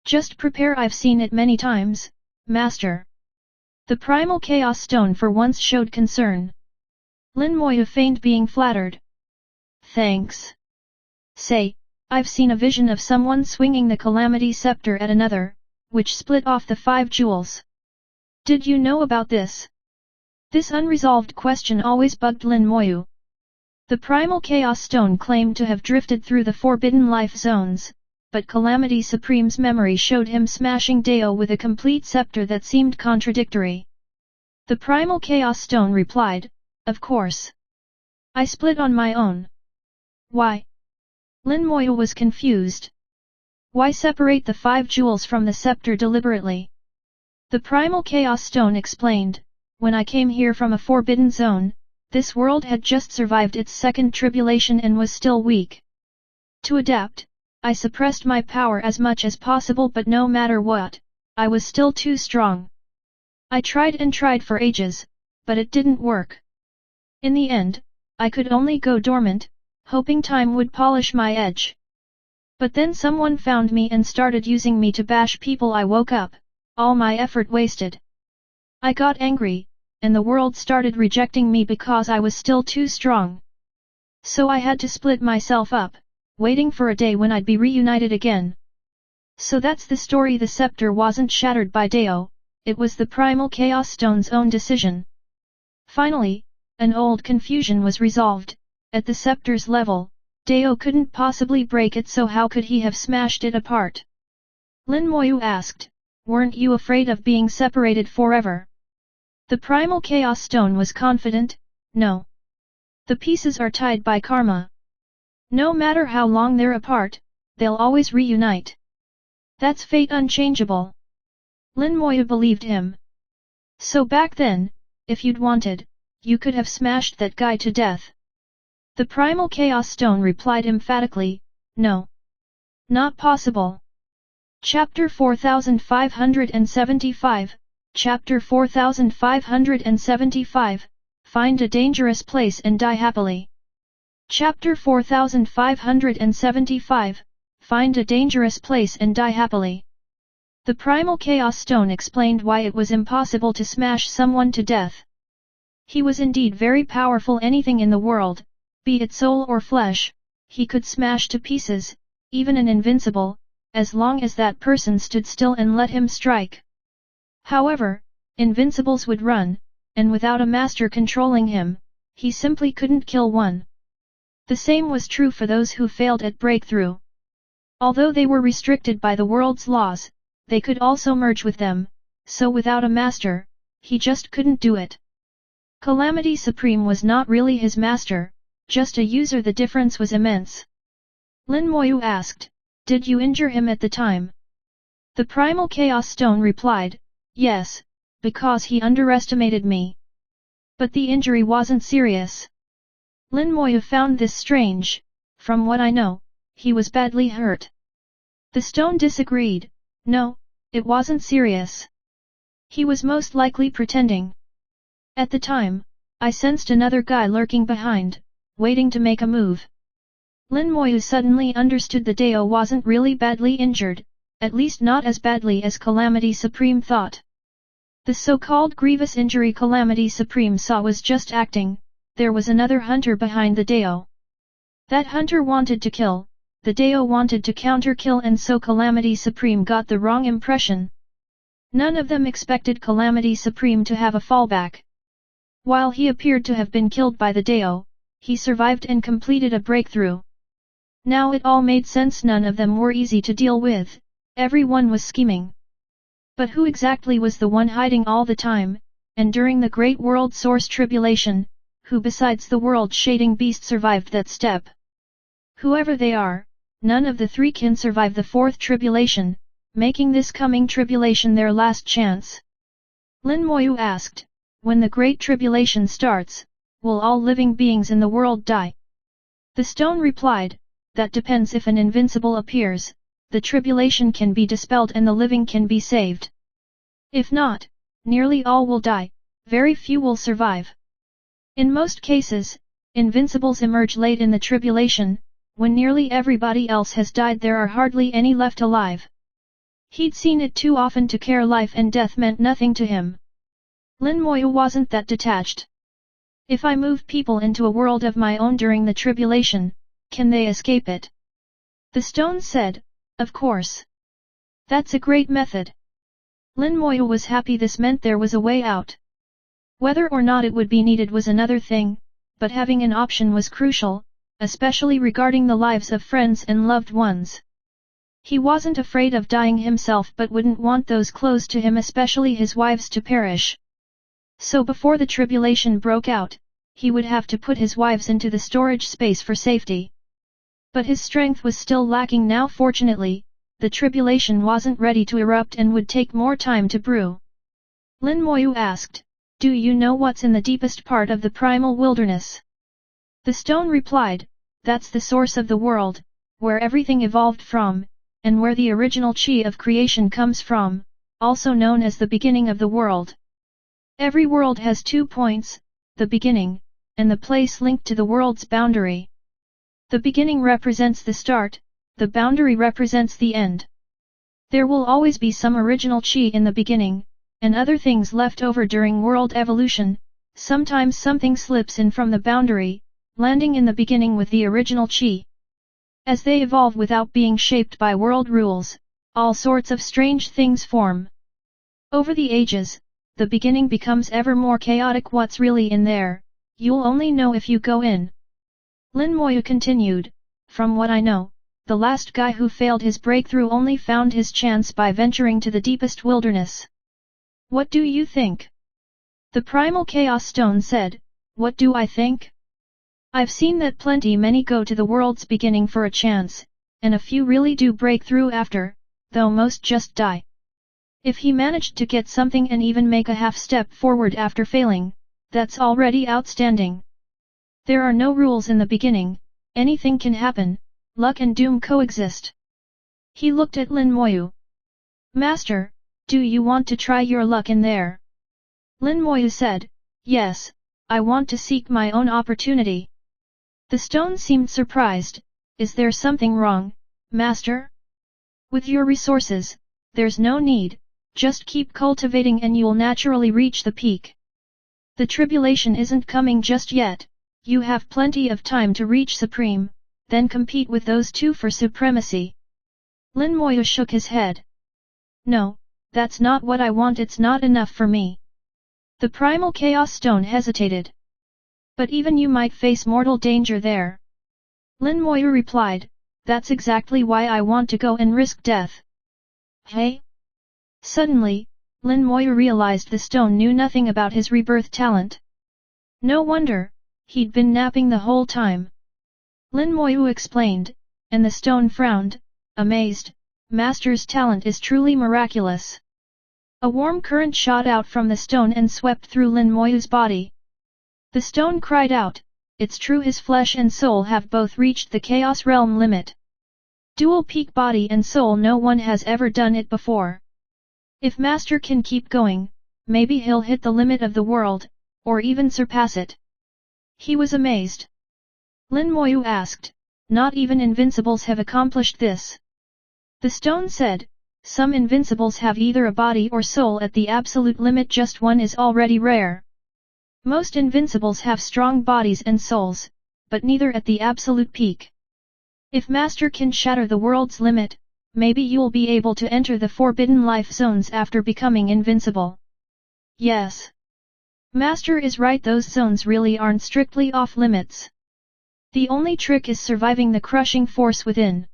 Just prepare, I've seen it many times, Master. The Primal Chaos Stone for once showed concern. Lin Moyu feigned being flattered. Thanks. Say, I've seen a vision of someone swinging the Calamity Scepter at another, which split off the 5 jewels. Did you know about this? This unresolved question always bugged Lin Moyu. The Primal Chaos Stone claimed to have drifted through the Forbidden Life Zones, but Calamity Supreme's memory showed him smashing Dao with a complete scepter that seemed contradictory. The Primal Chaos Stone replied, of course. I split on my own. Why? Lin Moyu was confused. Why separate the 5 jewels from the scepter deliberately? The Primal Chaos Stone explained, when I came here from a forbidden zone, this world had just survived its 2nd tribulation and was still weak. To adapt, I suppressed my power as much as possible, but no matter what, I was still too strong. I tried and tried for ages, but it didn't work. In the end, I could only go dormant, hoping time would polish my edge. But then someone found me and started using me to bash people. I woke up, all my effort wasted. I got angry, and the world started rejecting me because I was still too strong. So I had to split myself up, waiting for a day when I'd be reunited again. So that's the story. The scepter wasn't shattered by Dao, it was the Primal Chaos Stone's own decision. Finally, an old confusion was resolved. At the scepter's level, Dao couldn't possibly break it, so how could he have smashed it apart? Lin Moyu asked, weren't you afraid of being separated forever? The Primal Chaos Stone was confident, no. The pieces are tied by karma. No matter how long they're apart, they'll always reunite. That's fate unchangeable. Lin Moyu believed him. So back then, if you'd wanted, you could have smashed that guy to death. The Primal Chaos Stone replied emphatically, no. Not possible. Chapter 4575, Chapter 4575, Find a dangerous place and die happily. Chapter 4575, Find a dangerous place and die happily. The Primal Chaos Stone explained why it was impossible to smash someone to death. He was indeed very powerful. Anything in the world, be it soul or flesh, he could smash to pieces, even an invincible, as long as that person stood still and let him strike. However, invincibles would run, and without a master controlling him, he simply couldn't kill one. The same was true for those who failed at breakthrough. Although they were restricted by the world's laws, they could also merge with them, so without a master, he just couldn't do it. Calamity Supreme was not really his master, just a user. The difference was immense. Lin Moyu asked, did you injure him at the time? The Primal Chaos Stone replied, yes, because he underestimated me. But the injury wasn't serious. Lin Moyu found this strange. From what I know, he was badly hurt. The stone disagreed. No, it wasn't serious. He was most likely pretending. At the time, I sensed another guy lurking behind, waiting to make a move. Lin Moyu suddenly understood the Dao wasn't really badly injured, at least not as badly as Calamity Supreme thought. The so-called grievous injury Calamity Supreme saw was just acting. There was another hunter behind the Dao. That hunter wanted to kill, the Dao wanted to counter-kill, and so Calamity Supreme got the wrong impression. None of them expected Calamity Supreme to have a fallback. While he appeared to have been killed by the Dao, he survived and completed a breakthrough. Now it all made sense. None of them were easy to deal with, everyone was scheming. But who exactly was the one hiding all the time, and during the Great World Source Tribulation, who besides the world-shading beast survived that step? Whoever they are, none of the three can survive the fourth tribulation, making this coming tribulation their last chance. Lin Moyu asked, when the Great Tribulation starts, will all living beings in the world die? The stone replied, that depends. If an invincible appears, the tribulation can be dispelled and the living can be saved. If not, nearly all will die, very few will survive. In most cases, invincibles emerge late in the tribulation, when nearly everybody else has died. There are hardly any left alive. He'd seen it too often to care. Life and death meant nothing to him. Lin Moyu wasn't that detached. If I move people into a world of my own during the tribulation, can they escape it? The stone said, of course. That's a great method. Lin Moyu was happy. This meant there was a way out. Whether or not it would be needed was another thing, but having an option was crucial, especially regarding the lives of friends and loved ones. He wasn't afraid of dying himself but wouldn't want those close to him, especially his wives, to perish. So before the tribulation broke out, he would have to put his wives into the storage space for safety. But his strength was still lacking now. Fortunately, the tribulation wasn't ready to erupt and would take more time to brew. Lin Moyu asked, do you know what's in the deepest part of the primal wilderness? The stone replied, that's the source of the world, where everything evolved from, and where the original chi of creation comes from, also known as the beginning of the world. Every world has 2 points, the beginning, and the place linked to the world's boundary. The beginning represents the start, the boundary represents the end. There will always be some original chi in the beginning, and other things left over during world evolution. Sometimes something slips in from the boundary, landing in the beginning with the original chi. As they evolve without being shaped by world rules, all sorts of strange things form. Over the ages, the beginning becomes ever more chaotic. What's really in there, you'll only know if you go in. Lin Moyu continued, from what I know, the last guy who failed his breakthrough only found his chance by venturing to the deepest wilderness. What do you think? The primal chaos stone said, what do I think? I've seen that plenty many go to the world's beginning for a chance, and a few really do break through after, though most just die. If he managed to get something and even make a half step forward after failing, that's already outstanding. There are no rules in the beginning, anything can happen, luck and doom coexist. He looked at Lin Moyu. Master, do you want to try your luck in there? Lin Moyu said, yes, I want to seek my own opportunity. The stone seemed surprised, is there something wrong, Master? With your resources, there's no need, just keep cultivating and you'll naturally reach the peak. The tribulation isn't coming just yet, you have plenty of time to reach Supreme, then compete with those two for supremacy. Lin Moyu shook his head. No, that's not what I want. It's not enough for me. The primal chaos stone hesitated. But even you might face mortal danger there. Lin Moyu replied, that's exactly why I want to go and risk death. Hey? Suddenly, Lin Moyu realized the stone knew nothing about his rebirth talent. No wonder, he'd been napping the whole time. Lin Moyu explained, and the stone frowned, amazed, Master's talent is truly miraculous. A warm current shot out from the stone and swept through Lin Moyu's body. The stone cried out, it's true, his flesh and soul have both reached the chaos realm limit. Dual peak body and soul, no one has ever done it before. If Master can keep going, maybe he'll hit the limit of the world, or even surpass it. He was amazed. Lin Moyu asked, not even invincibles have accomplished this. The stone said, some invincibles have either a body or soul at the absolute limit, just one is already rare. Most invincibles have strong bodies and souls, but neither at the absolute peak. If Master can shatter the world's limit, maybe you'll be able to enter the forbidden life zones after becoming invincible. Yes. Master is right, those zones really aren't strictly off limits. The only trick is surviving the crushing force within.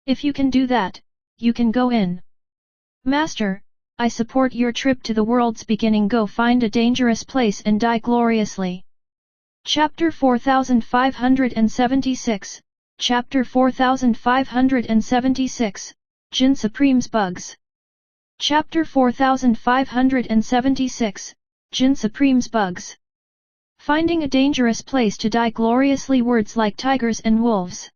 If you can do that, you can go in. Master, I support your trip to the world's beginning. Go find a dangerous place and die gloriously. Chapter 4576, Chapter 4576, Jin Supreme's Bugs. Chapter 4576, Jin Supreme's Bugs. Finding a dangerous place to die gloriously, words like tigers and wolves.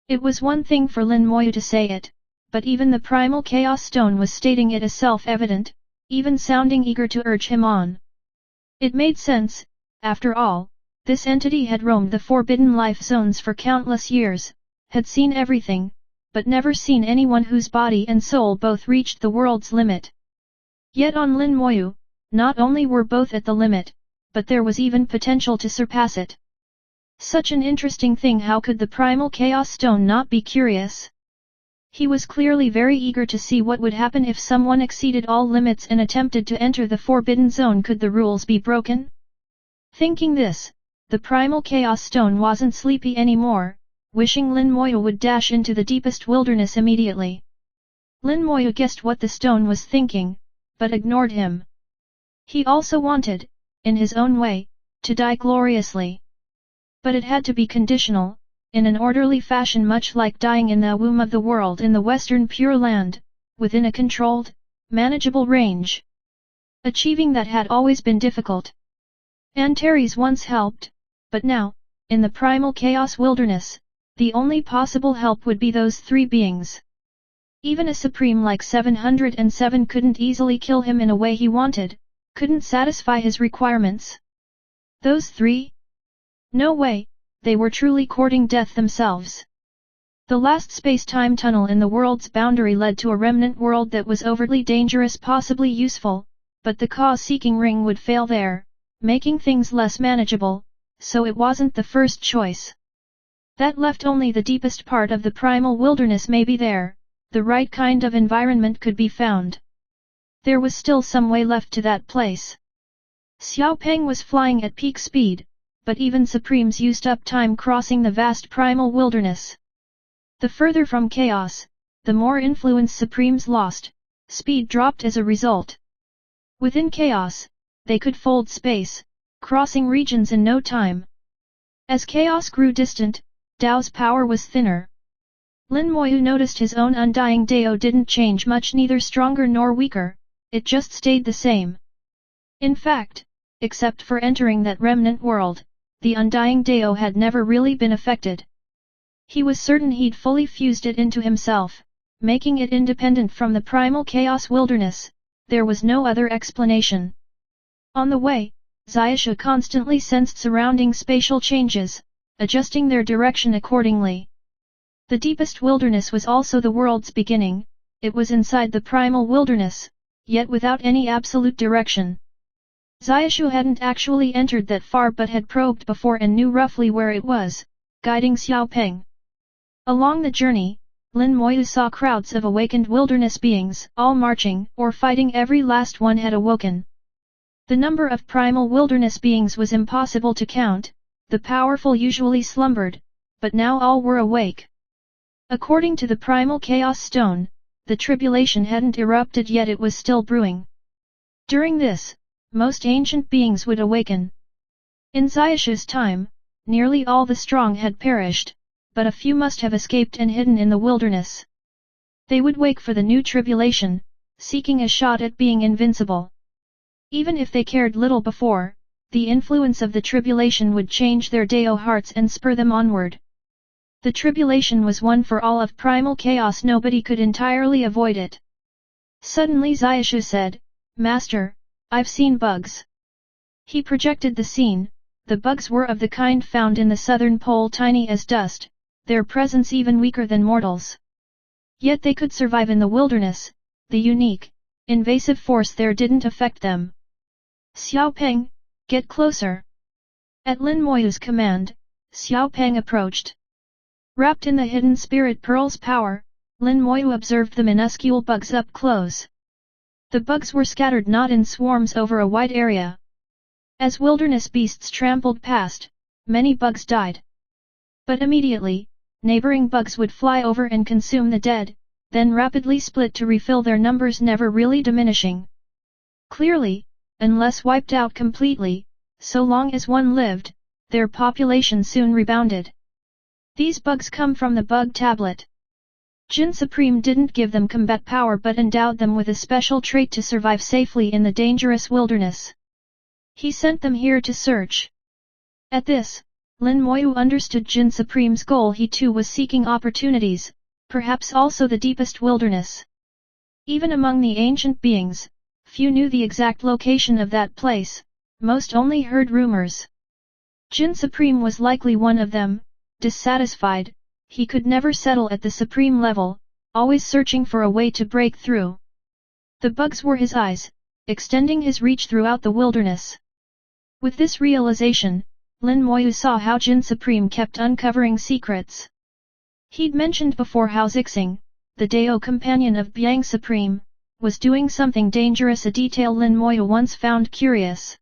It was one thing for Lin Moyu to say it, but even the primal chaos stone was stating it as self-evident, even sounding eager to urge him on. It made sense, after all. This entity had roamed the forbidden life zones for countless years, had seen everything, but never seen anyone whose body and soul both reached the world's limit. Yet on Lin Moyu, not only were both at the limit, but there was even potential to surpass it. Such an interesting thing, how could the primal chaos stone not be curious? He was clearly very eager to see what would happen if someone exceeded all limits and attempted to enter the forbidden zone. Could the rules be broken? Thinking this, the primal chaos stone wasn't sleepy anymore, wishing Lin Moyu would dash into the deepest wilderness immediately. Lin Moyu guessed what the stone was thinking, but ignored him. He also wanted, in his own way, to die gloriously. But it had to be conditional, in an orderly fashion, much like dying in the womb of the world in the Western Pure Land, within a controlled, manageable range. Achieving that had always been difficult. Antares once helped, but now, in the primal chaos wilderness, the only possible help would be those three beings. Even a supreme like 707 couldn't easily kill him in a way he wanted, couldn't satisfy his requirements. Those three? No way, they were truly courting death themselves. The last space-time tunnel in the world's boundary led to a remnant world that was overtly dangerous, possibly useful, but the cause-seeking ring would fail there, making things less manageable, so it wasn't the first choice. That left only the deepest part of the primal wilderness. Maybe there, the right kind of environment could be found. There was still some way left to that place. Xiao Peng was flying at peak speed, but even Supremes used up time crossing the vast primal wilderness. The further from chaos, the more influence Supremes lost, speed dropped as a result. Within chaos, they could fold space, crossing regions in no time. As chaos grew distant, Dao's power was thinner. Lin Moyu noticed his own undying Dao didn't change much, neither stronger nor weaker, it just stayed the same. In fact, except for entering that remnant world, the undying Dao had never really been affected. He was certain he'd fully fused it into himself, making it independent from the primal chaos wilderness. There was no other explanation. On the way, Xiaoshu constantly sensed surrounding spatial changes, adjusting their direction accordingly. The deepest wilderness was also the world's beginning. It was inside the primal wilderness, yet without any absolute direction. Xiaoshu hadn't actually entered that far but had probed before and knew roughly where it was, guiding Xiao Peng. Along the journey, Lin Moyu saw crowds of awakened wilderness beings, all marching or fighting. Every last one had awoken. The number of primal wilderness beings was impossible to count. The powerful usually slumbered, but now all were awake. According to the primal chaos stone, the tribulation hadn't erupted yet, it was still brewing. During this, most ancient beings would awaken. In Xiaoshu's time, nearly all the strong had perished, but a few must have escaped and hidden in the wilderness. They would wake for the new tribulation, seeking a shot at being invincible. Even if they cared little before, the influence of the tribulation would change their Dao hearts and spur them onward. The tribulation was one for all of primal chaos, nobody could entirely avoid it. Suddenly Xiaoshu said, "Master, I've seen bugs." He projected the scene. The bugs were of the kind found in the southern pole, tiny as dust, their presence even weaker than mortals. Yet they could survive in the wilderness. The unique, invasive force there didn't affect them. "Xiao Peng, get closer." At Lin Moyu's command, Xiao Peng approached. Wrapped in the hidden spirit pearl's power, Lin Moyu observed the minuscule bugs up close. The bugs were scattered not in swarms over a wide area. As wilderness beasts trampled past, many bugs died. But immediately, neighboring bugs would fly over and consume the dead, then rapidly split to refill their numbers, never really diminishing. Clearly, unless wiped out completely, so long as one lived, their population soon rebounded. These bugs come from the bug tablet. Jin Supreme didn't give them combat power but endowed them with a special trait to survive safely in the dangerous wilderness. He sent them here to search. At this, Lin Moyu understood Jin Supreme's goal. He too was seeking opportunities, perhaps also the deepest wilderness. Even among the ancient beings, few knew the exact location of that place, most only heard rumors. Jin Supreme was likely one of them. Dissatisfied, he could never settle at the supreme level, always searching for a way to break through. The bugs were his eyes, extending his reach throughout the wilderness. With this realization, Lin Moyu saw how Jin Supreme kept uncovering secrets. He'd mentioned before how Zixing, the Dao companion of Biang Supreme, was doing something dangerous, a detail Lin Moyu once found curious.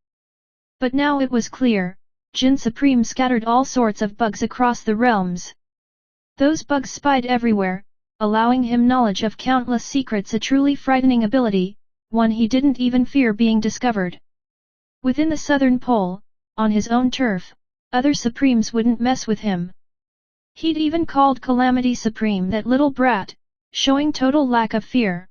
But now it was clear, Jin Supreme scattered all sorts of bugs across the realms. Those bugs spied everywhere, allowing him knowledge of countless secrets, a truly frightening ability, one he didn't even fear being discovered. Within the southern pole, on his own turf, other Supremes wouldn't mess with him. He'd even called Calamity Supreme that little brat, showing total lack of fear.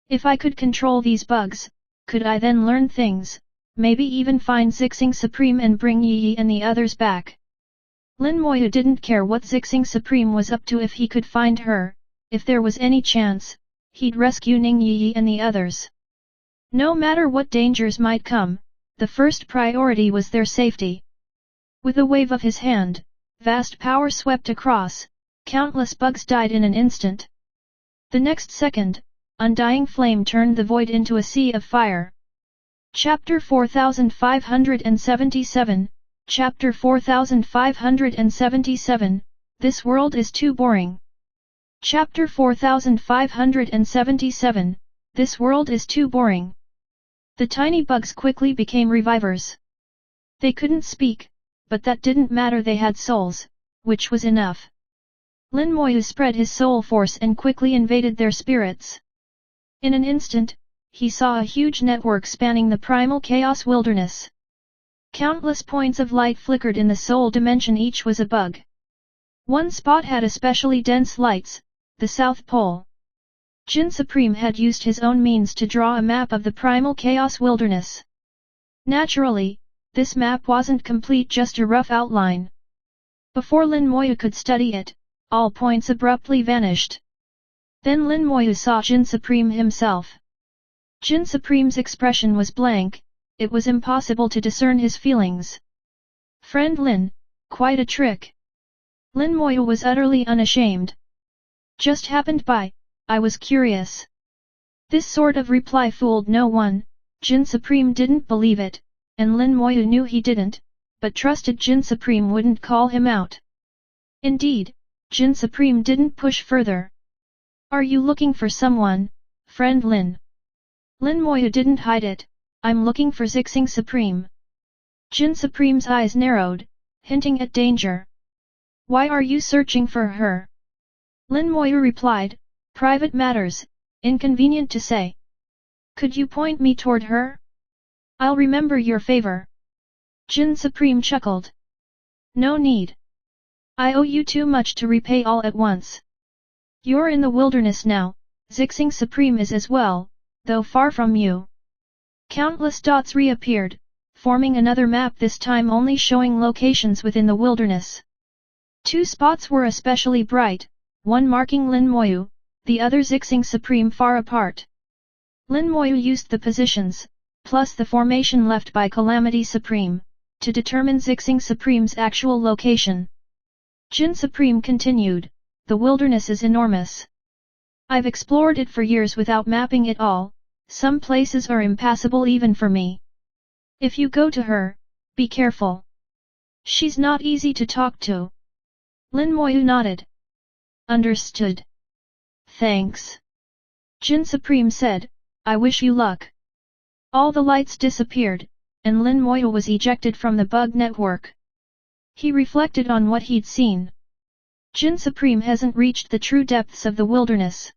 If I could control these bugs, could I then learn things, maybe even find Zixing Supreme and bring Yi and the others back? Lin Moyu didn't care what Zixing Supreme was up to if he could find her. If there was any chance, he'd rescue Ning Yi and the others. No matter what dangers might come, the first priority was their safety. With a wave of his hand, vast power swept across, countless bugs died in an instant. The next second, undying flame turned the void into a sea of fire. Chapter 4577, Chapter 4577, This world is too boring. Chapter 4577, This world is too boring. The tiny bugs quickly became revivers. They couldn't speak, but that didn't matter, they had souls, which was enough. Lin Moyu spread his soul force and quickly invaded their spirits. In an instant, he saw a huge network spanning the primal chaos wilderness. Countless points of light flickered in the soul dimension, each was a bug. One spot had especially dense lights, the South Pole. Jin Supreme had used his own means to draw a map of the primal chaos wilderness. Naturally, this map wasn't complete, just a rough outline. Before Lin Moyu could study it, all points abruptly vanished. Then Lin Moyu saw Jin Supreme himself. Jin Supreme's expression was blank, it was impossible to discern his feelings. Friend Lin, quite a trick. Lin Moyu was utterly unashamed. Just happened by, I was curious. This sort of reply fooled no one. Jin Supreme didn't believe it, and Lin Moyu knew he didn't, but trusted Jin Supreme wouldn't call him out. Indeed, Jin Supreme didn't push further. Are you looking for someone, friend Lin? Lin Moyu didn't hide it. I'm looking for Zixing Supreme. Jin Supreme's eyes narrowed, hinting at danger. Why are you searching for her? Lin Moyu replied, private matters, inconvenient to say. Could you point me toward her? I'll remember your favor. Jin Supreme chuckled. No need. I owe you too much to repay all at once. You're in the wilderness now, Zixing Supreme is as well, though far from you. Countless dots reappeared, forming another map, this time only showing locations within the wilderness. Two spots were especially bright, one marking Lin Moyu, the other Zixing Supreme far apart. Lin Moyu used the positions, plus the formation left by Calamity Supreme, to determine Zixing Supreme's actual location. Jin Supreme continued, the wilderness is enormous. I've explored it for years without mapping it all, some places are impassable even for me. If you go to her, be careful. She's not easy to talk to. Lin Moyu nodded. Understood. Thanks. Jin Supreme said, I wish you luck. All the lights disappeared, and Lin Moyu was ejected from the bug network. He reflected on what he'd seen. Jin Supreme hasn't reached the true depths of the wilderness.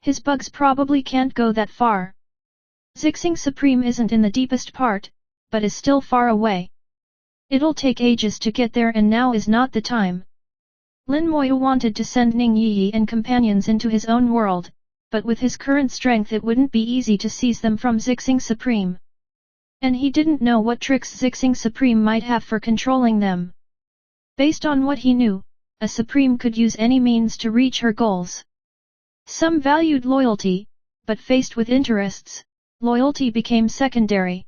His bugs probably can't go that far. Zixing Supreme isn't in the deepest part, but is still far away. It'll take ages to get there and now is not the time. Lin Moyu wanted to send Ning Yi and companions into his own world, but with his current strength it wouldn't be easy to seize them from Zixing Supreme. And he didn't know what tricks Zixing Supreme might have for controlling them. Based on what he knew, a Supreme could use any means to reach her goals. Some valued loyalty, but faced with interests, loyalty became secondary.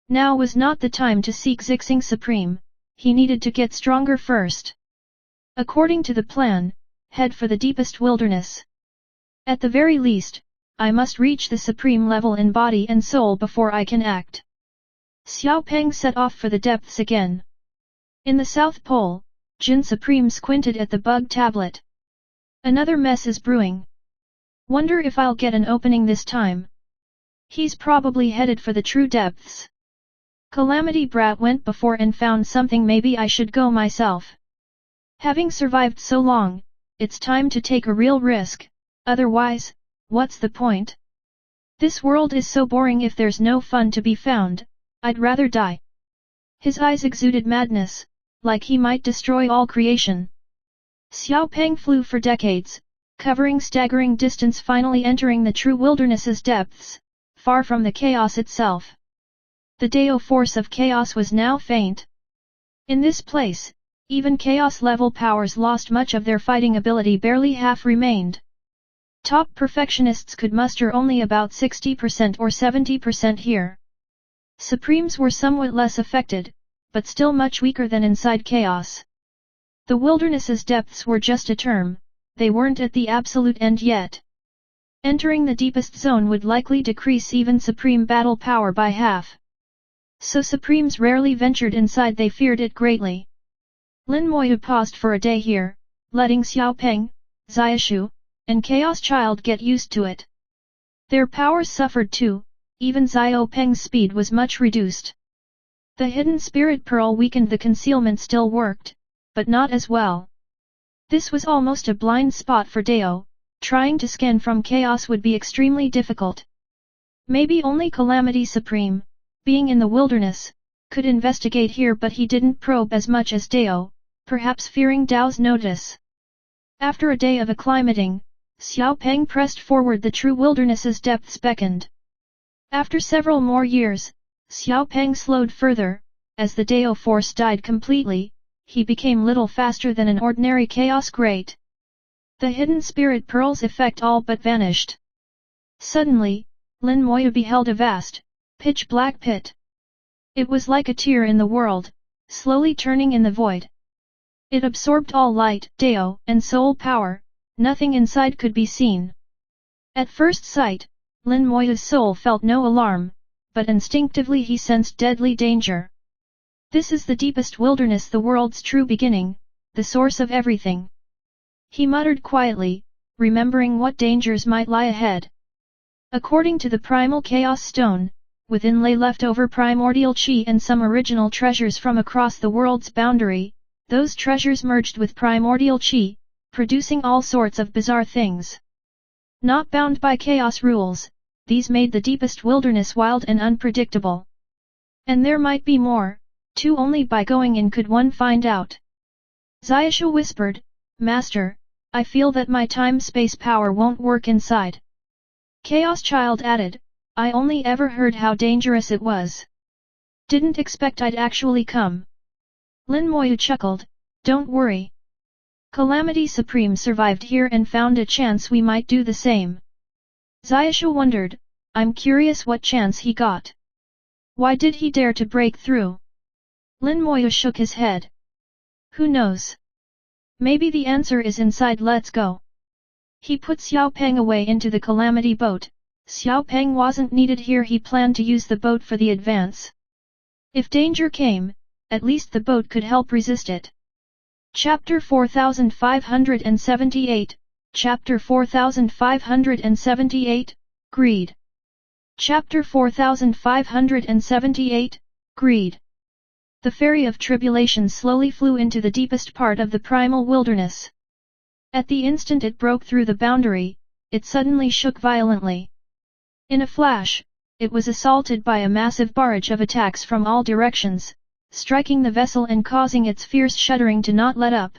Now was not the time to seek Zixing Supreme, he needed to get stronger first. According to the plan, head for the deepest wilderness. At the very least, I must reach the supreme level in body and soul before I can act. Xiao Peng set off for the depths again. In the South Pole, Jin Supreme squinted at the bug tablet. Another mess is brewing. Wonder if I'll get an opening this time. He's probably headed for the true depths. Calamity Brat went before and found something. Maybe I should go myself. Having survived so long, it's time to take a real risk, otherwise, what's the point? This world is so boring. If there's no fun to be found, I'd rather die. His eyes exuded madness, like he might destroy all creation. Xiao Peng flew for decades, covering staggering distance, finally entering the true wilderness's depths, far from the chaos itself. The Dao force of chaos was now faint. In this place, even chaos-level powers lost much of their fighting ability. Barely half remained. Top perfectionists could muster only about 60% or 70% here. Supremes were somewhat less affected, but still much weaker than inside chaos. The wilderness's depths were just a term, they weren't at the absolute end yet. Entering the deepest zone would likely decrease even supreme battle power by half. So Supremes rarely ventured inside, they feared it greatly. Lin Moyu paused for a day here, letting Xiao Peng, Xiaoshu, and Chaos Child get used to it. Their powers suffered too, even Xiao Peng's speed was much reduced. The hidden spirit pearl weakened, the concealment still worked, but not as well. This was almost a blind spot for Dao, trying to scan from chaos would be extremely difficult. Maybe only Calamity Supreme, being in the wilderness, could investigate here, but he didn't probe as much as Dao, perhaps fearing Dao's notice. After a day of acclimating, Xiao Peng pressed forward. The true wilderness's depths beckoned. After several more years, Xiao Peng slowed further. As the Dao force died completely, he became little faster than an ordinary chaos great. The hidden spirit pearl's effect all but vanished. Suddenly, Lin Moyu beheld a vast, pitch-black pit. It was like a tear in the world, slowly turning in the void. It absorbed all light, Dao, and soul power. Nothing inside could be seen. At first sight, Lin Moyu's soul felt no alarm, but instinctively he sensed deadly danger. This is the deepest wilderness, the world's true beginning, the source of everything. He muttered quietly, remembering what dangers might lie ahead. According to the primal chaos stone, within lay leftover primordial chi and some original treasures from across the world's boundary. Those treasures merged with primordial chi, producing all sorts of bizarre things. Not bound by chaos rules, these made the deepest wilderness wild and unpredictable. And there might be more, too. Only by going in could one find out. Xiaoshu whispered, "Master, I feel that my time-space power won't work inside." Chaos Child added, "I only ever heard how dangerous it was. Didn't expect I'd actually come." Lin Moyu chuckled, "Don't worry. Calamity Supreme survived here and found a chance we might do the same." Xiaoshu wondered, "I'm curious what chance he got. Why did he dare to break through?" Lin Moyu shook his head. "Who knows? Maybe the answer is inside. Let's go." He put Xiao Peng away into the Calamity boat. Xiao Peng wasn't needed here. He planned to use the boat for the advance. If danger came, at least the boat could help resist it. Chapter 4578, Chapter 4578, Greed. Chapter 4578, Greed. The ferry of Tribulation slowly flew into the deepest part of the primal wilderness. At the instant it broke through the boundary, it suddenly shook violently. In a flash, it was assaulted by a massive barrage of attacks from all directions. striking the vessel and causing its fierce shuddering to not let up.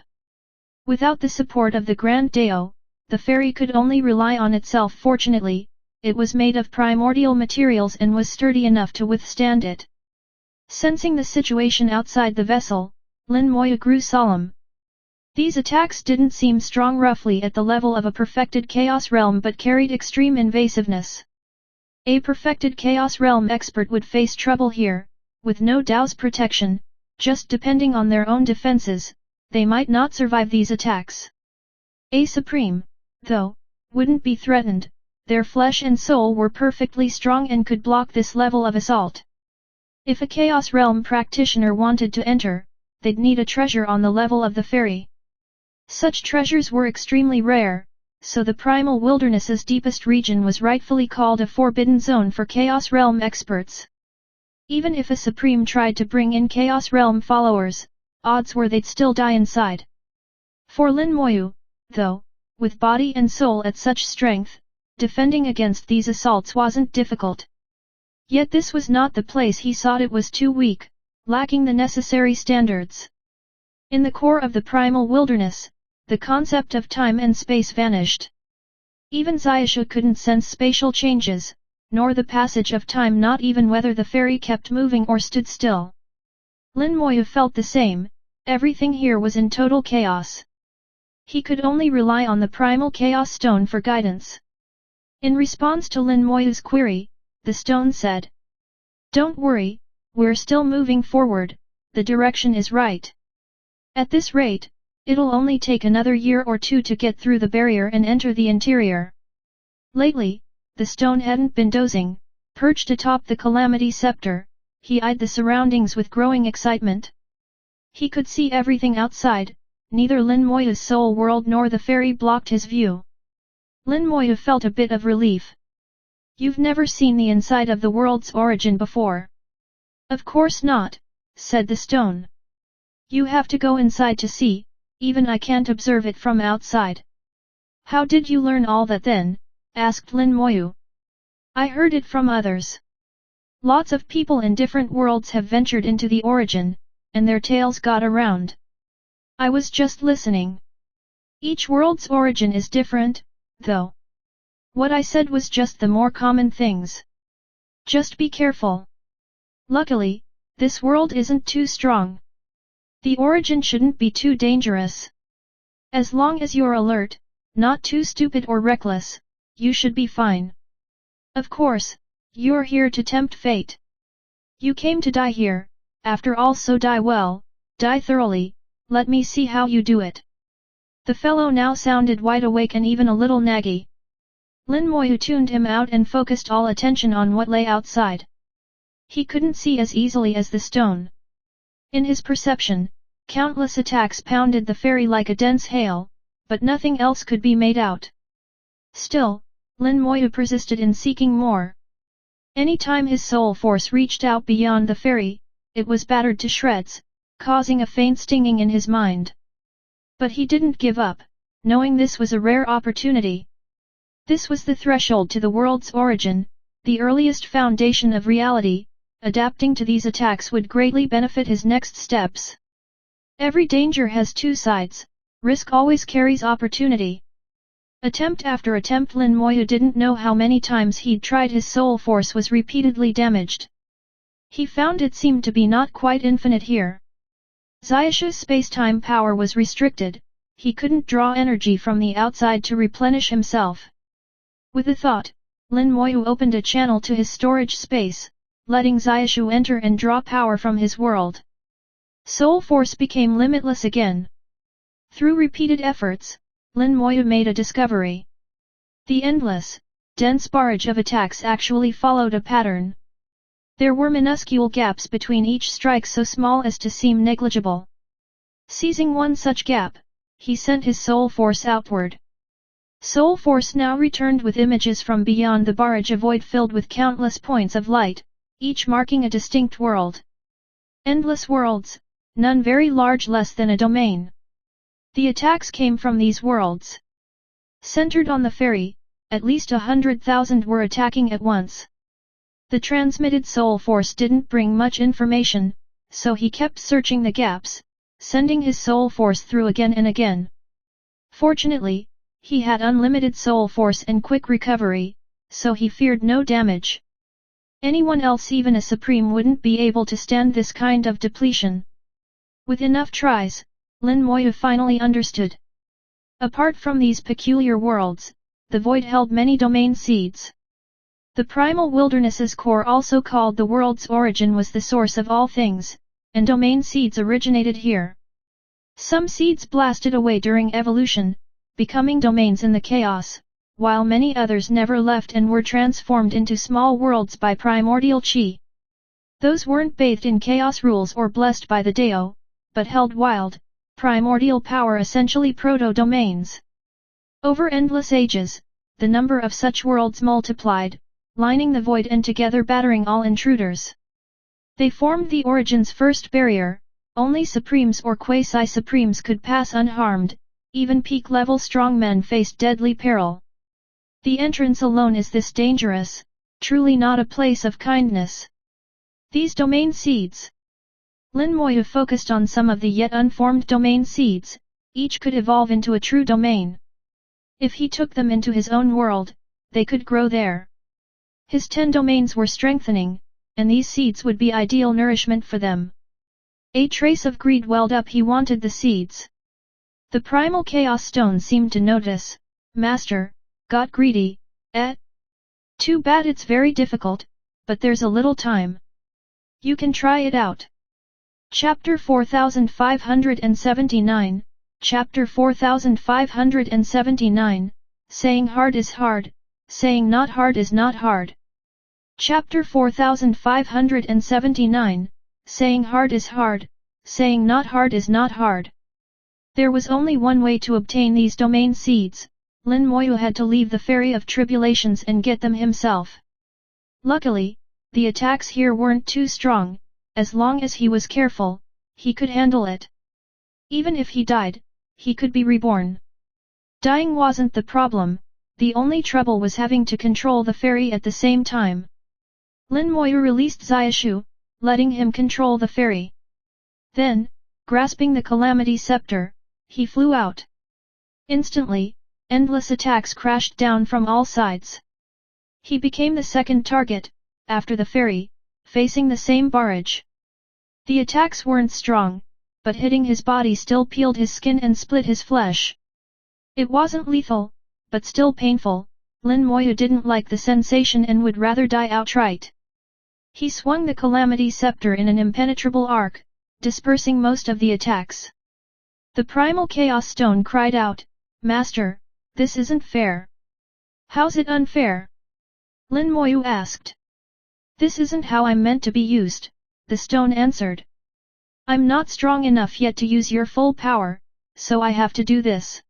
Without the support of the Grand Dao, the ferry could only rely on itself. Fortunately, it was made of primordial materials and was sturdy enough to withstand it. Sensing the situation outside the vessel, Lin Moyu grew solemn. These attacks didn't seem strong, roughly at the level of a perfected Chaos Realm, but carried extreme invasiveness. A perfected Chaos Realm expert would face trouble here, with no Dao's protection, just depending on their own defenses, they might not survive these attacks. A Supreme, though, wouldn't be threatened, their flesh and soul were perfectly strong and could block this level of assault. If a Chaos Realm practitioner wanted to enter, they'd need a treasure on the level of the ferry. Such treasures were extremely rare, so the Primal Wilderness's deepest region was rightfully called a forbidden zone for Chaos Realm experts. Even if a Supreme tried to bring in Chaos Realm followers, odds were they'd still die inside. For Lin Moyu, though, with body and soul at such strength, defending against these assaults wasn't difficult. Yet this was not the place he sought. It was too weak, lacking the necessary standards. In the core of the Primal Wilderness, the concept of time and space vanished. Even Xiaoshu couldn't sense spatial changes, nor the passage of time, not even whether the ferry kept moving or stood still. Lin Moyu felt the same, everything here was in total chaos. He could only rely on the Primal Chaos Stone for guidance. In response to Lin Moyu's query, the stone said, "Don't worry, we're still moving forward, the direction is right. At this rate, it'll only take another year or two to get through the barrier and enter the interior." Lately, the stone hadn't been dozing. Perched atop the Calamity Scepter, he eyed the surroundings with growing excitement. He could see everything outside, neither Lin Moyu's soul world nor the ferry blocked his view. Lin Moyu felt a bit of relief. "You've never seen the inside of the world's origin before?" "Of course not," said the stone. "You have to go inside to see, even I can't observe it from outside." "How did you learn all that then?" asked Lin Moyu. "I heard it from others. Lots of people in different worlds have ventured into the origin, and their tales got around. I was just listening. Each world's origin is different, though. What I said was just the more common things. Just be careful. Luckily, this world isn't too strong. The origin shouldn't be too dangerous. As long as you're alert, not too stupid or reckless, you should be fine. Of course, you're here to tempt fate. You came to die here, after all, so die well, die thoroughly, let me see how you do it." The fellow now sounded wide awake and even a little naggy. Lin Moyu tuned him out and focused all attention on what lay outside. He couldn't see as easily as the stone. In his perception, countless attacks pounded the ferry like a dense hail, but nothing else could be made out. Still, Lin Moyu persisted in seeking more. Any time his soul force reached out beyond the ferry, it was battered to shreds, causing a faint stinging in his mind. But he didn't give up, knowing this was a rare opportunity. This was the threshold to the world's origin, the earliest foundation of reality. Adapting to these attacks would greatly benefit his next steps. Every danger has two sides, risk always carries opportunity. Attempt after attempt, Lin Moyu didn't know how many times he'd tried, his soul force was repeatedly damaged. He found it seemed to be not quite infinite here. Xiaoshu's space-time power was restricted, he couldn't draw energy from the outside to replenish himself. With a thought, Lin Moyu opened a channel to his storage space, letting Xiaoshu enter and draw power from his world. Soul force became limitless again. Through repeated efforts, Lin Moyu made a discovery. The endless, dense barrage of attacks actually followed a pattern. There were minuscule gaps between each strike, so small as to seem negligible. Seizing one such gap, he sent his soul force outward. Soul force now returned with images from beyond the barrage, a void filled with countless points of light, each marking a distinct world. Endless worlds, none very large, less than a domain. The attacks came from these worlds. Centered on the ferry, at least 100,000 were attacking at once. The transmitted soul force didn't bring much information, so he kept searching the gaps, sending his soul force through again and again. Fortunately, he had unlimited soul force and quick recovery, so he feared no damage. Anyone else, even a Supreme, wouldn't be able to stand this kind of depletion. With enough tries, Lin Moyu finally understood. Apart from these peculiar worlds, the void held many domain seeds. The primal wilderness's core, also called the world's origin, was the source of all things, and domain seeds originated here. Some seeds blasted away during evolution, becoming domains in the chaos, while many others never left and were transformed into small worlds by primordial chi. Those weren't bathed in chaos rules or blessed by the Dao, but held wild, primordial power, essentially proto-domains. Over endless ages, the number of such worlds multiplied, lining the void and together battering all intruders. They formed the origin's first barrier. Only Supremes or Quasi-Supremes could pass unharmed, even peak-level strongmen faced deadly peril. The entrance alone is this dangerous, truly not a place of kindness. These domain seeds. Lin Moyu focused on some of the yet unformed domain seeds, each could evolve into a true domain. If he took them into his own world, they could grow there. His 10 domains were strengthening, and these seeds would be ideal nourishment for them. A trace of greed welled up. He wanted the seeds. The primal chaos stone seemed to notice. Master, got greedy, eh? Too bad it's very difficult, but there's a little time. You can try it out. Chapter 4579, Chapter 4579, Saying hard is hard, saying not hard is not hard. Chapter 4579, Saying hard is hard, saying not hard is not hard. There was only one way to obtain these domain seeds. Lin Moyu had to leave the Ferry of Tribulations and get them himself. Luckily, the attacks here weren't too strong. As long as he was careful, he could handle it. Even if he died, he could be reborn. Dying wasn't the problem, the only trouble was having to control the ferry at the same time. Lin Moyu released Xiaoshu, letting him control the ferry. Then, grasping the Calamity Scepter, he flew out. Instantly, endless attacks crashed down from all sides. He became the second target, after the ferry, facing the same barrage. The attacks weren't strong, but hitting his body still peeled his skin and split his flesh. It wasn't lethal, but still painful. Lin Moyu didn't like the sensation and would rather die outright. He swung the Calamity Scepter in an impenetrable arc, dispersing most of the attacks. The Primal Chaos Stone cried out, "Master, this isn't fair." "How's it unfair?" Lin Moyu asked. "This isn't how I'm meant to be used," the stone answered. "I'm not strong enough yet to use your full power, so I have to do this.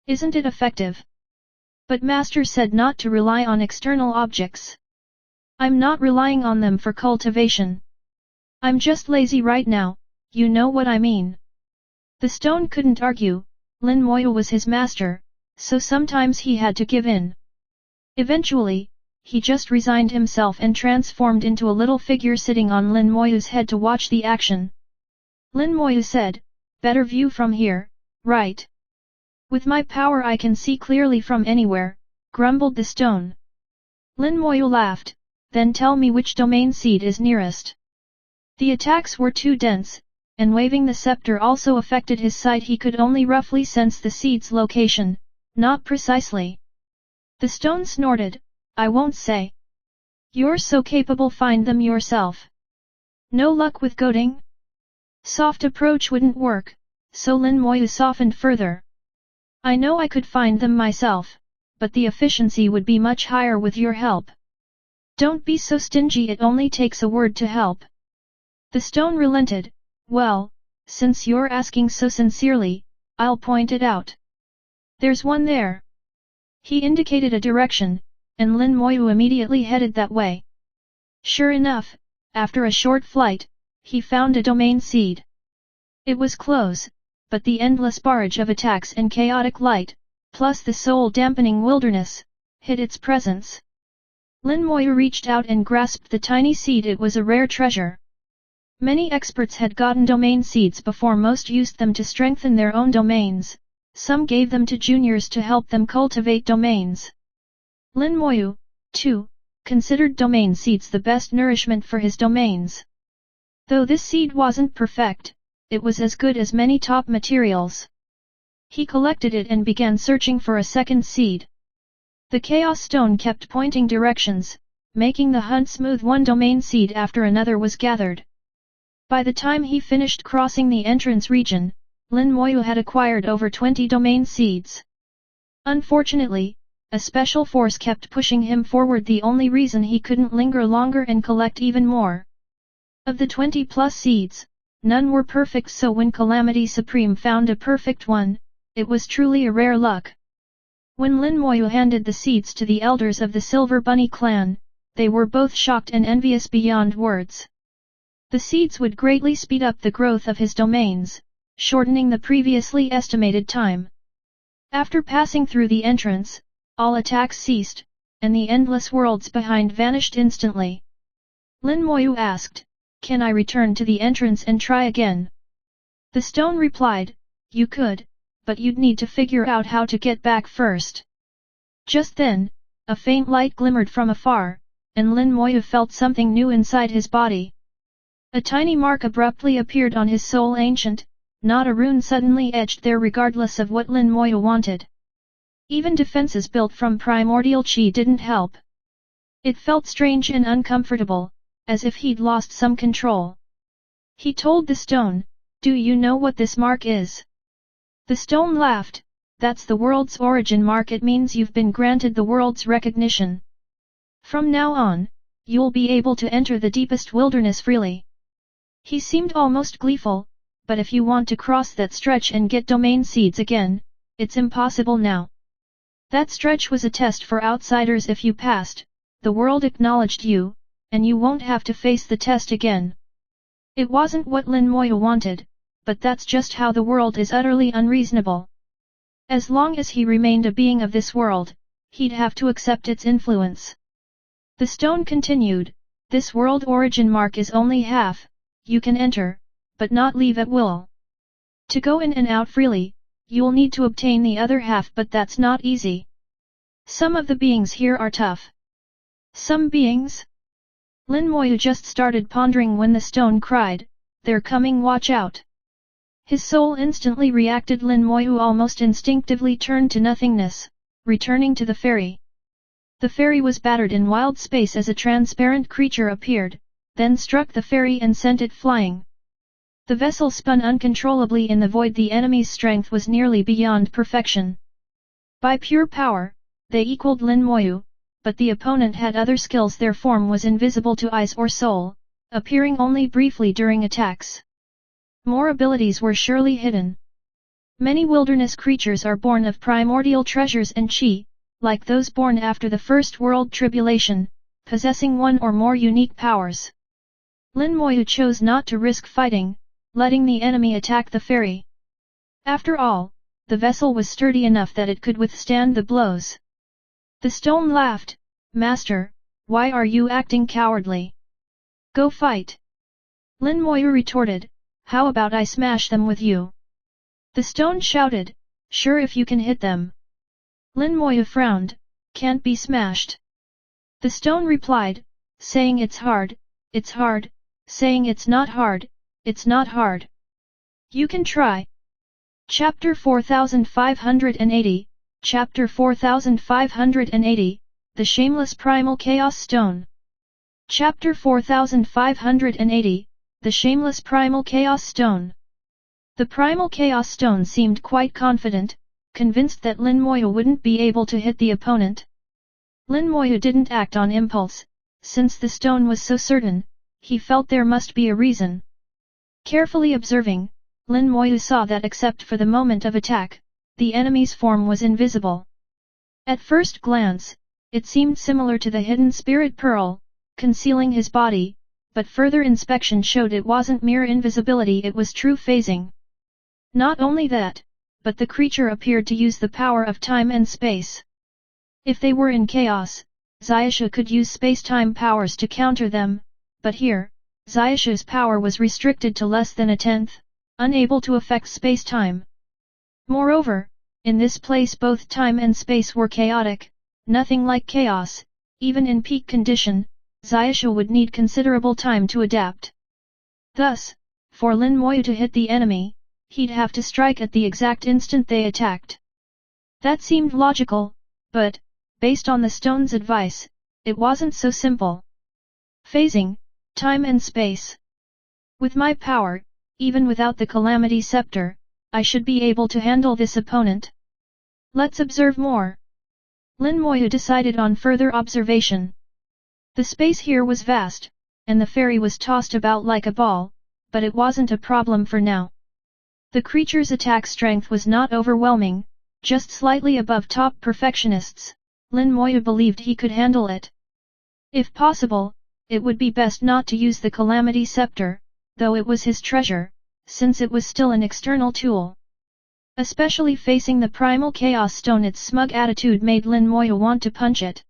Isn't it effective?" "But Master said not to rely on external objects." "I'm not relying on them for cultivation. I'm just lazy right now, you know what I mean." The stone couldn't argue. Lin Moyu was his master, so sometimes he had to give in. Eventually, he just resigned himself and transformed into a little figure sitting on Lin Moyu's head to watch the action. Lin Moyu said, "Better view from here, right?" "With my power I can see clearly from anywhere," grumbled the stone. Lin Moyu laughed, "Then tell me which domain seed is nearest." The attacks were too dense, and waving the scepter also affected his sight. He could only roughly sense the seed's location, not precisely. The stone snorted, "I won't say. You're so capable, find them yourself." No luck with goading? Soft approach wouldn't work, so Lin Moyu softened further. "I know I could find them myself, but the efficiency would be much higher with your help. Don't be so stingy, it only takes a word to help." The stone relented, "Well, since you're asking so sincerely, I'll point it out. There's one there." He indicated a direction, and Lin Moyu immediately headed that way. Sure enough, after a short flight, he found a domain seed. It was close, but the endless barrage of attacks and chaotic light, plus the soul-dampening wilderness, hid its presence. Lin Moyu reached out and grasped the tiny seed. It was a rare treasure. Many experts had gotten domain seeds before most used them to strengthen their own domains, some gave them to juniors to help them cultivate domains. Lin Moyu, too, considered domain seeds the best nourishment for his domains. Though this seed wasn't perfect, it was as good as many top materials. He collected it and began searching for a second seed. The Chaos Stone kept pointing directions, making the hunt smooth. One domain seed after another was gathered. By the time he finished crossing the entrance region, Lin Moyu had acquired over 20 domain seeds. Unfortunately, a special force kept pushing him forward, the only reason he couldn't linger longer and collect even more. Of the 20+ seeds, none were perfect, so when Calamity Supreme found a perfect one, it was truly a rare luck. When Lin Moyu handed the seeds to the elders of the Silver Bunny clan, they were both shocked and envious beyond words. The seeds would greatly speed up the growth of his domains, shortening the previously estimated time. After passing through the entrance, all attacks ceased, and the endless worlds behind vanished instantly. Lin Moyu asked, "Can I return to the entrance and try again?" The stone replied, "You could, but you'd need to figure out how to get back first." Just then, a faint light glimmered from afar, and Lin Moyu felt something new inside his body. A tiny mark abruptly appeared on his soul ancient, not a rune suddenly etched there regardless of what Lin Moyu wanted. Even defenses built from primordial qi didn't help. It felt strange and uncomfortable, as if he'd lost some control. He told the stone, "Do you know what this mark is?" The stone laughed, "That's the world's origin mark. It means you've been granted the world's recognition. From now on, you'll be able to enter the deepest wilderness freely." He seemed almost gleeful, "But if you want to cross that stretch and get domain seeds again, it's impossible now. That stretch was a test for outsiders. If you passed, the world acknowledged you, and you won't have to face the test again." It wasn't what Lin Moyu wanted, but that's just how the world is utterly unreasonable. As long as he remained a being of this world, he'd have to accept its influence. The stone continued, "This world origin mark is only half. You can enter, but not leave at will. To go in and out freely, you'll need to obtain the other half, but that's not easy. Some of the beings here are tough." "Some beings?" Lin Moyu just started pondering when the stone cried, "They're coming, watch out." His soul instantly reacted. Lin Moyu almost instinctively turned to nothingness, returning to the ferry. The ferry was battered in wild space as a transparent creature appeared, then struck the ferry and sent it flying. The vessel spun uncontrollably in the void. The enemy's strength was nearly beyond perfection. By pure power, they equaled Lin Moyu, but the opponent had other skills. Their form was invisible to eyes or soul, appearing only briefly during attacks. More abilities were surely hidden. Many wilderness creatures are born of primordial treasures and qi, like those born after the First World Tribulation, possessing one or more unique powers. Lin Moyu chose not to risk fighting, letting the enemy attack the ferry. After all, the vessel was sturdy enough that it could withstand the blows. The stone laughed, "Master, why are you acting cowardly? Go fight." Lin Moyu retorted, "How about I smash them with you?" The stone shouted, "Sure, if you can hit them." Lin Moyu frowned, "Can't be smashed." The stone replied, "Saying it's hard, it's hard. Saying it's not hard, it's not hard. You can try." Chapter 4580, Chapter 4580, The Shameless Primal Chaos Stone. Chapter 4580, The Shameless Primal Chaos Stone. The Primal Chaos Stone seemed quite confident, convinced that Lin Moyu wouldn't be able to hit the opponent. Lin Moyu didn't act on impulse, since the stone was so certain. He felt there must be a reason. Carefully observing, Lin Moyu saw that except for the moment of attack, the enemy's form was invisible. At first glance, it seemed similar to the hidden spirit pearl, concealing his body, but further inspection showed it wasn't mere invisibility, it was true phasing. Not only that, but the creature appeared to use the power of time and space. If they were in chaos, Xiaxia could use space-time powers to counter them, but here, Xiaoshu's power was restricted to less than a tenth, unable to affect space-time. Moreover, in this place both time and space were chaotic, nothing like chaos. Even in peak condition, Xiaoshu would need considerable time to adapt. Thus, for Lin Moyu to hit the enemy, he'd have to strike at the exact instant they attacked. That seemed logical, but, based on the stone's advice, it wasn't so simple. Phasing, time and space. With my power, even without the Calamity Scepter, I should be able to handle this opponent. Let's observe more. Lin Moyu decided on further observation. The space here was vast, and the fairy was tossed about like a ball, but it wasn't a problem for now. The creature's attack strength was not overwhelming, just slightly above top perfectionists. Lin Moyu believed he could handle it. If possible, it would be best not to use the Calamity Scepter, though it was his treasure, since it was still an external tool. Especially facing the primal chaos stone, its smug attitude made Lin Moyu want to punch it.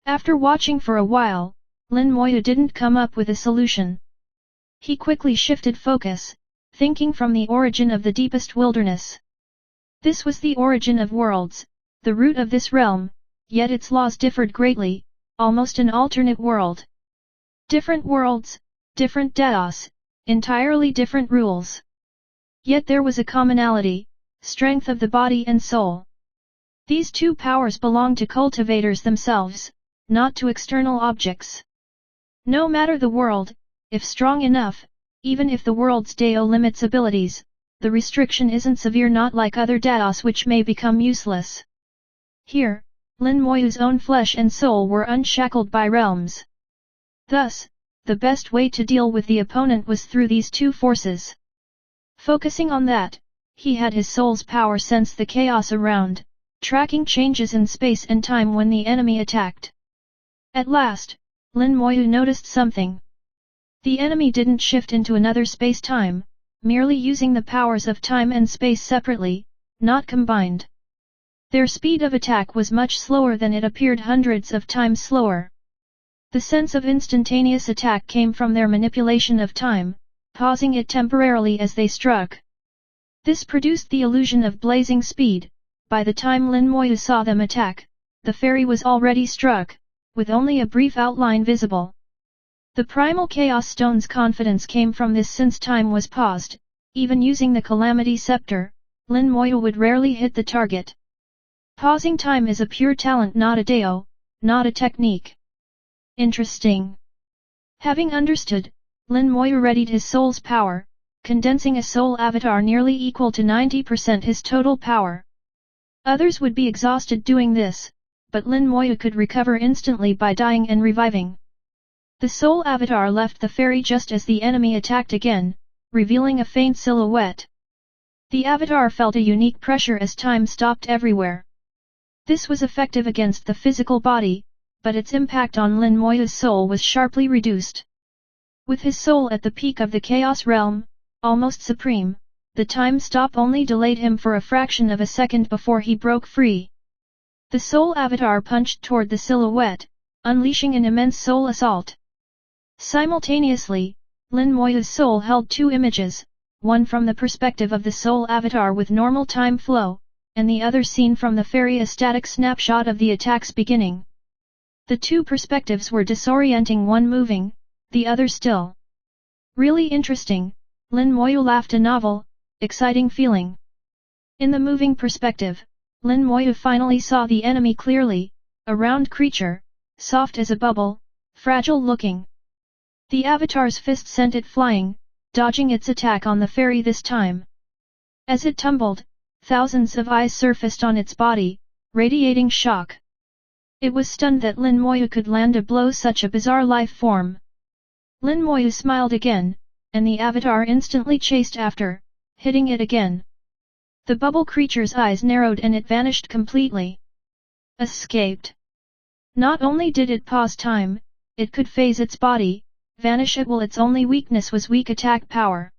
After watching for a while, Lin Moyu didn't come up with a solution. He quickly shifted focus, thinking from the origin of the deepest wilderness. This was the origin of worlds, the root of this realm, yet its laws differed greatly, almost an alternate world. Different worlds, different daos, entirely different rules. Yet there was a commonality, strength of the body and soul. These two powers belong to cultivators themselves, not to external objects. No matter the world, if strong enough, even if the world's Dao limits abilities, the restriction isn't severe, not like other Daos which may become useless. Here, Lin Moyu's own flesh and soul were unshackled by realms. Thus, the best way to deal with the opponent was through these two forces. Focusing on that, he had his soul's power sense the chaos around, tracking changes in space and time when the enemy attacked. At last, Lin Moyu noticed something. The enemy didn't shift into another space-time, merely using the powers of time and space separately, not combined. Their speed of attack was much slower than it appeared, hundreds of times slower. The sense of instantaneous attack came from their manipulation of time, pausing it temporarily as they struck. This produced the illusion of blazing speed. By the time Lin Moyu saw them attack, the fairy was already struck, with only a brief outline visible. The primal chaos stone's confidence came from this, since time was paused. Even using the Calamity Scepter, Lin Moyu would rarely hit the target. Pausing time is a pure talent, not a Dao, not a technique. Interesting. Having understood, Lin Moyu readied his soul's power, condensing a soul avatar nearly equal to 90% his total power. Others would be exhausted doing this, but Lin Moyu could recover instantly by dying and reviving. The soul avatar left the fairy just as the enemy attacked again, revealing a faint silhouette. The avatar felt a unique pressure as time stopped everywhere. This was effective against the physical body, but its impact on Lin Moyu's soul was sharply reduced. With his soul at the peak of the chaos realm, almost supreme, the time stop only delayed him for a fraction of a second before he broke free. The soul avatar punched toward the silhouette, unleashing an immense soul assault. Simultaneously, Lin Moyu's soul held two images, one from the perspective of the soul avatar with normal time flow, and the other seen from the fairy, a static snapshot of the attack's beginning. The two perspectives were disorienting, one moving, the other still. Really interesting, Lin Moyu laughed, a novel, exciting feeling. In the moving perspective, Lin Moyu finally saw the enemy clearly, a round creature, soft as a bubble, fragile looking. The avatar's fist sent it flying, dodging its attack on the fairy this time. As it tumbled, thousands of eyes surfaced on its body, radiating shock. It was stunned that Lin Moyu could land a blow such a bizarre life form. Lin Moyu smiled again, and the avatar instantly chased after, hitting it again. The bubble creature's eyes narrowed and it vanished completely. Escaped. Not only did it pause time, it could phase its body, vanish at will. Its only weakness was weak attack power.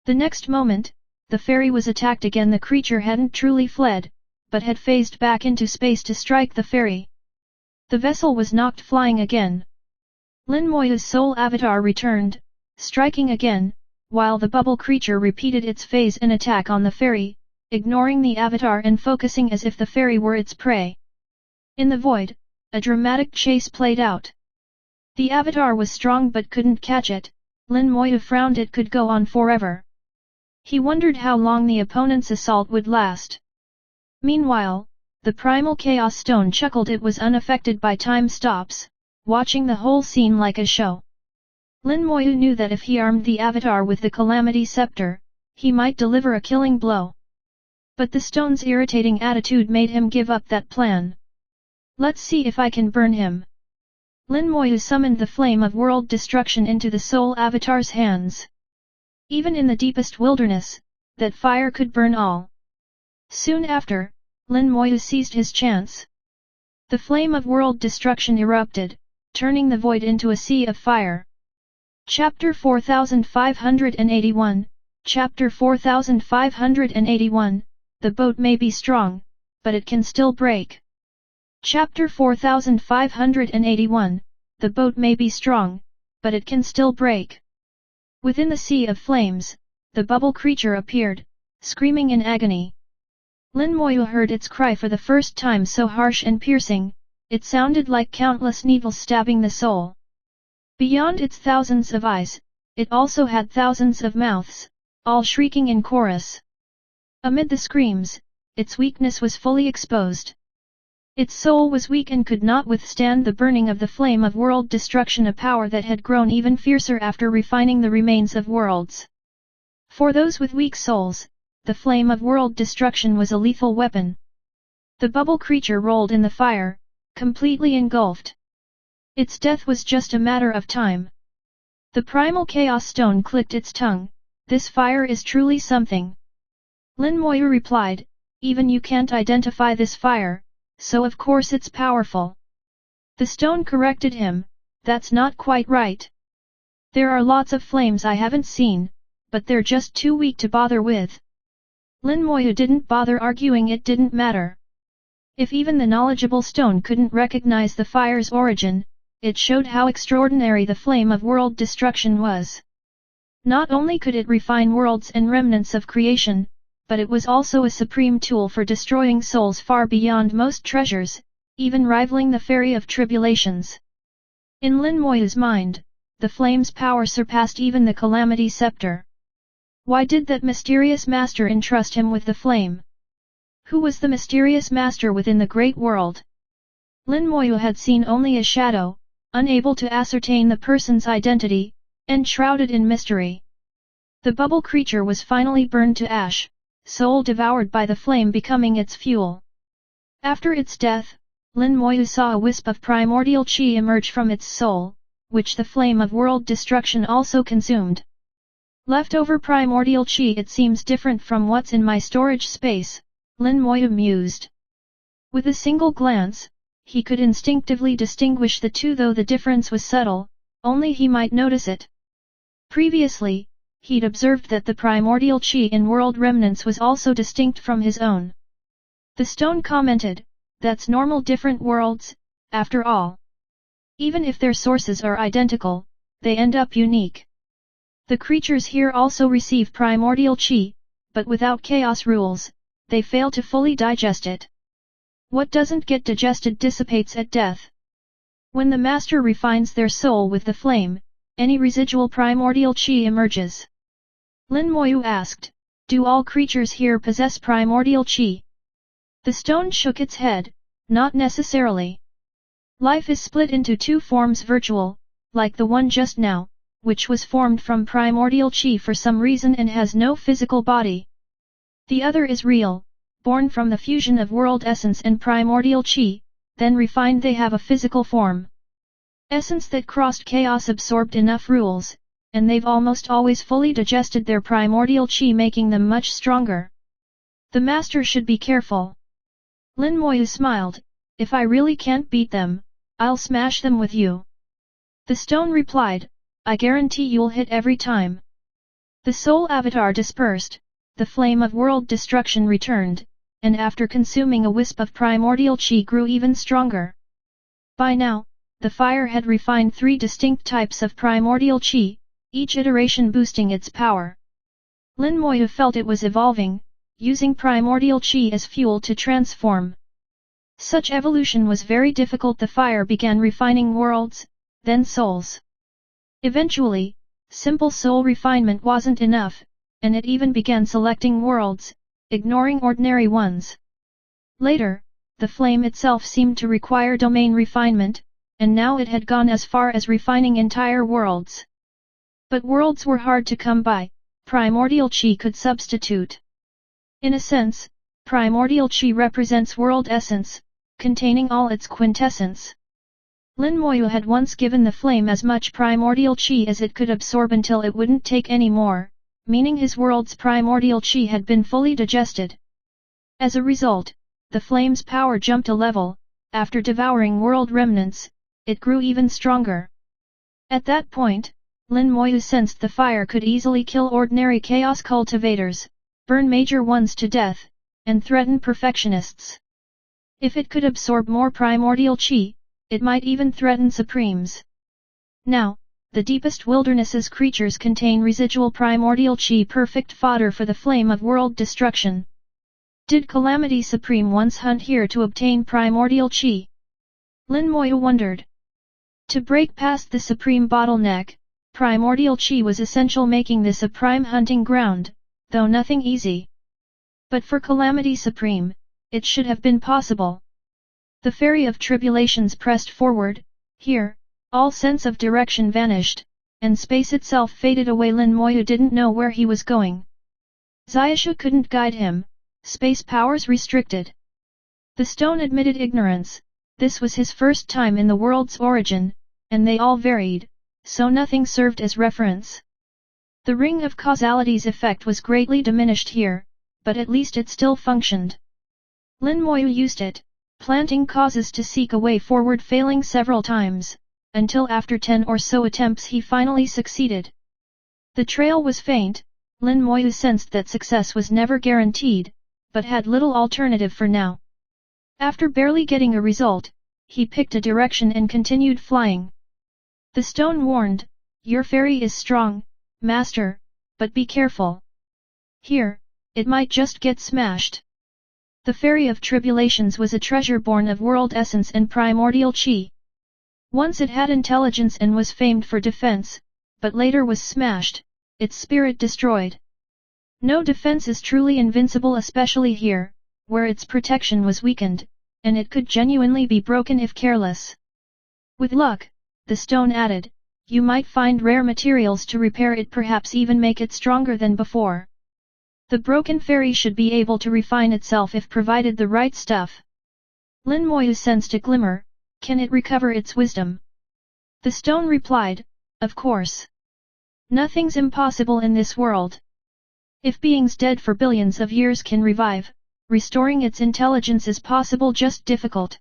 The next moment, the fairy was attacked again. The creature hadn't truly fled, but had phased back into space to strike the fairy. The vessel was knocked flying again. Lin Moyu's soul avatar returned, striking again, while the bubble creature repeated its phase and attack on the fairy, ignoring the avatar and focusing as if the fairy were its prey. In the void, a dramatic chase played out. The avatar was strong but couldn't catch it. Lin Moyu frowned. It could go on forever. He wondered how long the opponent's assault would last. Meanwhile, the primal chaos stone chuckled. It was unaffected by time stops, watching the whole scene like a show. Lin Moyu knew that if he armed the avatar with the Calamity Scepter, he might deliver a killing blow. But the stone's irritating attitude made him give up that plan. Let's see if I can burn him. Lin Moyu summoned the flame of world destruction into the soul avatar's hands. Even in the deepest wilderness, that fire could burn all. Soon after, Lin Moyu seized his chance. The flame of world destruction erupted, turning the void into a sea of fire. Chapter 4581, Chapter 4581, The boat may be strong, but it can still break. Chapter 4581, The boat may be strong, but it can still break. Within the sea of flames, the bubble creature appeared, screaming in agony. Lin Moyu heard its cry for the first time, so harsh and piercing, it sounded like countless needles stabbing the soul. Beyond its thousands of eyes, it also had thousands of mouths, all shrieking in chorus. Amid the screams, its weakness was fully exposed. Its soul was weak and could not withstand the burning of the flame of world destruction, a power that had grown even fiercer after refining the remains of worlds. For those with weak souls, the flame of world destruction was a lethal weapon. The bubble creature rolled in the fire, completely engulfed. Its death was just a matter of time. The primal chaos stone clicked its tongue. This fire is truly something. Lin Moyu replied, even you can't identify this fire, so of course it's powerful. The stone corrected him, that's not quite right. There are lots of flames I haven't seen, but they're just too weak to bother with. Lin Moyu didn't bother arguing. It didn't matter. If even the knowledgeable stone couldn't recognize the fire's origin, it showed how extraordinary the flame of world destruction was. Not only could it refine worlds and remnants of creation, but it was also a supreme tool for destroying souls far beyond most treasures, even rivaling the fairy of tribulations. In Lin Moyu's mind, the flame's power surpassed even the Calamity Scepter. Why did that mysterious master entrust him with the flame? Who was the mysterious master within the great world? Lin Moyu had seen only a shadow, unable to ascertain the person's identity, and shrouded in mystery. The bubble creature was finally burned to ash, soul devoured by the flame becoming its fuel. After its death, Lin Moyu saw a wisp of primordial qi emerge from its soul, which the flame of world destruction also consumed. Leftover primordial qi. It seems different from what's in my storage space, Lin Moyu mused. With a single glance, he could instinctively distinguish the two, though the difference was subtle, only he might notice it. Previously, he'd observed that the primordial qi in world remnants was also distinct from his own. The stone commented, that's normal. Different worlds, after all. Even if their sources are identical, they end up unique. The creatures here also receive primordial qi, but without chaos rules, they fail to fully digest it. What doesn't get digested dissipates at death. When the master refines their soul with the flame, any residual primordial qi emerges. Lin Moyu asked, do all creatures here possess primordial qi? The stone shook its head, not necessarily. Life is split into two forms: virtual, like the one just now, which was formed from primordial qi for some reason and has no physical body. The other is real, born from the fusion of world essence and primordial qi, then refined. They have a physical form. Essence that crossed chaos absorbed enough rules, and they've almost always fully digested their primordial qi, making them much stronger. The master should be careful. Lin Moyu smiled, if I really can't beat them, I'll smash them with you. The stone replied, I guarantee you'll hit every time. The soul avatar dispersed, the flame of world destruction returned, and after consuming a wisp of primordial qi grew even stronger. By now, the fire had refined 3 distinct types of primordial qi, each iteration boosting its power. Lin Moyu felt it was evolving, using primordial qi as fuel to transform. Such evolution was very difficult. The fire began refining worlds, then souls. Eventually, simple soul refinement wasn't enough, and it even began selecting worlds, ignoring ordinary ones. Later, the flame itself seemed to require domain refinement, and now it had gone as far as refining entire worlds. But worlds were hard to come by, primordial qi could substitute. In a sense, primordial qi represents world essence, containing all its quintessence. Lin Moyu had once given the flame as much primordial qi as it could absorb until it wouldn't take any more, meaning his world's primordial qi had been fully digested. As a result, the flame's power jumped a level. After devouring world remnants, it grew even stronger. At that point, Lin Moyu sensed the fire could easily kill ordinary chaos cultivators, burn major ones to death, and threaten perfectionists. If it could absorb more primordial qi, it might even threaten supremes. Now, the deepest wilderness's creatures contain residual primordial qi, perfect fodder for the flame of world destruction. Did Calamity Supreme once hunt here to obtain primordial qi? Lin Moyu wondered. To break past the supreme bottleneck, primordial qi was essential, making this a prime hunting ground, though nothing easy. But for Calamity Supreme, it should have been possible. The Fairy of Tribulations pressed forward. Here, all sense of direction vanished, and space itself faded away. Lin Moyu didn't know where he was going. Xiaoshu couldn't guide him, space powers restricted. The stone admitted ignorance. This was his first time in the world's origin, and they all varied, so nothing served as reference. The ring of causality's effect was greatly diminished here, but at least it still functioned. Lin Moyu used it, planting causes to seek a way forward, failing several times, until after 10 or so attempts he finally succeeded. The trail was faint. Lin Moyu sensed that success was never guaranteed, but had little alternative for now. After barely getting a result, he picked a direction and continued flying. The stone warned, "Your fairy is strong, master, but be careful. Here, it might just get smashed." The Fairy of Tribulations was a treasure born of world essence and primordial qi. Once it had intelligence and was famed for defense, but later was smashed, its spirit destroyed. No defense is truly invincible, especially here, where its protection was weakened, and it could genuinely be broken if careless. With luck, the stone added, you might find rare materials to repair it, perhaps even make it stronger than before. The broken fairy should be able to refine itself if provided the right stuff. Lin Moyu sensed a glimmer. Can it recover its wisdom? The stone replied, of course. Nothing's impossible in this world. If beings dead for billions of years can revive, restoring its intelligence is possible, just difficult.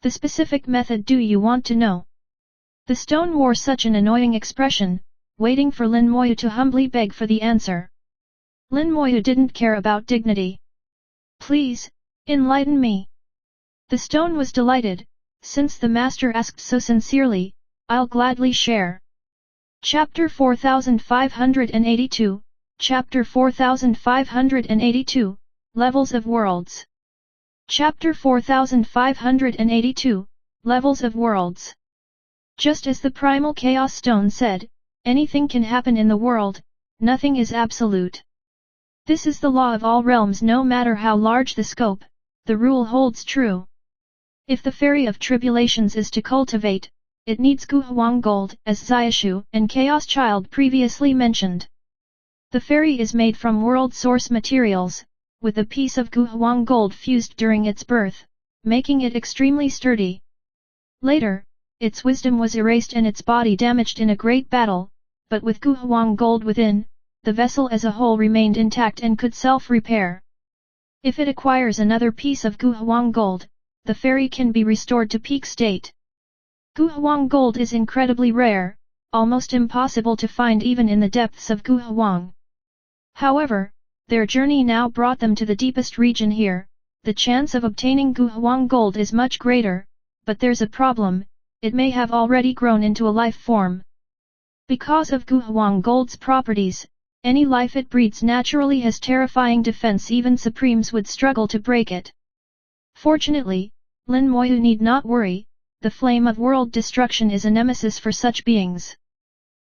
The specific method do you want to know? The stone wore such an annoying expression, waiting for Lin Moyu to humbly beg for the answer. Lin Moyu didn't care about dignity. Please, enlighten me. The stone was delighted. Since the master asked so sincerely, I'll gladly share. Chapter 4582, Chapter 4582, Levels of Worlds. Chapter 4582, Levels of Worlds. Just as the primal chaos stone said, anything can happen in the world, nothing is absolute. This is the law of all realms, no matter how large the scope, the rule holds true. If the Fairy of Tribulations is to cultivate, it needs Guhuang Gold, as Xiaoshu and Chaos Child previously mentioned. The fairy is made from world source materials, with a piece of Guhuang Gold fused during its birth, making it extremely sturdy. Later, its wisdom was erased and its body damaged in a great battle, but with Guhuang Gold within, the vessel as a whole remained intact and could self-repair. If it acquires another piece of Guhuang Gold, the fairy can be restored to peak state. Guhuang Gold is incredibly rare, almost impossible to find even in the depths of Guhuang. However, their journey now brought them to the deepest region here. The chance of obtaining Guhuang Gold is much greater, but there's a problem, it may have already grown into a life form. Because of Guhuang Gold's properties, any life it breeds naturally has terrifying defense. Even Supremes would struggle to break it. Fortunately, Lin Moyu need not worry, the flame of world destruction is a nemesis for such beings.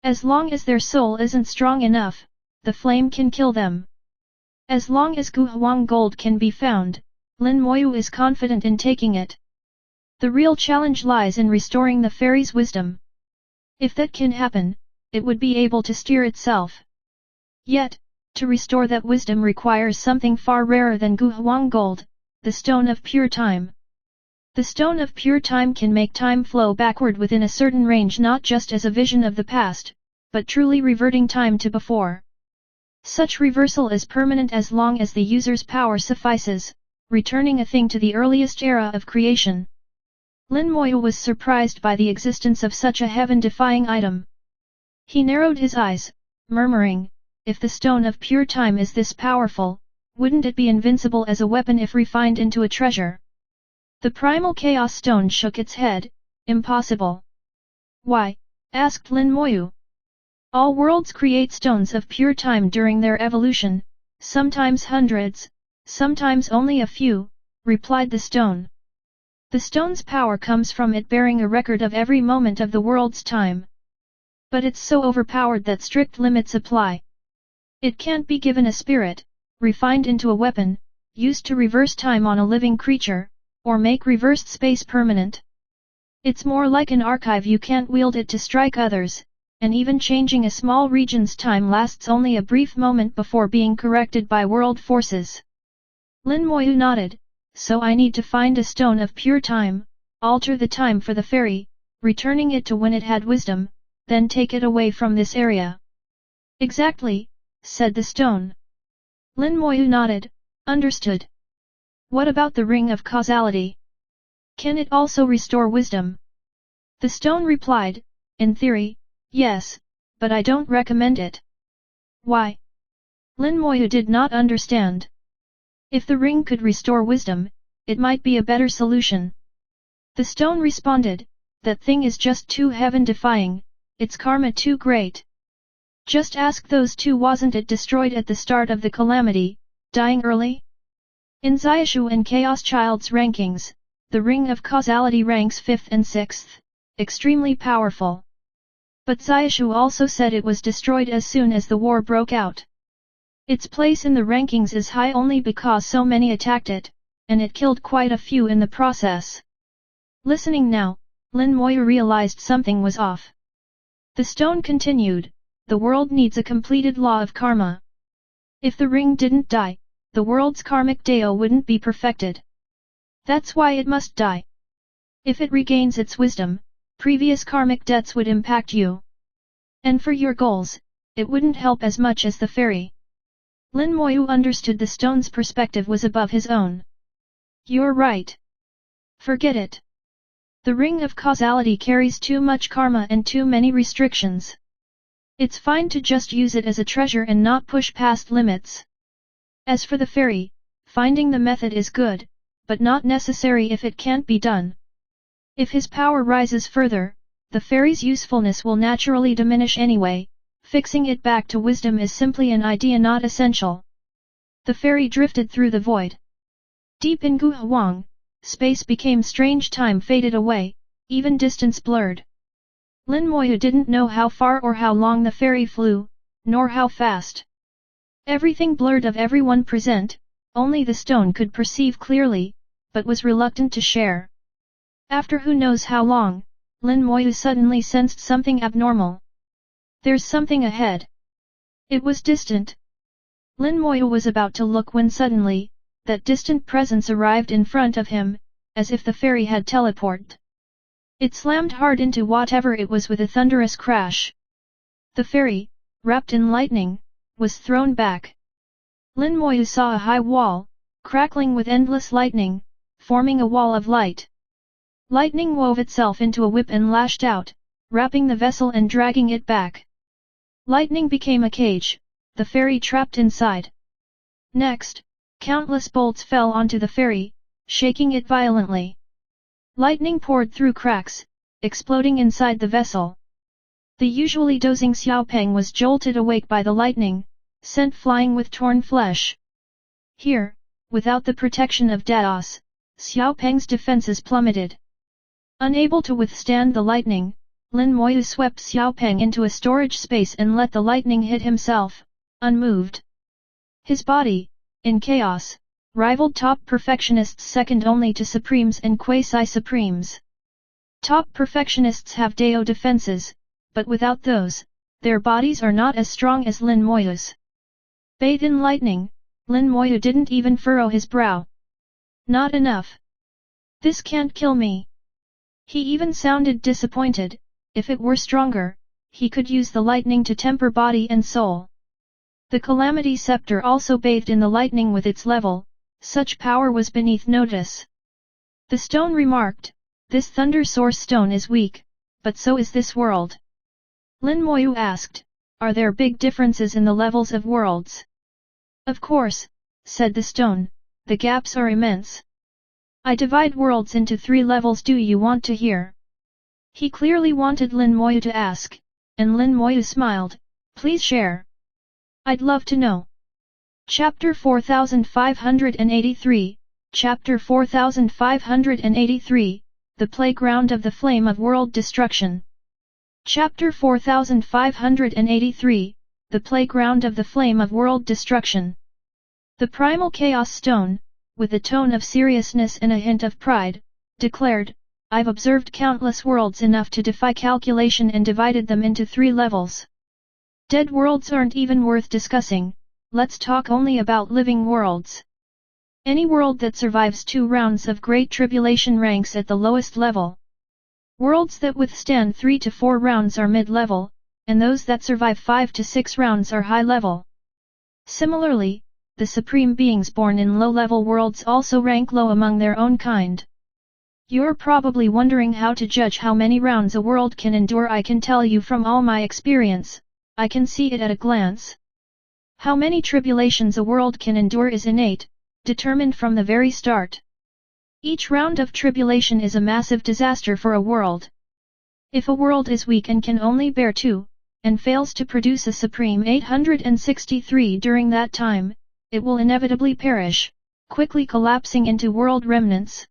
As long as their soul isn't strong enough, the flame can kill them. As long as Guhuang Gold can be found, Lin Moyu is confident in taking it. The real challenge lies in restoring the fairy's wisdom. If that can happen, it would be able to steer itself. Yet, to restore that wisdom requires something far rarer than Guhuang Gold, the Stone of Pure Time. The Stone of Pure Time can make time flow backward within a certain range, not just as a vision of the past, but truly reverting time to before. Such reversal is permanent as long as the user's power suffices, returning a thing to the earliest era of creation. Lin Moyu was surprised by the existence of such a heaven-defying item. He narrowed his eyes, murmuring, if the Stone of Pure Time is this powerful, wouldn't it be invincible as a weapon if refined into a treasure? The Primal Chaos Stone shook its head, impossible. Why? Asked Lin Moyu. All worlds create stones of pure time during their evolution, sometimes hundreds, sometimes only a few, replied the stone. The stone's power comes from it bearing a record of every moment of the world's time. But it's so overpowered that strict limits apply. It can't be given a spirit, refined into a weapon, used to reverse time on a living creature, or make reversed space permanent. It's more like an archive. You can't wield it to strike others, and even changing a small region's time lasts only a brief moment before being corrected by world forces. Lin Moyu nodded, so I need to find a stone of pure time, alter the time for the fairy, returning it to when it had wisdom, then take it away from this area. Exactly, said the stone. Lin Moyu nodded, understood. What about the Ring of Causality? Can it also restore wisdom? The stone replied, in theory, yes, but I don't recommend it. Why? Lin Moyu did not understand. If the ring could restore wisdom, it might be a better solution. The stone responded, that thing is just too heaven-defying, its karma too great. Just ask those two, wasn't it destroyed at the start of the calamity, dying early? In Xiaoshu and Chaos Child's rankings, the Ring of Causality ranks 5th and 6th, extremely powerful. But Xiaoshu also said it was destroyed as soon as the war broke out. Its place in the rankings is high only because so many attacked it, and it killed quite a few in the process. Listening now, Lin Moyu realized something was off. The stone continued, the world needs a completed law of karma. If the ring didn't die, the world's karmic Dao wouldn't be perfected. That's why it must die. If it regains its wisdom, previous karmic debts would impact you. And for your goals, it wouldn't help as much as the fairy. Lin Moyu understood the stone's perspective was above his own. You're right. Forget it. The Ring of Causality carries too much karma and too many restrictions. It's fine to just use it as a treasure and not push past limits. As for the fairy, finding the method is good, but not necessary if it can't be done. If his power rises further, the fairy's usefulness will naturally diminish anyway, fixing it back to wisdom is simply an idea not essential. The fairy drifted through the void. Deep in Guhuang, space became strange, time faded away, even distance blurred. Lin Moyu didn't know how far or how long the fairy flew, nor how fast. Everything blurred of everyone present, only the stone could perceive clearly, but was reluctant to share. After who knows how long, Lin Moyu suddenly sensed something abnormal. There's something ahead. It was distant. Lin Moyu was about to look when suddenly, that distant presence arrived in front of him, as if the fairy had teleported. It slammed hard into whatever it was with a thunderous crash. The fairy, wrapped in lightning, was thrown back. Lin Moyu saw a high wall, crackling with endless lightning, forming a wall of light. Lightning wove itself into a whip and lashed out, wrapping the vessel and dragging it back. Lightning became a cage, the fairy trapped inside. Next, countless bolts fell onto the fairy, shaking it violently. Lightning poured through cracks, exploding inside the vessel. The usually dozing Xiaopeng was jolted awake by the lightning, sent flying with torn flesh. Here, without the protection of Daos, Xiaopeng's defenses plummeted. Unable to withstand the lightning, Lin Moyu swept Xiaopeng into a storage space and let the lightning hit himself, unmoved. His body, in chaos, rivaled top perfectionists second only to Supremes and Quasi-Supremes. Top perfectionists have Dao defenses, but without those, their bodies are not as strong as Lin Moyu's. Bathed in lightning, Lin Moyu didn't even furrow his brow. Not enough. This can't kill me. He even sounded disappointed. If it were stronger, he could use the lightning to temper body and soul. The Calamity Scepter also bathed in the lightning with its level, such power was beneath notice. The stone remarked, "This Thunder Source stone is weak, but so is this world." Lin Moyu asked, "Are there big differences in the levels of worlds?" "Of course," said the stone, "the gaps are immense. I divide worlds into 3 levels. Do you want to hear?" He clearly wanted Lin Moyu to ask, and Lin Moyu smiled, "Please share. I'd love to know." Chapter 4583, Chapter 4583, The Playground of the Flame of World Destruction. Chapter 4583, The Playground of the Flame of World Destruction. The Primal Chaos Stone, with a tone of seriousness and a hint of pride, declared, "I've observed countless worlds enough to defy calculation and divided them into 3 levels. Dead worlds aren't even worth discussing, let's talk only about living worlds. Any world that survives 2 rounds of Great Tribulation ranks at the lowest level. Worlds that withstand 3 to 4 rounds are mid-level, and those that survive 5 to 6 rounds are high-level. Similarly, the supreme beings born in low-level worlds also rank low among their own kind. You're probably wondering how to judge how many rounds a world can endure. I can tell you from all my experience, I can see it at a glance. How many tribulations a world can endure is innate, determined from the very start. Each round of tribulation is a massive disaster for a world. If a world is weak and can only bear 2, and fails to produce a supreme 863 during that time, it will inevitably perish, quickly collapsing into world remnants.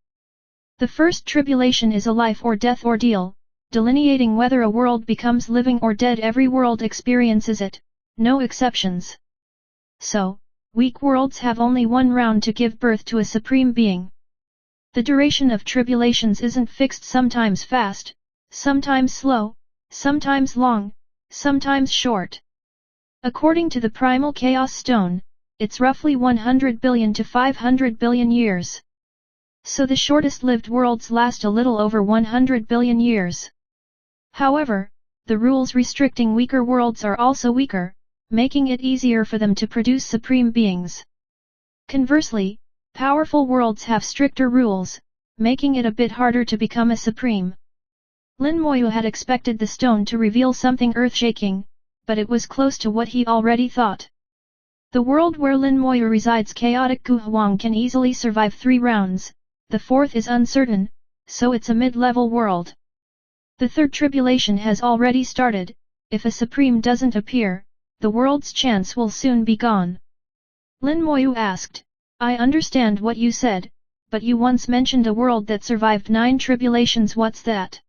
The first tribulation is a life or death ordeal, delineating whether a world becomes living or dead. Every world experiences it, no exceptions. So, weak worlds have only 1 round to give birth to a supreme being. The duration of tribulations isn't fixed, sometimes fast, sometimes slow, sometimes long, sometimes short. According to the Primal Chaos Stone, it's roughly 100 billion to 500 billion years. So the shortest-lived worlds last a little over 100 billion years. However, the rules restricting weaker worlds are also weaker, making it easier for them to produce supreme beings. Conversely, powerful worlds have stricter rules, making it a bit harder to become a supreme. Lin Moyu had expected the stone to reveal something earth-shaking, but it was close to what he already thought. The world where Lin Moyu resides, Chaotic Guhuang, can easily survive 3 rounds, the 4th is uncertain, so it's a mid-level world. The 3rd tribulation has already started. If a supreme doesn't appear, the world's chance will soon be gone. Lin Moyu asked, "I understand what you said, but you once mentioned a world that survived 9 tribulations. What's that?"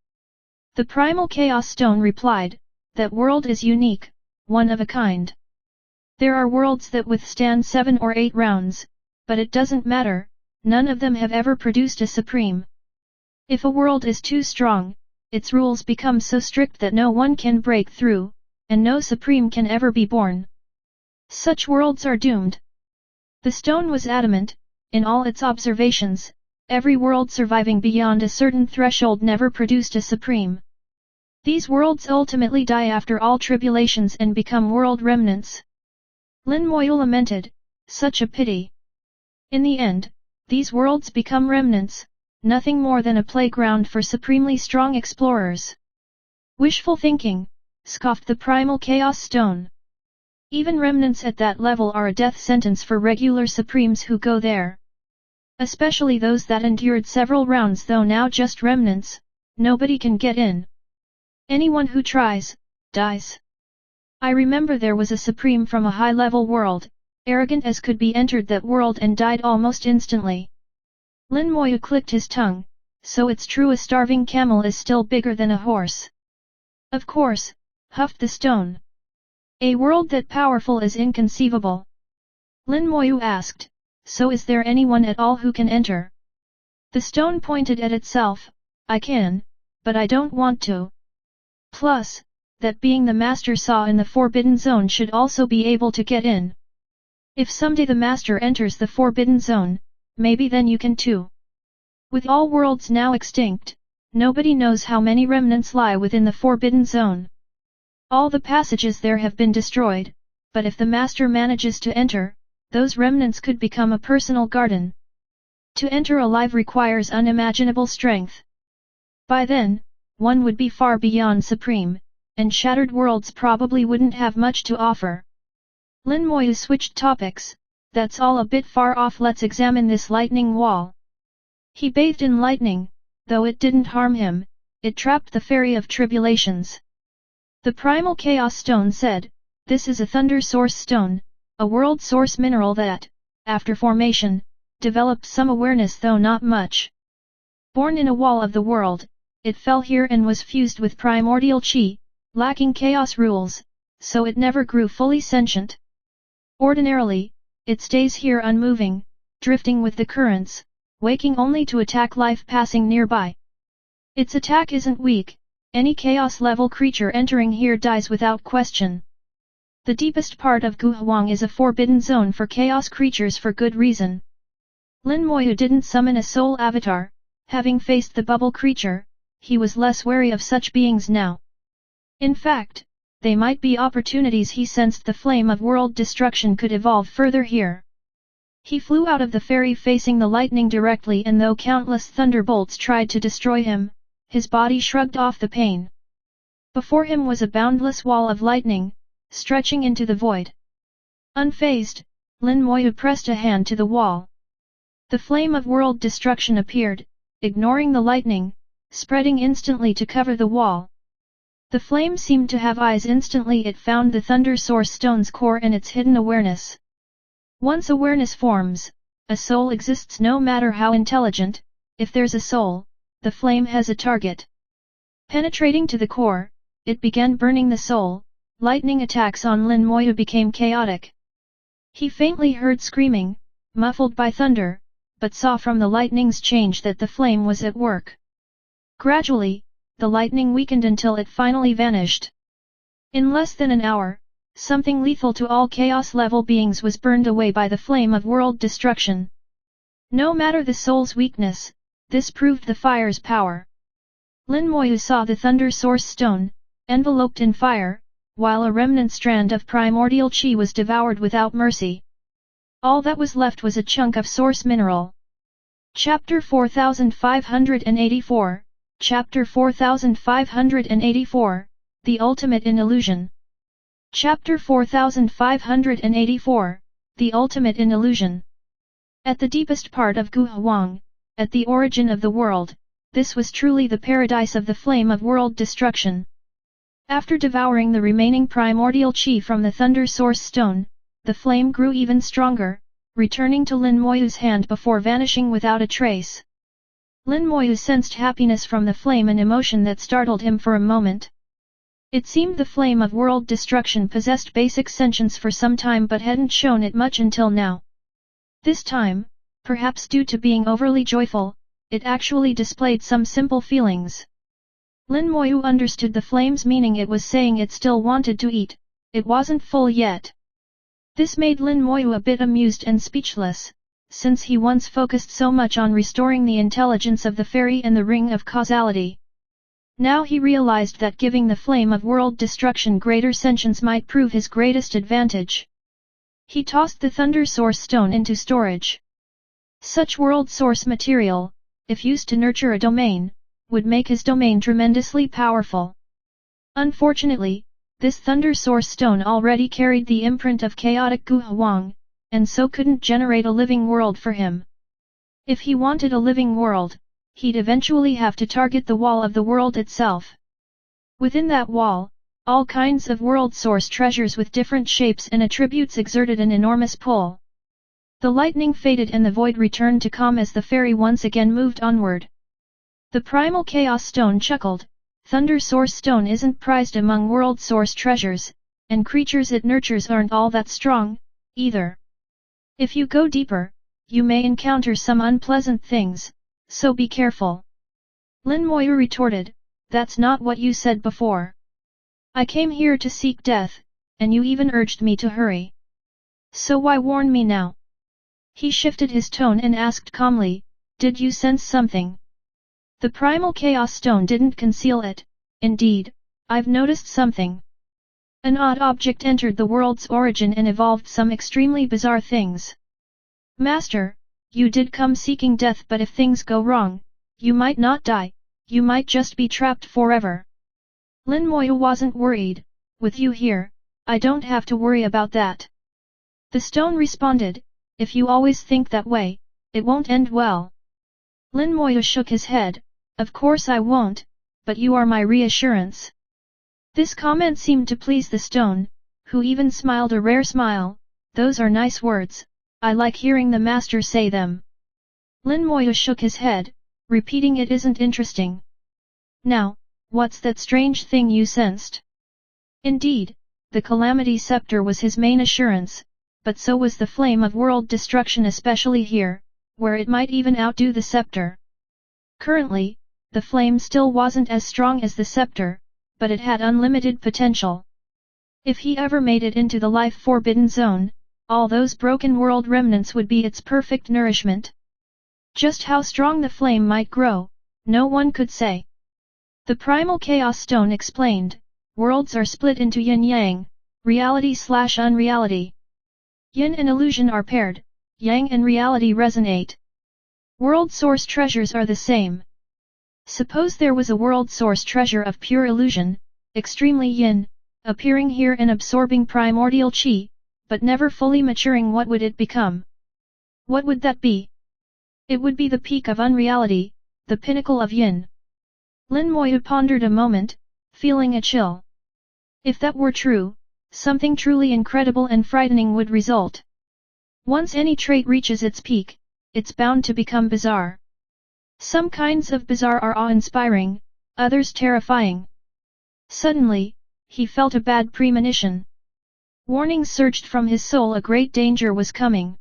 The Primal Chaos Stone replied, "That world is unique, one of a kind. There are worlds that withstand 7 or 8 rounds, but it doesn't matter, none of them have ever produced a supreme. If a world is too strong, its rules become so strict that no one can break through, and no supreme can ever be born. Such worlds are doomed." The stone was adamant. In all its observations, every world surviving beyond a certain threshold never produced a supreme. These worlds ultimately die after all tribulations and become world remnants. Lin Moyu lamented, "Such a pity. In the end, these worlds become remnants, nothing more than a playground for supremely strong explorers." "Wishful thinking," scoffed the Primal Chaos Stone. "Even remnants at that level are a death sentence for regular supremes who go there. Especially those that endured several rounds. Though now just remnants, nobody can get in. Anyone who tries, dies. I remember there was a Supreme from a high-level world, arrogant as could be, entered that world and died almost instantly. Lin Moyu clicked his tongue, so it's true a starving camel is still bigger than a horse. Of course, huffed the stone. A world that powerful is inconceivable. Lin Moyu asked, so is there anyone at all who can enter? The stone pointed at itself, I can, but I don't want to. Plus, that being the master saw in the Forbidden Zone should also be able to get in. If someday the master enters the Forbidden Zone, maybe then you can too. With all worlds now extinct, nobody knows how many remnants lie within the Forbidden Zone. All the passages there have been destroyed, but if the master manages to enter, those remnants could become a personal garden. To enter alive requires unimaginable strength. By then, one would be far beyond Supreme, and shattered worlds probably wouldn't have much to offer. Lin Moyu switched topics, that's all a bit far off, let's examine this lightning wall. He bathed in lightning, though it didn't harm him, it trapped the fairy of tribulations. The primal chaos stone said, this is a thunder source stone, a world source mineral that, after formation, developed some awareness though not much. Born in a wall of the world, it fell here and was fused with primordial chi, lacking chaos rules, so it never grew fully sentient. Ordinarily, it stays here unmoving, drifting with the currents, waking only to attack life passing nearby. Its attack isn't weak, any chaos-level creature entering here dies without question. The deepest part of Guhuang is a forbidden zone for chaos creatures for good reason. Lin Moyu didn't summon a soul avatar, having faced the bubble creature, he was less wary of such beings now. In fact, they might be opportunities. He sensed the flame of world destruction could evolve further here. He flew out of the fairy facing the lightning directly, and though countless thunderbolts tried to destroy him, his body shrugged off the pain. Before him was a boundless wall of lightning, stretching into the void. Unfazed, Lin Moyu pressed a hand to the wall. The flame of world destruction appeared, ignoring the lightning, spreading instantly to cover the wall. The flame seemed to have eyes. Instantly it found the thunder source stone's core and its hidden awareness. Once awareness forms, a soul exists no matter how intelligent. If there's a soul, the flame has a target. Penetrating to the core, it began burning the soul. Lightning attacks on Lin Moyu became chaotic. He faintly heard screaming, muffled by thunder, but saw from the lightning's change that the flame was at work. Gradually, the lightning weakened until it finally vanished. In less than an hour, something lethal to all chaos-level beings was burned away by the flame of world destruction. No matter the soul's weakness, this proved the fire's power. Lin Moyu saw the thunder source stone, enveloped in fire, while a remnant strand of primordial chi was devoured without mercy. All that was left was a chunk of source mineral. Chapter 4584, Chapter 4584, The Ultimate in Illusion. Chapter 4584, The Ultimate in Illusion. At the deepest part of Guhuang, at the origin of the world, this was truly the paradise of the flame of world destruction. After devouring the remaining primordial chi from the thunder source stone, the flame grew even stronger, returning to Lin Moyu's hand before vanishing without a trace. Lin Moyu sensed happiness from the flame, an emotion that startled him for a moment. It seemed the flame of world destruction possessed basic sentience for some time but hadn't shown it much until now. This time, perhaps due to being overly joyful, it actually displayed some simple feelings. Lin Moyu understood the flame's meaning. It was saying it still wanted to eat, it wasn't full yet. This made Lin Moyu a bit amused and speechless, since he once focused so much on restoring the intelligence of the fairy and the ring of causality. Now he realized that giving the flame of world destruction greater sentience might prove his greatest advantage. He tossed the thunder source stone into storage. Such world source material, if used to nurture a domain, would make his domain tremendously powerful. Unfortunately, this thunder source stone already carried the imprint of chaotic Guhuang, and so couldn't generate a living world for him. If he wanted a living world, he'd eventually have to target the wall of the world itself. Within that wall, All kinds of world source treasures with different shapes and attributes exerted an enormous pull. The lightning faded and the void returned to calm as the fairy once again moved onward. The primal chaos stone chuckled, Thunder Source Stone isn't prized among world source treasures, and creatures it nurtures aren't all that strong, either. If you go deeper, you may encounter some unpleasant things, so be careful. Lin Moyu retorted, that's not what you said before. I came here to seek death, and you even urged me to hurry. So why warn me now? He shifted his tone and asked calmly, did you sense something? The primal chaos stone didn't conceal it, indeed, I've noticed something. An odd object entered the world's origin and evolved some extremely bizarre things. Master, you did come seeking death, but if things go wrong, you might not die, you might just be trapped forever. Lin Moyu wasn't worried, with you here, I don't have to worry about that. The stone responded, if you always think that way, it won't end well. Lin Moyu shook his head, of course I won't, but you are my reassurance. This comment seemed to please the stone, who even smiled a rare smile, those are nice words, I like hearing the master say them. Lin Moyu shook his head, repeating it isn't interesting. Now, what's that strange thing you sensed? Indeed, the Calamity Scepter was his main assurance, but so was the flame of world destruction, especially here, where it might even outdo the scepter. Currently, the flame still wasn't as strong as the scepter, but it had unlimited potential. If he ever made it into the life forbidden zone, all those broken world remnants would be its perfect nourishment. Just how strong the flame might grow, no one could say. The primal chaos stone explained, worlds are split into yin-yang, reality/unreality. Yin and illusion are paired, yang and reality resonate. World source treasures are the same. Suppose there was a world source treasure of pure illusion, extremely yin, appearing here and absorbing primordial qi, but never fully maturing, what would it become? What would that be? It would be the peak of unreality, the pinnacle of yin. Lin Moyu pondered a moment, feeling a chill. If that were true, something truly incredible and frightening would result. Once any trait reaches its peak, it's bound to become bizarre. Some kinds of bizarre are awe-inspiring, others terrifying. Suddenly, he felt a bad premonition. Warnings surged from his soul, a great danger was coming.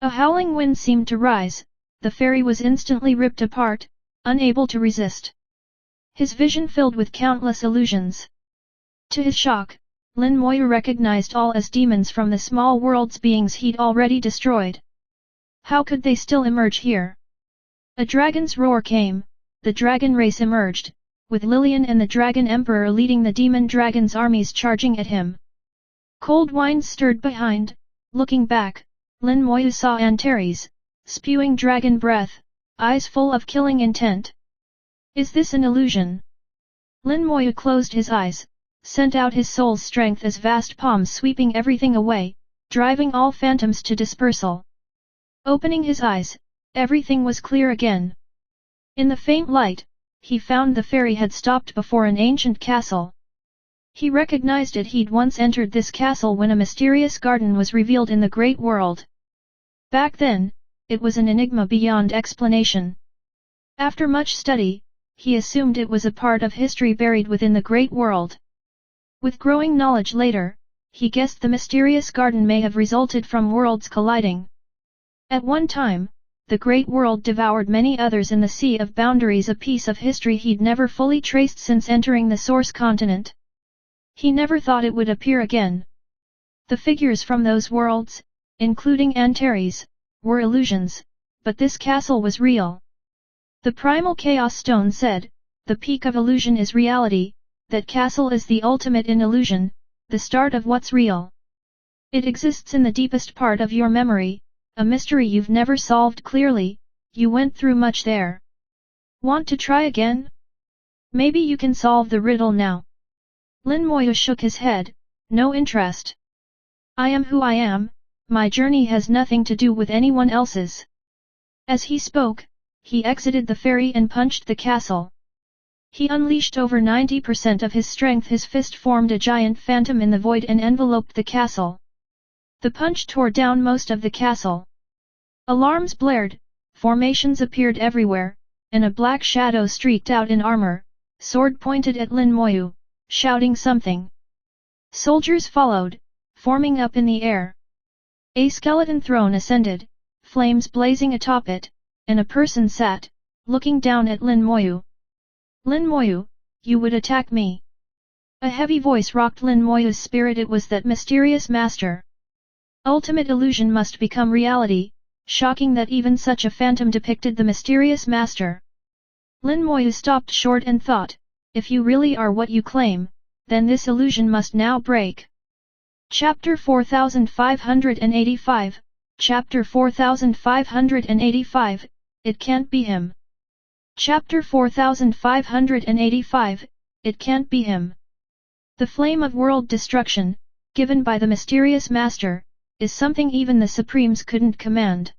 A howling wind seemed to rise, the fairy was instantly ripped apart, unable to resist. His vision filled with countless illusions. To his shock, Lin Moyu recognized all as demons from the small world's beings he'd already destroyed. How could they still emerge here? A dragon's roar came, the dragon race emerged, with Lillian and the Dragon Emperor leading the demon dragon's armies charging at him. Cold winds stirred behind, looking back, Lin Moyu saw Antares, spewing dragon breath, eyes full of killing intent. Is this an illusion? Lin Moyu closed his eyes, sent out his soul's strength as vast palms sweeping everything away, driving all phantoms to dispersal. Opening his eyes, everything was clear again. In the faint light, he found the fairy had stopped before an ancient castle. He recognized it. He'd once entered this castle when a mysterious garden was revealed in the great world. Back then, it was an enigma beyond explanation. After much study, he assumed it was a part of history buried within the great world. With growing knowledge later, he guessed the mysterious garden may have resulted from worlds colliding. At one time, the great world devoured many others in the sea of boundaries, a piece of history he'd never fully traced since entering the source continent. He never thought it would appear again. The figures from those worlds, including Antares, were illusions, but this castle was real. The primal chaos stone said, the peak of illusion is reality, that castle is the ultimate in illusion, the start of what's real. It exists in the deepest part of your memory, a mystery you've never solved clearly, you went through much there. Want to try again? Maybe you can solve the riddle now. Lin Moyu shook his head, no interest. I am who I am, my journey has nothing to do with anyone else's. As he spoke, he exited the ferry and punched the castle. He unleashed over 90% of his strength. His fist formed a giant phantom in the void and enveloped the castle. The punch tore down most of the castle. Alarms blared, formations appeared everywhere, and a black shadow streaked out in armor, sword pointed at Lin Moyu, shouting something. Soldiers followed, forming up in the air. A skeleton throne ascended, flames blazing atop it, and a person sat, looking down at Lin Moyu. Lin Moyu, you would attack me? A heavy voice rocked Lin Moyu's spirit. It was that mysterious master. Ultimate illusion must become reality, shocking that even such a phantom depicted the mysterious master. Lin Moyu stopped short and thought, if you really are what you claim, then this illusion must now break. Chapter 4585, Chapter 4585, It can't be him. Chapter 4585, It can't be him. The flame of world destruction, given by the mysterious master, is something even the Supremes couldn't command.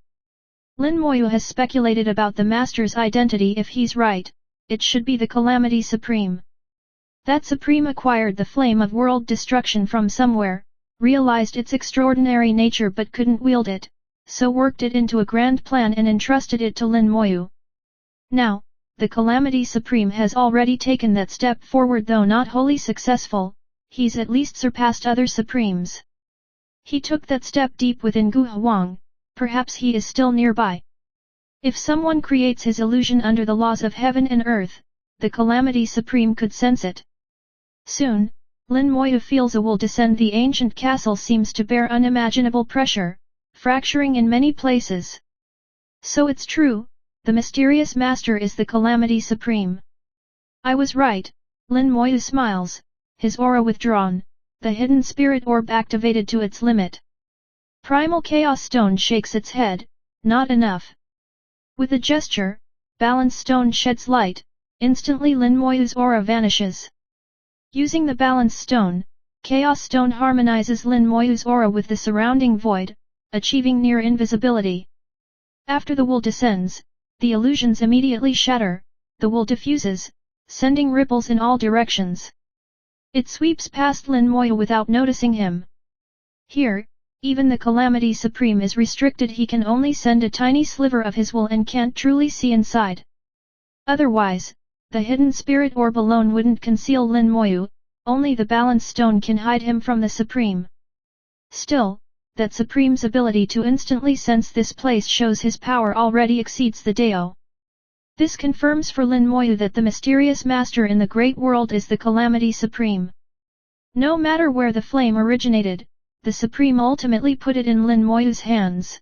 Lin Moyu has speculated about the master's identity. If he's right, it should be the Calamity Supreme. That Supreme acquired the flame of world destruction from somewhere, realized its extraordinary nature but couldn't wield it, so worked it into a grand plan and entrusted it to Lin Moyu. Now, the Calamity Supreme has already taken that step forward. Though not wholly successful, he's at least surpassed other Supremes. He took that step deep within Gu Huang, perhaps he is still nearby. If someone creates his illusion under the laws of heaven and earth, the Calamity Supreme could sense it. Soon, Lin Moyu feels a will descend. The ancient castle seems to bear unimaginable pressure, fracturing in many places. So it's true, the mysterious master is the Calamity Supreme. I was right, Lin Moyu smiles, his aura withdrawn, the hidden spirit orb activated to its limit. Primal Chaos Stone shakes its head, not enough. With a gesture, Balance Stone sheds light, instantly Lin Moyu's aura vanishes. Using the Balance Stone, Chaos Stone harmonizes Lin Moyu's aura with the surrounding void, achieving near invisibility. After the will descends, the illusions immediately shatter, the will diffuses, sending ripples in all directions. It sweeps past Lin Moyu without noticing him. Here, even the Calamity Supreme is restricted. He can only send a tiny sliver of his will and can't truly see inside. Otherwise, the hidden spirit orb alone wouldn't conceal Lin Moyu, only the Balance Stone can hide him from the Supreme. Still, that Supreme's ability to instantly sense this place shows his power already exceeds the Dao. This confirms for Lin Moyu that the mysterious master in the great world is the Calamity Supreme. No matter where the flame originated, the Supreme ultimately put it in Lin Moyu's hands.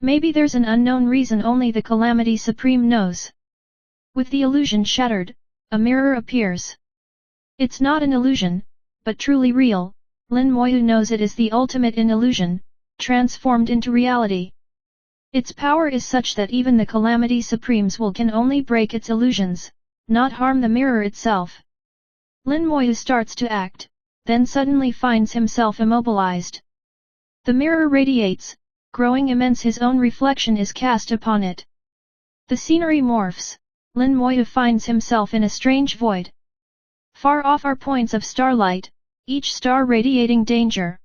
Maybe there's an unknown reason only the Calamity Supreme knows. With the illusion shattered, a mirror appears. It's not an illusion, but truly real. Lin Moyu knows it is the ultimate in illusion, transformed into reality. Its power is such that even the Calamity Supreme's will can only break its illusions, not harm the mirror itself. Lin Moyu starts to act, then suddenly finds himself immobilized. The mirror radiates, growing immense. His own reflection is cast upon it. The scenery morphs. Lin Moyu finds himself in a strange void. Far off are points of starlight, each star radiating danger.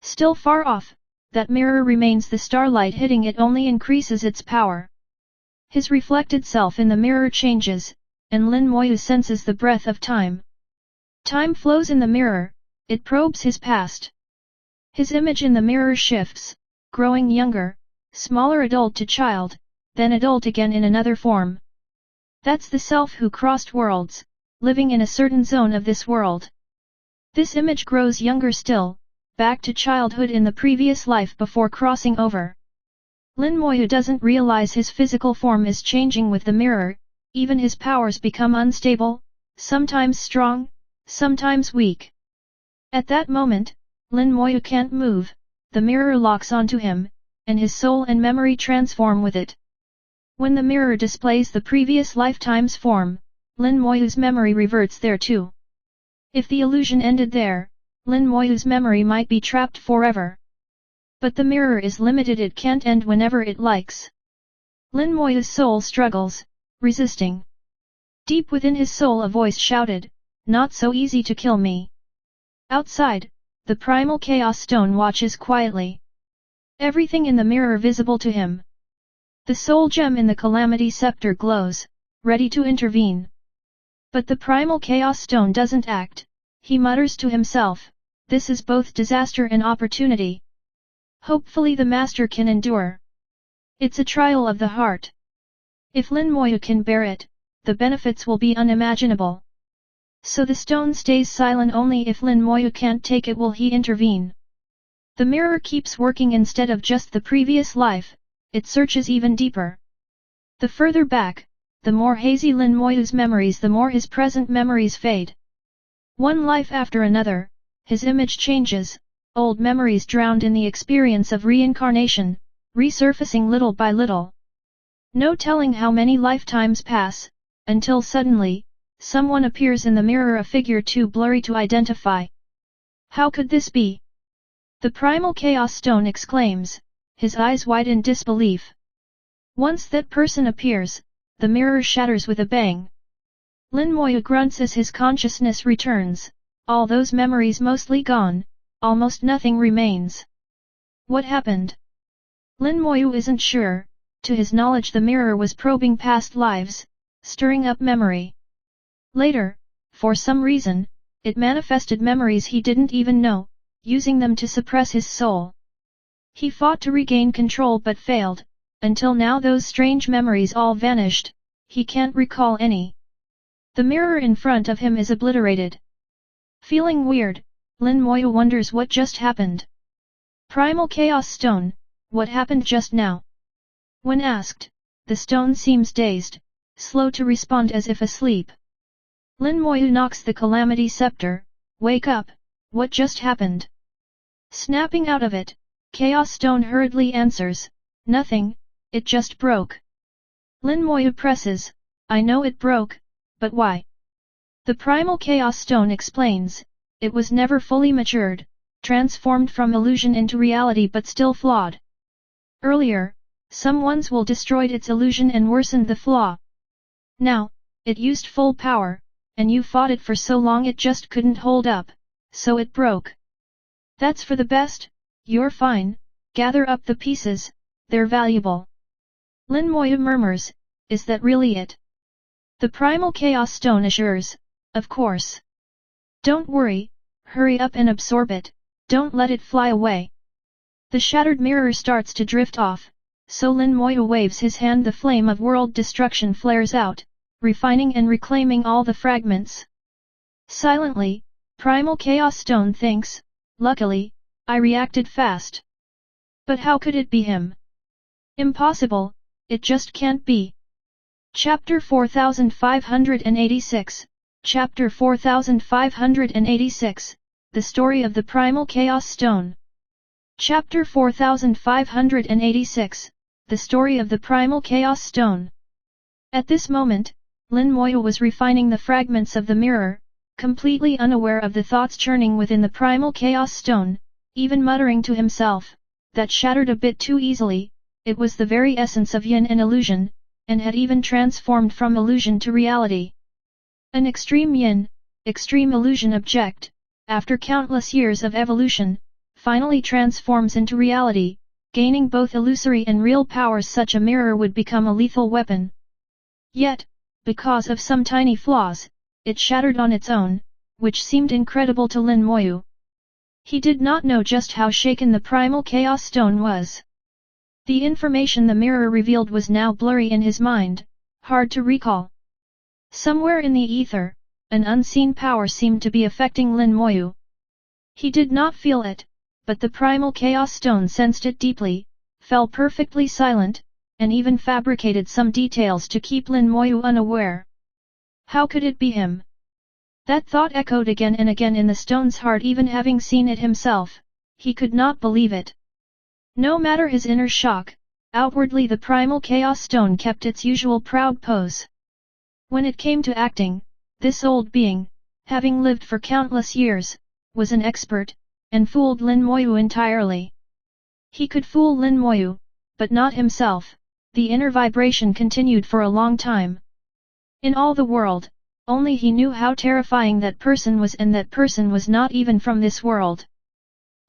Still far off, that mirror remains. The starlight hitting it only increases its power. His reflected self in the mirror changes, and Lin Moyu senses the breath of time. Time flows in the mirror, it probes his past. His image in the mirror shifts, growing younger, smaller, adult to child, then adult again in another form. That's the self who crossed worlds, living in a certain zone of this world. This image grows younger still, back to childhood in the previous life before crossing over. Lin Moyu doesn't realize his physical form is changing with the mirror, even his powers become unstable, sometimes strong, sometimes weak. At that moment, Lin Moyu can't move, the mirror locks onto him, and his soul and memory transform with it. When the mirror displays the previous lifetime's form, Lin Moyu's memory reverts there too. If the illusion ended there, Lin Moyu's memory might be trapped forever. But the mirror is limited, it can't end whenever it likes. Lin Moyu's soul struggles, resisting. Deep within his soul a voice shouted, "Not so easy to kill me." Outside, the primal chaos stone watches quietly. Everything in the mirror visible to him. The soul gem in the Calamity Scepter glows, ready to intervene. But the primal chaos stone doesn't act. He mutters to himself, "This is both disaster and opportunity. Hopefully the master can endure. It's a trial of the heart. If Lin Moyu can bear it, the benefits will be unimaginable." So the stone stays silent. Only if Lin Moyu can't take it will he intervene. The mirror keeps working instead of just the previous life, it searches even deeper. The further back, the more hazy Lin Moyu's memories, the more his present memories fade. One life after another, his image changes, old memories drowned in the experience of reincarnation, resurfacing little by little. No telling how many lifetimes pass, until suddenly, someone appears in the mirror, a figure too blurry to identify. How could this be? The primal chaos stone exclaims, his eyes wide in disbelief. Once that person appears, the mirror shatters with a bang. Lin Moyu grunts as his consciousness returns, all those memories mostly gone, almost nothing remains. What happened? Lin Moyu isn't sure. To his knowledge the mirror was probing past lives, stirring up memory. Later, for some reason, it manifested memories he didn't even know, using them to suppress his soul. He fought to regain control but failed, until now those strange memories all vanished, he can't recall any. The mirror in front of him is obliterated. Feeling weird, Lin Moyu wonders what just happened. Primal Chaos Stone, what happened just now? When asked, the stone seems dazed, slow to respond as if asleep. Lin Moyu knocks the Calamity Scepter, "Wake up, what just happened?" Snapping out of it, Chaos Stone hurriedly answers, "Nothing, it just broke." Lin Moyu presses, "I know it broke, but why?" The Primal Chaos Stone explains, "It was never fully matured, transformed from illusion into reality but still flawed. Earlier, someone's will destroyed its illusion and worsened the flaw. Now, it used full power, and you fought it for so long it just couldn't hold up, so it broke. That's for the best, you're fine, gather up the pieces, they're valuable." Lin Moyu murmurs, "Is that really it?" The Primal Chaos Stone assures, "Of course. Don't worry, hurry up and absorb it, don't let it fly away." The shattered mirror starts to drift off, so Lin Moyu waves his hand. The flame of world destruction flares out, refining and reclaiming all the fragments. Silently, Primal Chaos Stone thinks, "Luckily, I reacted fast. But how could it be him? Impossible, it just can't be." Chapter 4586, Chapter 4586, The Story of the Primal Chaos Stone. Chapter 4586, The Story of the Primal Chaos Stone. At this moment, Lin Moyu was refining the fragments of the mirror, completely unaware of the thoughts churning within the Primal Chaos Stone, even muttering to himself, "That shattered a bit too easily, it was the very essence of yin and illusion, and had even transformed from illusion to reality." An extreme yin, extreme illusion object, after countless years of evolution, finally transforms into reality, gaining both illusory and real powers. Such a mirror would become a lethal weapon. Yet, because of some tiny flaws, it shattered on its own, which seemed incredible to Lin Moyu. He did not know just how shaken the Primal Chaos Stone was. The information the mirror revealed was now blurry in his mind, hard to recall. Somewhere in the ether, an unseen power seemed to be affecting Lin Moyu. He did not feel it, but the Primal Chaos Stone sensed it deeply, fell perfectly silent, and even fabricated some details to keep Lin Moyu unaware. How could it be him? That thought echoed again and again in the stone's heart. Even having seen it himself, he could not believe it. No matter his inner shock, outwardly the Primal Chaos Stone kept its usual proud pose. When it came to acting, this old being, having lived for countless years, was an expert, and fooled Lin Moyu entirely. He could fool Lin Moyu, but not himself. The inner vibration continued for a long time. In all the world, only he knew how terrifying that person was, and that person was not even from this world.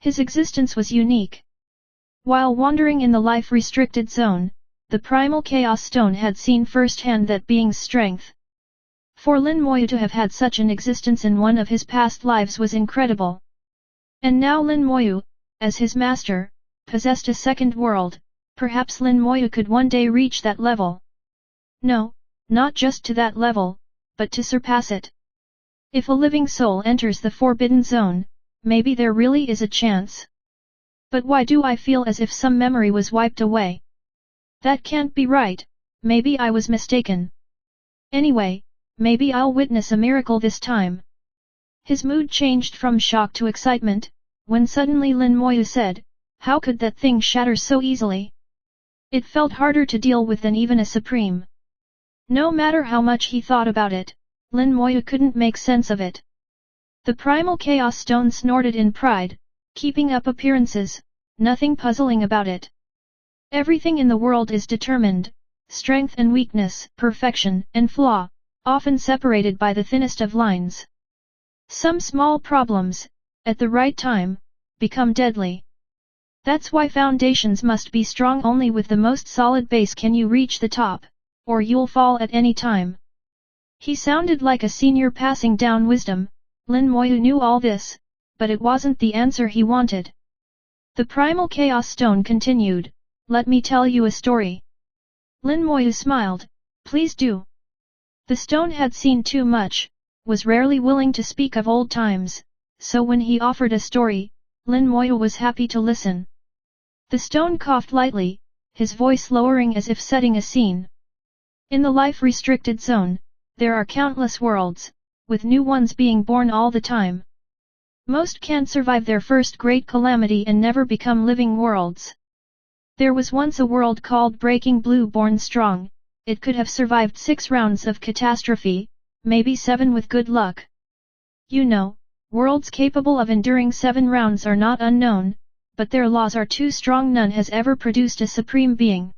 His existence was unique. While wandering in the life-restricted zone, the primal chaos stone had seen firsthand that being's strength. For Lin Moyu to have had such an existence in one of his past lives was incredible. And now Lin Moyu, as his master, possessed a second world. Perhaps Lin Moyu could one day reach that level. No, not just to that level, but to surpass it. If a living soul enters the forbidden zone, maybe there really is a chance. But why do I feel as if some memory was wiped away? That can't be right, maybe I was mistaken. Anyway, maybe I'll witness a miracle this time. His mood changed from shock to excitement, when suddenly Lin Moyu said, "How could that thing shatter so easily?" It felt harder to deal with than even a supreme. No matter how much he thought about it, Lin Moyu couldn't make sense of it. The primal chaos stone snorted in pride, keeping up appearances, nothing puzzling about it. Everything in the world is determined, strength and weakness, perfection and flaw, often separated by the thinnest of lines. Some small problems, at the right time, become deadly. That's why foundations must be strong. Only with the most solid base can you reach the top, or you'll fall at any time. He sounded like a senior passing down wisdom. Lin Moyu knew all this, but it wasn't the answer he wanted. The primal chaos stone continued, "Let me tell you a story." Lin Moyu smiled, "Please do." The stone had seen too much, was rarely willing to speak of old times, so when he offered a story, Lin Moyu was happy to listen. The stone coughed lightly, his voice lowering as if setting a scene. In the life-restricted zone, there are countless worlds, with new ones being born all the time. Most can't survive their first great calamity and never become living worlds. There was once a world called Breaking Blue born strong. It could have survived 6 rounds of catastrophe, maybe 7 with good luck. You know, worlds capable of enduring 7 rounds are not unknown, but their laws are too strong. None has ever produced a supreme being.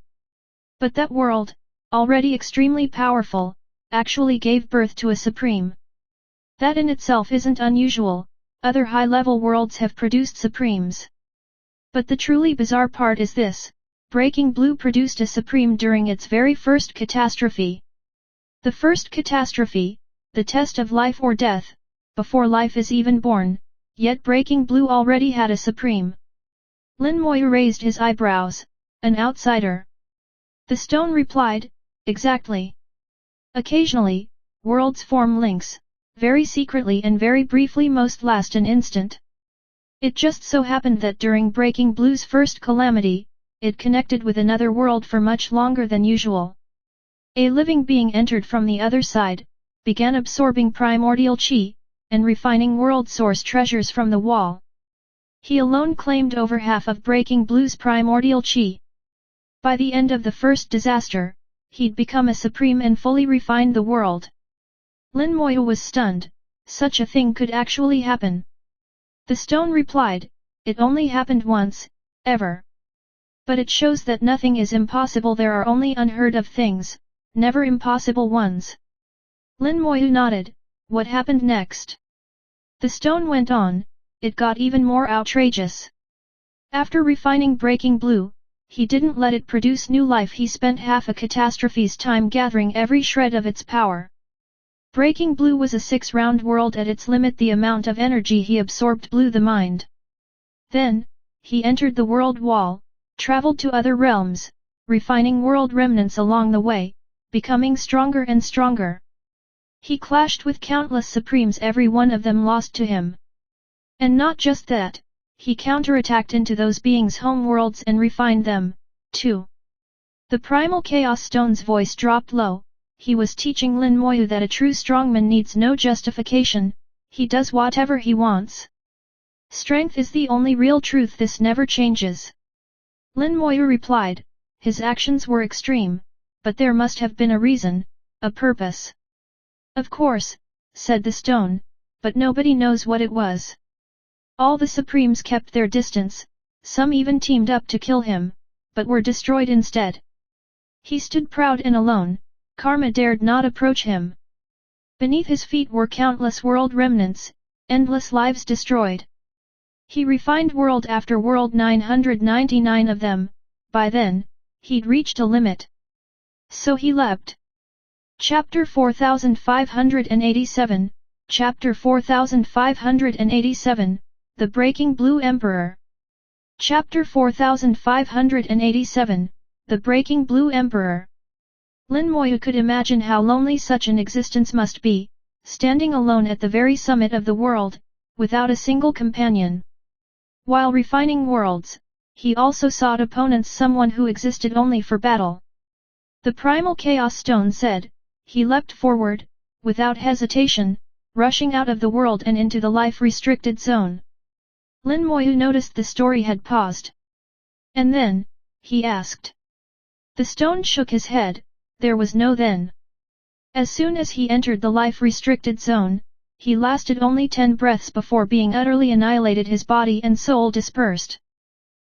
But that world, already extremely powerful, actually gave birth to a supreme. That in itself isn't unusual. Other high-level worlds have produced supremes. But the truly bizarre part is this: Breaking Blue produced a supreme during its very first catastrophe. The first catastrophe, the test of life or death, before life is even born, yet Breaking Blue already had a supreme. Lin Moyu raised his eyebrows. An outsider? The stone replied, "Exactly. Occasionally, worlds form links, very secretly and very briefly, most last an instant. It just so happened that during Breaking Blue's first calamity, it connected with another world for much longer than usual. A living being entered from the other side, began absorbing primordial qi, and refining world source treasures from the wall. He alone claimed over half of Breaking Blue's primordial qi. By the end of the first disaster, he'd become a supreme and fully refined the world." Lin Moyu was stunned. Such a thing could actually happen. The stone replied, "It only happened once, ever. But it shows that nothing is impossible. There are only unheard of things, never impossible ones." Lin Moyu nodded. "What happened next?" The stone went on. "It got even more outrageous. After refining Breaking Blue, he didn't let it produce new life. He spent half a catastrophe's time gathering every shred of its power. Breaking Blue was a 6-round world. At its limit, the amount of energy he absorbed blew the mind. Then, he entered the world wall, traveled to other realms, refining world remnants along the way, becoming stronger and stronger. He clashed with countless supremes, every one of them lost to him. And not just that, he counterattacked into those beings' home worlds and refined them, too." The primal chaos stone's voice dropped low. He was teaching Lin Moyu that a true strongman needs no justification, he does whatever he wants. Strength is the only real truth. This never changes. Lin Moyu replied. His actions were extreme, but there must have been a reason, a purpose. "Of course," said the stone, "but nobody knows what it was. All the Supremes kept their distance, some even teamed up to kill him, but were destroyed instead." He stood proud and alone, Karma dared not approach him. Beneath his feet were countless world remnants, endless lives destroyed. He refined world after world, 999 of them. By then, he'd reached a limit. So he leapt. Chapter 4587, Chapter 4587, The Breaking Blue Emperor. Chapter 4587, The Breaking Blue Emperor. Lin Moyu could imagine how lonely such an existence must be, standing alone at the very summit of the world, without a single companion. While refining worlds, he also sought opponents, someone who existed only for battle. The Primal Chaos Stone said. He leapt forward, without hesitation, rushing out of the world and into the life-restricted zone. Lin Moyu noticed the story had paused. And then, he asked. The stone shook his head, there was no then. As soon as he entered the life-restricted zone, he lasted only 10 breaths before being utterly annihilated, his body and soul dispersed.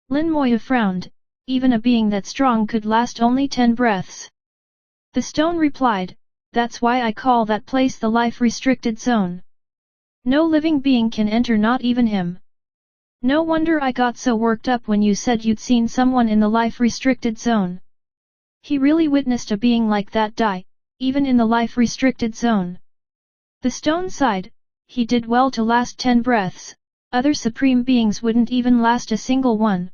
Lin Moyu frowned, even a being that strong could last only 10 breaths. The stone replied, that's why I call that place the life-restricted zone. No living being can enter, not even him. No wonder I got so worked up when you said you'd seen someone in the life-restricted zone. He really witnessed a being like that die, even in the life-restricted zone. The stone sighed, he did well to last 10 breaths, other supreme beings wouldn't even last a single one.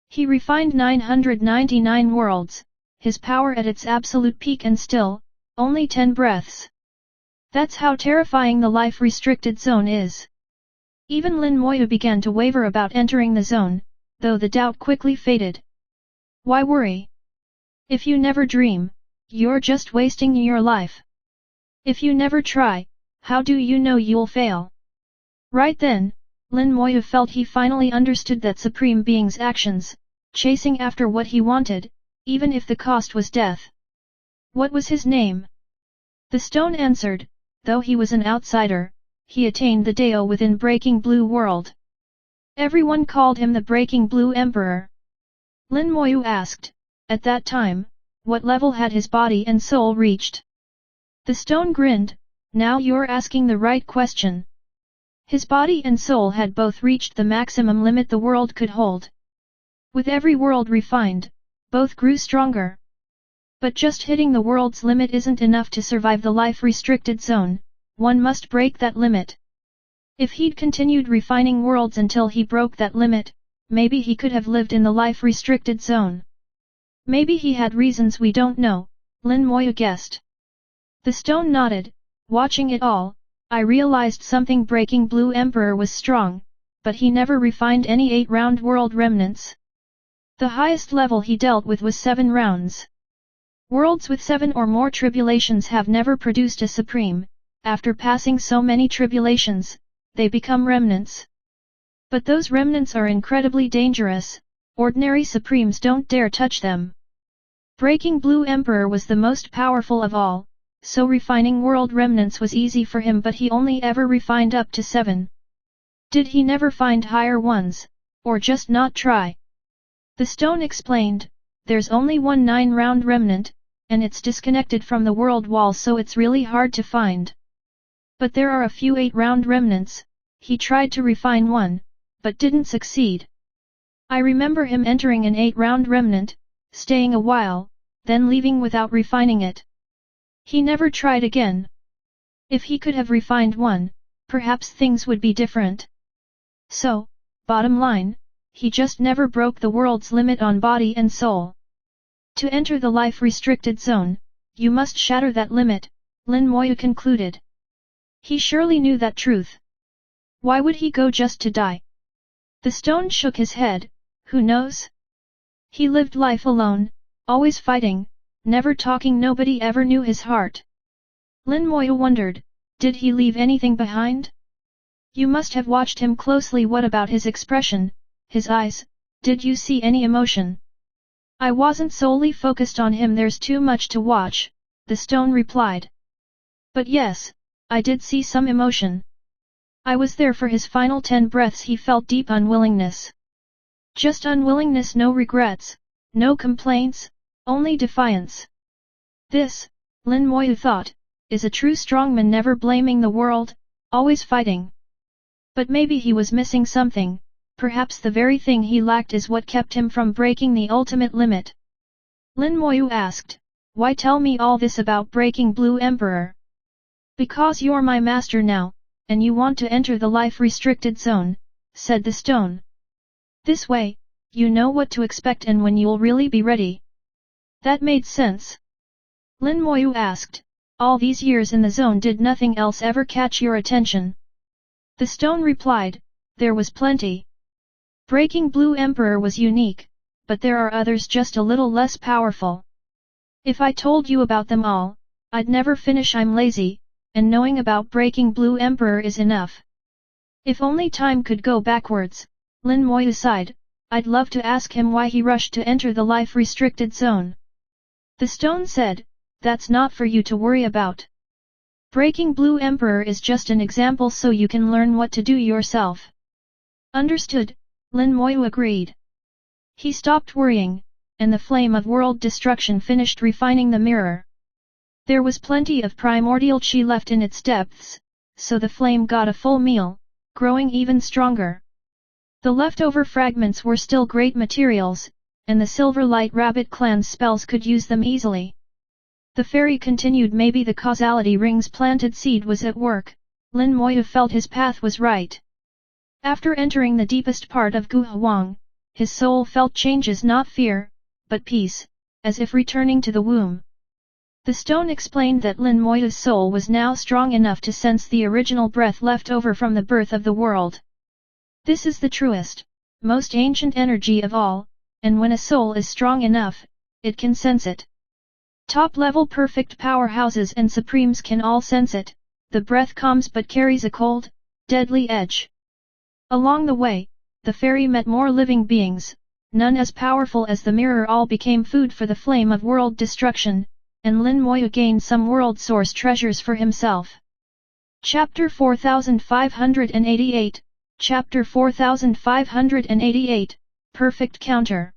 He refined 999 worlds, his power at its absolute peak, and still, only 10 breaths. That's how terrifying the life-restricted zone is. Even Lin Moyu began to waver about entering the zone, though the doubt quickly faded. Why worry? If you never dream, you're just wasting your life. If you never try, how do you know you'll fail? Right then, Lin Moyu felt he finally understood that Supreme Being's actions, chasing after what he wanted, even if the cost was death. What was his name? The stone answered, though he was an outsider, he attained the Dao within Breaking Blue World. Everyone called him the Breaking Blue Emperor. Lin Moyu asked, at that time, what level had his body and soul reached? The stone grinned, now you're asking the right question. His body and soul had both reached the maximum limit the world could hold. With every world refined, both grew stronger. But just hitting the world's limit isn't enough to survive the life-restricted zone, one must break that limit. If he'd continued refining worlds until he broke that limit, maybe he could have lived in the life-restricted zone. Maybe he had reasons we don't know, Lin Moyu guessed. The stone nodded, watching it all. I realized something. Breaking Blue Emperor was strong, but he never refined any 8-round world remnants. The highest level he dealt with was 7 rounds. Worlds with 7 or more tribulations have never produced a supreme. After passing so many tribulations, they become remnants. But those remnants are incredibly dangerous, ordinary supremes don't dare touch them. Breaking Blue Emperor was the most powerful of all, so refining world remnants was easy for him, but he only ever refined up to 7. Did he never find higher ones, or just not try? The stone explained, there's only one 9-round remnant, and it's disconnected from the world wall, so it's really hard to find. But there are a few 8-round remnants. He tried to refine one, but didn't succeed. I remember him entering an 8-round remnant, staying a while, then leaving without refining it. He never tried again. If he could have refined one, perhaps things would be different. So, bottom line, he just never broke the world's limit on body and soul. To enter the life-restricted zone, you must shatter that limit, Lin Moyu concluded. He surely knew that truth. Why would he go just to die? The stone shook his head, who knows? He lived life alone, always fighting, never talking, nobody ever knew his heart. Lin Moyu wondered, did he leave anything behind? You must have watched him closely. What about his expression, his eyes, did you see any emotion? I wasn't solely focused on him, there's too much to watch, the stone replied. But yes, I did see some emotion. I was there for his final 10 breaths. He felt deep unwillingness. Just unwillingness, no regrets, no complaints, only defiance. This, Lin Moyu thought, is a true strongman never blaming the world, always fighting. But maybe he was missing something, perhaps the very thing he lacked is what kept him from breaking the ultimate limit. Lin Moyu asked, why tell me all this about breaking Blue Emperor? Because you're my master now, and you want to enter the life-restricted zone, said the stone. This way, you know what to expect and when you'll really be ready. That made sense. Lin Moyu asked, all these years in the zone did nothing else ever catch your attention? The stone replied, there was plenty. Breaking Blue Emperor was unique, but there are others just a little less powerful. If I told you about them all, I'd never finish. I'm lazy, and knowing about breaking Blue Emperor is enough. If only time could go backwards, Lin Moyu sighed, I'd love to ask him why he rushed to enter the life-restricted zone. The stone said, that's not for you to worry about. Breaking Blue Emperor is just an example so you can learn what to do yourself. Understood, Lin Moyu agreed. He stopped worrying, and the flame of world destruction finished refining the mirror. There was plenty of primordial qi left in its depths, so the flame got a full meal, growing even stronger. The leftover fragments were still great materials, and the Silverlight Rabbit clan's spells could use them easily. The fairy continued. Maybe the causality ring's planted seed was at work. Lin Moyu felt his path was right. After entering the deepest part of Guhuang, his soul felt changes, not fear, but peace, as if returning to the womb. The stone explained that Lin Moyu's soul was now strong enough to sense the original breath left over from the birth of the world. This is the truest, most ancient energy of all, and when a soul is strong enough, it can sense it. Top-level perfect powerhouses and supremes can all sense it. The breath calms but carries a cold, deadly edge. Along the way, the fairy met more living beings, none as powerful as the mirror. All became food for the flame of world destruction, and Lin Moyu gained some world source treasures for himself. Chapter 4588, Chapter 4588, Perfect Counter.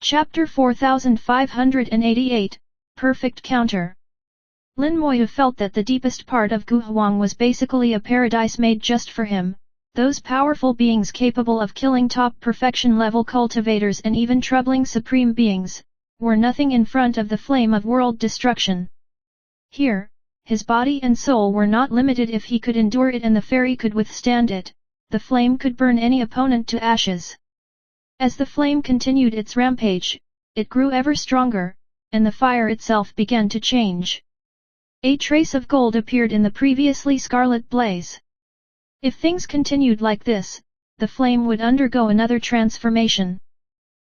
Chapter 4588, Perfect Counter. Lin Moyu felt that the deepest part of Guhuang was basically a paradise made just for him. Those powerful beings capable of killing top perfection level cultivators and even troubling supreme beings, were nothing in front of the flame of world destruction. Here, his body and soul were not limited. If he could endure it and the fairy could withstand it, the flame could burn any opponent to ashes. As the flame continued its rampage, it grew ever stronger, and the fire itself began to change. A trace of gold appeared in the previously scarlet blaze. If things continued like this, the flame would undergo another transformation.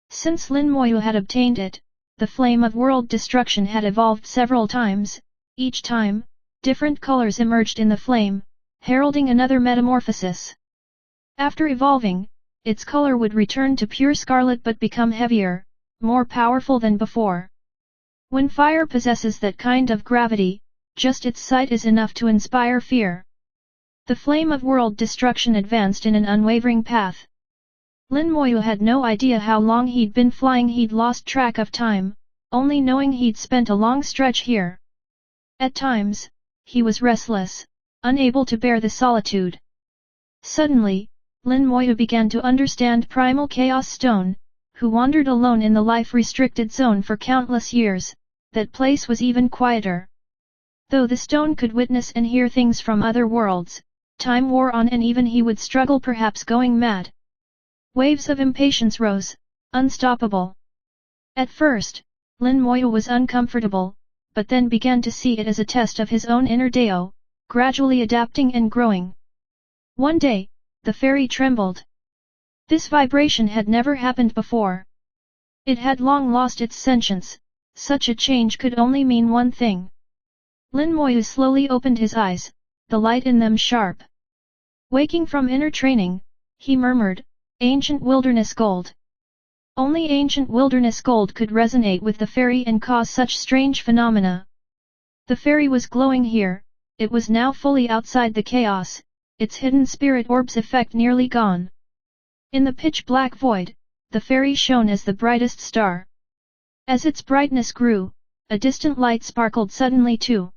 Since Lin Moyu had obtained it, the flame of world destruction had evolved several times. Each time, different colors emerged in the flame, heralding another metamorphosis. After evolving, its color would return to pure scarlet but become heavier, more powerful than before. When fire possesses that kind of gravity, just its sight is enough to inspire fear. The flame of world destruction advanced in an unwavering path. Lin Moyu had no idea how long he'd been flying. He'd lost track of time, only knowing he'd spent a long stretch here. At times, he was restless, unable to bear the solitude. Suddenly, Lin Moyu began to understand Primal Chaos Stone, who wandered alone in the life-restricted zone for countless years. That place was even quieter. Though the stone could witness and hear things from other worlds, time wore on and even he would struggle, perhaps going mad. Waves of impatience rose, unstoppable. At first, Lin Moyu was uncomfortable, but then began to see it as a test of his own inner Dao, gradually adapting and growing. One day, the fairy trembled. This vibration had never happened before. It had long lost its sentience. Such a change could only mean one thing. Lin Moyu slowly opened his eyes, the light in them sharp. Waking from inner training, he murmured, "Ancient wilderness gold." Only ancient wilderness gold could resonate with the fairy and cause such strange phenomena. The fairy was glowing here. It was now fully outside the chaos, its hidden spirit orb's effect nearly gone. In the pitch-black void, the fairy shone as the brightest star. As its brightness grew, a distant light sparkled suddenly too.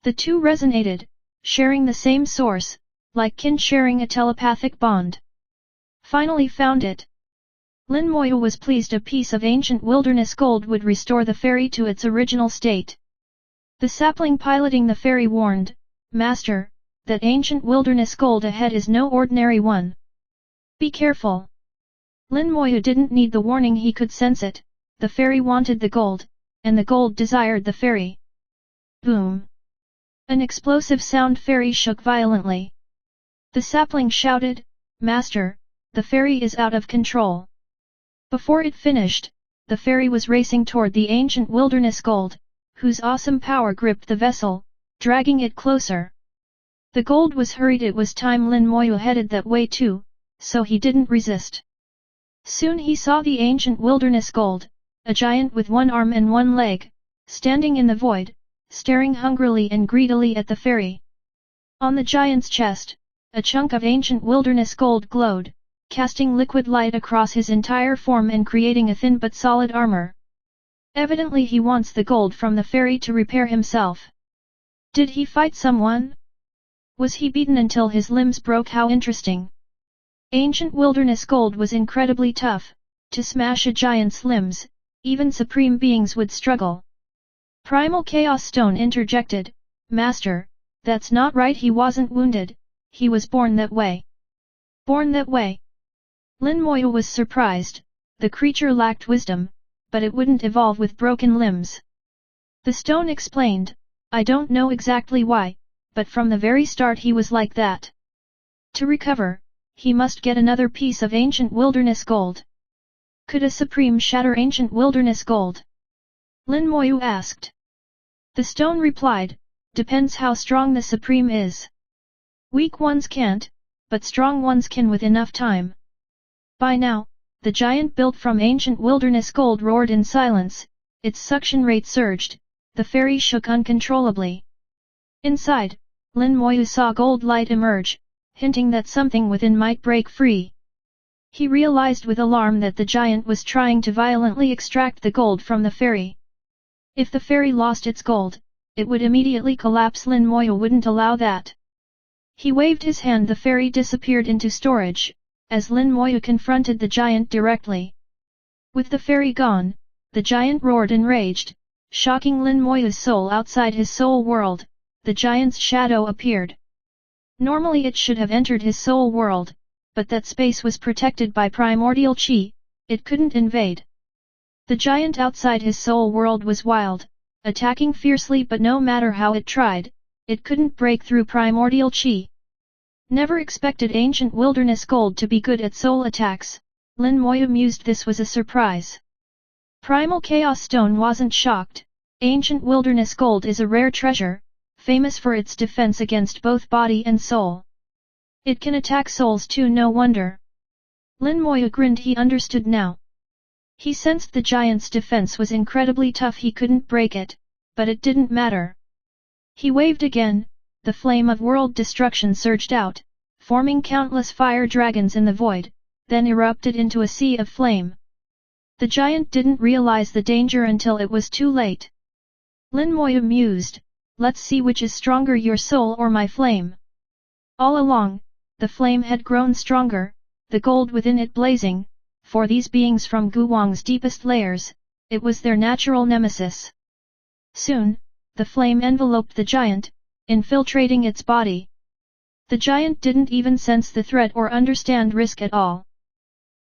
The two resonated, sharing the same source, like kin sharing a telepathic bond. Finally found it. Lin Moyu was pleased a piece of ancient wilderness gold would restore the ferry to its original state. The sapling piloting the ferry warned, "Master, that ancient wilderness gold ahead is no ordinary one. Be careful." Lin Moyu didn't need the warning, he could sense it. The ferry wanted the gold, and the gold desired the ferry. Boom! An explosive sound, ferry shook violently. The sapling shouted, "Master, the ferry is out of control." Before it finished, the ferry was racing toward the ancient wilderness gold, whose awesome power gripped the vessel, dragging it closer. The gold was hurried, it was time. Lin Moyu headed that way too, so he didn't resist. Soon he saw the ancient wilderness gold, a giant with one arm and one leg, standing in the void, staring hungrily and greedily at the ferry. On the giant's chest, a chunk of ancient wilderness gold glowed, casting liquid light across his entire form and creating a thin but solid armor. Evidently he wants the gold from the ferry to repair himself. Did he fight someone? Was he beaten until his limbs broke? How interesting. Ancient wilderness gold was incredibly tough. To smash a giant's limbs, even supreme beings would struggle. Primal Chaos Stone interjected, "Master, that's not right, he wasn't wounded, he was born that way." Born that way? Lin Moyu was surprised. The creature lacked wisdom, but it wouldn't evolve with broken limbs. The stone explained, "I don't know exactly why, but from the very start he was like that. To recover, he must get another piece of ancient wilderness gold." Could a supreme shatter ancient wilderness gold? Lin Moyu asked. The stone replied, "Depends how strong the supreme is. Weak ones can't, but strong ones can with enough time." By now, the giant built from ancient wilderness gold roared in silence, its suction rate surged, the ferry shook uncontrollably. Inside, Lin Moyu saw gold light emerge, hinting that something within might break free. He realized with alarm that the giant was trying to violently extract the gold from the ferry. If the ferry lost its gold, it would immediately collapse. Lin Moyu wouldn't allow that. He waved his hand, the ferry disappeared into storage, as Lin Moyu confronted the giant directly. With the ferry gone, the giant roared enraged, shocking Lin Moyu's soul. Outside his soul world, the giant's shadow appeared. Normally it should have entered his soul world, but that space was protected by primordial qi, it couldn't invade. The giant outside his soul world was wild, attacking fiercely, but no matter how it tried, it couldn't break through primordial qi. Never expected ancient wilderness gold to be good at soul attacks, Lin Moyu mused. This was a surprise. Primal Chaos Stone wasn't shocked. Ancient wilderness gold is a rare treasure, famous for its defense against both body and soul. It can attack souls too, no wonder. Lin Moyu grinned, he understood now. He sensed the giant's defense was incredibly tough, he couldn't break it, but it didn't matter. He waved again, the flame of world destruction surged out, forming countless fire dragons in the void, then erupted into a sea of flame. The giant didn't realize the danger until it was too late. Lin Moyu mused, "Let's see which is stronger, your soul or my flame." All along, the flame had grown stronger, the gold within it blazing. For these beings from Guwang's deepest layers, it was their natural nemesis. Soon, the flame enveloped the giant, infiltrating its body. The giant didn't even sense the threat or understand risk at all.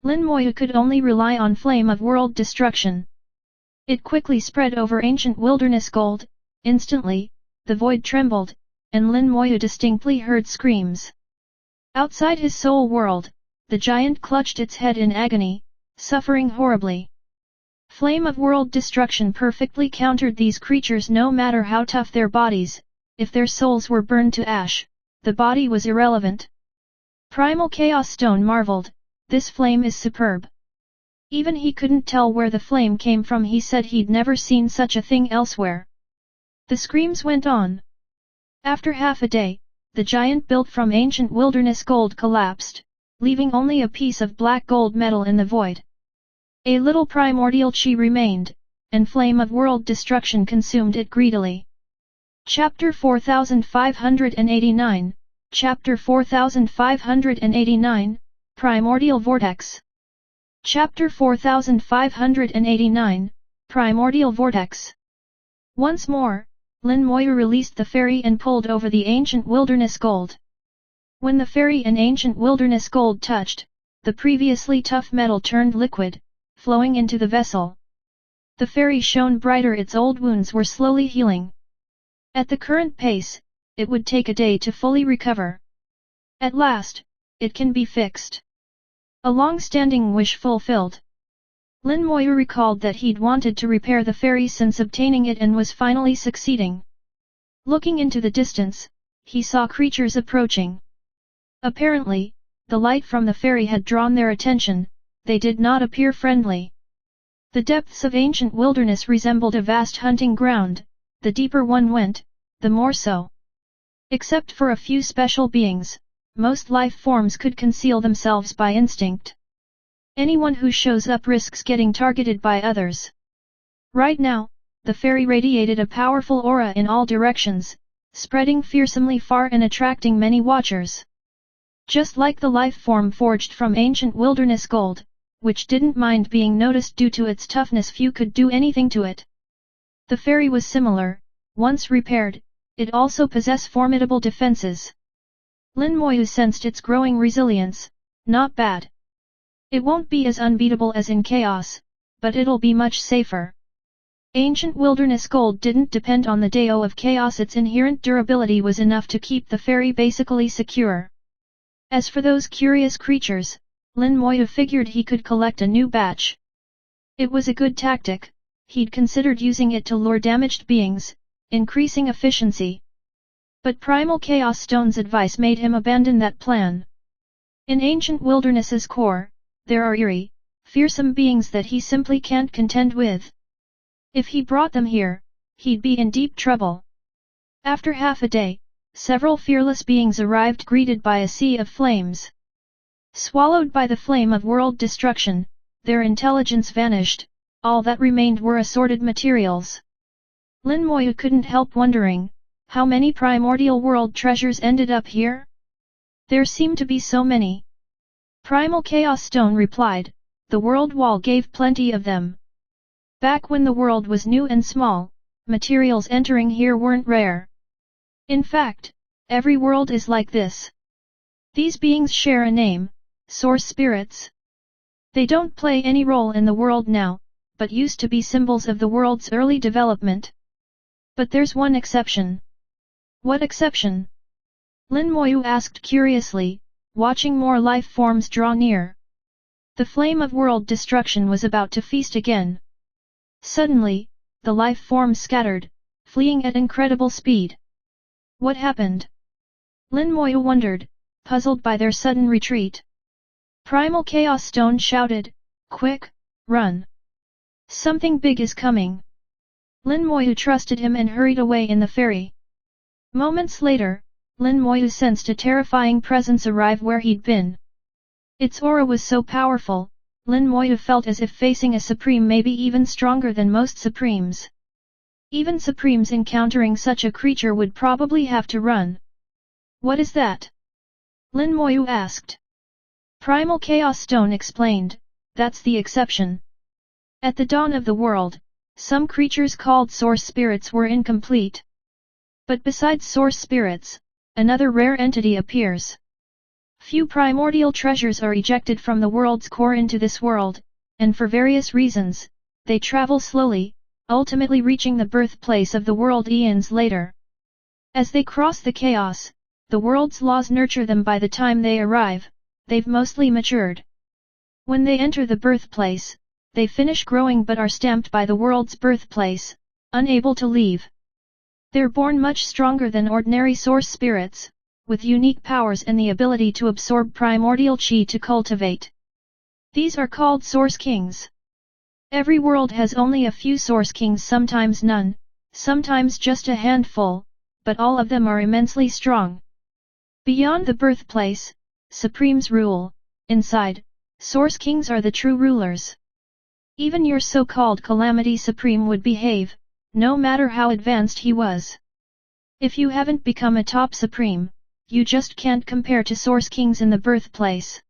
Lin Moyu could only rely on flame of world destruction. It quickly spread over ancient wilderness gold. Instantly, the void trembled, and Lin Moyu distinctly heard screams. Outside his soul world, the giant clutched its head in agony, suffering horribly. Flame of world destruction perfectly countered these creatures. No matter how tough their bodies, if their souls were burned to ash, the body was irrelevant. Primal Chaos Stone marveled, "This flame is superb." Even he couldn't tell where the flame came from. He said he'd never seen such a thing elsewhere. The screams went on. After half a day, the giant built from ancient wilderness gold collapsed, leaving only a piece of black gold metal in the void. A little primordial qi remained, and flame of world destruction consumed it greedily. Chapter 4589, Chapter 4589, Primordial Vortex. Chapter 4589, Primordial Vortex. Once more, Lin Moyu released the fairy and pulled over the ancient wilderness gold. When the fairy and ancient wilderness gold touched, the previously tough metal turned liquid, flowing into the vessel. The fairy shone brighter, its old wounds were slowly healing. At the current pace, it would take a day to fully recover. At last, it can be fixed. A long-standing wish fulfilled. Lin Moyu recalled that he'd wanted to repair the fairy since obtaining it and was finally succeeding. Looking into the distance, he saw creatures approaching. Apparently, the light from the fairy had drawn their attention, they did not appear friendly. The depths of ancient wilderness resembled a vast hunting ground, the deeper one went, the more so. Except for a few special beings, most life forms could conceal themselves by instinct. Anyone who shows up risks getting targeted by others. Right now, the fairy radiated a powerful aura in all directions, spreading fearsomely far and attracting many watchers. Just like the life form forged from ancient wilderness gold, which didn't mind being noticed due to its toughness, few could do anything to it. The fairy was similar. Once repaired, it also possessed formidable defenses. Lin Moyu sensed its growing resilience. Not bad. It won't be as unbeatable as in Chaos, but it'll be much safer. Ancient wilderness gold didn't depend on the Dao of Chaos, its inherent durability was enough to keep the fairy basically secure. As for those curious creatures, Lin Moyu figured he could collect a new batch. It was a good tactic, he'd considered using it to lure damaged beings, increasing efficiency. But Primal Chaos Stone's advice made him abandon that plan. In ancient wilderness's core, there are eerie, fearsome beings that he simply can't contend with. If he brought them here, he'd be in deep trouble. After half a day, several fearless beings arrived, greeted by a sea of flames. Swallowed by the flame of world destruction, their intelligence vanished, all that remained were assorted materials. Lin Moyu couldn't help wondering, how many primordial world treasures ended up here? There seemed to be so many. Primal Chaos Stone replied, the world wall gave plenty of them. Back when the world was new and small, materials entering here weren't rare. In fact, every world is like this. These beings share a name, source spirits. They don't play any role in the world now, but used to be symbols of the world's early development. But there's one exception. What exception? Lin Moyu asked curiously, watching more life forms draw near. The flame of world destruction was about to feast again. Suddenly, the life forms scattered, fleeing at incredible speed. What happened? Lin Moyu wondered, puzzled by their sudden retreat. Primal Chaos Stone shouted, quick, run! Something big is coming. Lin Moyu trusted him and hurried away in the ferry. Moments later, Lin Moyu sensed a terrifying presence arrive where he'd been. Its aura was so powerful, Lin Moyu felt as if facing a supreme, maybe even stronger than most supremes. Even supremes encountering such a creature would probably have to run. What is that? Lin Moyu asked. Primal Chaos Stone explained, that's the exception. At the dawn of the world, some creatures called source spirits were incomplete. But besides source spirits, another rare entity appears. Few primordial treasures are ejected from the world's core into this world, and for various reasons, they travel slowly, ultimately reaching the birthplace of the world eons later. As they cross the chaos, the world's laws nurture them. By the time they arrive, they've mostly matured. When they enter the birthplace, they finish growing but are stamped by the world's birthplace, unable to leave. They're born much stronger than ordinary source spirits, with unique powers and the ability to absorb primordial chi to cultivate. These are called Source Kings. Every world has only a few Source Kings, sometimes none, sometimes just a handful, but all of them are immensely strong. Beyond the birthplace, Supremes rule. Inside, Source Kings are the true rulers. Even your so-called Calamity Supreme would behave, no matter how advanced he was. If you haven't become a top Supreme, you just can't compare to Source Kings in the birthplace.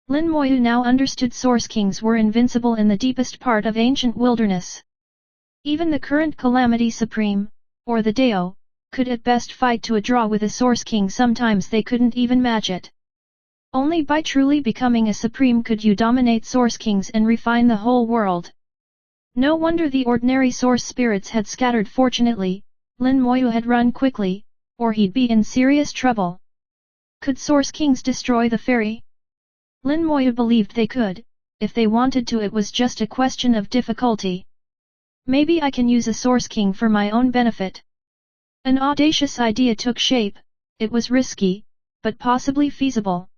Lin Moyu now understood Source Kings were invincible in the deepest part of ancient wilderness. Even the current Calamity Supreme, or the Dao, could at best fight to a draw with a Source King. Sometimes they couldn't even match it. Only by truly becoming a Supreme could you dominate Source Kings and refine the whole world. No wonder the ordinary Source Spirits had scattered. Fortunately, Lin Moyu had run quickly, or he'd be in serious trouble. Could Source Kings destroy the fairy? Lin Moyu believed they could, if they wanted to. It was just a question of difficulty. Maybe I can use a Source King for my own benefit. An audacious idea took shape. It was risky, but possibly feasible.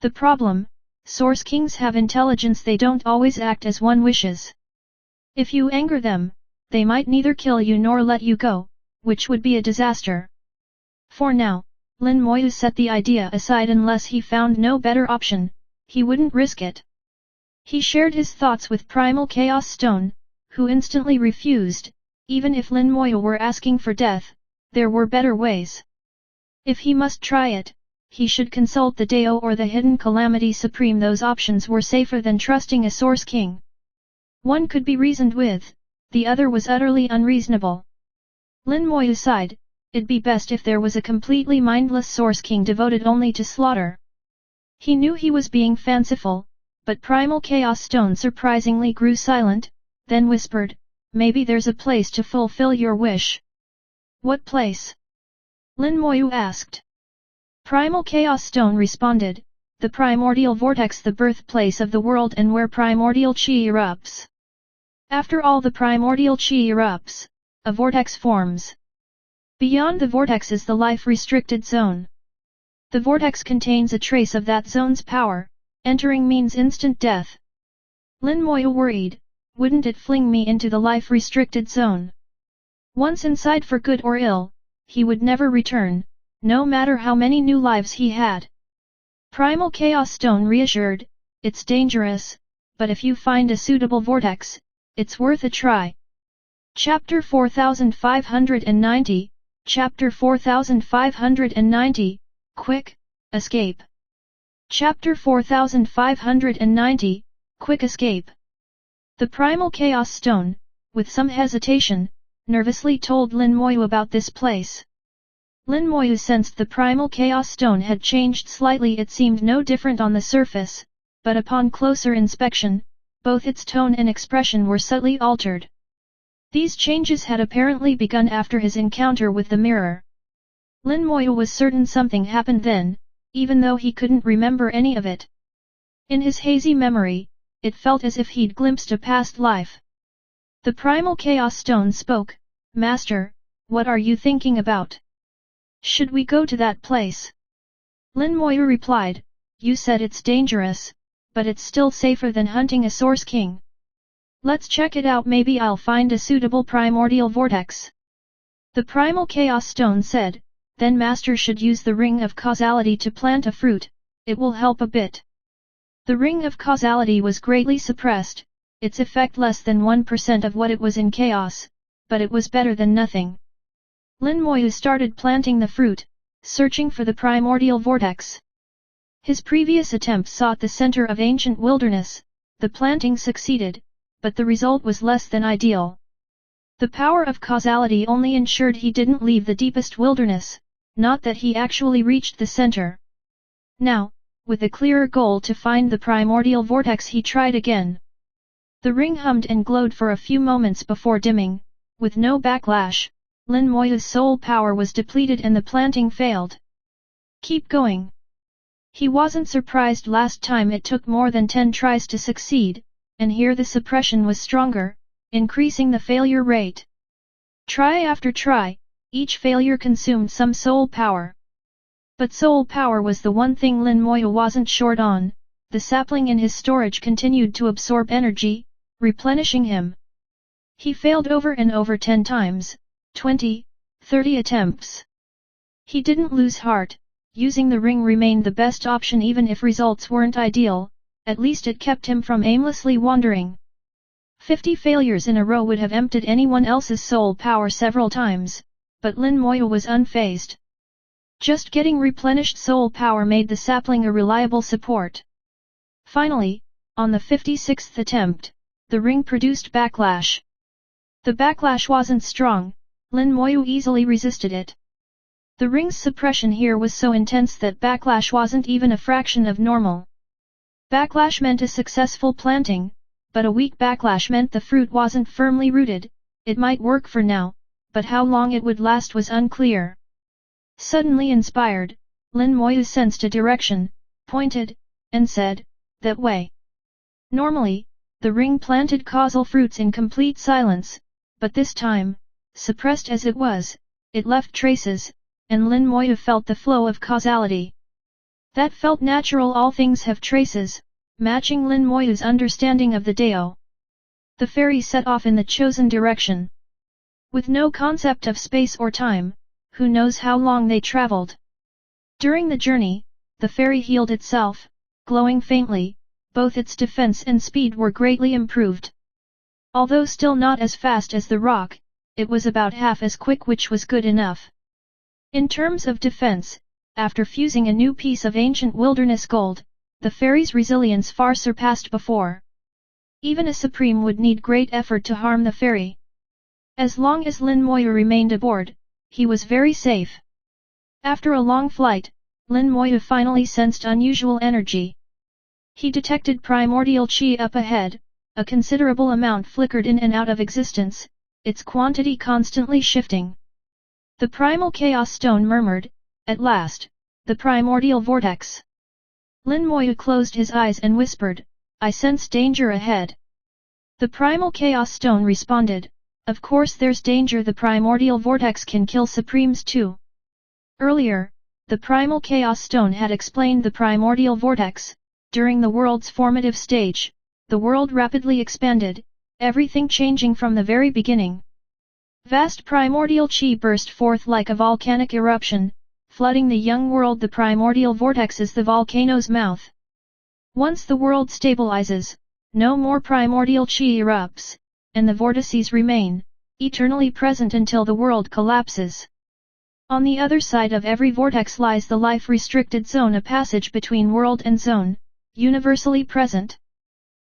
The problem: Source Kings have intelligence. They don't always act as one wishes. If you anger them, they might neither kill you nor let you go, which would be a disaster. For now, Lin Moyu set the idea aside. Unless he found no better option, he wouldn't risk it. He shared his thoughts with Primal Chaos Stone, who instantly refused. Even if Lin Moyu were asking for death, there were better ways. If he must try it, he should consult the Dao or the hidden Calamity Supreme. Those options were safer than trusting a Source King. One could be reasoned with, the other was utterly unreasonable. Lin Moyu sighed. It'd be best if there was a completely mindless Source King devoted only to slaughter. He knew he was being fanciful, but Primal Chaos Stone surprisingly grew silent, then whispered, "Maybe there's a place to fulfill your wish." "What place?" Lin Moyu asked. Primal Chaos Stone responded, "The primordial vortex, the birthplace of the world and where primordial chi erupts. After all the primordial chi erupts, a vortex forms. Beyond the vortex is the life-restricted zone. The vortex contains a trace of that zone's power. Entering means instant death." Lin Moyu worried, "Wouldn't it fling me into the life-restricted zone? Once inside for good or ill, he would never return, no matter how many new lives he had." Primal Chaos Stone reassured, "It's dangerous, but if you find a suitable vortex, it's worth a try." Chapter 4590, Chapter 4590, Quick Escape. Chapter 4590, Quick Escape. The Primal Chaos Stone, with some hesitation, nervously told Lin Moyu about this place. Lin Moyu sensed the Primal Chaos Stone had changed slightly. It seemed no different on the surface, but upon closer inspection, both its tone and expression were subtly altered. These changes had apparently begun after his encounter with the mirror. Lin Moyu was certain something happened then, even though he couldn't remember any of it. In his hazy memory, it felt as if he'd glimpsed a past life. The Primal Chaos Stone spoke, "Master, what are you thinking about? Should we go to that place?" Lin Moyu replied, "You said it's dangerous, but it's still safer than hunting a Source King. Let's check it out. Maybe I'll find a suitable primordial vortex." The Primal Chaos Stone said, "Then Master should use the Ring of Causality to plant a fruit, it will help a bit." The Ring of Causality was greatly suppressed, its effect less than 1% of what it was in chaos, but it was better than nothing. Lin Moyu started planting the fruit, searching for the primordial vortex. His previous attempt sought the center of ancient wilderness. The planting succeeded, but the result was less than ideal. The power of causality only ensured he didn't leave the deepest wilderness, not that he actually reached the center. Now, with a clearer goal to find the primordial vortex, he tried again. The ring hummed and glowed for a few moments before dimming. With no backlash, Lin Moyu's soul power was depleted and the planting failed. "Keep going." He wasn't surprised. Last time it took more than 10 tries to succeed, and here the suppression was stronger, increasing the failure rate. Try after try, each failure consumed some soul power. But soul power was the one thing Lin Moyu wasn't short on. The sapling in his storage continued to absorb energy, replenishing him. He failed over and over 10 times, 20, 30 attempts. He didn't lose heart. Using the ring remained the best option even if results weren't ideal, at least it kept him from aimlessly wandering. 50 failures in a row would have emptied anyone else's soul power several times, but Lin Moyu was unfazed. Just getting replenished soul power made the sapling a reliable support. Finally, on the 56th attempt, the ring produced backlash. The backlash wasn't strong, Lin Moyu easily resisted it. The ring's suppression here was so intense that backlash wasn't even a fraction of normal. Backlash meant a successful planting, but a weak backlash meant the fruit wasn't firmly rooted. It might work for now, but how long it would last was unclear. Suddenly inspired, Lin Moyu sensed a direction, pointed, and said, "That way." Normally, the ring planted causal fruits in complete silence, but this time, suppressed as it was, it left traces, and Lin Moyu felt the flow of causality. That felt natural. All things have traces, matching Lin Moyu's understanding of the Dao. The fairy set off in the chosen direction. With no concept of space or time, who knows how long they traveled. During the journey, the fairy healed itself, glowing faintly, both its defense and speed were greatly improved. Although still not as fast as the rock, it was about half as quick, which was good enough. In terms of defense, after fusing a new piece of ancient wilderness gold, the fairy's resilience far surpassed before. Even a supreme would need great effort to harm the fairy. As long as Lin Moyu remained aboard, he was very safe. After a long flight, Lin Moyu finally sensed unusual energy. He detected primordial qi up ahead, a considerable amount flickered in and out of existence, its quantity constantly shifting. The primal chaos stone murmured, "At last, the primordial vortex." Lin Moyu closed his eyes and whispered, "I sense danger ahead." The primal chaos stone responded, "Of course there's danger. The primordial vortex can kill supremes too." Earlier, the primal chaos stone had explained the primordial vortex. During the world's formative stage, the world rapidly expanded, everything changing from the very beginning. Vast primordial qi burst forth like a volcanic eruption, flooding the young world. The primordial vortex is the volcano's mouth. Once the world stabilizes, no more primordial qi erupts, and the vortices remain, eternally present until the world collapses. On the other side of every vortex lies the life-restricted zone, a passage between world and zone, universally present.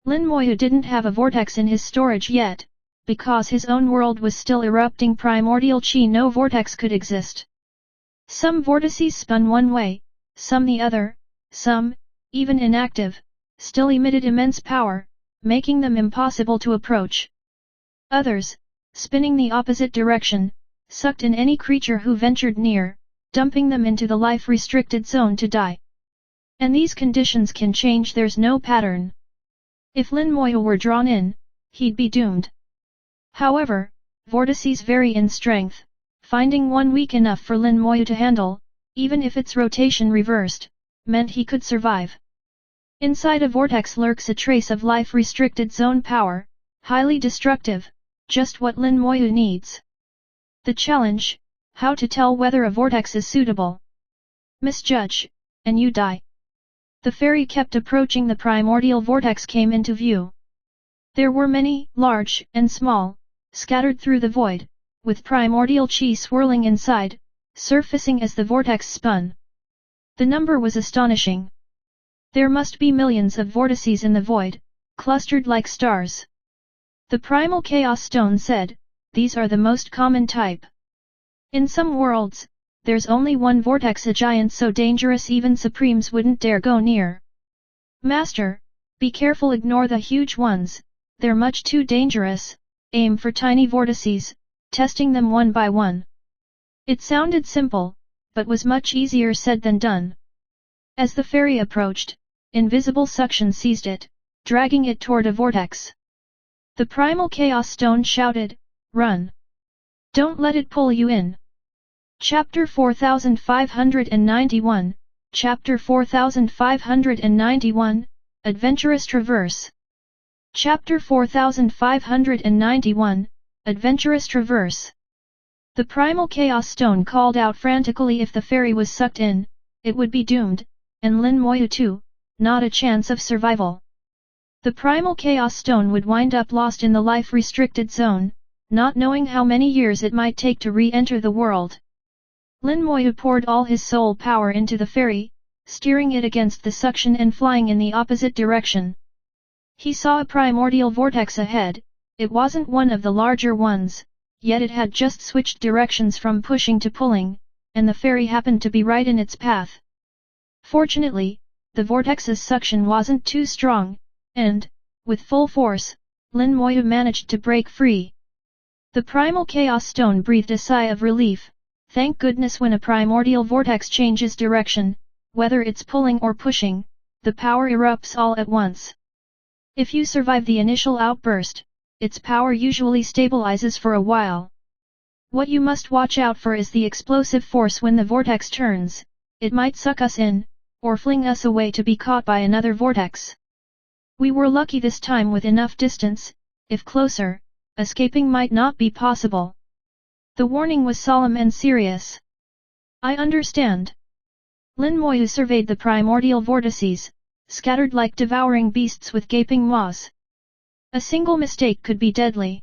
Lin Moyu didn't have a vortex in his storage yet, because his own world was still erupting primordial qi. No vortex could exist. Some vortices spun one way, some the other, some, even inactive, still emitted immense power, making them impossible to approach. Others, spinning the opposite direction, sucked in any creature who ventured near, dumping them into the life-restricted zone to die. And these conditions can change. There's no pattern. If Lin Moyu were drawn in, he'd be doomed. However, vortices vary in strength, finding one weak enough for Lin Moyu to handle, even if its rotation reversed, meant he could survive. Inside a vortex lurks a trace of life-restricted zone power, highly destructive, just what Lin Moyu needs. The challenge: how to tell whether a vortex is suitable. Misjudge, and you die. The fairy kept approaching. The primordial vortex came into view. There were many, large and small, scattered through the void, with primordial qi swirling inside, surfacing as the vortex spun. The number was astonishing. There must be millions of vortices in the void, clustered like stars. The primal chaos stone said, "These are the most common type. In some worlds, there's only one vortex, a giant so dangerous even supremes wouldn't dare go near. Master, be careful, ignore the huge ones, they're much too dangerous, aim for tiny vortices, testing them one by one." It sounded simple, but was much easier said than done. As the fairy approached, invisible suction seized it, dragging it toward a vortex. The primal chaos stone shouted, "Run! Don't let it pull you in!" Chapter 4591, Chapter 4591, Adventurous Traverse. Chapter 4591, Adventurous Traverse. The primal chaos stone called out frantically. If the fairy was sucked in, it would be doomed, and Lin Moyu too, not a chance of survival. The primal chaos stone would wind up lost in the life-restricted zone, not knowing how many years it might take to re-enter the world. Lin Moyu poured all his soul power into the ferry, steering it against the suction and flying in the opposite direction. He saw a primordial vortex ahead. It wasn't one of the larger ones, yet it had just switched directions from pushing to pulling, and the ferry happened to be right in its path. Fortunately, the vortex's suction wasn't too strong, and, with full force, Lin Moyu managed to break free. The primal chaos stone breathed a sigh of relief. Thank goodness, when a primordial vortex changes direction, whether it's pulling or pushing, the power erupts all at once. If you survive the initial outburst, its power usually stabilizes for a while. What you must watch out for is the explosive force when the vortex turns. It might suck us in, or fling us away to be caught by another vortex. We were lucky this time with enough distance. If closer, escaping might not be possible. The warning was solemn and serious. I understand. Lin Moyu surveyed the primordial vortices, scattered like devouring beasts with gaping maws. A single mistake could be deadly.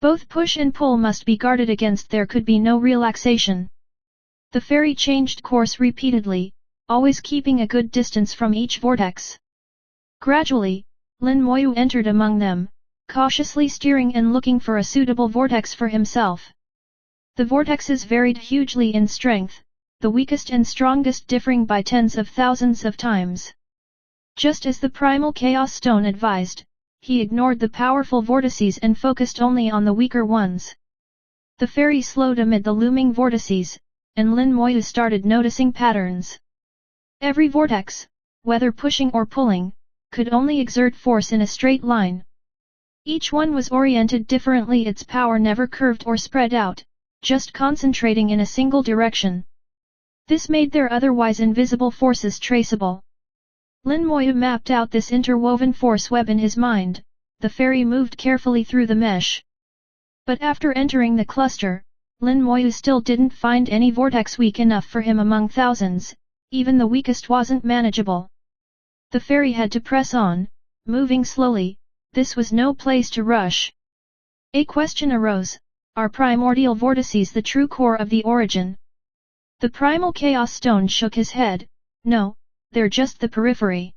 Both push and pull must be guarded against. There could be no relaxation. The ferry changed course repeatedly, always keeping a good distance from each vortex. Gradually, Lin Moyu entered among them, cautiously steering and looking for a suitable vortex for himself. The vortexes varied hugely in strength, the weakest and strongest differing by tens of thousands of times. Just as the primal chaos stone advised, he ignored the powerful vortices and focused only on the weaker ones. The ferry slowed amid the looming vortices, and Lin Moyu started noticing patterns. Every vortex, whether pushing or pulling, could only exert force in a straight line. Each one was oriented differently. Its power never curved or spread out, just concentrating in a single direction. This made their otherwise invisible forces traceable. Lin Moyu mapped out this interwoven force web in his mind. The ferry moved carefully through the mesh. But after entering the cluster, Lin Moyu still didn't find any vortex weak enough for him among thousands. Even the weakest wasn't manageable. The ferry had to press on, moving slowly. This was no place to rush. A question arose. Are primordial vortices the true core of the origin? The primal chaos stone shook his head. No, they're just the periphery.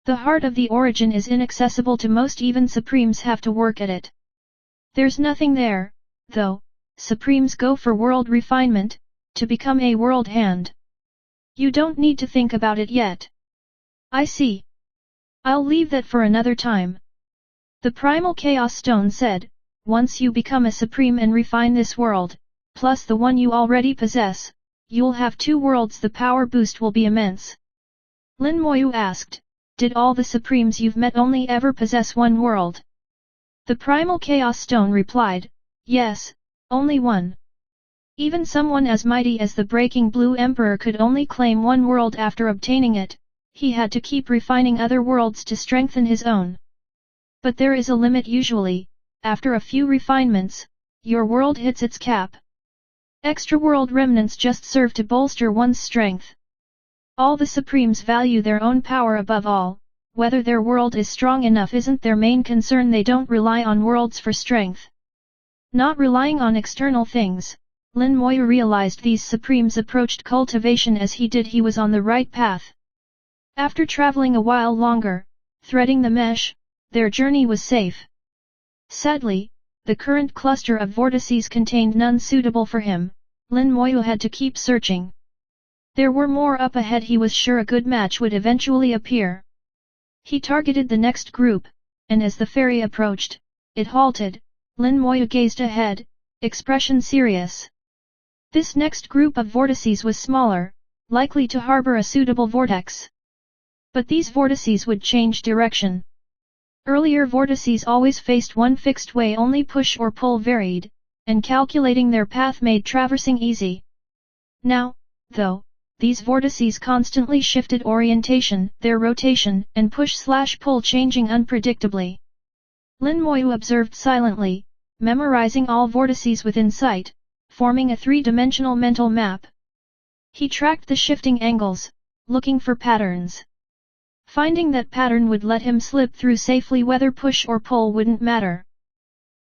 The heart of the origin is inaccessible to most. Even Supremes have to work at it. There's nothing there, though. Supremes go for world refinement, to become a world hand. You don't need to think about it yet. I see. I'll leave that for another time. The primal chaos stone said, once you become a supreme and refine this world, plus the one you already possess, you'll have 2 worlds. The power boost will be immense. Lin Moyu asked, did all the supremes you've met only ever possess 1 world? The primal chaos stone replied, yes, only 1. Even someone as mighty as the Breaking Blue Emperor could only claim 1 world after obtaining it. He had to keep refining other worlds to strengthen his own. But there is a limit usually. After a few refinements, your world hits its cap. Extra world remnants just serve to bolster one's strength. All the Supremes value their own power above all. Whether their world is strong enough isn't their main concern. They don't rely on worlds for strength. Not relying on external things, Lin Moyu realized these Supremes approached cultivation as he did. He was on the right path. After traveling a while longer, threading the mesh, their journey was safe. Sadly, the current cluster of vortices contained none suitable for him. Lin Moyu had to keep searching. There were more up ahead. He was sure a good match would eventually appear. He targeted the next group, and as the ferry approached, it halted. Lin Moyu gazed ahead, expression serious. This next group of vortices was smaller, likely to harbor a suitable vortex. But these vortices would change direction. Earlier vortices always faced one fixed way. Only push or pull varied, and calculating their path made traversing easy. Now, though, these vortices constantly shifted orientation, their rotation and push/pull changing unpredictably. Lin Moyu observed silently, memorizing all vortices within sight, forming a 3-dimensional mental map. He tracked the shifting angles, looking for patterns. Finding that pattern would let him slip through safely, whether push or pull wouldn't matter.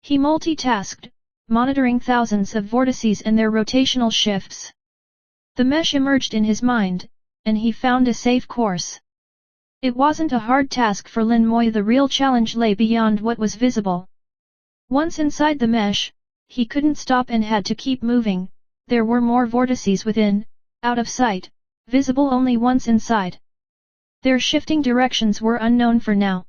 He multitasked, monitoring thousands of vortices and their rotational shifts. The mesh emerged in his mind, and he found a safe course. It wasn't a hard task for Lin Moyu. The real challenge lay beyond what was visible. Once inside the mesh, he couldn't stop and had to keep moving. There were more vortices within, out of sight, visible only once inside. Their shifting directions were unknown for now.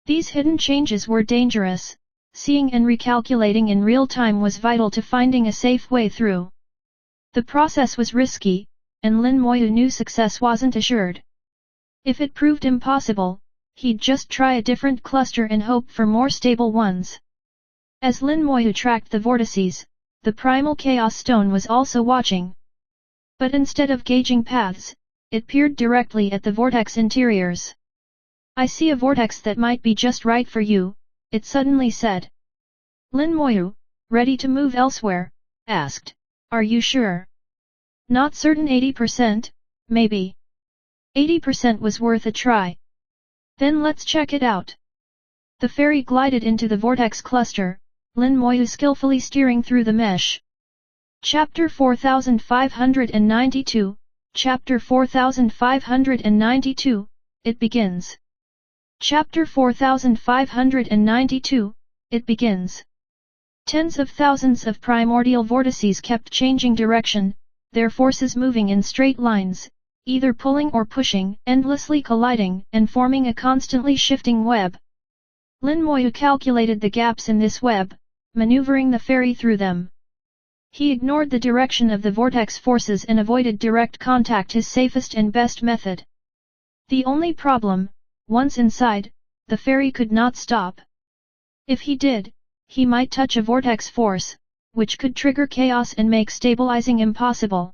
These hidden changes were dangerous. Seeing and recalculating in real time was vital to finding a safe way through. The process was risky, and Lin Moyu knew success wasn't assured. If it proved impossible, he'd just try a different cluster and hope for more stable ones. As Lin Moyu tracked the vortices, the primal chaos stone was also watching. But instead of gauging paths, it peered directly at the vortex interiors. "I see a vortex that might be just right for you," it suddenly said. Lin Moyu, ready to move elsewhere, asked, "Are you sure?" "Not certain. 80%, maybe." 80% was worth a try. "Then let's check it out." The fairy glided into the vortex cluster, Lin Moyu skillfully steering through the mesh. Chapter 4592, Chapter 4592, it begins. Chapter 4592, it begins. Tens of thousands of primordial vortices kept changing direction, their forces moving in straight lines, either pulling or pushing, endlessly colliding and forming a constantly shifting web. Lin Moyu calculated the gaps in this web, maneuvering the fairy through them. He ignored the direction of the vortex forces and avoided direct contact, his safest and best method. The only problem, once inside, the fairy could not stop. If he did, he might touch a vortex force, which could trigger chaos and make stabilizing impossible.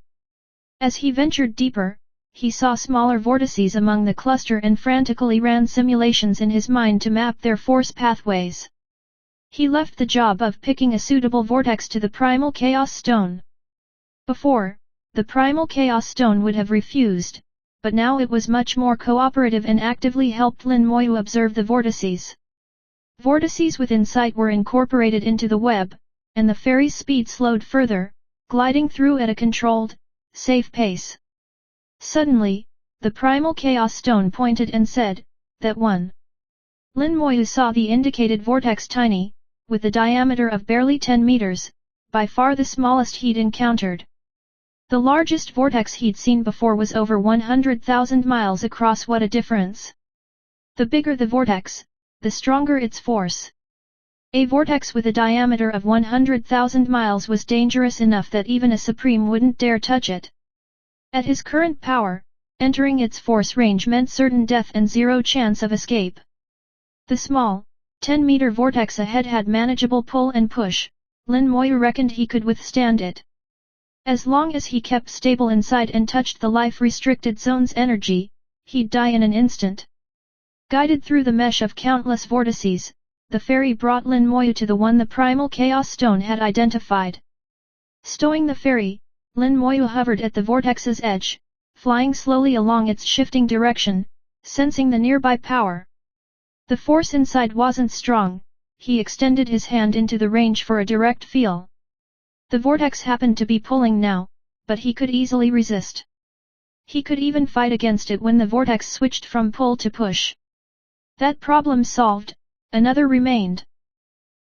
As he ventured deeper, he saw smaller vortices among the cluster and frantically ran simulations in his mind to map their force pathways. He left the job of picking a suitable vortex to the Primal Chaos Stone. Before, the Primal Chaos Stone would have refused, but now it was much more cooperative and actively helped Lin Moyu observe the vortices. Vortices within sight were incorporated into the web, and the fairy's speed slowed further, gliding through at a controlled, safe pace. Suddenly, the Primal Chaos Stone pointed and said, "That one." Lin Moyu saw the indicated vortex tiny, with a diameter of barely 10 meters, by far the smallest he'd encountered. The largest vortex he'd seen before was over 100,000 miles across. What a difference! The bigger the vortex, the stronger its force. A vortex with a diameter of 100,000 miles was dangerous enough that even a Supreme wouldn't dare touch it. At his current power, entering its force range meant certain death and zero chance of escape. The small, 10-meter vortex ahead had manageable pull and push. Lin Moyu reckoned he could withstand it. As long as he kept stable inside and touched the life-restricted zone's energy, he'd die in an instant. Guided through the mesh of countless vortices, the fairy brought Lin Moyu to the one the Primal Chaos Stone had identified. Stowing the fairy, Lin Moyu hovered at the vortex's edge, flying slowly along its shifting direction, sensing the nearby power. The force inside wasn't strong. He extended his hand into the range for a direct feel. The vortex happened to be pulling now, but he could easily resist. He could even fight against it when the vortex switched from pull to push. That problem solved, another remained.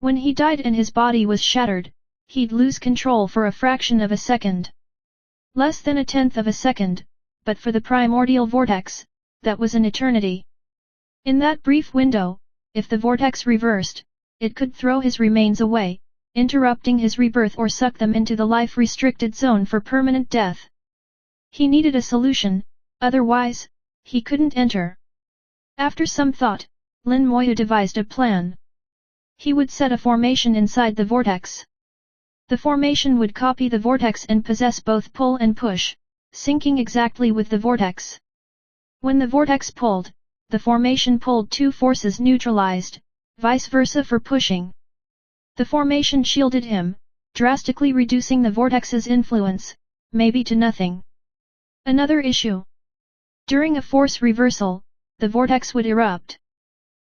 When he died and his body was shattered, he'd lose control for a fraction of a second. Less than a tenth of a second, but for the primordial vortex, that was an eternity. In that brief window, if the vortex reversed, it could throw his remains away, interrupting his rebirth or suck them into the life-restricted zone for permanent death. He needed a solution, otherwise, he couldn't enter. After some thought, Lin Moyu devised a plan. He would set a formation inside the vortex. The formation would copy the vortex and possess both pull and push, syncing exactly with the vortex. When the vortex pulled, the formation pulled two forces neutralized, vice versa for pushing. The formation shielded him, drastically reducing the vortex's influence, maybe to nothing. Another issue. During a force reversal, the vortex would erupt.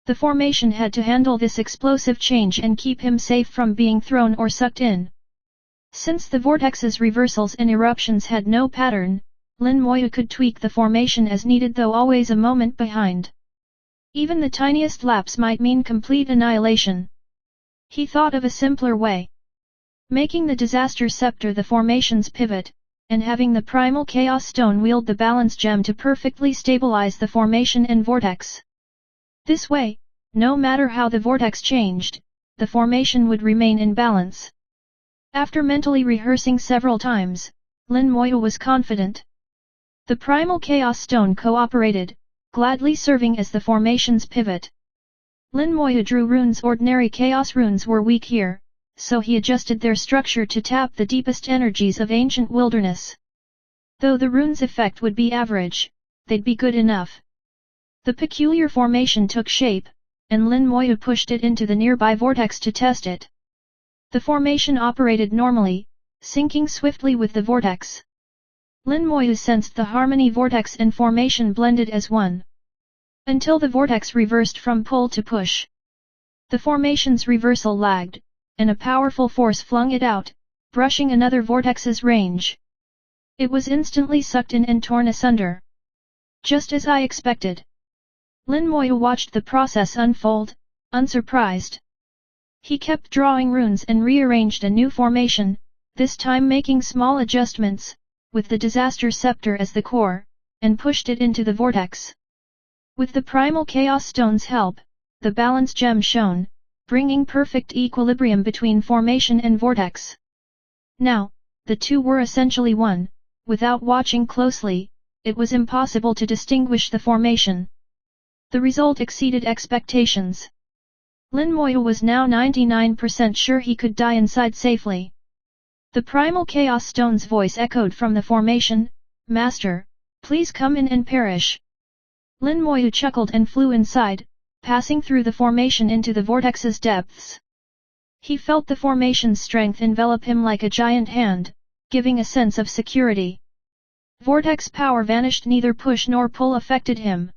The formation had to handle this explosive change and keep him safe from being thrown or sucked in. Since the vortex's reversals and eruptions had no pattern, Lin Moyu could tweak the formation as needed, though always a moment behind. Even the tiniest lapse might mean complete annihilation. He thought of a simpler way. Making the disaster scepter the formation's pivot, and having the primal chaos stone wield the balance gem to perfectly stabilize the formation and vortex. This way, no matter how the vortex changed, the formation would remain in balance. After mentally rehearsing several times, Lin Moyu was confident. The primal chaos stone cooperated, gladly serving as the formation's pivot. Lin Moyu drew runes. Ordinary chaos runes were weak here, so he adjusted their structure to tap the deepest energies of ancient wilderness. Though the rune's effect would be average, they'd be good enough. The peculiar formation took shape, and Lin Moyu pushed it into the nearby vortex to test it. The formation operated normally, syncing swiftly with the vortex. Lin Moyu sensed the harmony. Vortex and formation blended as one. Until the vortex reversed from pull to push. The formation's reversal lagged, and a powerful force flung it out, brushing another vortex's range. It was instantly sucked in and torn asunder. Just as I expected. Lin Moyu watched the process unfold, unsurprised. He kept drawing runes and rearranged a new formation, this time making small adjustments, with the disaster scepter as the core, and pushed it into the vortex. With the primal chaos stone's help, the balance gem shone, bringing perfect equilibrium between formation and vortex. Now, the two were essentially one. Without watching closely, it was impossible to distinguish the formation. The result exceeded expectations. Lin Moyu was now 99% sure he could die inside safely. The primal chaos stone's voice echoed from the formation, "Master, please come in and perish." Lin Moyu chuckled and flew inside, passing through the formation into the vortex's depths. He felt the formation's strength envelop him like a giant hand, giving a sense of security. Vortex power vanished. Neither push nor pull affected him.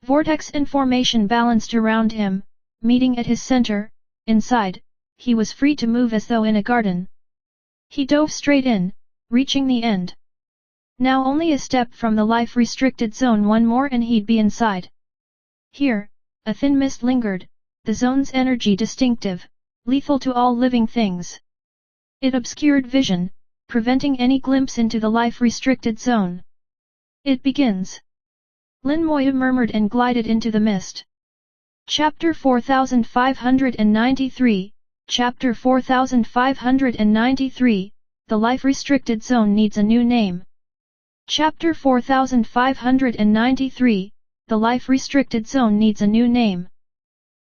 Vortex and formation balanced around him, meeting at his center. Inside, he was free to move as though in a garden. He dove straight in, reaching the end. Now only a step from the life-restricted zone, one more and he'd be inside. Here, a thin mist lingered, the zone's energy distinctive, lethal to all living things. It obscured vision, preventing any glimpse into the life-restricted zone. It begins. Lin Moyu murmured and glided into the mist. Chapter 4593, Chapter 4593, The Life-Restricted Zone Needs a New Name. Chapter 4593, The Life-Restricted Zone Needs a New Name.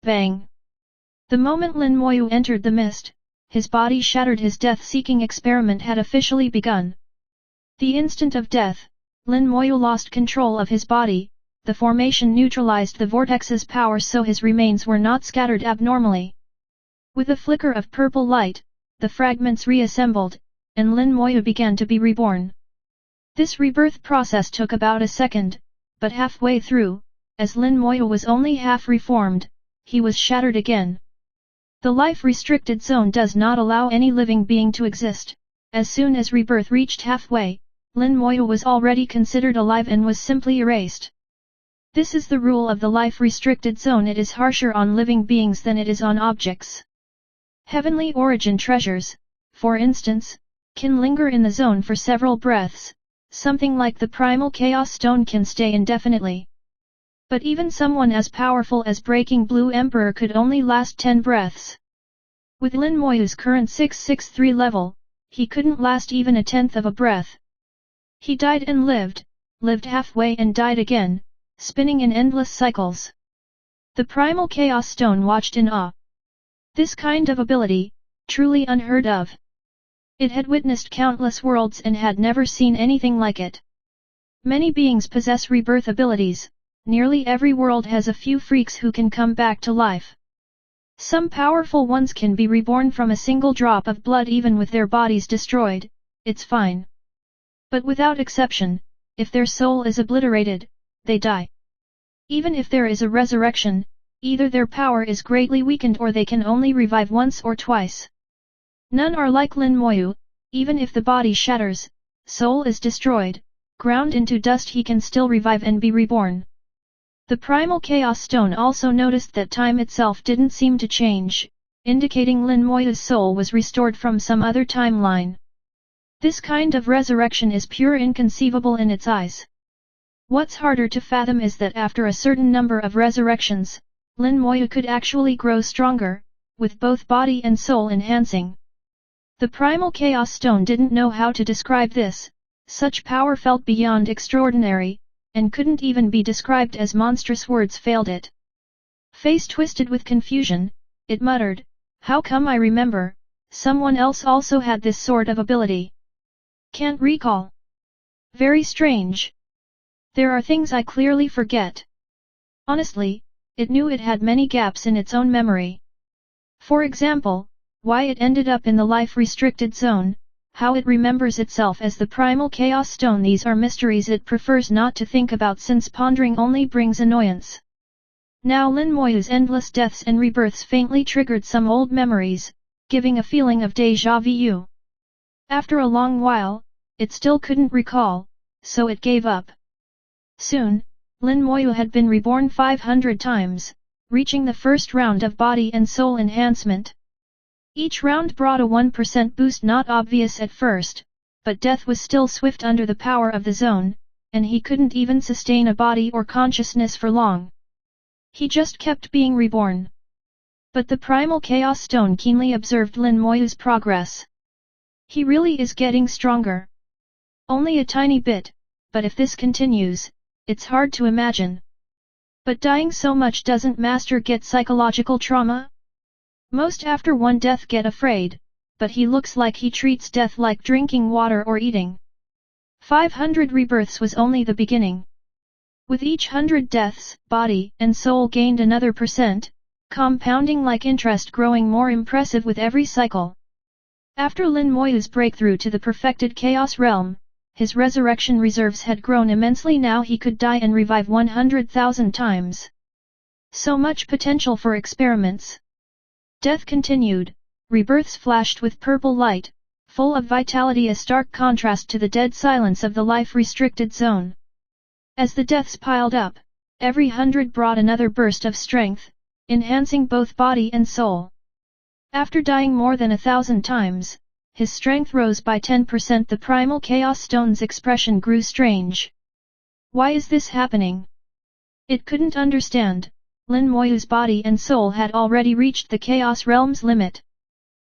Bang! The moment Lin Moyu entered the mist, his body shattered. His death-seeking experiment had officially begun. The instant of death, Lin Moyu lost control of his body. The formation neutralized the vortex's power so his remains were not scattered abnormally. With a flicker of purple light, the fragments reassembled, and Lin Moyu began to be reborn. This rebirth process took about a second, but halfway through, as Lin Moyu was only half reformed, he was shattered again. The life-restricted zone does not allow any living being to exist. As soon as rebirth reached halfway, Lin Moyu was already considered alive and was simply erased. This is the rule of the life-restricted zone. It is harsher on living beings than it is on objects. Heavenly origin treasures, for instance, can linger in the zone for several breaths. Something like the primal chaos stone can stay indefinitely. But even someone as powerful as Breaking Blue Emperor could only last 10 breaths. With Lin Moyu's current 663 level, he couldn't last even a tenth of a breath. He died and lived halfway and died again, spinning in endless cycles. The primal chaos stone watched in awe. This kind of ability, truly unheard of. It had witnessed countless worlds and had never seen anything like it. Many beings possess rebirth abilities. Nearly every world has a few freaks who can come back to life. Some powerful ones can be reborn from a single drop of blood even with their bodies destroyed. It's fine. But without exception, if their soul is obliterated, they die. Even if there is a resurrection, either their power is greatly weakened or they can only revive once or twice. None are like Lin Moyu. Even if the body shatters, soul is destroyed, ground into dust, he can still revive and be reborn. The primal chaos stone also noticed that time itself didn't seem to change, indicating Lin Moyu's soul was restored from some other timeline. This kind of resurrection is pure inconceivable in its eyes. What's harder to fathom is that after a certain number of resurrections, Lin Moyu could actually grow stronger, with both body and soul enhancing. The primal chaos stone didn't know how to describe this. Such power felt beyond extraordinary, and couldn't even be described as monstrous. Words failed it. Face twisted with confusion, it muttered, "How come I remember, someone else also had this sort of ability? Can't recall. Very strange. There are things I clearly forget." Honestly, it knew it had many gaps in its own memory. For example, why it ended up in the life-restricted zone, how it remembers itself as the primal chaos stone. These are mysteries it prefers not to think about since pondering only brings annoyance. Now Lin Moyu's endless deaths and rebirths faintly triggered some old memories, giving a feeling of déjà vu. After a long while, it still couldn't recall, so it gave up. Soon, Lin Moyu had been reborn 500 times, reaching the first round of body and soul enhancement. Each round brought a 1% boost, not obvious at first, but death was still swift under the power of the zone, and he couldn't even sustain a body or consciousness for long. He just kept being reborn. But the primal chaos stone keenly observed Lin Moyu's progress. He really is getting stronger. Only a tiny bit, but if this continues, it's hard to imagine. But dying so much doesn't master get psychological trauma? Most after one death get afraid, but he looks like he treats death like drinking water or eating. 500 rebirths was only the beginning. With each 100 deaths, body and soul gained another %, compounding like interest, growing more impressive with every cycle. After Lin Moyu's breakthrough to the perfected chaos realm, his resurrection reserves had grown immensely. Now he could die and revive 100,000 times. So much potential for experiments. Death continued, rebirths flashed with purple light, full of vitality, a stark contrast to the dead silence of the life-restricted zone. As the deaths piled up, every 100 brought another burst of strength, enhancing both body and soul. After dying more than 1,000 times, his strength rose by 10%. The primal chaos stone's expression grew strange. Why is this happening? It couldn't understand. Lin Moyu's body and soul had already reached the chaos realm's limit.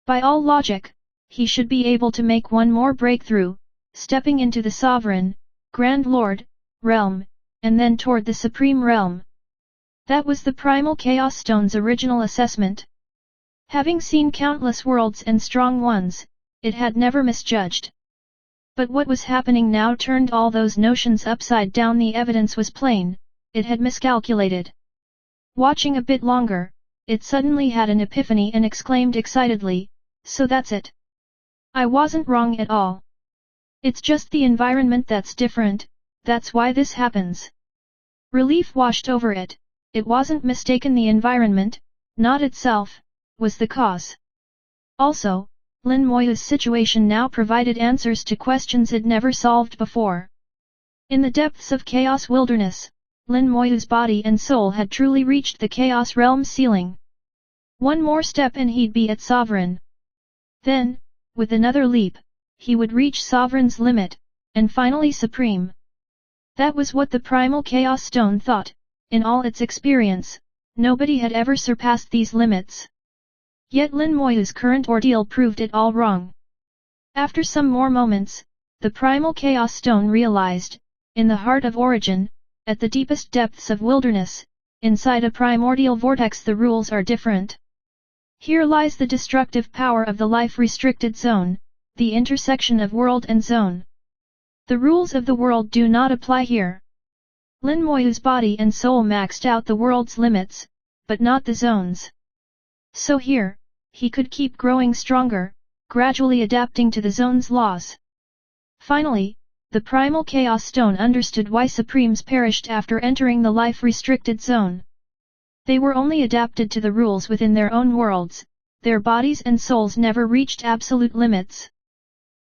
By all logic, he should be able to make one more breakthrough, stepping into the sovereign, Grand Lord, realm, and then toward the Supreme realm. That was the primal chaos stone's original assessment. Having seen countless worlds and strong ones, it had never misjudged. But what was happening now turned all those notions upside down. The evidence was plain, it had miscalculated. Watching a bit longer, it suddenly had an epiphany and exclaimed excitedly, "So that's it. I wasn't wrong at all. It's just the environment that's different, that's why this happens." Relief washed over it. It wasn't mistaken. The environment, not itself, was the cause. Also, Lin Moyu's situation now provided answers to questions it never solved before. In the depths of Chaos Wilderness, Lin Moyu's body and soul had truly reached the Chaos Realm's ceiling. One more step and he'd be at Sovereign. Then, with another leap, he would reach Sovereign's limit, and finally Supreme. That was what the Primal Chaos Stone thought. In all its experience, nobody had ever surpassed these limits. Yet Lin Moyu's current ordeal proved it all wrong. After some more moments, the Primal Chaos Stone realized, in the heart of Origin, at the deepest depths of wilderness, inside a primordial vortex, the rules are different. Here lies the destructive power of the life-restricted zone, the intersection of world and zone. The rules of the world do not apply here. Lin Moyu's body and soul maxed out the world's limits, but not the zone's. So here, he could keep growing stronger, gradually adapting to the zone's laws. Finally, the Primal Chaos Stone understood why Supremes perished after entering the life-restricted zone. They were only adapted to the rules within their own worlds, their bodies and souls never reached absolute limits.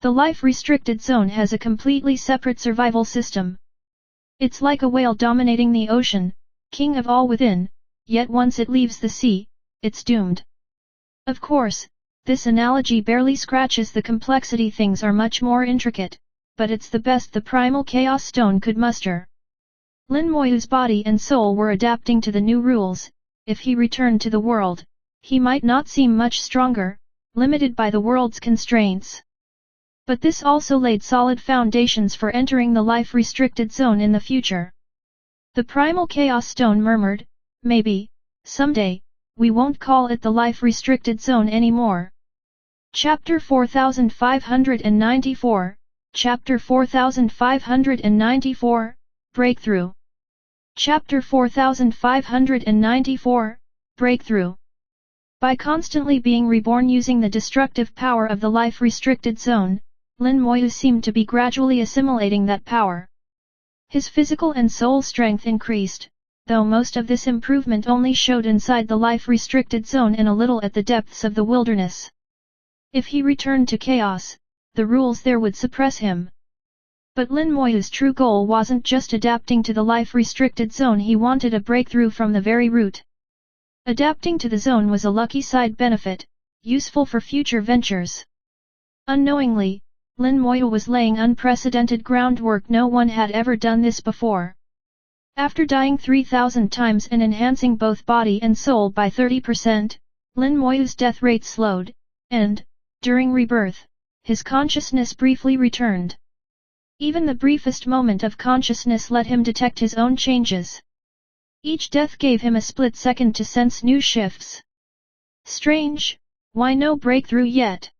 The life-restricted zone has a completely separate survival system. It's like a whale dominating the ocean, king of all within, yet once it leaves the sea, it's doomed. Of course, this analogy barely scratches the complexity. Things are much more intricate, but it's the best the Primal Chaos Stone could muster. Lin Moyu's body and soul were adapting to the new rules. If he returned to the world, he might not seem much stronger, limited by the world's constraints. But this also laid solid foundations for entering the life-restricted zone in the future. The Primal Chaos Stone murmured, maybe, someday, we won't call it the life-restricted zone anymore. Chapter 4594, Chapter 4594, Breakthrough. Chapter 4594, Breakthrough. By constantly being reborn using the destructive power of the life-restricted zone, Lin Moyu seemed to be gradually assimilating that power. His physical and soul strength increased, though most of this improvement only showed inside the life-restricted zone and a little at the depths of the wilderness. If he returned to chaos, the rules there would suppress him. But Lin Moyu's true goal wasn't just adapting to the life-restricted zone, he wanted a breakthrough from the very root. Adapting to the zone was a lucky side benefit, useful for future ventures. Unknowingly, Lin Moyu was laying unprecedented groundwork. No one had ever done this before. After dying 3,000 times and enhancing both body and soul by 30%, Lin Moyu's death rate slowed, and, during rebirth, his consciousness briefly returned. Even the briefest moment of consciousness let him detect his own changes. Each death gave him a split second to sense new shifts. Strange, why no breakthrough yet?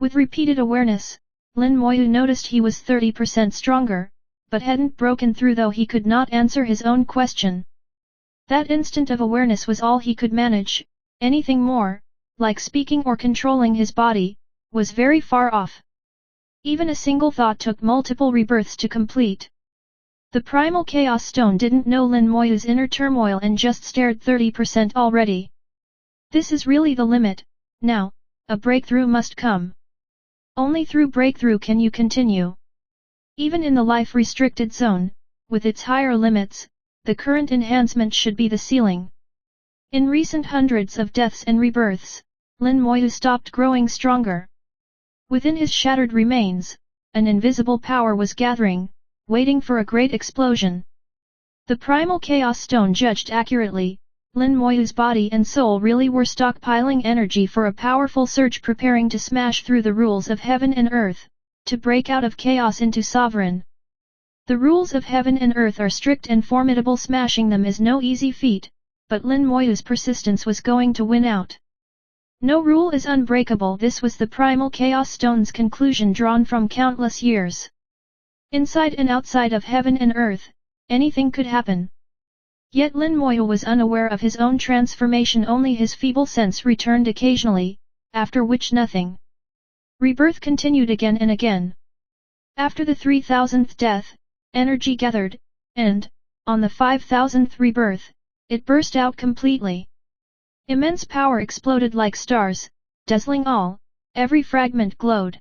With repeated awareness, Lin Moyu noticed he was 30% stronger, but hadn't broken through, though he could not answer his own question. That instant of awareness was all he could manage. Anything more, like speaking or controlling his body, was very far off. Even a single thought took multiple rebirths to complete. The Primal Chaos Stone didn't know Lin Moyu's inner turmoil and just stared 30% already. This is really the limit. Now, a breakthrough must come. Only through breakthrough can you continue. Even in the life-restricted zone, with its higher limits, the current enhancement should be the ceiling. In recent hundreds of deaths and rebirths, Lin Moyu stopped growing stronger. Within his shattered remains, an invisible power was gathering, waiting for a great explosion. The Primal Chaos Stone judged accurately. Lin Moyu's body and soul really were stockpiling energy for a powerful surge, preparing to smash through the rules of heaven and earth, to break out of chaos into sovereign. The rules of heaven and earth are strict and formidable. Smashing them is no easy feat, but Lin Moyu's persistence was going to win out. No rule is unbreakable. This was the Primal Chaos Stone's conclusion, drawn from countless years. Inside and outside of heaven and earth, anything could happen. Yet Lin Moyu was unaware of his own transformation. Only his feeble sense returned occasionally, after which nothing. Rebirth continued again and again. After the 3,000th death, energy gathered, and, on the 5,000th rebirth, it burst out completely. Immense power exploded like stars, dazzling all. Every fragment glowed.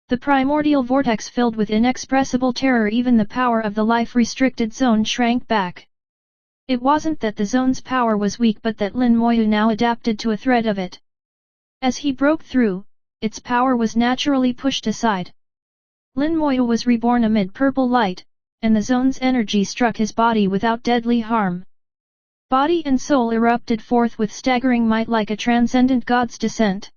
The primordial vortex filled with inexpressible terror. Even the power of the life-restricted zone shrank back. It wasn't that the zone's power was weak, but that Lin Moyu now adapted to a thread of it. As he broke through, its power was naturally pushed aside. Lin Moyu was reborn amid purple light, and the zone's energy struck his body without deadly harm. Body and soul erupted forth with staggering might, like a transcendent god's descent.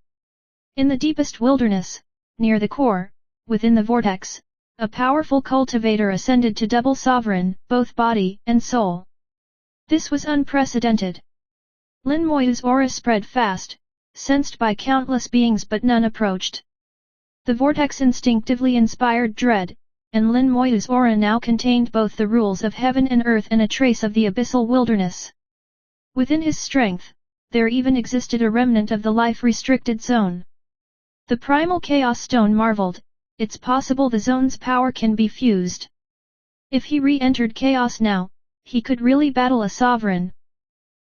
In the deepest wilderness, near the core, within the vortex, a powerful cultivator ascended to double sovereign, both body and soul. This was unprecedented. Lin Moyu's aura spread fast, sensed by countless beings, but none approached. The vortex instinctively inspired dread, and Lin Moyu's aura now contained both the rules of heaven and earth and a trace of the abyssal wilderness. Within his strength, there even existed a remnant of the life-restricted zone. The Primal Chaos Stone marveled, it's possible the zone's power can be fused. If he re-entered chaos now, he could really battle a sovereign.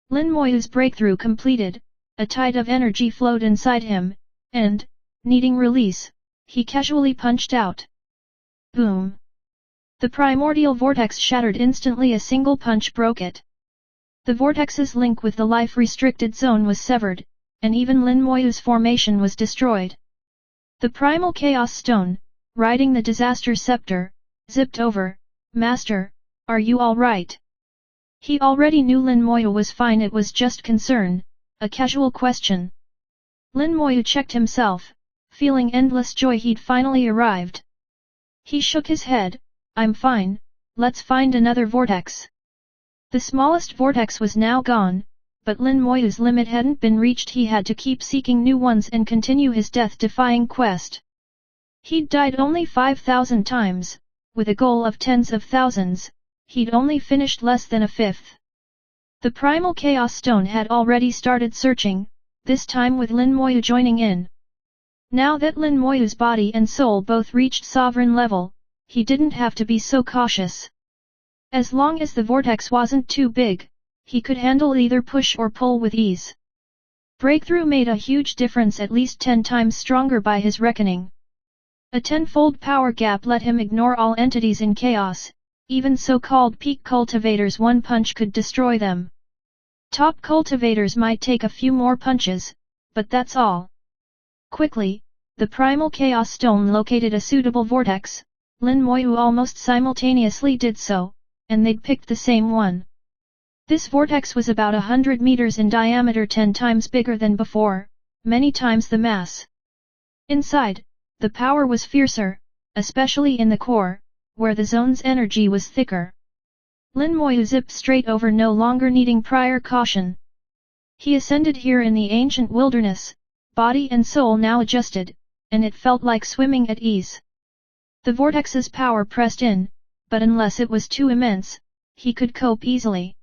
Lin Moyu's breakthrough completed, a tide of energy flowed inside him, and, needing release, he casually punched out. Boom! The primordial vortex shattered instantly. A single punch broke it. The vortex's link with the life-restricted zone was severed, and even Lin Moyu's formation was destroyed. The primal chaos stone, riding the disaster scepter, zipped over. Master, are you all right? He already knew Lin Moyu was fine. It was just concern, a casual question. Lin Moyu checked himself, feeling endless joy he'd finally arrived. He shook his head. I'm fine, let's find another vortex. The smallest vortex was now gone, but Lin Moyu's limit hadn't been reached. He had to keep seeking new ones and continue his death-defying quest. He'd died only 5,000 times, with a goal of tens of thousands. He'd only finished less than a fifth. The primal chaos stone had already started searching, this time with Lin Moyu joining in. Now that Lin Moyu's body and soul both reached sovereign level, he didn't have to be so cautious. As long as the vortex wasn't too big, he could handle either push or pull with ease. Breakthrough made a huge difference, at least 10 times stronger by his reckoning. A 10-fold power gap let him ignore all entities in chaos. Even so-called peak cultivators, one punch could destroy them. Top cultivators might take a few more punches, but that's all. Quickly, the primal chaos stone located a suitable vortex. Lin Moyu almost simultaneously did so, and they'd picked the same one. This vortex was about 100 meters in diameter, 10 times bigger than before, many times the mass. Inside, the power was fiercer, especially in the core, where the zone's energy was thicker. Lin Moyu zipped straight over, no longer needing prior caution. He ascended here in the ancient wilderness, body and soul now adjusted, and it felt like swimming at ease. The vortex's power pressed in, but unless it was too immense, he could cope easily.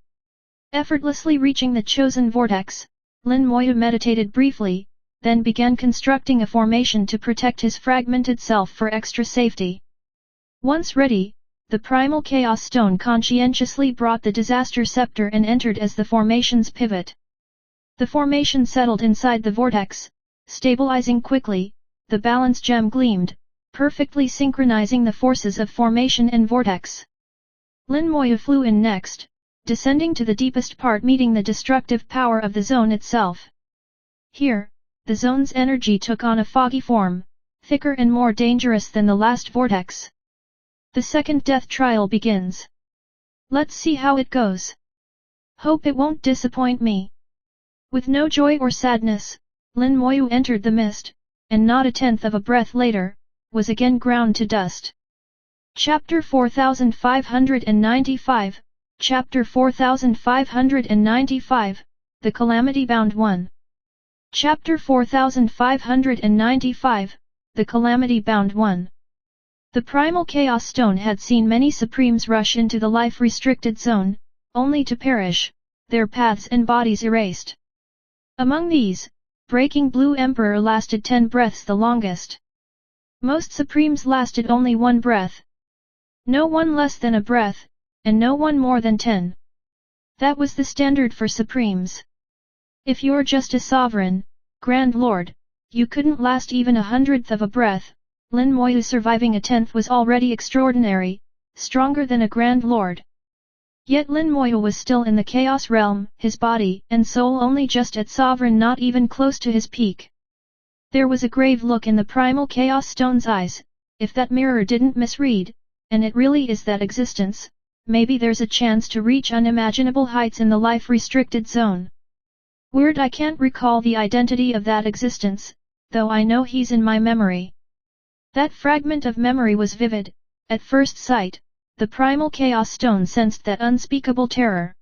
Effortlessly reaching the chosen vortex, Lin Moyu meditated briefly, then began constructing a formation to protect his fragmented self for extra safety. Once ready, the primal chaos stone conscientiously brought the disaster scepter and entered as the formation's pivot. The formation settled inside the vortex, stabilizing quickly. The balance gem gleamed, perfectly synchronizing the forces of formation and vortex. Lin Moyu flew in next, descending to the deepest part, meeting the destructive power of the zone itself. Here, the zone's energy took on a foggy form, thicker and more dangerous than the last vortex. The second death trial begins. Let's see how it goes. Hope it won't disappoint me. With no joy or sadness, Lin Moyu entered the mist, and not a tenth of a breath later, was again ground to dust. Chapter 4595, Chapter 4595, The Calamity Bound 1. Chapter 4595, The Calamity Bound 1. The primal chaos stone had seen many Supremes rush into the life-restricted zone, only to perish, their paths and bodies erased. Among these, Breaking Blue Emperor lasted 10 breaths the longest. Most Supremes lasted only 1 breath. No one less than a breath, and no one more than 10. That was the standard for Supremes. If you're just a sovereign, Grand Lord, you couldn't last even 100th of a breath. Lin Moyu surviving a 10th was already extraordinary, stronger than a Grand Lord. Yet Lin Moyu was still in the Chaos realm, his body and soul only just at sovereign, not even close to his peak. There was a grave look in the primal Chaos Stone's eyes. If that mirror didn't misread, and it really is that existence, maybe there's a chance to reach unimaginable heights in the life-restricted zone. Weird, I can't recall the identity of that existence, though I know he's in my memory. That fragment of memory was vivid. At first sight, the primal Chaos Stone sensed that unspeakable terror.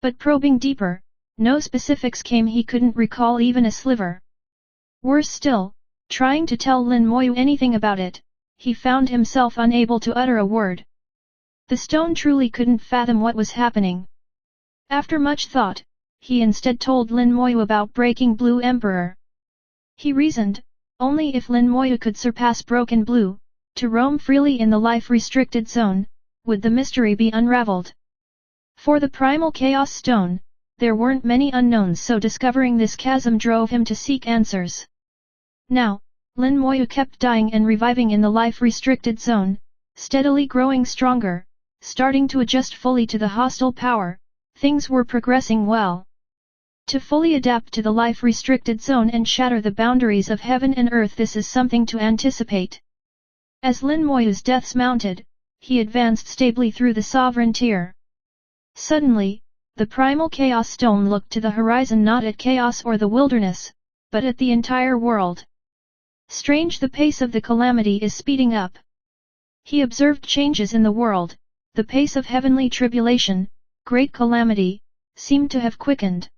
But probing deeper, no specifics came. He couldn't recall even a sliver. Worse still, trying to tell Lin Moyu anything about it, he found himself unable to utter a word. The stone truly couldn't fathom what was happening. After much thought, he instead told Lin Moyu about Breaking Blue Emperor. He reasoned, only if Lin Moyu could surpass Broken Blue, to roam freely in the life-restricted zone, would the mystery be unraveled? For the primal chaos stone, there weren't many unknowns, so discovering this chasm drove him to seek answers. Now, Lin Moyu kept dying and reviving in the life-restricted zone, steadily growing stronger, starting to adjust fully to the hostile power. Things were progressing well. To fully adapt to the life-restricted zone and shatter the boundaries of heaven and earth, this is something to anticipate. As Lin Moyu's deaths mounted, he advanced stably through the sovereign tier. Suddenly, the primal chaos stone looked to the horizon, not at chaos or the wilderness, but at the entire world. Strange, the pace of the calamity is speeding up. He observed changes in the world. The pace of heavenly tribulation, great calamity, seemed to have quickened.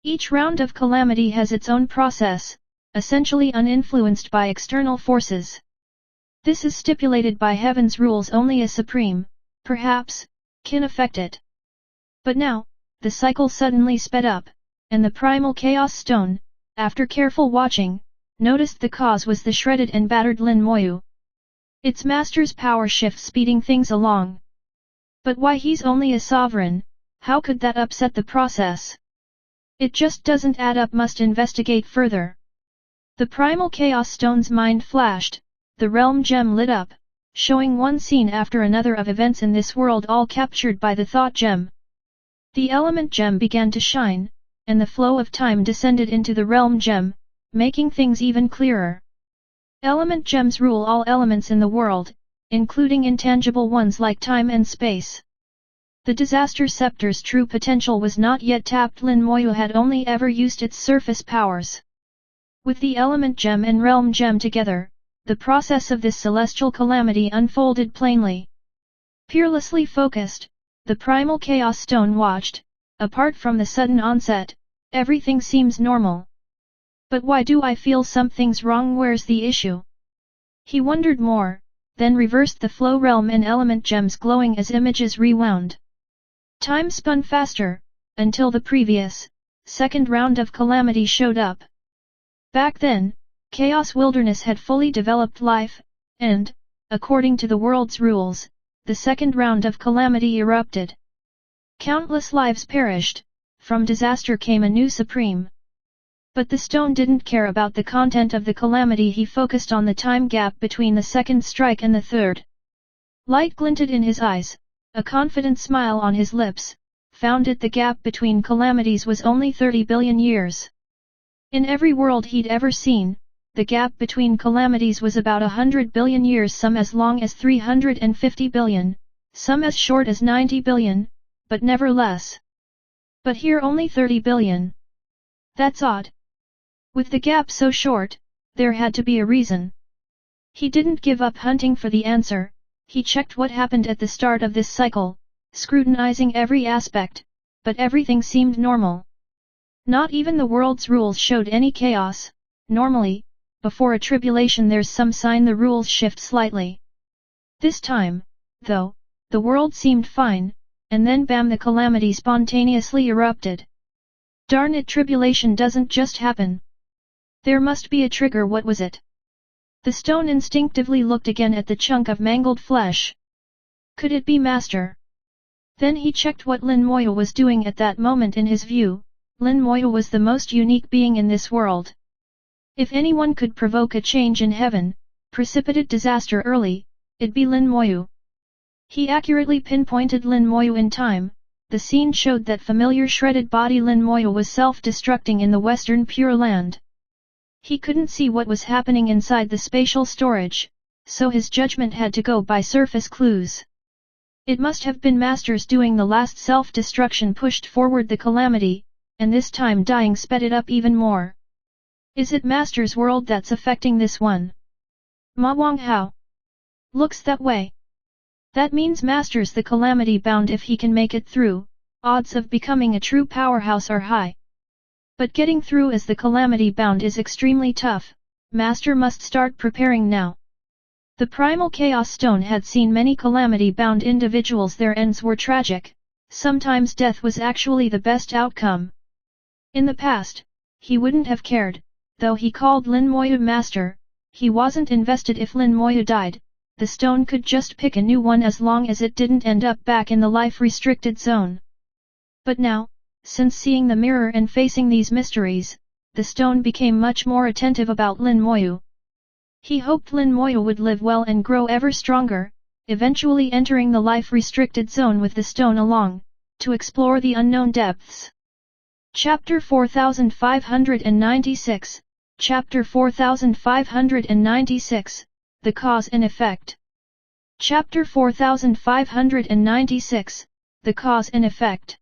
Each round of calamity has its own process, essentially uninfluenced by external forces. This is stipulated by heaven's rules. Only a supreme, perhaps, can affect it. But now, the cycle suddenly sped up, and the primal chaos stone, after careful watching, noticed the cause was the shredded and battered Lin Moyu. Its master's power shift speeding things along. But why? He's only a sovereign, how could that upset the process? It just doesn't add up. Must investigate further. The primal chaos stone's mind flashed, the realm gem lit up, showing one scene after another of events in this world, all captured by the thought gem. The element gem began to shine, and the flow of time descended into the realm gem, making things even clearer. Element gems rule all elements in the world, including intangible ones like time and space. The disaster scepter's true potential was not yet tapped. Lin Moyu had only ever used its surface powers. With the element gem and realm gem together, the process of this celestial calamity unfolded plainly. Peerlessly focused, the primal chaos stone watched. Apart from the sudden onset, everything seems normal. But why do I feel something's wrong? Where's the issue? He wondered more, then reversed the flow, realm and element gems glowing as images rewound. Time spun faster, until the previous, second round of calamity showed up. Back then, Chaos Wilderness had fully developed life, and, according to the world's rules, the second round of calamity erupted. Countless lives perished, from disaster came a new supreme. But the stone didn't care about the content of the calamity. He focused on the time gap between the second strike and the third. Light glinted in his eyes, a confident smile on his lips, found it the gap between calamities was only 30 billion years. In every world he'd ever seen, the gap between calamities was about 100 billion years, some as long as 350 billion, some as short as 90 billion, but never less. But here only 30 billion. That's odd. With the gap so short, there had to be a reason. He didn't give up hunting for the answer. He checked what happened at the start of this cycle, scrutinizing every aspect, but everything seemed normal. Not even the world's rules showed any chaos. Normally, before a tribulation there's some sign the rules shift slightly. This time, though, the world seemed fine, and then bam, the calamity spontaneously erupted. Darn it, tribulation doesn't just happen. There must be a trigger. What was it? The stone instinctively looked again at the chunk of mangled flesh. Could it be Master? Then he checked what Lin Moyu was doing at that moment. In his view, Lin Moyu was the most unique being in this world. If anyone could provoke a change in heaven, precipitate disaster early, it'd be Lin Moyu. He accurately pinpointed Lin Moyu in time. The scene showed that familiar shredded body. Lin Moyu was self-destructing in the western Pure Land. He couldn't see what was happening inside the spatial storage, so his judgment had to go by surface clues. It must have been Masters doing the last self-destruction pushed forward the calamity, and this time dying sped it up even more. Is it Master's world that's affecting this one? Ma Wang Hao. Looks that way. That means Master's the calamity bound. If he can make it through, odds of becoming a true powerhouse are high. But getting through as the calamity bound is extremely tough. Master must start preparing now. The primal chaos stone had seen many calamity bound individuals. Their ends were tragic. Sometimes death was actually the best outcome. In the past, he wouldn't have cared, though he called Lin Moyu Master. He wasn't invested if Lin Moyu died, the stone could just pick a new one as long as it didn't end up back in the life-restricted zone. But now, since seeing the mirror and facing these mysteries, the stone became much more attentive about Lin Moyu. He hoped Lin Moyu would live well and grow ever stronger, eventually entering the life-restricted zone with the stone along, to explore the unknown depths. Chapter 4596, Chapter 4596, The Cause and Effect. Chapter 4596, The Cause and Effect.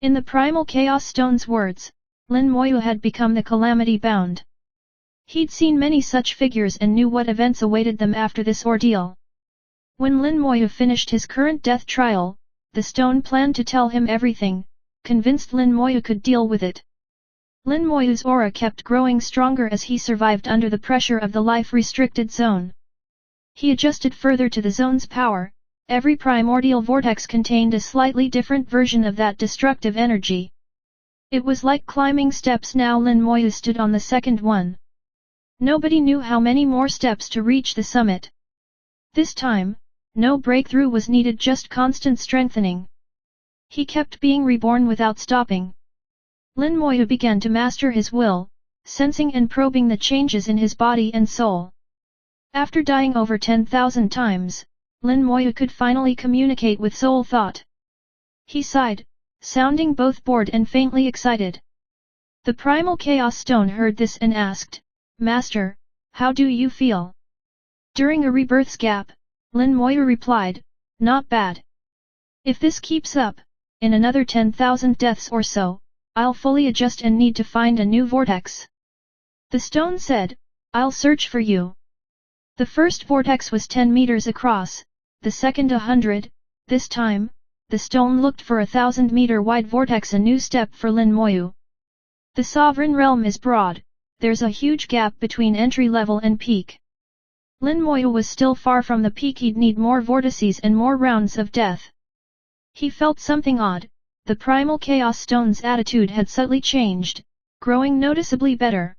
In the Primal Chaos Stone's words, Lin Moyu had become the Calamity Bound. He'd seen many such figures and knew what events awaited them after this ordeal. When Lin Moyu finished his current death trial, the stone planned to tell him everything, convinced Lin Moyu could deal with it. Lin Moyu's aura kept growing stronger as he survived under the pressure of the life-restricted zone. He adjusted further to the zone's power. Every primordial vortex contained a slightly different version of that destructive energy. It was like climbing steps. Now Lin Moyu stood on the second one. Nobody knew how many more steps to reach the summit. This time, no breakthrough was needed, just constant strengthening. He kept being reborn without stopping. Lin Moyu began to master his will, sensing and probing the changes in his body and soul. After dying over 10,000 times, Lin Moyu could finally communicate with soul thought. He sighed, sounding both bored and faintly excited. The Primal Chaos Stone heard this and asked, "Master, how do you feel?" During a rebirth's gap, Lin Moyu replied, "Not bad. If this keeps up, in another 10,000 deaths or so, I'll fully adjust and need to find a new vortex." The stone said, "I'll search for you." The first vortex was 10 meters across, the second 100, this time, the stone looked for 1,000-meter wide vortex, a new step for Lin Moyu. The sovereign realm is broad, there's a huge gap between entry level and peak. Lin Moyu was still far from the peak, he'd need more vortices and more rounds of death. He felt something odd, the Primal Chaos Stone's attitude had subtly changed, growing noticeably better.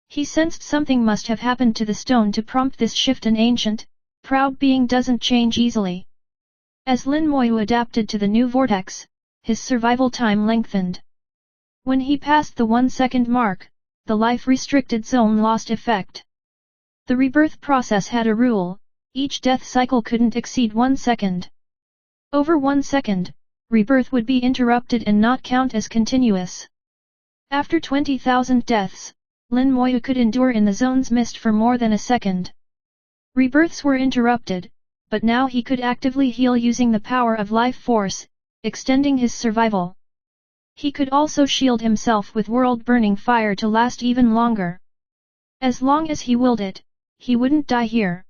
He sensed something must have happened to the stone to prompt this shift. An ancient, proud being doesn't change easily. As Lin Moyu adapted to the new vortex, his survival time lengthened. When he passed the 1-second mark, the life-restricted zone lost effect. The rebirth process had a rule: each death cycle couldn't exceed 1 second. Over 1 second, rebirth would be interrupted and not count as continuous. After 20,000 deaths, Lin Moyu could endure in the zone's mist for more than a second. Rebirths were interrupted, but now he could actively heal using the power of life force, extending his survival. He could also shield himself with world-burning fire to last even longer. As long as he willed it, he wouldn't die here.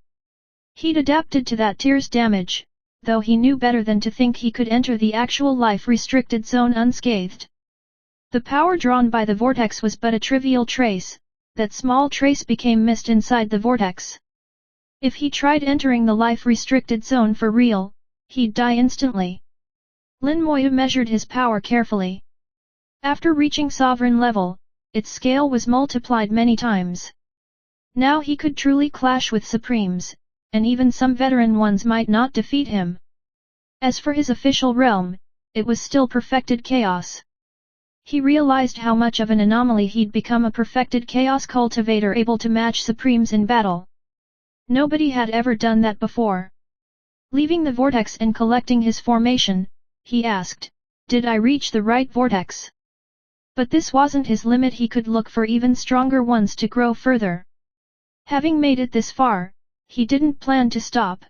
He'd adapted to that tear's damage, though he knew better than to think he could enter the actual life-restricted zone unscathed. The power drawn by the vortex was but a trivial trace. That small trace became mist inside the vortex. If he tried entering the life-restricted zone for real, he'd die instantly. Lin Moyu measured his power carefully. After reaching sovereign level, its scale was multiplied many times. Now he could truly clash with Supremes, and even some veteran ones might not defeat him. As for his official realm, it was still perfected chaos. He realized how much of an anomaly he'd become, a perfected chaos cultivator able to match Supremes in battle. Nobody had ever done that before. Leaving the vortex and collecting his formation, he asked, "Did I reach the right vortex?" But this wasn't his limit, he could look for even stronger ones to grow further. Having made it this far, he didn't plan to stop.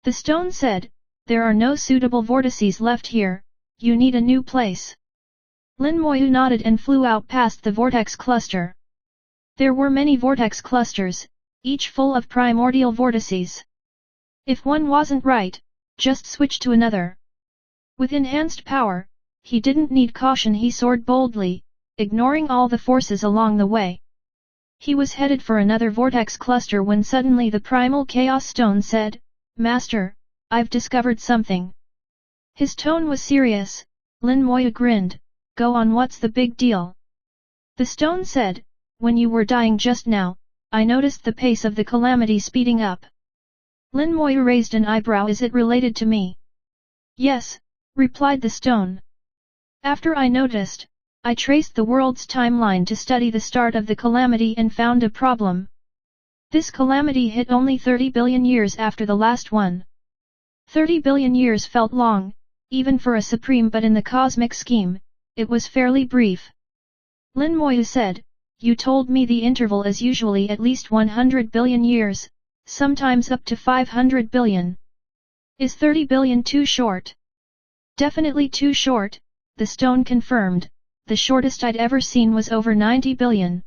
The stone said, "There are no suitable vortices left here, you need a new place." Lin Moyu nodded and flew out past the vortex cluster. There were many vortex clusters, each full of primordial vortices. If one wasn't right, just switch to another. With enhanced power, he didn't need caution, he soared boldly, ignoring all the forces along the way. He was headed for another vortex cluster when suddenly the Primal Chaos Stone said, "Master, I've discovered something." His tone was serious. Lin Moyu grinned, "Go on, what's the big deal?" The stone said, "When you were dying just now, I noticed the pace of the calamity speeding up. Lin Moyu raised an eyebrow. Is it related to me? Yes, replied the stone. After I noticed, I traced the world's timeline to study the start of the calamity and found a problem. This calamity hit only 30 billion years after the last one. 30 billion years felt long, even for a supreme, but in the cosmic scheme, it was fairly brief. Lin Moyu said, you told me the interval is usually at least 100 billion years, sometimes up to 500 billion. Is 30 billion too short? Definitely too short, the stone confirmed. The shortest I'd ever seen was over 90 billion.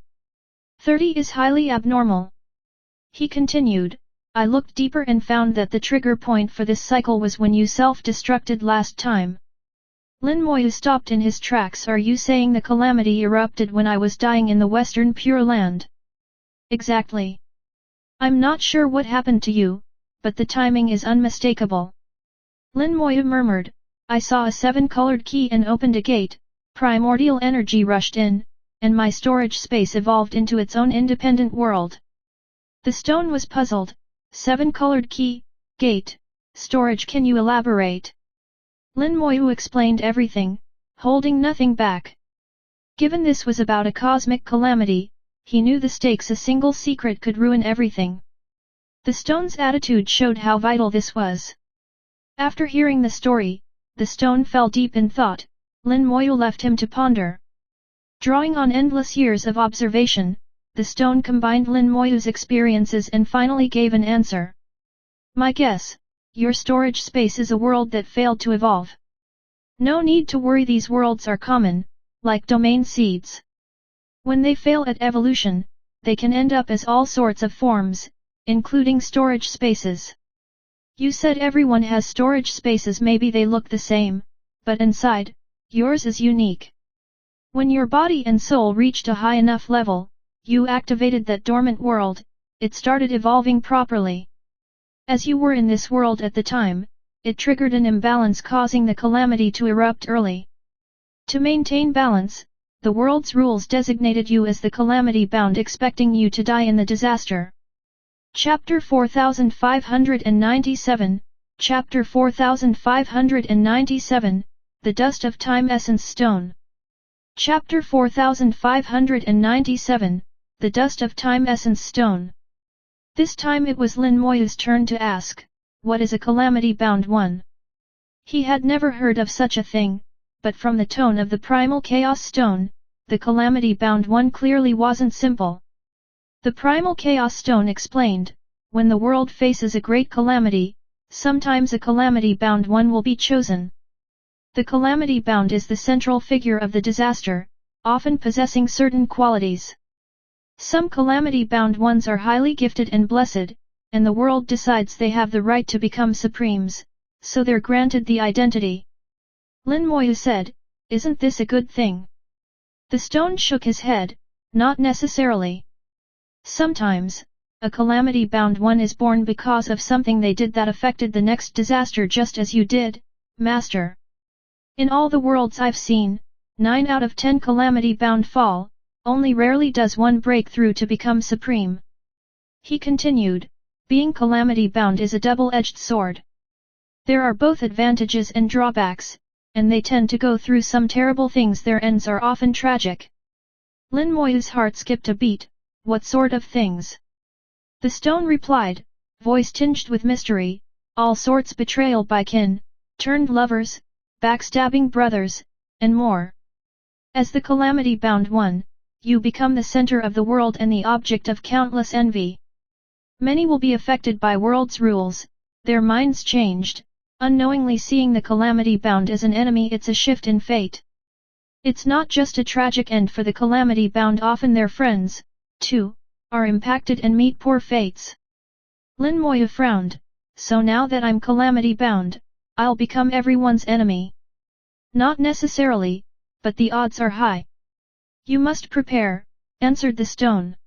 30 is highly abnormal. He continued, I looked deeper and found that the trigger point for this cycle was when you self-destructed last time. Lin Moyu stopped in his tracks. Are you saying the calamity erupted when I was dying in the Western Pure Land? Exactly. I'm not sure what happened to you, but the timing is unmistakable. Lin Moyu murmured, I saw a 7-colored key and opened a gate, primordial energy rushed in, and my storage space evolved into its own independent world. The stone was puzzled. 7-colored key, gate, storage. Can you elaborate? Lin Moyu explained everything, holding nothing back. Given this was about a cosmic calamity, he knew the stakes. A single secret could ruin everything. The stone's attitude showed how vital this was. After hearing the story, the stone fell deep in thought. Lin Moyu left him to ponder. Drawing on endless years of observation, the stone combined Lin Moyu's experiences and finally gave an answer. My guess, your storage space is a world that failed to evolve. No need to worry, these worlds are common, like domain seeds. When they fail at evolution, they can end up as all sorts of forms, including storage spaces. You said everyone has storage spaces. Maybe they look the same, but inside, yours is unique. When your body and soul reached a high enough level, you activated that dormant world, it started evolving properly. As you were in this world at the time, it triggered an imbalance causing the calamity to erupt early. To maintain balance, the world's rules designated you as the calamity bound, expecting you to die in the disaster. Chapter 4597, Chapter 4597, The Dust of Time Essence Stone. Chapter 4597, The Dust of Time Essence Stone. This time it was Lin Moyu's turn to ask, what is a calamity-bound one? He had never heard of such a thing, but from the tone of the primal chaos stone, the calamity-bound one clearly wasn't simple. The primal chaos stone explained, when the world faces a great calamity, sometimes a calamity-bound one will be chosen. The calamity-bound is the central figure of the disaster, often possessing certain qualities. Some calamity-bound ones are highly gifted and blessed, and the world decides they have the right to become supremes, so they're granted the identity. Lin Moyu said, isn't this a good thing? The stone shook his head, not necessarily. Sometimes, a calamity-bound one is born because of something they did that affected the next disaster, just as you did, Master. In all the worlds I've seen, 9 out of 10 calamity-bound fall, only rarely does one break through to become supreme. He continued, being calamity-bound is a double-edged sword. There are both advantages and drawbacks, and they tend to go through some terrible things. Their ends are often tragic. Lin Moyu's heart skipped a beat. What sort of things? The stone replied, voice tinged with mystery, all sorts: betrayal by kin, turned lovers, backstabbing brothers, and more. As the calamity-bound one, you become the center of the world and the object of countless envy. Many will be affected by world's rules, their minds changed, unknowingly seeing the calamity-bound as an enemy. It's a shift in fate. It's not just a tragic end for the calamity-bound, often their friends, too, are impacted and meet poor fates. Lin Moyu frowned, so now that I'm calamity-bound, I'll become everyone's enemy. Not necessarily, but the odds are high. You must prepare, answered the stone.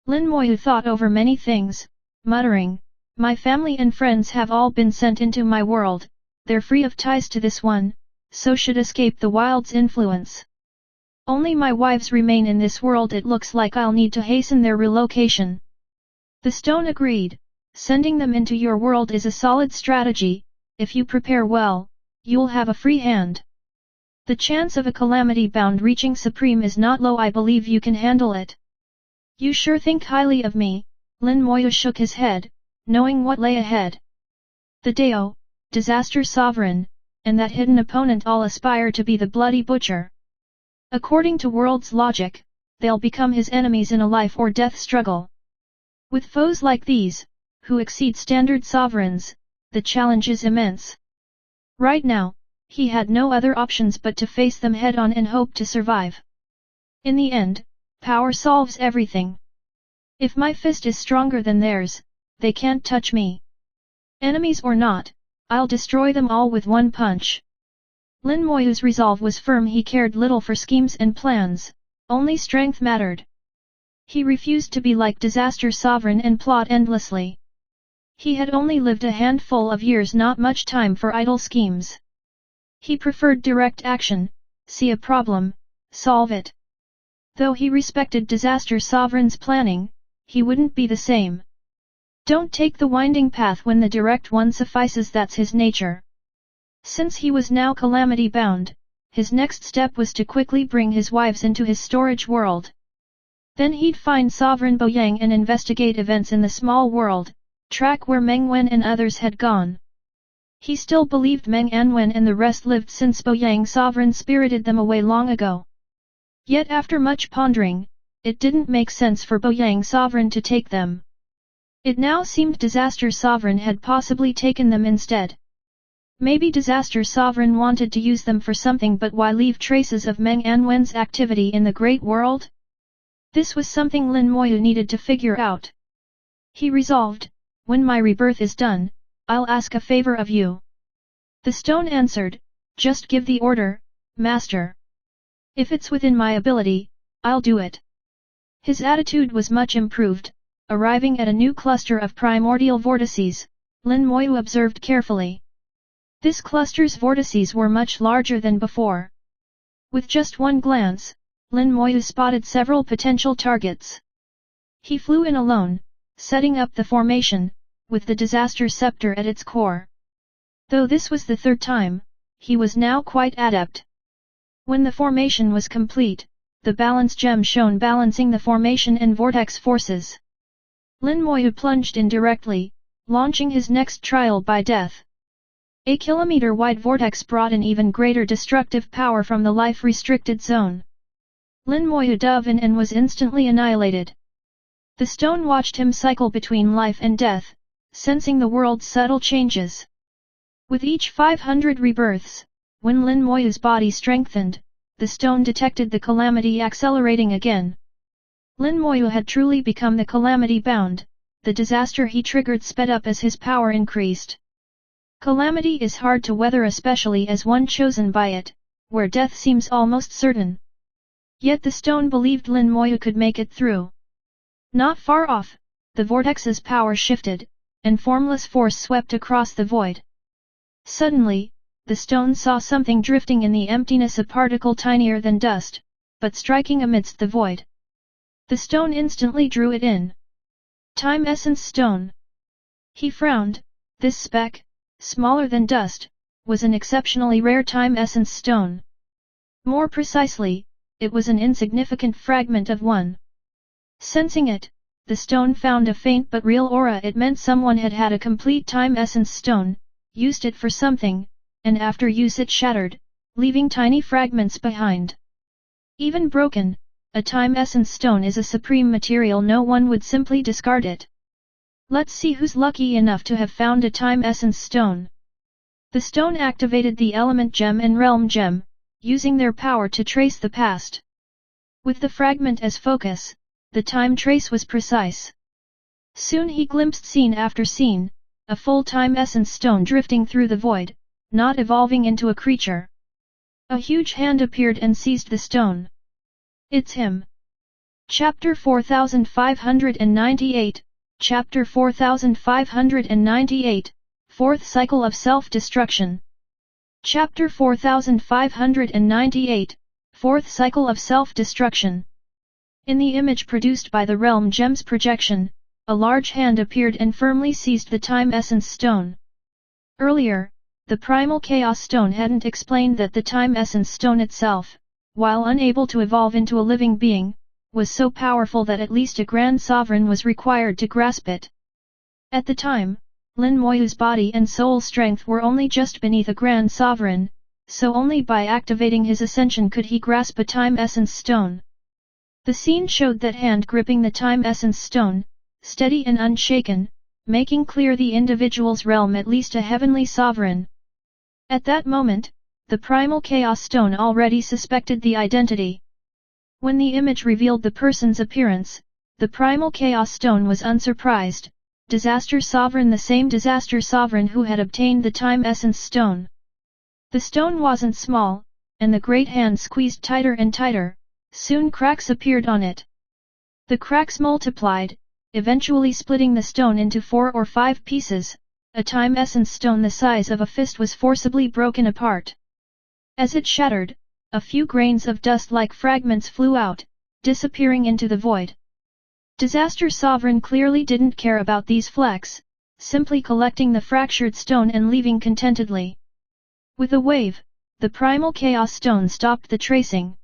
Lin Moyu thought over many things, muttering, my family and friends have all been sent into my world, they're free of ties to this one, so should escape the wild's influence. Only my wives remain in this world. It looks like I'll need to hasten their relocation. The stone agreed, sending them into your world is a solid strategy. If you prepare well, you'll have a free hand. The chance of a calamity bound reaching Supreme is not low. I believe you can handle it. You sure think highly of me. Lin Moyu shook his head, knowing what lay ahead. The Dao, Disaster Sovereign, and that hidden opponent all aspire to be the Bloody Butcher. According to world's logic, they'll become his enemies in a life or death struggle. With foes like these, who exceed standard sovereigns, the challenge is immense. Right now, he had no other options but to face them head-on and hope to survive. In the end, power solves everything. If my fist is stronger than theirs, they can't touch me. Enemies or not, I'll destroy them all with one punch. Lin Moyu's resolve was firm. He cared little for schemes and plans, only strength mattered. He refused to be like Disaster Sovereign and plot endlessly. He had only lived a handful of years, not much time for idle schemes. He preferred direct action, see a problem, solve it. Though he respected Disaster Sovereign's planning, he wouldn't be the same. Don't take the winding path when the direct one suffices. That's his nature. Since he was now calamity bound, his next step was to quickly bring his wives into his storage world. Then he'd find Sovereign Bo Yang and investigate events in the small world, track where Meng Wen and others had gone. He still believed Meng Anwen and the rest lived since Bo Yang Sovereign spirited them away long ago. Yet after much pondering, it didn't make sense for Bo Yang Sovereign to take them. It now seemed Disaster Sovereign had possibly taken them instead. Maybe Disaster Sovereign wanted to use them for something, but why leave traces of Meng Anwen's activity in the Great World? This was something Lin Moyu needed to figure out. He resolved, when my rebirth is done, I'll ask a favor of you. The stone answered, just give the order, Master. If it's within my ability, I'll do it. His attitude was much improved. Arriving at a new cluster of primordial vortices, Lin Moyu observed carefully. This cluster's vortices were much larger than before. With just one glance, Lin Moyu spotted several potential targets. He flew in alone, setting up the formation, with the Disaster Scepter at its core. Though this was the third time, he was now quite adept. When the formation was complete, the balance gem shone, balancing the formation and vortex forces. Lin Moyu plunged in directly, launching his next trial by death. A kilometer-wide vortex brought an even greater destructive power from the life-restricted zone. Lin Moyu dove in and was instantly annihilated. The stone watched him cycle between life and death, sensing the world's subtle changes. With each 500 rebirths, when Lin Moyu's body strengthened, the stone detected the calamity accelerating again. Lin Moyu had truly become the calamity bound. The disaster he triggered sped up as his power increased. Calamity is hard to weather, especially as one chosen by it, where death seems almost certain. Yet the stone believed Lin Moyu could make it through. Not far off, the vortex's power shifted, and formless force swept across the void. Suddenly, the stone saw something drifting in the emptiness, a particle tinier than dust, but striking amidst the void. The stone instantly drew it in. Time Essence Stone. He frowned. This speck, smaller than dust, was an exceptionally rare Time Essence Stone. More precisely, it was an insignificant fragment of one. Sensing it, the stone found a faint but real aura. It meant someone had had a complete Time Essence Stone, used it for something, and after use it shattered, leaving tiny fragments behind. Even broken, a Time Essence Stone is a supreme material. No one would simply discard it. Let's see who's lucky enough to have found a Time Essence Stone. The stone activated the Element Gem and Realm Gem, using their power to trace the past. With the fragment as focus, the time trace was precise. Soon he glimpsed scene after scene, a full Time Essence Stone drifting through the void, not evolving into a creature. A huge hand appeared and seized the stone. It's him. Chapter 4598, Chapter 4598, Fourth Cycle of Self-Destruction. Chapter 4598, Fourth Cycle of Self-Destruction. In the image produced by the Realm Gem's projection, a large hand appeared and firmly seized the Time Essence Stone. Earlier, the Primal Chaos Stone hadn't explained that the Time Essence Stone itself, while unable to evolve into a living being, was so powerful that at least a Grand Sovereign was required to grasp it. At the time, Lin Moyu's body and soul strength were only just beneath a Grand Sovereign, so only by activating his ascension could he grasp a Time Essence Stone. The scene showed that hand gripping the Time Essence Stone, steady and unshaken, making clear the individual's realm at least a heavenly sovereign. At that moment, the Primal Chaos Stone already suspected the identity. When the image revealed the person's appearance, the Primal Chaos Stone was unsurprised. Disaster Sovereign, the same Disaster Sovereign who had obtained the Time Essence Stone. The stone wasn't small, and the great hand squeezed tighter and tighter. Soon cracks appeared on it. The cracks multiplied, eventually splitting the stone into 4 or 5 pieces. A Time Essence Stone the size of a fist was forcibly broken apart. As it shattered, a few grains of dust-like fragments flew out, disappearing into the void. Disaster Sovereign clearly didn't care about these flecks, simply collecting the fractured stone and leaving contentedly. With a wave, the Primal Chaos Stone stopped the tracing.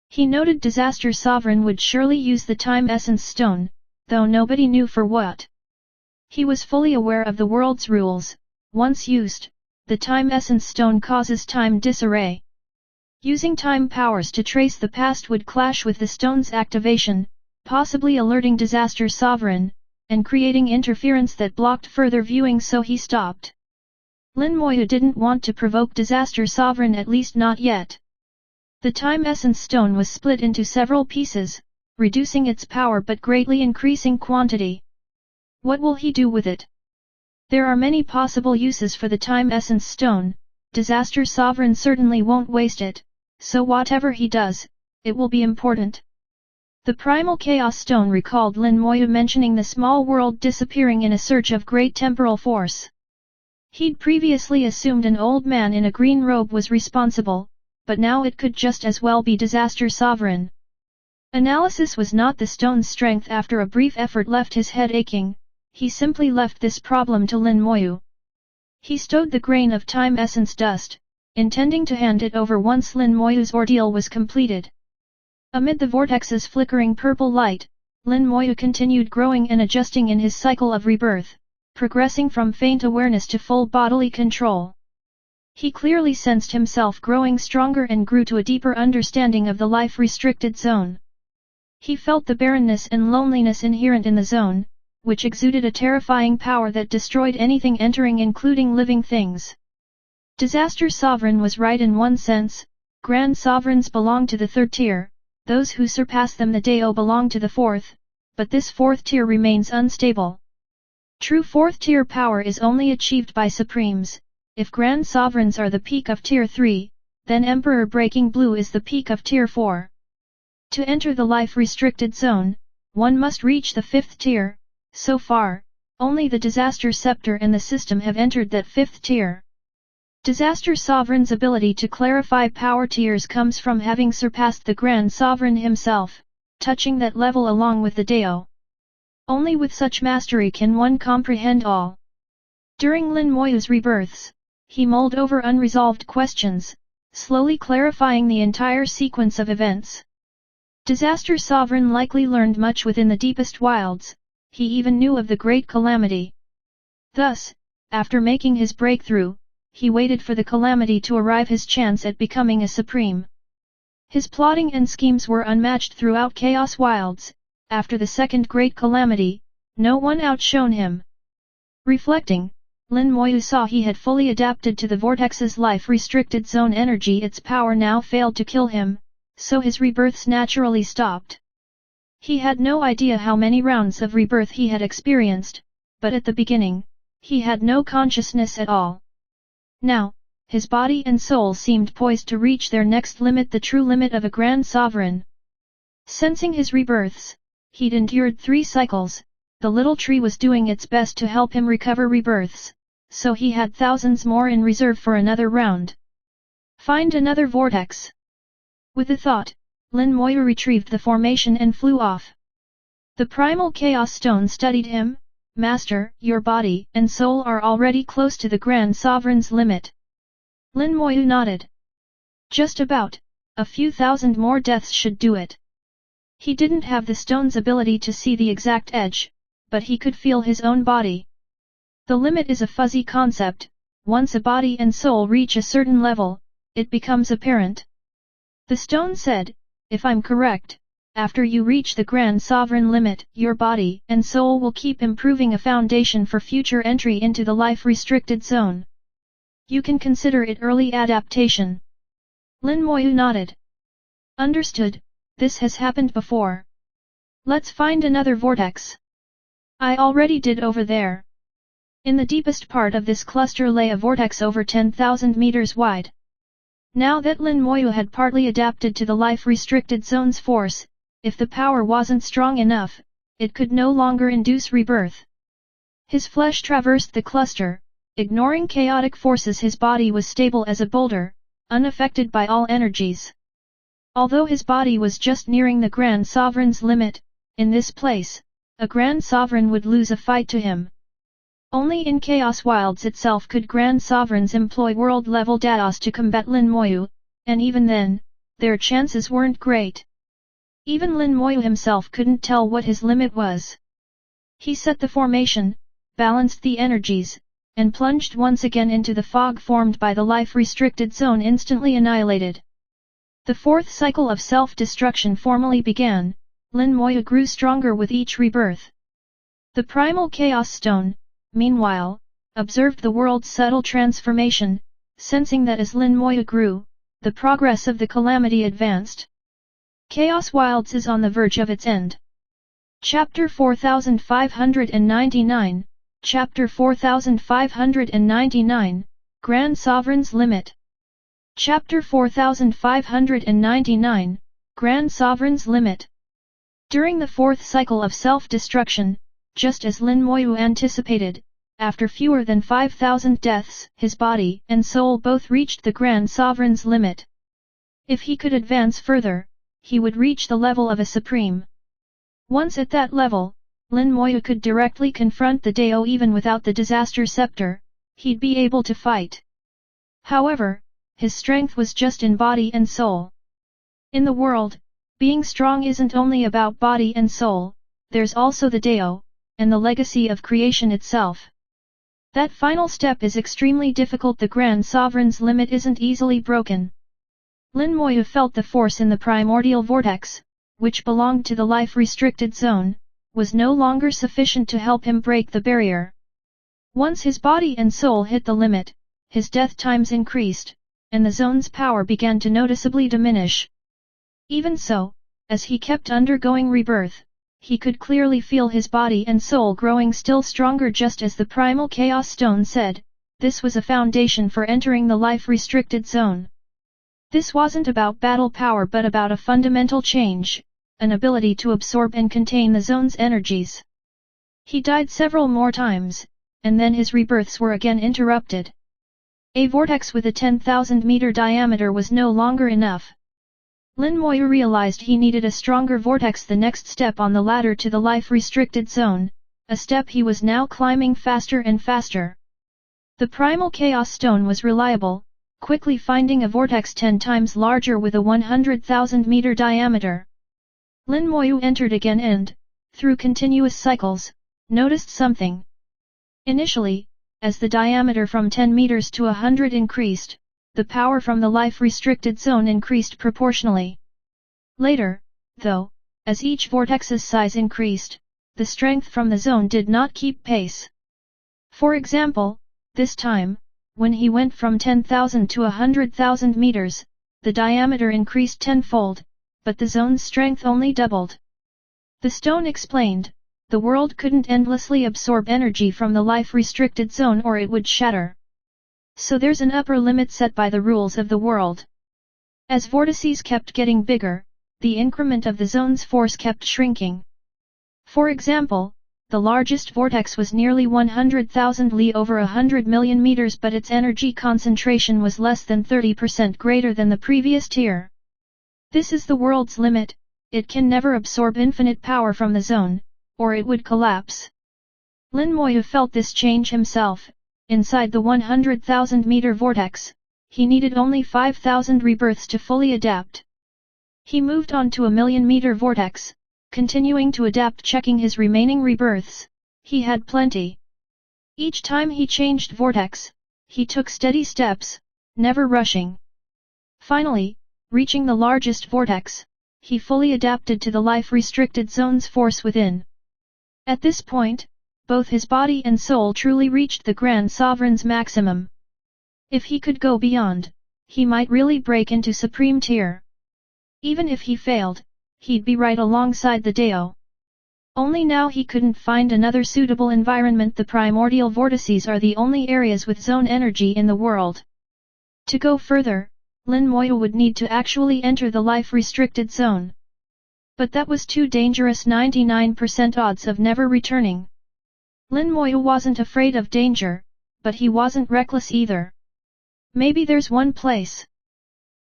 He noted Disaster Sovereign would surely use the Time Essence Stone, though nobody knew for what. He was fully aware of the world's rules. Once used, the Time Essence Stone causes time disarray. Using time powers to trace the past would clash with the stone's activation, possibly alerting Disaster Sovereign, and creating interference that blocked further viewing, so he stopped. Lin Moyu didn't want to provoke Disaster Sovereign, at least not yet. The Time Essence Stone was split into several pieces, reducing its power but greatly increasing quantity. What will he do with it? There are many possible uses for the Time Essence Stone. Disaster Sovereign certainly won't waste it, so whatever he does, it will be important. The Primal Chaos Stone recalled Lin Moyu mentioning the small world disappearing in a search of great temporal force. He'd previously assumed an old man in a green robe was responsible, but now it could just as well be Disaster Sovereign. Analysis was not the stone's strength. After a brief effort left his head aching, he simply left this problem to Lin Moyu. He stowed the grain of Time Essence dust, intending to hand it over once Lin Moyu's ordeal was completed. Amid the vortex's flickering purple light, Lin Moyu continued growing and adjusting in his cycle of rebirth, progressing from faint awareness to full bodily control. He clearly sensed himself growing stronger and grew to a deeper understanding of the life-restricted zone. He felt the barrenness and loneliness inherent in the zone, which exuded a terrifying power that destroyed anything entering, including living things. Disaster Sovereign was right in one sense. Grand Sovereigns belong to the 3rd tier, those who surpass them, the Dao, belong to the 4th, but this 4th tier remains unstable. True 4th tier power is only achieved by Supremes. If Grand Sovereigns are the peak of Tier 3, then Emperor Breaking Blue is the peak of Tier 4. To enter the life-restricted zone, one must reach the 5th tier. So far, only the Disaster Scepter and the system have entered that 5th tier. Disaster Sovereign's ability to clarify power tiers comes from having surpassed the Grand Sovereign himself, touching that level along with the Dao. Only with such mastery can one comprehend all. During Lin Moyu's rebirths, he mulled over unresolved questions, slowly clarifying the entire sequence of events. Disaster Sovereign likely learned much within the deepest wilds. He even knew of the Great Calamity. Thus, after making his breakthrough, he waited for the Calamity to arrive, his chance at becoming a Supreme. His plotting and schemes were unmatched throughout Chaos Wilds. After the second Great Calamity, no one outshone him. Reflecting, Lin Moyu saw he had fully adapted to the vortex's life-restricted zone energy. Its power now failed to kill him, so his rebirths naturally stopped. He had no idea how many rounds of rebirth he had experienced, but at the beginning, he had no consciousness at all. Now, his body and soul seemed poised to reach their next limit, the true limit of a Grand Sovereign. Sensing his rebirths, he'd endured 3 cycles. The little tree was doing its best to help him recover rebirths, so he had thousands more in reserve for another round. Find another vortex. With the thought, Lin Moyu retrieved the formation and flew off. The primal chaos stone studied him. Master, your body and soul are already close to the Grand Sovereign's limit. Lin Moyu nodded. Just about, a few thousand more deaths should do it. He didn't have the stone's ability to see the exact edge, but he could feel his own body. The limit is a fuzzy concept. Once a body and soul reach a certain level, it becomes apparent. The stone said, if I'm correct, after you reach the Grand Sovereign limit, your body and soul will keep improving, a foundation for future entry into the life-restricted zone. You can consider it early adaptation. Lin Moyu nodded. Understood, this has happened before. Let's find another vortex. I already did over there. In the deepest part of this cluster lay a vortex over 10,000 meters wide. Now that Lin Moyu had partly adapted to the life-restricted zone's force, if the power wasn't strong enough, it could no longer induce rebirth. His flesh traversed the cluster, ignoring chaotic forces. His body was stable as a boulder, unaffected by all energies. Although his body was just nearing the Grand Sovereign's limit, in this place, a Grand Sovereign would lose a fight to him. Only in Chaos Wilds itself could Grand Sovereigns employ world-level dados to combat Lin Moyu, and even then, their chances weren't great. Even Lin Moyu himself couldn't tell what his limit was. He set the formation, balanced the energies, and plunged once again into the fog formed by the life-restricted zone, instantly annihilated. The fourth cycle of self-destruction formally began. Lin Moyu grew stronger with each rebirth. The primal chaos stone, meanwhile, observed the world's subtle transformation, sensing that as Lin Moyu grew, the progress of the calamity advanced. Chaos Wilds is on the verge of its end. Chapter 4599, Chapter 4599, Grand Sovereign's Limit. Chapter 4599, Grand Sovereign's Limit. During the fourth cycle of self-destruction, just as Lin Moyu anticipated, after fewer than 5,000 deaths, his body and soul both reached the Grand Sovereign's limit. If he could advance further, he would reach the level of a Supreme. Once at that level, Lin Moyu could directly confront the Dao. Even without the Disaster Scepter, he'd be able to fight. However, his strength was just in body and soul. In the world, being strong isn't only about body and soul, there's also the Dao, and the legacy of creation itself. That final step is extremely difficult. The Grand Sovereign's limit isn't easily broken. Lin Moyu felt the force in the primordial vortex, which belonged to the life-restricted zone, was no longer sufficient to help him break the barrier. Once his body and soul hit the limit, his death times increased, and the zone's power began to noticeably diminish. Even so, as he kept undergoing rebirth, he could clearly feel his body and soul growing still stronger. Just as the primal chaos stone said, this was a foundation for entering the life-restricted zone. This wasn't about battle power but about a fundamental change, an ability to absorb and contain the zone's energies. He died several more times, and then his rebirths were again interrupted. A vortex with a 10,000-meter diameter was no longer enough. Lin Moyu realized he needed a stronger vortex, the next step on the ladder to the life-restricted zone, a step he was now climbing faster and faster. The primal chaos stone was reliable, quickly finding a vortex 10 times larger with a 100,000-meter diameter. Lin Moyu entered again and, through continuous cycles, noticed something. Initially, as the diameter from 10 meters to 100 increased, the power from the life-restricted zone increased proportionally. Later, though, as each vortex's size increased, the strength from the zone did not keep pace. For example, this time, when he went from 10,000 to 100,000 meters, the diameter increased tenfold, but the zone's strength only doubled. The stone explained, the world couldn't endlessly absorb energy from the life-restricted zone or it would shatter. So there's an upper limit set by the rules of the world. As vortices kept getting bigger, the increment of the zone's force kept shrinking. For example, the largest vortex was nearly 100,000 Li, over 100 million meters, but its energy concentration was less than 30% greater than the previous tier. This is the world's limit. it can never absorb infinite power from the zone, or it would collapse. Lin Moyu felt this change himself. Inside the 100,000-meter vortex, he needed only 5,000 rebirths to fully adapt. He moved on to a 1,000,000-meter vortex, continuing to adapt, checking his remaining rebirths. He had plenty. Each time he changed vortex, he took steady steps, never rushing. Finally, reaching the largest vortex, he fully adapted to the life-restricted zone's force within. At this point, both his body and soul truly reached the Grand Sovereign's maximum. If he could go beyond, he might really break into Supreme Tier. Even if he failed, he'd be right alongside the Dao. Only now he couldn't find another suitable environment. The primordial vortices are the only areas with zone energy in the world. To go further, Lin Moyu would need to actually enter the life-restricted zone. But that was too dangerous, 99% odds of never returning. Lin Moyu wasn't afraid of danger, but he wasn't reckless either. Maybe there's one place.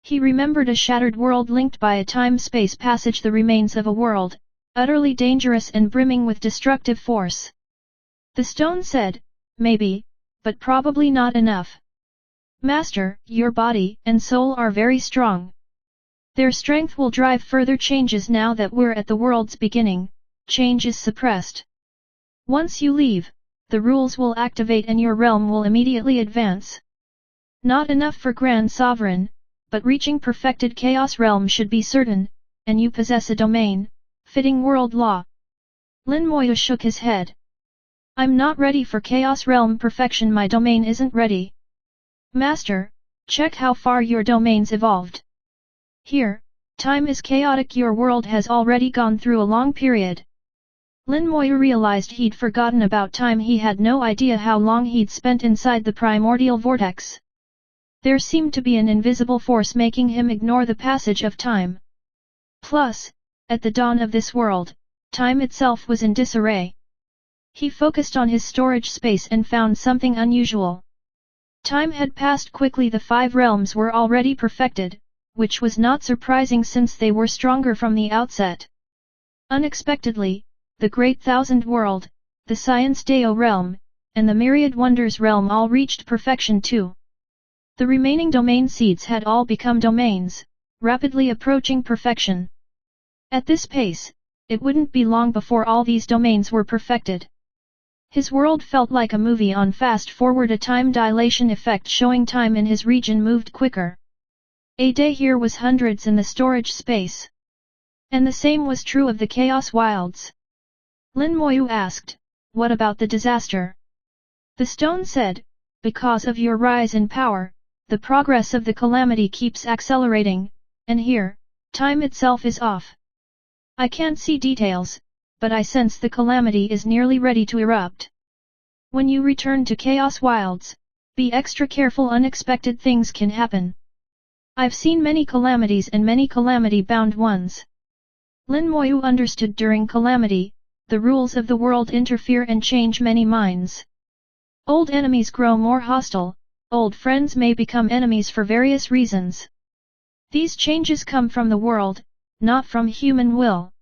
He remembered a shattered world linked by a time-space passage, the remains of a world, utterly dangerous and brimming with destructive force. The stone said, maybe, but probably not enough. Master, your body and soul are very strong. Their strength will drive further changes. Now that we're at the world's beginning, change is suppressed. Once you leave, the rules will activate and your realm will immediately advance. Not enough for Grand Sovereign, but reaching perfected Chaos Realm should be certain, and you possess a domain, fitting world law. Lin Moyu shook his head. I'm not ready for Chaos Realm perfection, my domain isn't ready. Master, check how far your domain's evolved. Here, time is chaotic, your world has already gone through a long period. Lin Moyu realized he'd forgotten about time. He had no idea how long he'd spent inside the primordial vortex. There seemed to be an invisible force making him ignore the passage of time. Plus, at the dawn of this world, time itself was in disarray. He focused on his storage space and found something unusual. Time had passed quickly. The 5 realms were already perfected, which was not surprising since they were stronger from the outset. Unexpectedly, the Great Thousand World, the Science Dao realm, and the Myriad Wonders realm all reached perfection too. The remaining domain seeds had all become domains, rapidly approaching perfection. At this pace, it wouldn't be long before all these domains were perfected. His world felt like a movie on fast forward, a time dilation effect showing time in his region moved quicker. A day here was hundreds in the storage space. And the same was true of the Chaos Wilds. Lin Moyu asked, what about the disaster? The stone said, because of your rise in power, the progress of the calamity keeps accelerating, and here, time itself is off. I can't see details, but I sense the calamity is nearly ready to erupt. When you return to Chaos Wilds, be extra careful, unexpected things can happen. I've seen many calamities and many calamity-bound ones. Lin Moyu understood during calamity, the rules of the world interfere and change many minds. Old enemies grow more hostile, old friends may become enemies for various reasons. These changes come from the world, not from human will.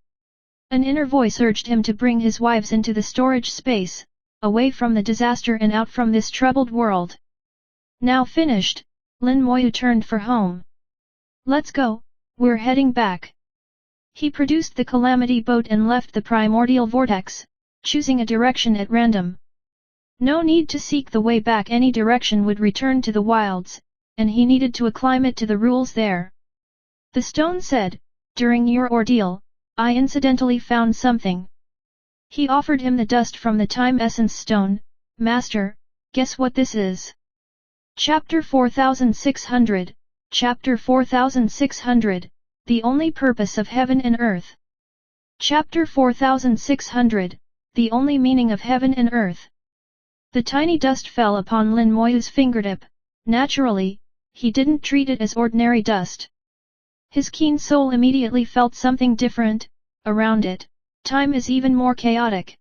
An inner voice urged him to bring his wives into the storage space, away from the disaster and out from this troubled world. Now finished, Lin Moyu turned for home. Let's go, we're heading back. He produced the calamity boat and left the primordial vortex, choosing a direction at random. No need to seek the way back, any direction would return to the wilds, and he needed to acclimate to the rules there. The stone said, during your ordeal, I incidentally found something. He offered him the dust from the Time Essence Stone. Master, guess what this is? Chapter 4600, Chapter 4600, The Only Purpose of Heaven and Earth. Chapter 4600, The Only Meaning of Heaven and Earth. The tiny dust fell upon Lin Moyu's fingertip. Naturally, he didn't treat it as ordinary dust. His keen soul immediately felt something different. Around it, time is even more chaotic.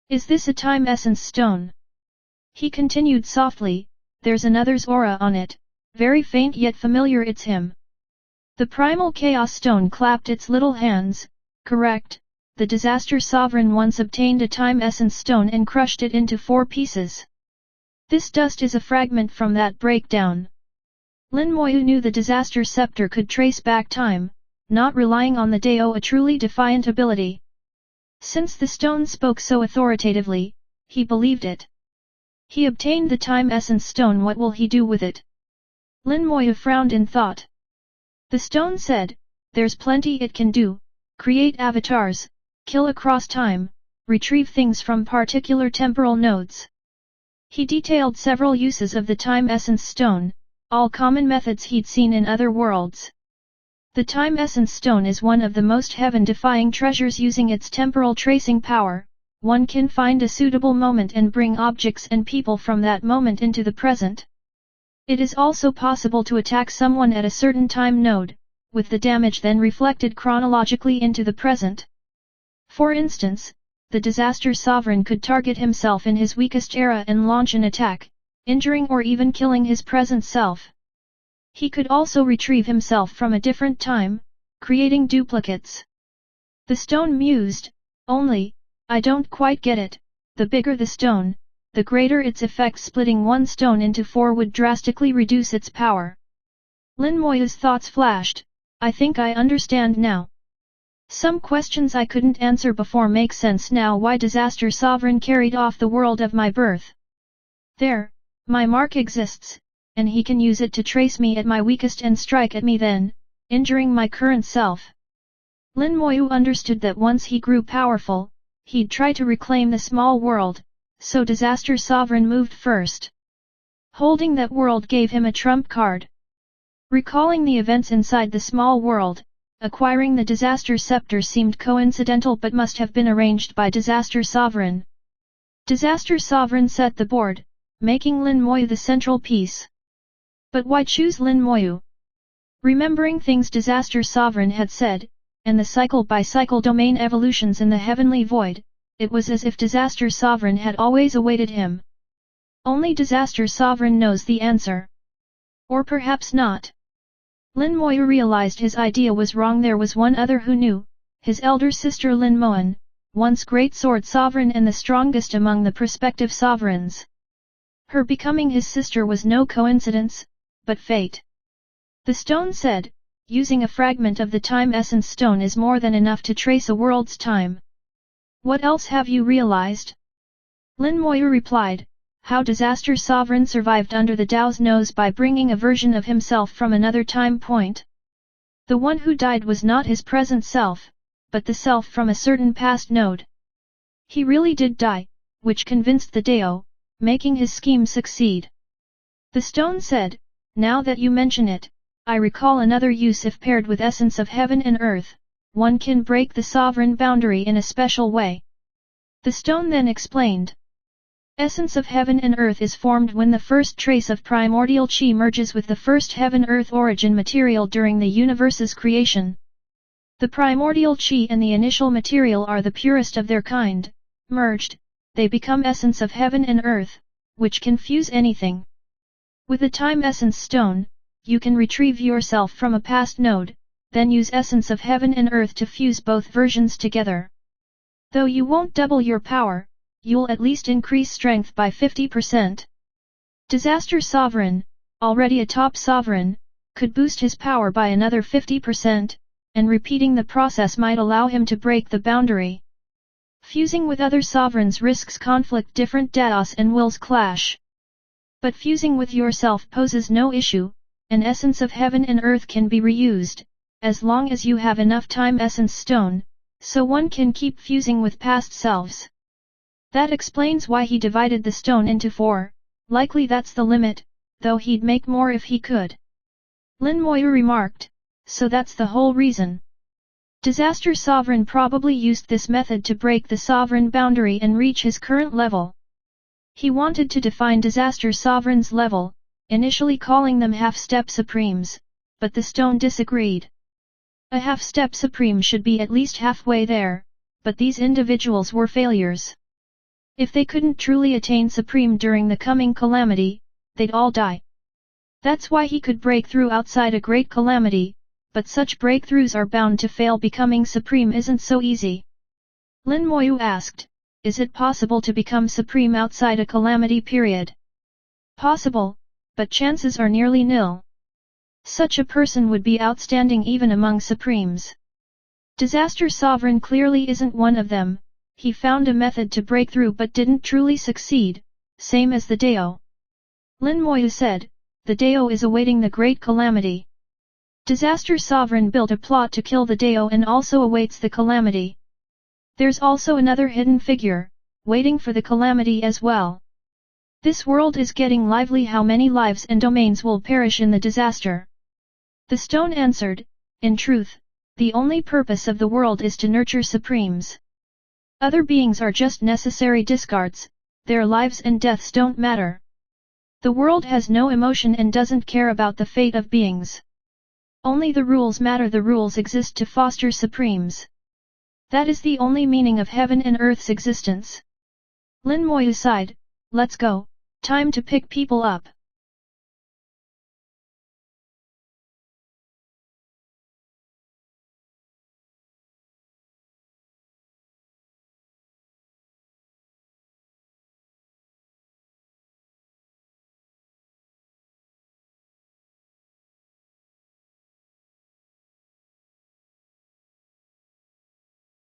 Is this a Time Essence Stone? He continued softly, there's another's aura on it, very faint yet familiar, it's him. The primal chaos stone clapped its little hands. Correct, the disaster sovereign once obtained a time essence stone and crushed it into 4 pieces. This dust is a fragment from that breakdown. Lin Moyu knew the disaster scepter could trace back time, not relying on the Dao, a truly defiant ability. Since the stone spoke so authoritatively, he believed it. He obtained the time essence stone. What will he do with it? Lin Moyu frowned in thought. The stone said, there's plenty it can do: create avatars, kill across time, retrieve things from particular temporal nodes. He detailed several uses of the time essence stone, all common methods he'd seen in other worlds. The time essence stone is one of the most heaven-defying treasures. Using its temporal tracing power, one can find a suitable moment and bring objects and people from that moment into the present. It is also possible to attack someone at a certain time node, with the damage then reflected chronologically into the present. For instance, the disaster sovereign could target himself in his weakest era and launch an attack, injuring or even killing his present self. He could also retrieve himself from a different time, creating duplicates. The stone mused, only, I don't quite get it. The bigger the stone, the greater its effect. Splitting one stone into 4 would drastically reduce its power. Lin Moyu's thoughts flashed. I think I understand now. Some questions I couldn't answer before make sense now. Why disaster sovereign carried off the world of my birth? There, my mark exists, and he can use it to trace me at my weakest and strike at me then, injuring my current self. Lin Moyu understood that once he grew powerful, he'd try to reclaim the small world, so disaster sovereign moved first. Holding that world gave him a trump card. Recalling the events inside the small world, acquiring the disaster scepter seemed coincidental but must have been arranged by disaster sovereign. Disaster sovereign set the board, making Lin Moyu the central piece. But why choose Lin Moyu? Remembering things disaster sovereign had said, and the cycle-by-cycle domain evolutions in the heavenly void, it was as if disaster sovereign had always awaited him. Only disaster sovereign knows the answer. Or perhaps not. Lin Moyu realized his idea was wrong. There was one other who knew, his elder sister Lin Moan, once great sword sovereign and the strongest among the prospective sovereigns. Her becoming his sister was no coincidence, but fate. The stone said, using a fragment of the time essence stone is more than enough to trace a world's time. What else have you realized? Lin Moyu replied, how disaster sovereign survived under the Dao's nose by bringing a version of himself from another time point. The one who died was not his present self, but the self from a certain past node. He really did die, which convinced the Dao, making his scheme succeed. The stone said, now that you mention it, I recall another use. If paired with essence of heaven and earth, one can break the sovereign boundary in a special way. The stone then explained. Essence of heaven and earth is formed when the first trace of primordial chi merges with the first heaven-earth origin material during the universe's creation. The primordial chi and the initial material are the purest of their kind. Merged, they become essence of heaven and earth, which can fuse anything. With the time essence stone, you can retrieve yourself from a past node, then use essence of heaven and earth to fuse both versions together. Though you won't double your power, you'll at least increase strength by 50%. Disaster Sovereign, already a top sovereign, could boost his power by another 50%, and repeating the process might allow him to break the boundary. Fusing with other sovereigns risks conflict, different daos and wills clash. But fusing with yourself poses no issue, an essence of heaven and earth can be reused, as long as you have enough time essence stone, so one can keep fusing with past selves. That explains why he divided the stone into 4, likely that's the limit, though he'd make more if he could. Lin Moyu remarked, so that's the whole reason. Disaster Sovereign probably used this method to break the sovereign boundary and reach his current level. He wanted to define Disaster Sovereign's level, initially calling them half-step supremes, but the stone disagreed. A half-step supreme should be at least halfway there, but these individuals were failures. If they couldn't truly attain supreme during the coming calamity, they'd all die. That's why he could break through outside a great calamity, but such breakthroughs are bound to fail. Becoming supreme isn't so easy. Lin Moyu asked, is it possible to become supreme outside a calamity period? Possible, but chances are nearly nil. Such a person would be outstanding even among supremes. Disaster Sovereign clearly isn't one of them. He found a method to break through but didn't truly succeed, same as the Dao. Lin Moyu said, the Dao is awaiting the great calamity. Disaster Sovereign built a plot to kill the Dao and also awaits the calamity. There's also another hidden figure, waiting for the calamity as well. This world is getting lively. How many lives and domains will perish in the disaster? The stone answered, in truth, the only purpose of the world is to nurture supremes. Other beings are just necessary discards, their lives and deaths don't matter. The world has no emotion and doesn't care about the fate of beings. Only the rules matter. The rules exist to foster supremes. That is the only meaning of heaven and earth's existence. Lin Moyu sighed, let's go, time to pick people up.